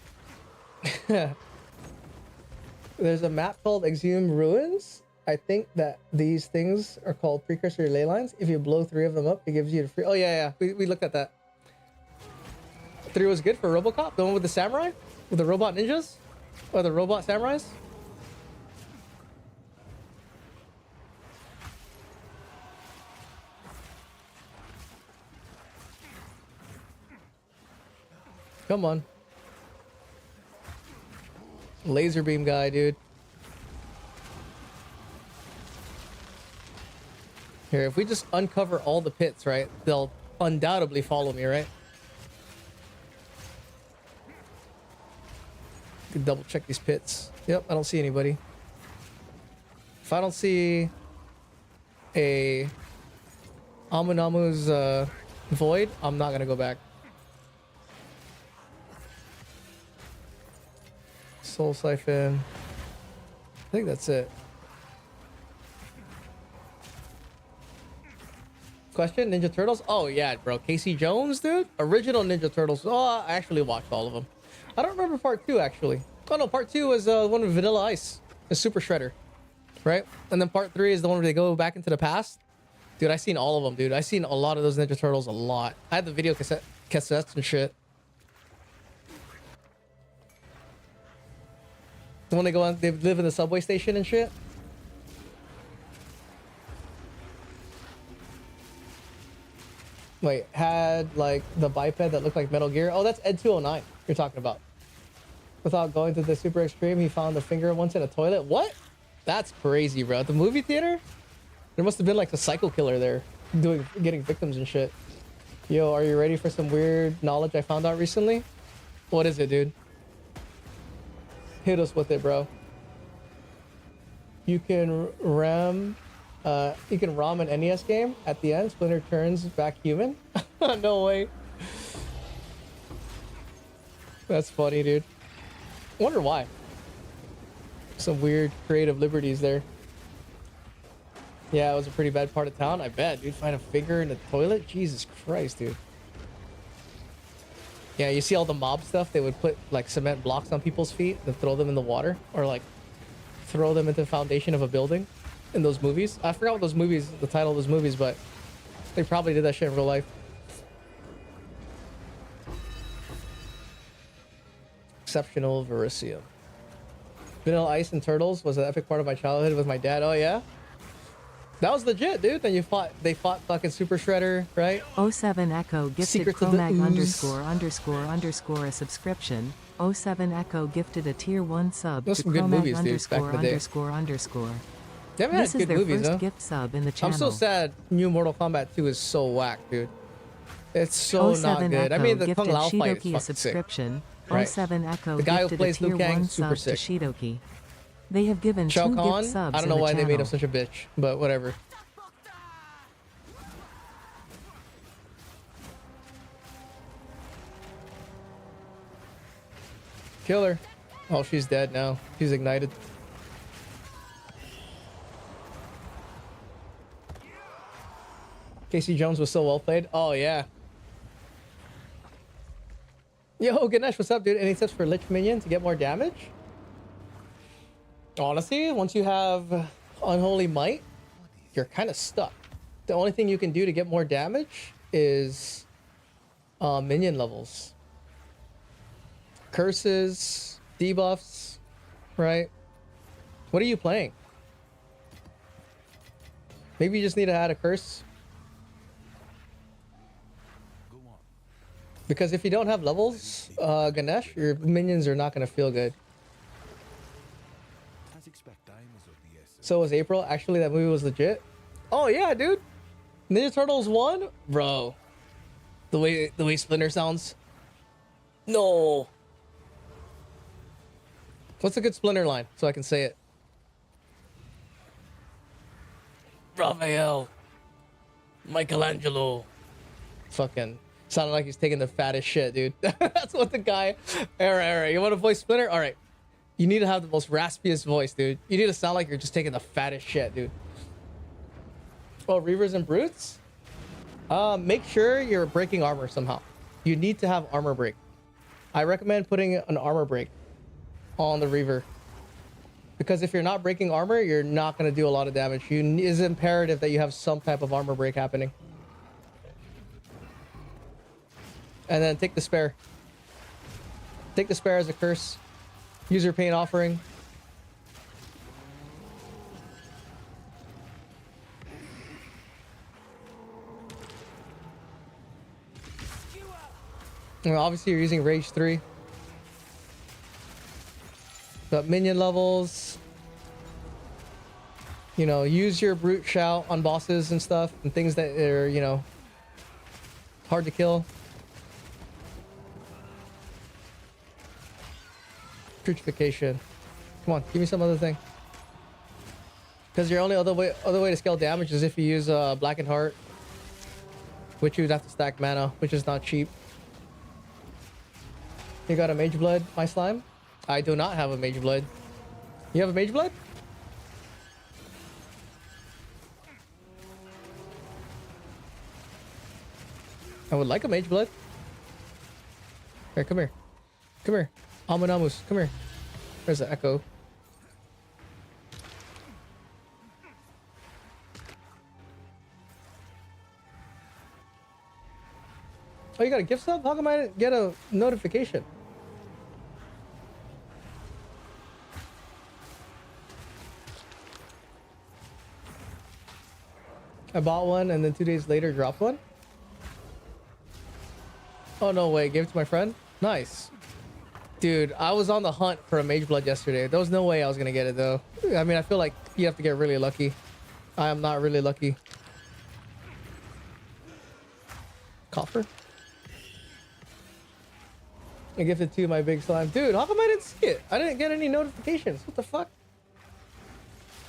There's a map called Exhumed Ruins. I think that these things are called precursor ley lines. If you blow 3 of them up, it gives you the free. Oh yeah, yeah. We looked at that. 3 was good for RoboCop, the one with the samurai, with the robot ninjas, or the robot samurais. Come on. Laser beam guy, dude. Here, if we just uncover all the pits, right? They'll undoubtedly follow me, right? Can double check these pits. Yep, I don't see anybody. If I don't see a Amunamu's void, I'm not gonna go back. Soul Siphon. I think that's it. Question, Ninja Turtles? Oh yeah, bro. Casey Jones, dude? Original Ninja Turtles. Oh, I actually watched all of them. I don't remember part 2, actually. Oh no, part 2 was one with Vanilla Ice. The Super Shredder. Right? And then part 3 is the one where they go back into the past. Dude, I seen all of them, dude. I seen a lot of those Ninja Turtles, a lot. I had the video cassettes and shit. The one they go on, they live in the subway station and shit. Wait, had like the biped that looked like Metal Gear. Oh, that's Ed 209 you're talking about. Without going to the super extreme, he found a finger once in a toilet. What? That's crazy, bro. At the movie theater? There must have been like a psycho killer there getting victims and shit. Yo, are you ready for some weird knowledge I found out recently? What is it, dude? Hit us with it, bro. You can ram an NES game. At the end, Splinter turns back human. No way. That's funny, dude. Wonder why. Some weird creative liberties there. Yeah, it was a pretty bad part of town. I bet, dude. Find a finger in the toilet? Jesus Christ, dude. Yeah, you see all the mob stuff? They would put like cement blocks on people's feet and throw them in the water, or like throw them into the foundation of a building in those movies. I forgot what those movies, the title of those movies, but they probably did that shit in real life. Exceptional Verisium. Vanilla Ice and Turtles was an epic part of my childhood with my dad. Oh yeah? That was legit, dude. Then they fought fucking Super Shredder, right? 07 Echo gifted Secrets of the Chromag Ooze. _ a subscription. 07 Echo gifted a tier 1 sub Those to some good Chromag movies, dude, back in the day. _ They haven't This had is good their movies, first though. gift sub in the channel. I'm so sad New Mortal Kombat 2 is so whack, dude. It's so not 07 good. I Echo mean, the gifted Kung Lao fight is Shidoki a fucking sick. subscription. Right. 07 Echo The guy who gifted plays a Liu tier Kang, 1 super sub to sick. Shidoki. They have given Shao 2 Kahn, gift subs I don't in know the why they made him channel. such a bitch, but whatever. Kill her. Oh, she's dead now. She's ignited. Casey Jones was so well played. Oh, yeah. Yo, Ganesh, what's up, dude? Any tips for Lich Minion to get more damage? Honestly, once you have Unholy Might, you're kind of stuck. The only thing you can do to get more damage is minion levels. Curses, debuffs, right? What are you playing? Maybe you just need to add a curse. Because if you don't have levels, Ganesh, your minions are not going to feel good. So was April. Actually, that movie was legit. Oh yeah, dude. Ninja Turtles 1? Bro. The way Splinter sounds. No. What's a good Splinter line so I can say it? Raphael. Michelangelo. Fucking sounded like he's taking the fattest shit, dude. That's what the guy. Era. You want to voice Splinter? All right. You need to have the most raspiest voice, dude. You need to sound like you're just taking the fattest shit, dude. Oh, Reavers and Brutes? Make sure you're breaking armor somehow. You need to have armor break. I recommend putting an armor break on the Reaver. Because if you're not breaking armor, you're not going to do a lot of damage. It's imperative that you have some type of armor break happening. And then take the spare. Take the spare as a curse. Use your pain offering. Well, obviously you're using Rage 3. But minion levels, you know, use your brute shout on bosses and stuff and things that are, you know, hard to kill. Putrefaction. Come on, give me some other thing. Because your only other way to scale damage is if you use Blackened Heart, which you would have to stack mana, which is not cheap. You got a Mage Blood, my slime? I do not have a Mage Blood. You have a Mage Blood? I would like a Mage Blood. Here, come here. Come here. Amunamus, come here. There's the Echo. Oh, you got a gift sub? How come I didn't get a notification? I bought one and then 2 days later dropped one. Oh no way, gave it to my friend? Nice. Dude, I was on the hunt for a Mage Blood yesterday. There was no way I was gonna get it though. I mean, I feel like you have to get really lucky. I am not really lucky. Copper? I gifted to my big slime. Dude, how come I didn't see it? I didn't get any notifications. What the fuck?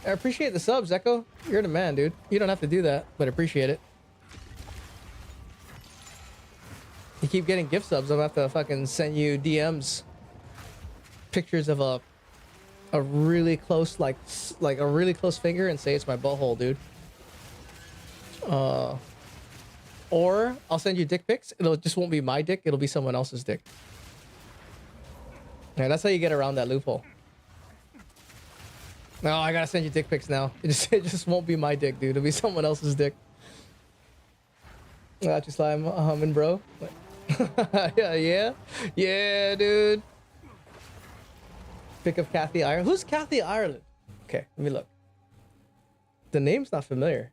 I appreciate the subs, Echo. You're the man, dude. You don't have to do that, but appreciate it. You keep getting gift subs, I'm gonna have to fucking send you DMs. Pictures of a really close, like a really close finger and say it's my butthole, dude. Or I'll send you dick pics. It'll just won't be my dick. It'll be someone else's dick. Yeah, that's how you get around that loophole. No, I gotta send you dick pics now. It just won't be my dick, dude. It'll be someone else's dick. Got you, slime humming, bro. yeah, dude. Pick of Kathy Ireland. Who's Kathy Ireland? Okay, let me look. The name's not familiar.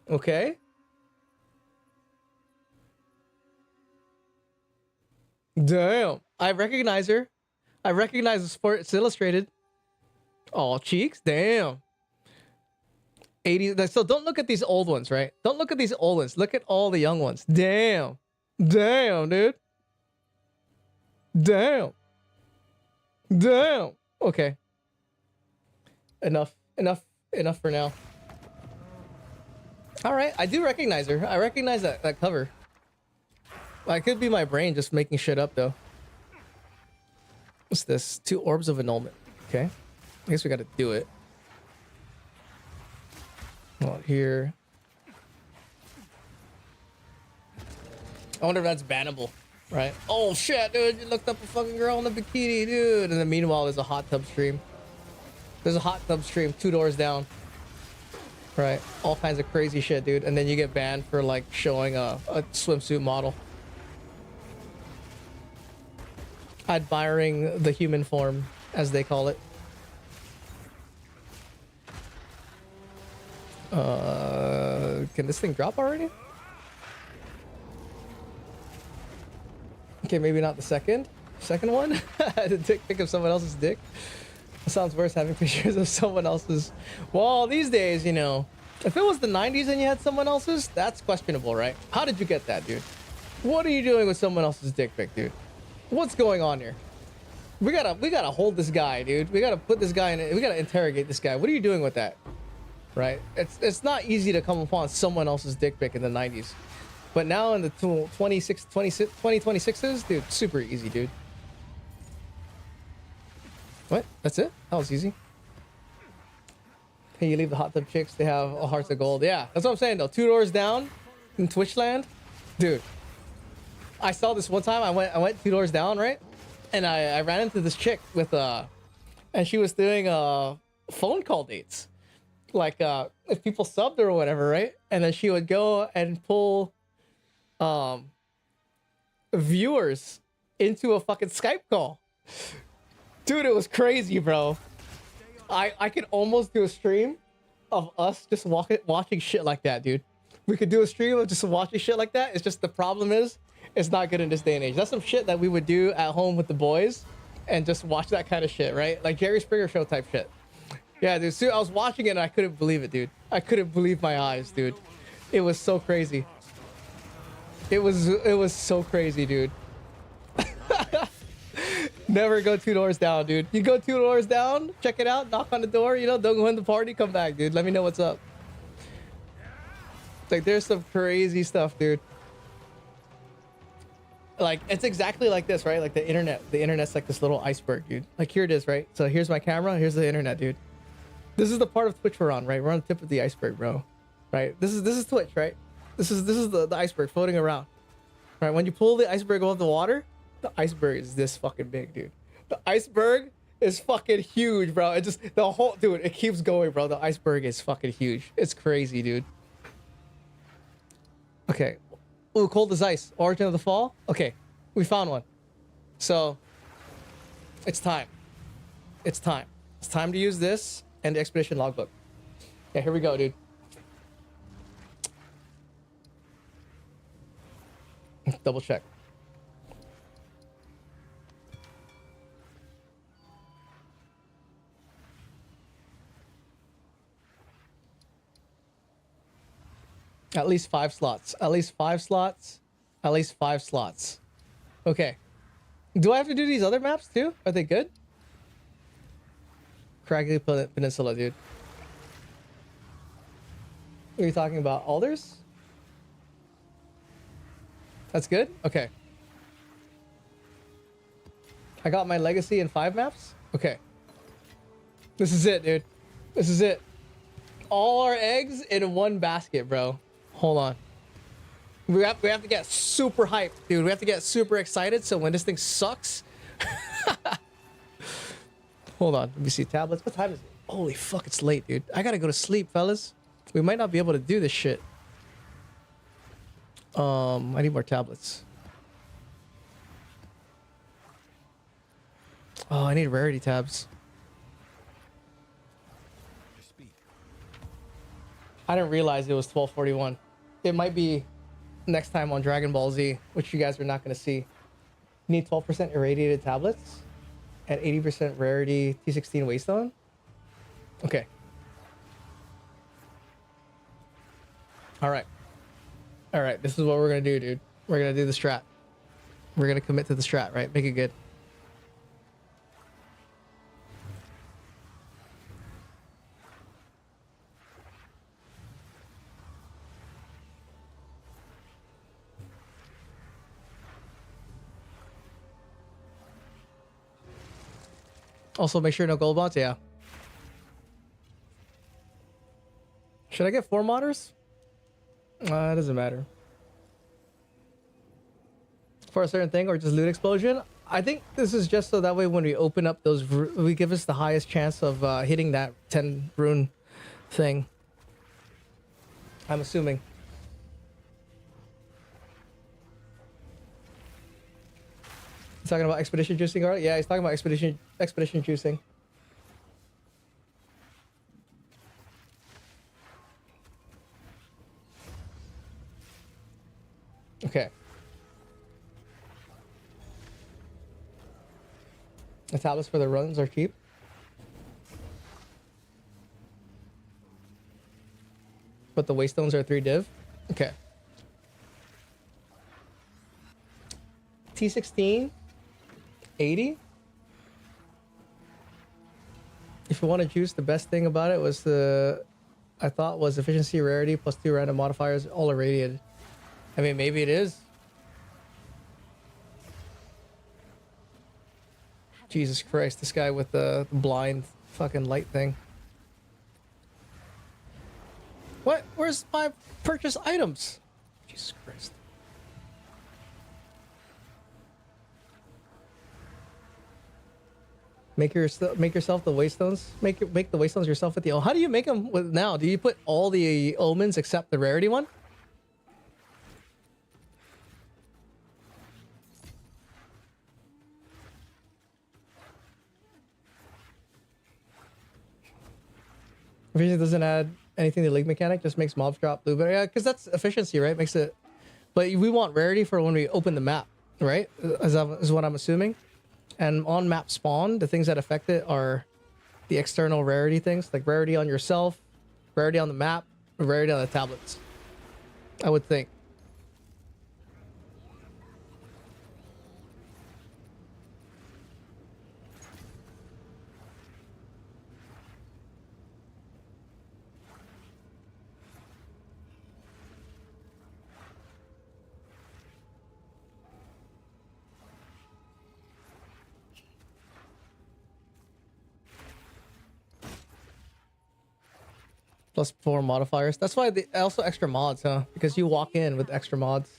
Okay. Damn, I recognize her. I recognize the Sports Illustrated. Oh, cheeks. Damn. 80s. So don't look at these old ones, right? Don't look at these old ones. Look at all the young ones. Damn. Damn, dude. Damn. Damn. Okay. Enough for now. All right. I do recognize her. I recognize that cover. I could be my brain just making shit up, though. What's this? 2 orbs of annulment. Okay. I guess we got to do it. Well, here. I wonder if that's bannable, right? Oh shit, dude! You looked up a fucking girl in a bikini, dude. And then meanwhile, there's a hot tub stream. There's a hot tub stream 2 doors down. Right, all kinds of crazy shit, dude. And then you get banned for like showing a swimsuit model. Admiring the human form, as they call it. Can this thing drop already? Okay, maybe not the second one. The dick pic of someone else's dick. It sounds worse having pictures of someone else's. Well, these days, you know, if it was the 90s and you had someone else's, that's questionable, right? How did you get that, dude? What are you doing with someone else's dick pic, dude? What's going on here? We gotta hold this guy, dude. We gotta put this guy in. We gotta interrogate this guy. What are you doing with that? Right? It's not easy to come upon someone else's dick pic in the 90s, but now in the 2026s, dude, super easy, dude. What? That's it? That was easy. Hey, you leave the hot tub chicks. They have a hearts of gold. Yeah, that's what I'm saying though. 2 doors down in Twitchland, dude. I saw this one time. I went 2 doors down, right? and I ran into this chick with and she was doing phone call dates, like if people subbed her or whatever, right? And then she would go and pull viewers into a fucking Skype call. Dude, it was crazy, bro. I could almost do a stream of us just watching shit like that, dude. We could do a stream of just watching shit like that. It's just the problem is it's not good in this day and age. That's some shit that we would do at home with the boys and just watch that kind of shit, right? Like Jerry Springer show type shit. Yeah, dude. So I was watching it and I couldn't believe it, dude. I couldn't believe my eyes, dude. It was so crazy. It was so crazy, dude. Never go 2 doors down, dude. You go 2 doors down, check it out, knock on the door, you know, don't go in the party, come back, dude. Let me know what's up. Like, there's some crazy stuff, dude. Like, it's exactly like this, right? Like the internet. The internet's like this little iceberg, dude. Like, here it is, right? So here's my camera, here's the internet, dude. This is the part of Twitch we're on, right? We're on the tip of the iceberg, bro. Right? This is Twitch, right? This is the iceberg floating around. Right? When you pull the iceberg above the water, the iceberg is this fucking big, dude. The iceberg is fucking huge, bro. It just, the whole, dude, it keeps going, bro. The iceberg is fucking huge. It's crazy, dude. Okay. Ooh, cold as ice. Origin of the fall? Okay. We found one. So, it's time. It's time. It's time to use this and the expedition logbook. Yeah, here we go, dude. Double check. At least 5 slots. At least 5 slots. At least 5 slots. Okay. Do I have to do these other maps too? Are they good? Craggy Peninsula, dude. What are you talking about? Alders? That's good? Okay. I got my legacy in 5 maps? Okay. This is it, dude. This is it. All our eggs in one basket, bro. Hold on. We have to get super hyped, dude. We have to get super excited so when this thing sucks. Hold on. Let me see. Tablets. What time is it? Holy fuck, it's late, dude. I gotta go to sleep, fellas. We might not be able to do this shit. I need more tablets. Oh, I need rarity tabs. I didn't realize it was 1241. It might be next time on Dragon Ball Z, which you guys are not going to see. You need 12% irradiated tablets and 80% rarity T16 Waystone. Okay. All right. All right. This is what we're going to do, dude. We're going to do the strat. We're going to commit to the strat, right? Make it good. Also, make sure no gold bots. Yeah. Should I get 4 modders? It doesn't matter. For a certain thing or just loot explosion? I think this is just so that way when we open up those, we give us the highest chance of hitting that 10 rune thing. I'm assuming. He's talking about expedition juicing, alright? Yeah, he's talking about expedition juicing. Okay. The tablets for the runs are cheap. But the waystones are 3 div. Okay. T16 80. If you want to juice, the best thing about it was I thought was efficiency, rarity, plus 2 random modifiers, all irradiated. I mean, maybe it is. Jesus Christ, this guy with the blind fucking light thing. What? Where's my purchase items? Jesus Christ. Make yourself the waystones. Make the waystones yourself with the. How do you make them with now? Do you put all the omens except the rarity one? Vision doesn't add anything to league mechanic, just makes mobs drop blue. But yeah, because that's efficiency, right? Makes it. But we want rarity for when we open the map, right? Is what I'm assuming. And on map spawn, the things that affect it are the external rarity things, like rarity on yourself, rarity on the map, rarity on the tablets. I would think. Plus 4 modifiers. That's why also extra mods, huh? Because you walk in with extra mods.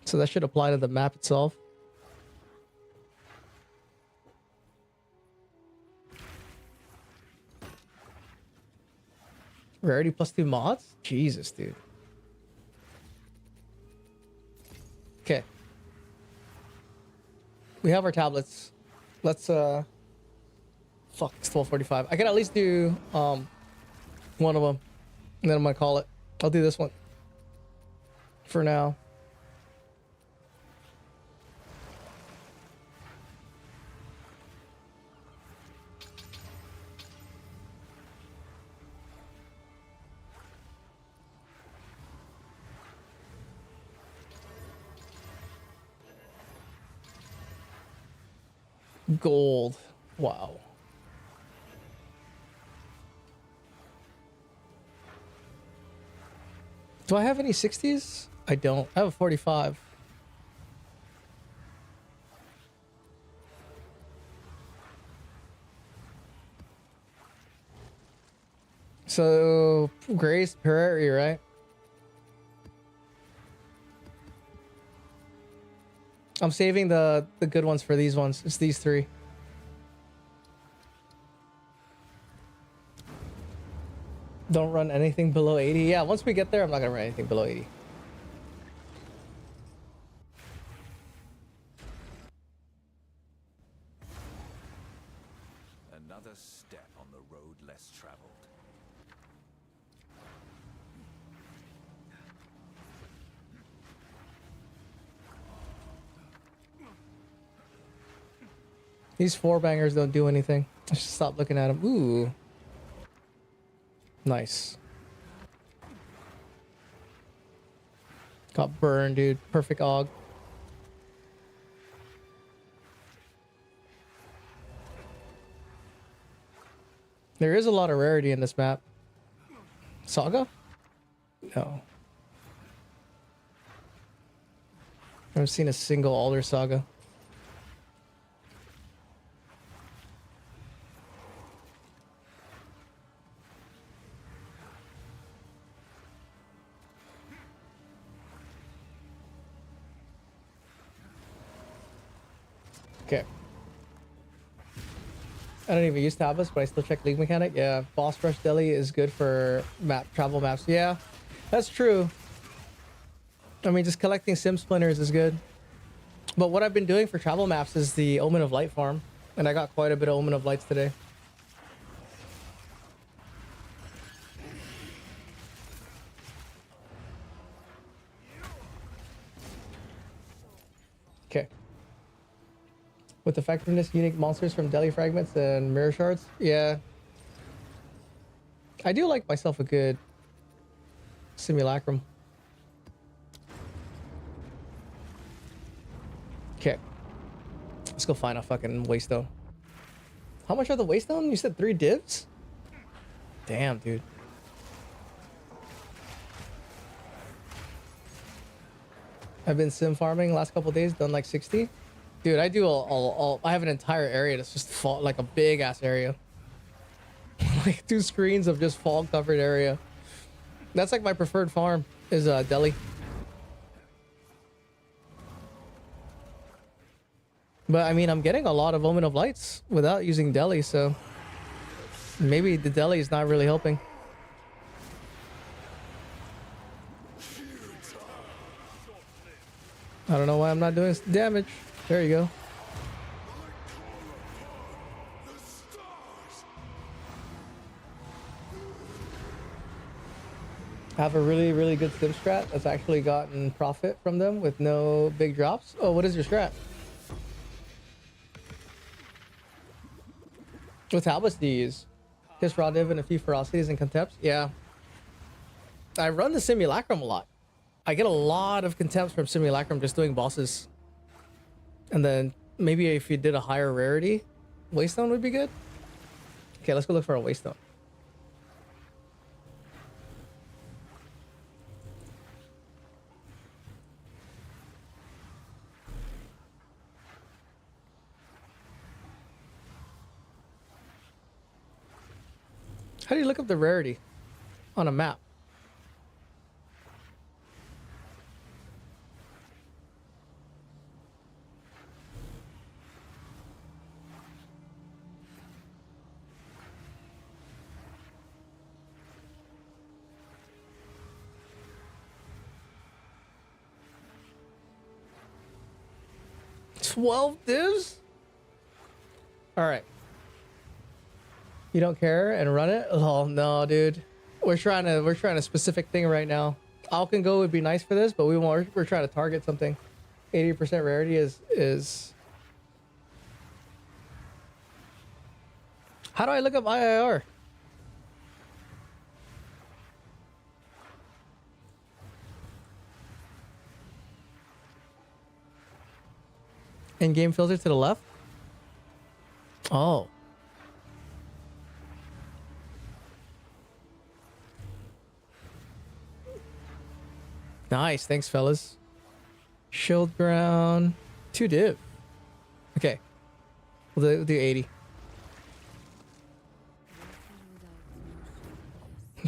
So that should apply to the map itself. Rarity plus 2 mods? Jesus, dude. Okay. We have our tablets. Let's fuck, it's 12:45. I can at least do one of them, and then I'm gonna call it. I'll do this one for now. Gold. Wow. Do I have any 60s? I don't. I have a 45. So, Grace Prairie, right? I'm saving the good ones for these ones. It's these 3. Don't run anything below 80. Yeah, once we get there, I'm not gonna run anything below 80. Another step on the road less traveled. These 4 bangers don't do anything. I should stop looking at them. Ooh. Nice. Got burned, dude. Perfect AUG. There is a lot of rarity in this map. Saga? No. I haven't seen a single Alder Saga. Okay. I don't even use tablets, but I still check League Mechanic. Yeah, Boss Rush Deli is good for travel maps. Yeah, that's true. I mean, just collecting sim splinters is good. But what I've been doing for travel maps is the Omen of Light farm. And I got quite a bit of Omen of Lights today. Okay. With effectiveness, unique monsters from Deli Fragments and Mirror Shards. Yeah. I do like myself a good Simulacrum. Okay. Let's go find a fucking Waystone. How much are the Waystone? You said 3 divs? Damn, dude. I've been sim farming last couple days, done like 60. Dude, I do I have an entire area that's just fall, like a big ass area. Like 2 screens of just fog covered area. That's like my preferred farm is Delhi. But I mean, I'm getting a lot of Omen of Lights without using Deli, so maybe the Deli is not really helping. I don't know why I'm not doing damage. There you go. I have a really, really good sim strat that's actually gotten profit from them with no big drops. Oh, what is your strat? What tablets do you use? Kiss Raw Div and a few ferocities and contempts? Yeah. I run the Simulacrum a lot. I get a lot of contempts from Simulacrum just doing bosses. And then maybe if you did a higher rarity, Waystone would be good. Okay, let's go look for a Waystone. How do you look up the rarity on a map? $12 divs? All right. You don't care and run it? Oh no, dude. We're trying a specific thing right now. Alkan Go would be nice for this, but we're trying to target something. 80% rarity is. How do I look up IIR? In-game filter to the left? Oh. Nice, thanks fellas. Shield ground, 2 div. Okay, we'll do 80.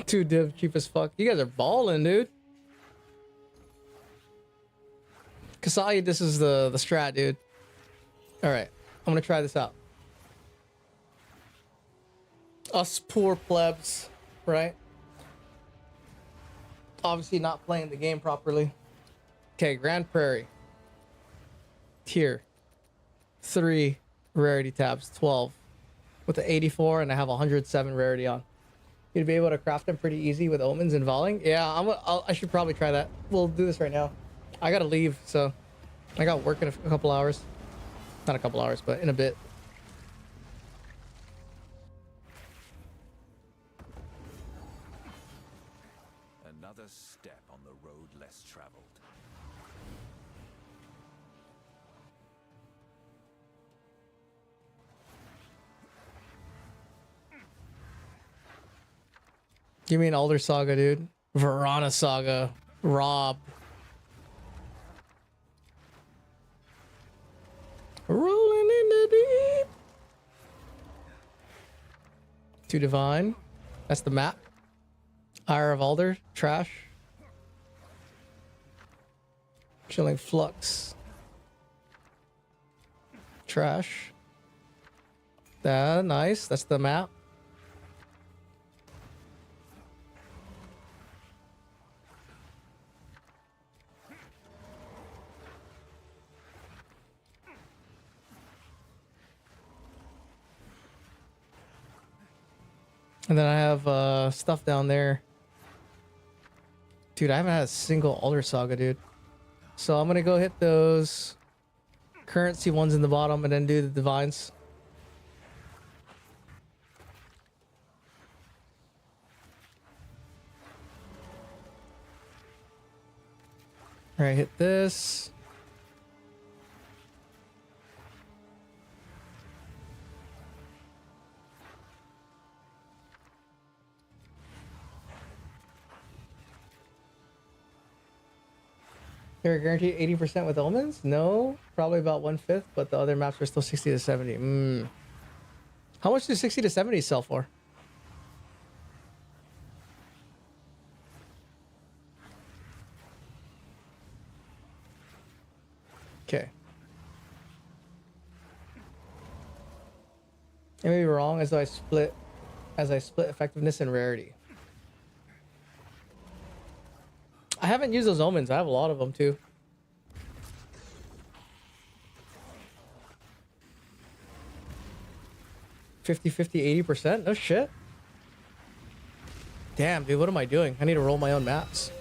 2 div, cheap as fuck. You guys are balling, dude. Kasai, this is the strat, dude. All right, I'm gonna try this out. Us poor plebs, right? Obviously not playing the game properly. Okay, Grand Prairie. Tier 3 rarity tabs, 12 with the 84, and I have 107 rarity on. You'd be able to craft them pretty easy with omens and volleying. Yeah, I should probably try that. We'll do this right now. I gotta leave, so I got work in a couple hours. Not a couple hours, but in a bit. Another step on the road less traveled. Give me an Alder Saga, dude. Verana Saga. Rob. Rolling in the deep. 2 divine. That's the map. Ire of Alder. Trash. Chilling Flux. Trash. Nice. That's the map. And then I have stuff down there. Dude, I haven't had a single Alder Saga, dude. So I'm gonna go hit those currency ones in the bottom and then do the divines. All right, hit this. They're guaranteed 80% with omens? No, probably about 1/5, but the other maps are still 60 to 70. How much do 60 to 70 sell for? Okay. I may be wrong as I split effectiveness and rarity. I haven't used those omens. I have a lot of them too. 50, 80%? No shit. Damn, dude, what am I doing? I need to roll my own maps.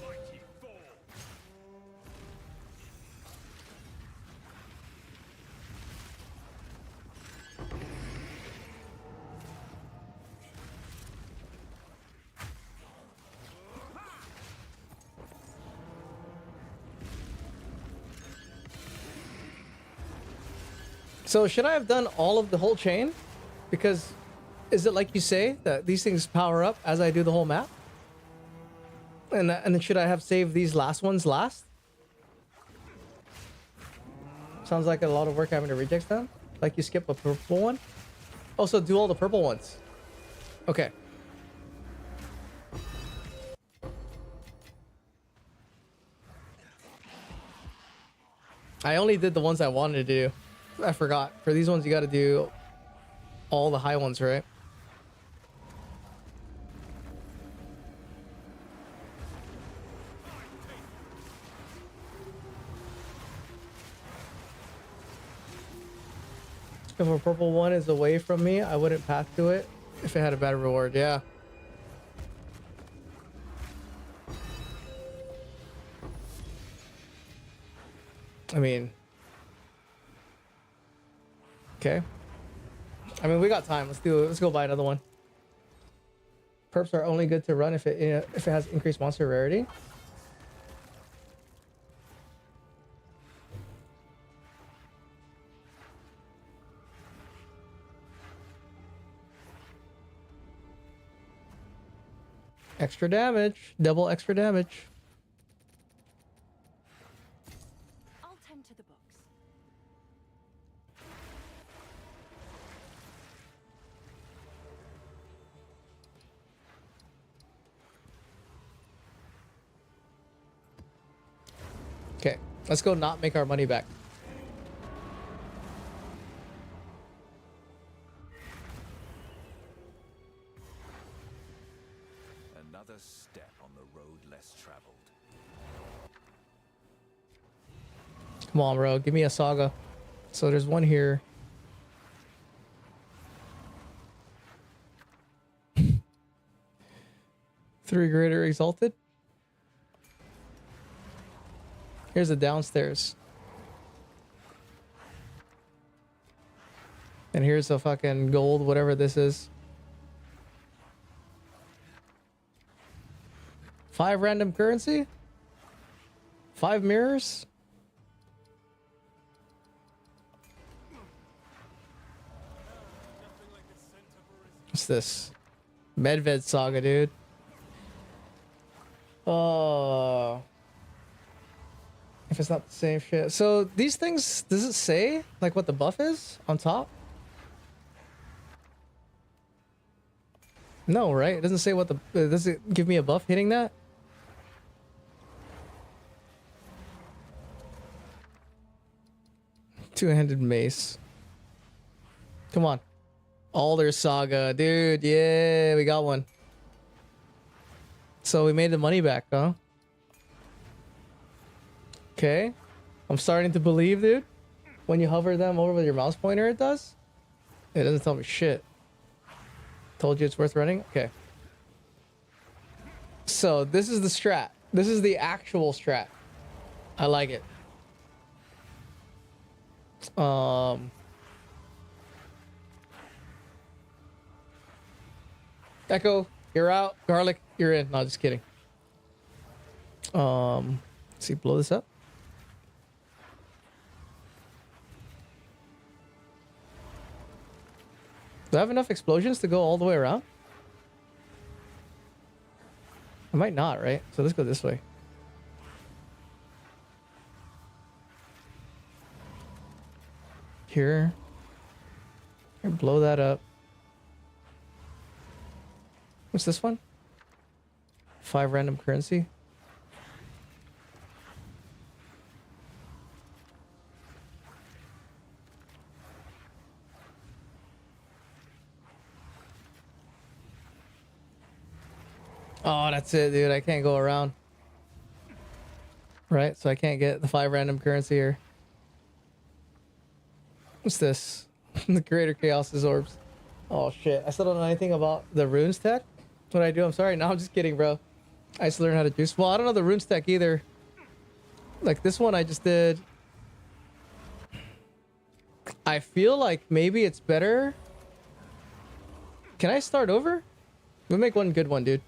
So should I have done all of the whole chain? Because is it like you say that these things power up as I do the whole map? And then should I have saved these last ones last? Sounds like a lot of work having to reject them. Like you skip a purple one. Also do all the purple ones. Okay. I only did the ones I wanted to do. I forgot. For these ones, you got to do all the high ones, right? If a purple one is away from me, I wouldn't path to it if it had a bad reward. Yeah. I mean, okay. I mean, we got time. Let's do it. Let's go buy another one. Perps are only good to run if it has increased monster rarity. Extra damage, double extra damage. I'll tend to the books. Okay, let's go not make our money back. Another step on the road less traveled. Come on, bro. Give me a saga. So there's one here. Three greater exalted. Here's the downstairs. And here's the fucking gold, whatever this is. 5 random currency? 5 mirrors? What's this? Medved saga, dude. Oh. If it's not the same shit. So these things, does it say like what the buff is on top? No, right? It doesn't say what the... does it give me a buff hitting that? Two-handed mace. Come on. Alder saga. Dude, yeah, we got one. So we made the money back, huh? Okay. I'm starting to believe, dude. When you hover them over with your mouse pointer, it does? It doesn't tell me shit. Told you it's worth running? Okay. So this is the strat. This is the actual strat. I like it. Echo, you're out. Garlic, you're in. No, just kidding. Let's see, blow this up. Do I have enough explosions to go all the way around? I might not, right? So let's go this way. Here. Here, blow that up. What's this one? 5 random currency. Oh, that's it, dude. I can't go around. Right, so I can't get the 5 random currency here. What's this? The Greater Chaos' orbs. Oh shit! I still don't know anything about the runes tech. What I do? I'm sorry. No, I'm just kidding, bro. I just learned how to juice. Well, I don't know the runes tech either. Like this one, I just did. I feel like maybe it's better. Can I start over? We'll make one good one, dude.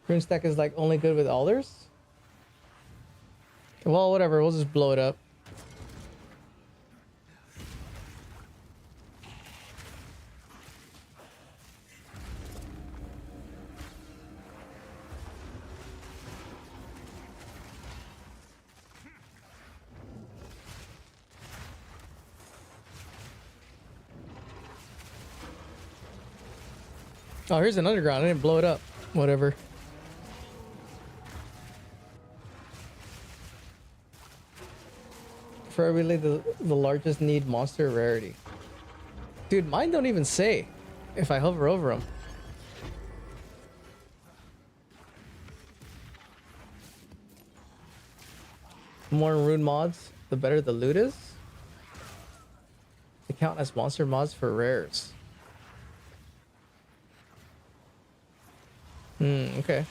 Rune stack is like only good with alders. Well, whatever. We'll just blow it up. Oh, here's an underground. I didn't blow it up. Whatever. Preferably the largest need monster rarity. Dude, mine don't even say if I hover over them. The more rune mods, the better the loot is. They count as monster mods for rares. Okay.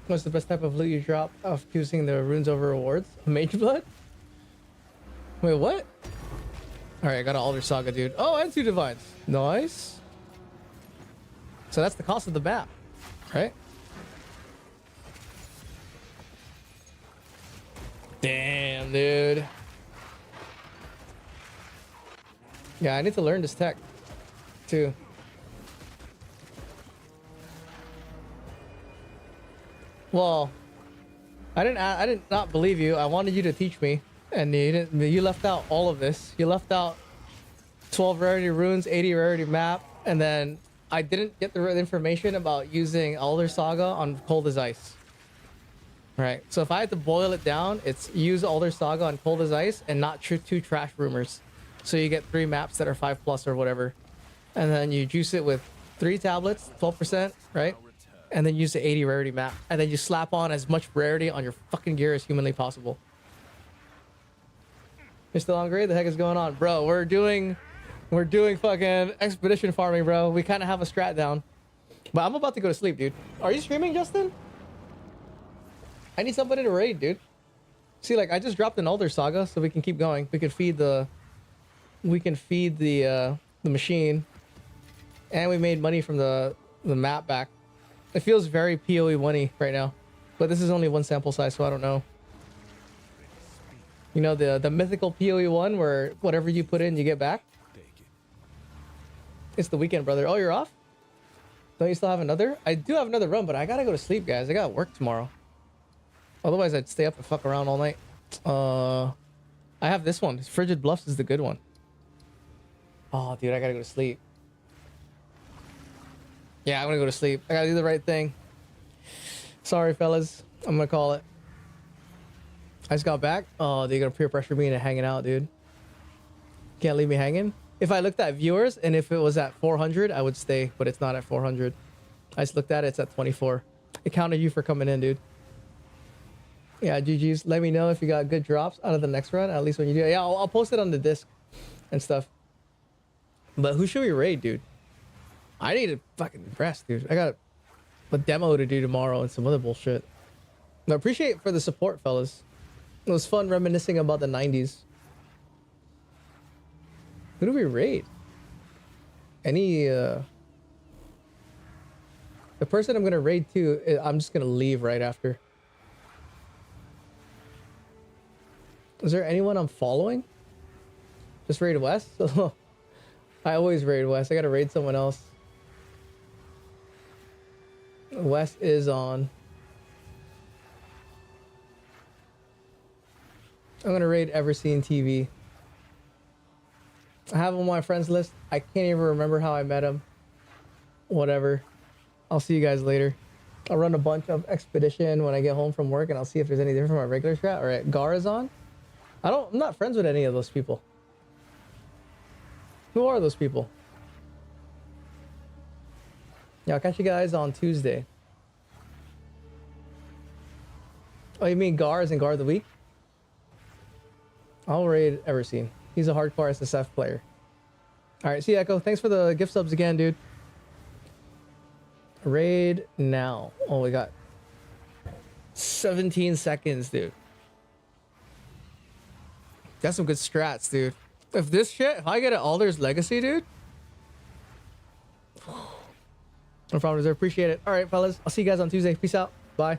What's the best type of loot you drop of using the runes over rewards? Mage blood? Wait, what? Alright, I got an Alder Saga, dude. Oh, and 2 divines. Nice. So that's the cost of the map, right? Damn, dude. Yeah, I need to learn this tech, too. Well, I did not believe you. I wanted you to teach me, and you didn't. You left out all of this. You left out 12 rarity runes, 80 rarity map, and then I didn't get the information about using Alder Saga on Cold as Ice. Right. So if I had to boil it down, it's use Alder Saga on Cold as Ice and not 2 trash rumors. So you get 3 maps that are 5+ or whatever, and then you juice it with 3 tablets, 12%, right? And then use the 80 rarity map, and then you slap on as much rarity on your fucking gear as humanly possible. You're still hungry? The heck is going on, bro? We're doing fucking expedition farming, bro. We kind of have a strat down, but I'm about to go to sleep, dude. Are you streaming, Justin? I need somebody to raid, dude. See, like I just dropped an Alder Saga, so we can keep going. We can feed the machine, and we made money from the map back. It feels very PoE 1-y right now, but this is only 1 sample size, so I don't know. You know, the mythical PoE 1 where whatever you put in, you get back? It's the weekend, brother. Oh, you're off? Don't you still have another? I do have another run, but I gotta go to sleep, guys. I gotta work tomorrow. Otherwise, I'd stay up and fuck around all night. I have this one. Frigid Bluffs is the good one. Oh, dude, I gotta go to sleep. Yeah, I'm gonna go to sleep. I gotta do the right thing. Sorry, fellas. I'm gonna call it. I just got back. Oh, they're gonna peer pressure me into hanging out, dude. Can't leave me hanging. If I looked at viewers and if it was at 400, I would stay, but it's not at 400. I just looked at it. It's at 24. It counted you for coming in, dude. Yeah, GG's. Let me know if you got good drops out of the next run. At least when you do. Yeah, I'll post it on the disc and stuff. But who should we raid, dude? I need to fucking rest, dude. I got a demo to do tomorrow and some other bullshit. I appreciate it for the support, fellas. It was fun reminiscing about the 90s. Who do we raid? Any The person I'm gonna raid to, I'm just gonna leave right after. Is there anyone I'm following? Just raid West? I always raid West. I gotta raid someone else. West is on. I'm gonna raid Everseen TV. I have him on my friends list. I can't even remember how I met him. Whatever. I'll see you guys later. I'll run a bunch of Expedition when I get home from work, and I'll see if there's any different from my regular strat. All right, Gar is on. I'm not friends with any of those people. Who are those people? Yeah, I'll catch you guys on Tuesday. Oh, you mean Gar is in Gar of the Week? I'll raid Everseen. He's a hardcore SSF player. All right, see you, Echo. Thanks for the gift subs again, dude. Raid now. Oh, we got 17 seconds, dude. That's some good strats, dude. If I get an Alder's Legacy, dude. No problem, I appreciate it. All right, fellas. I'll see you guys on Tuesday. Peace out. Bye.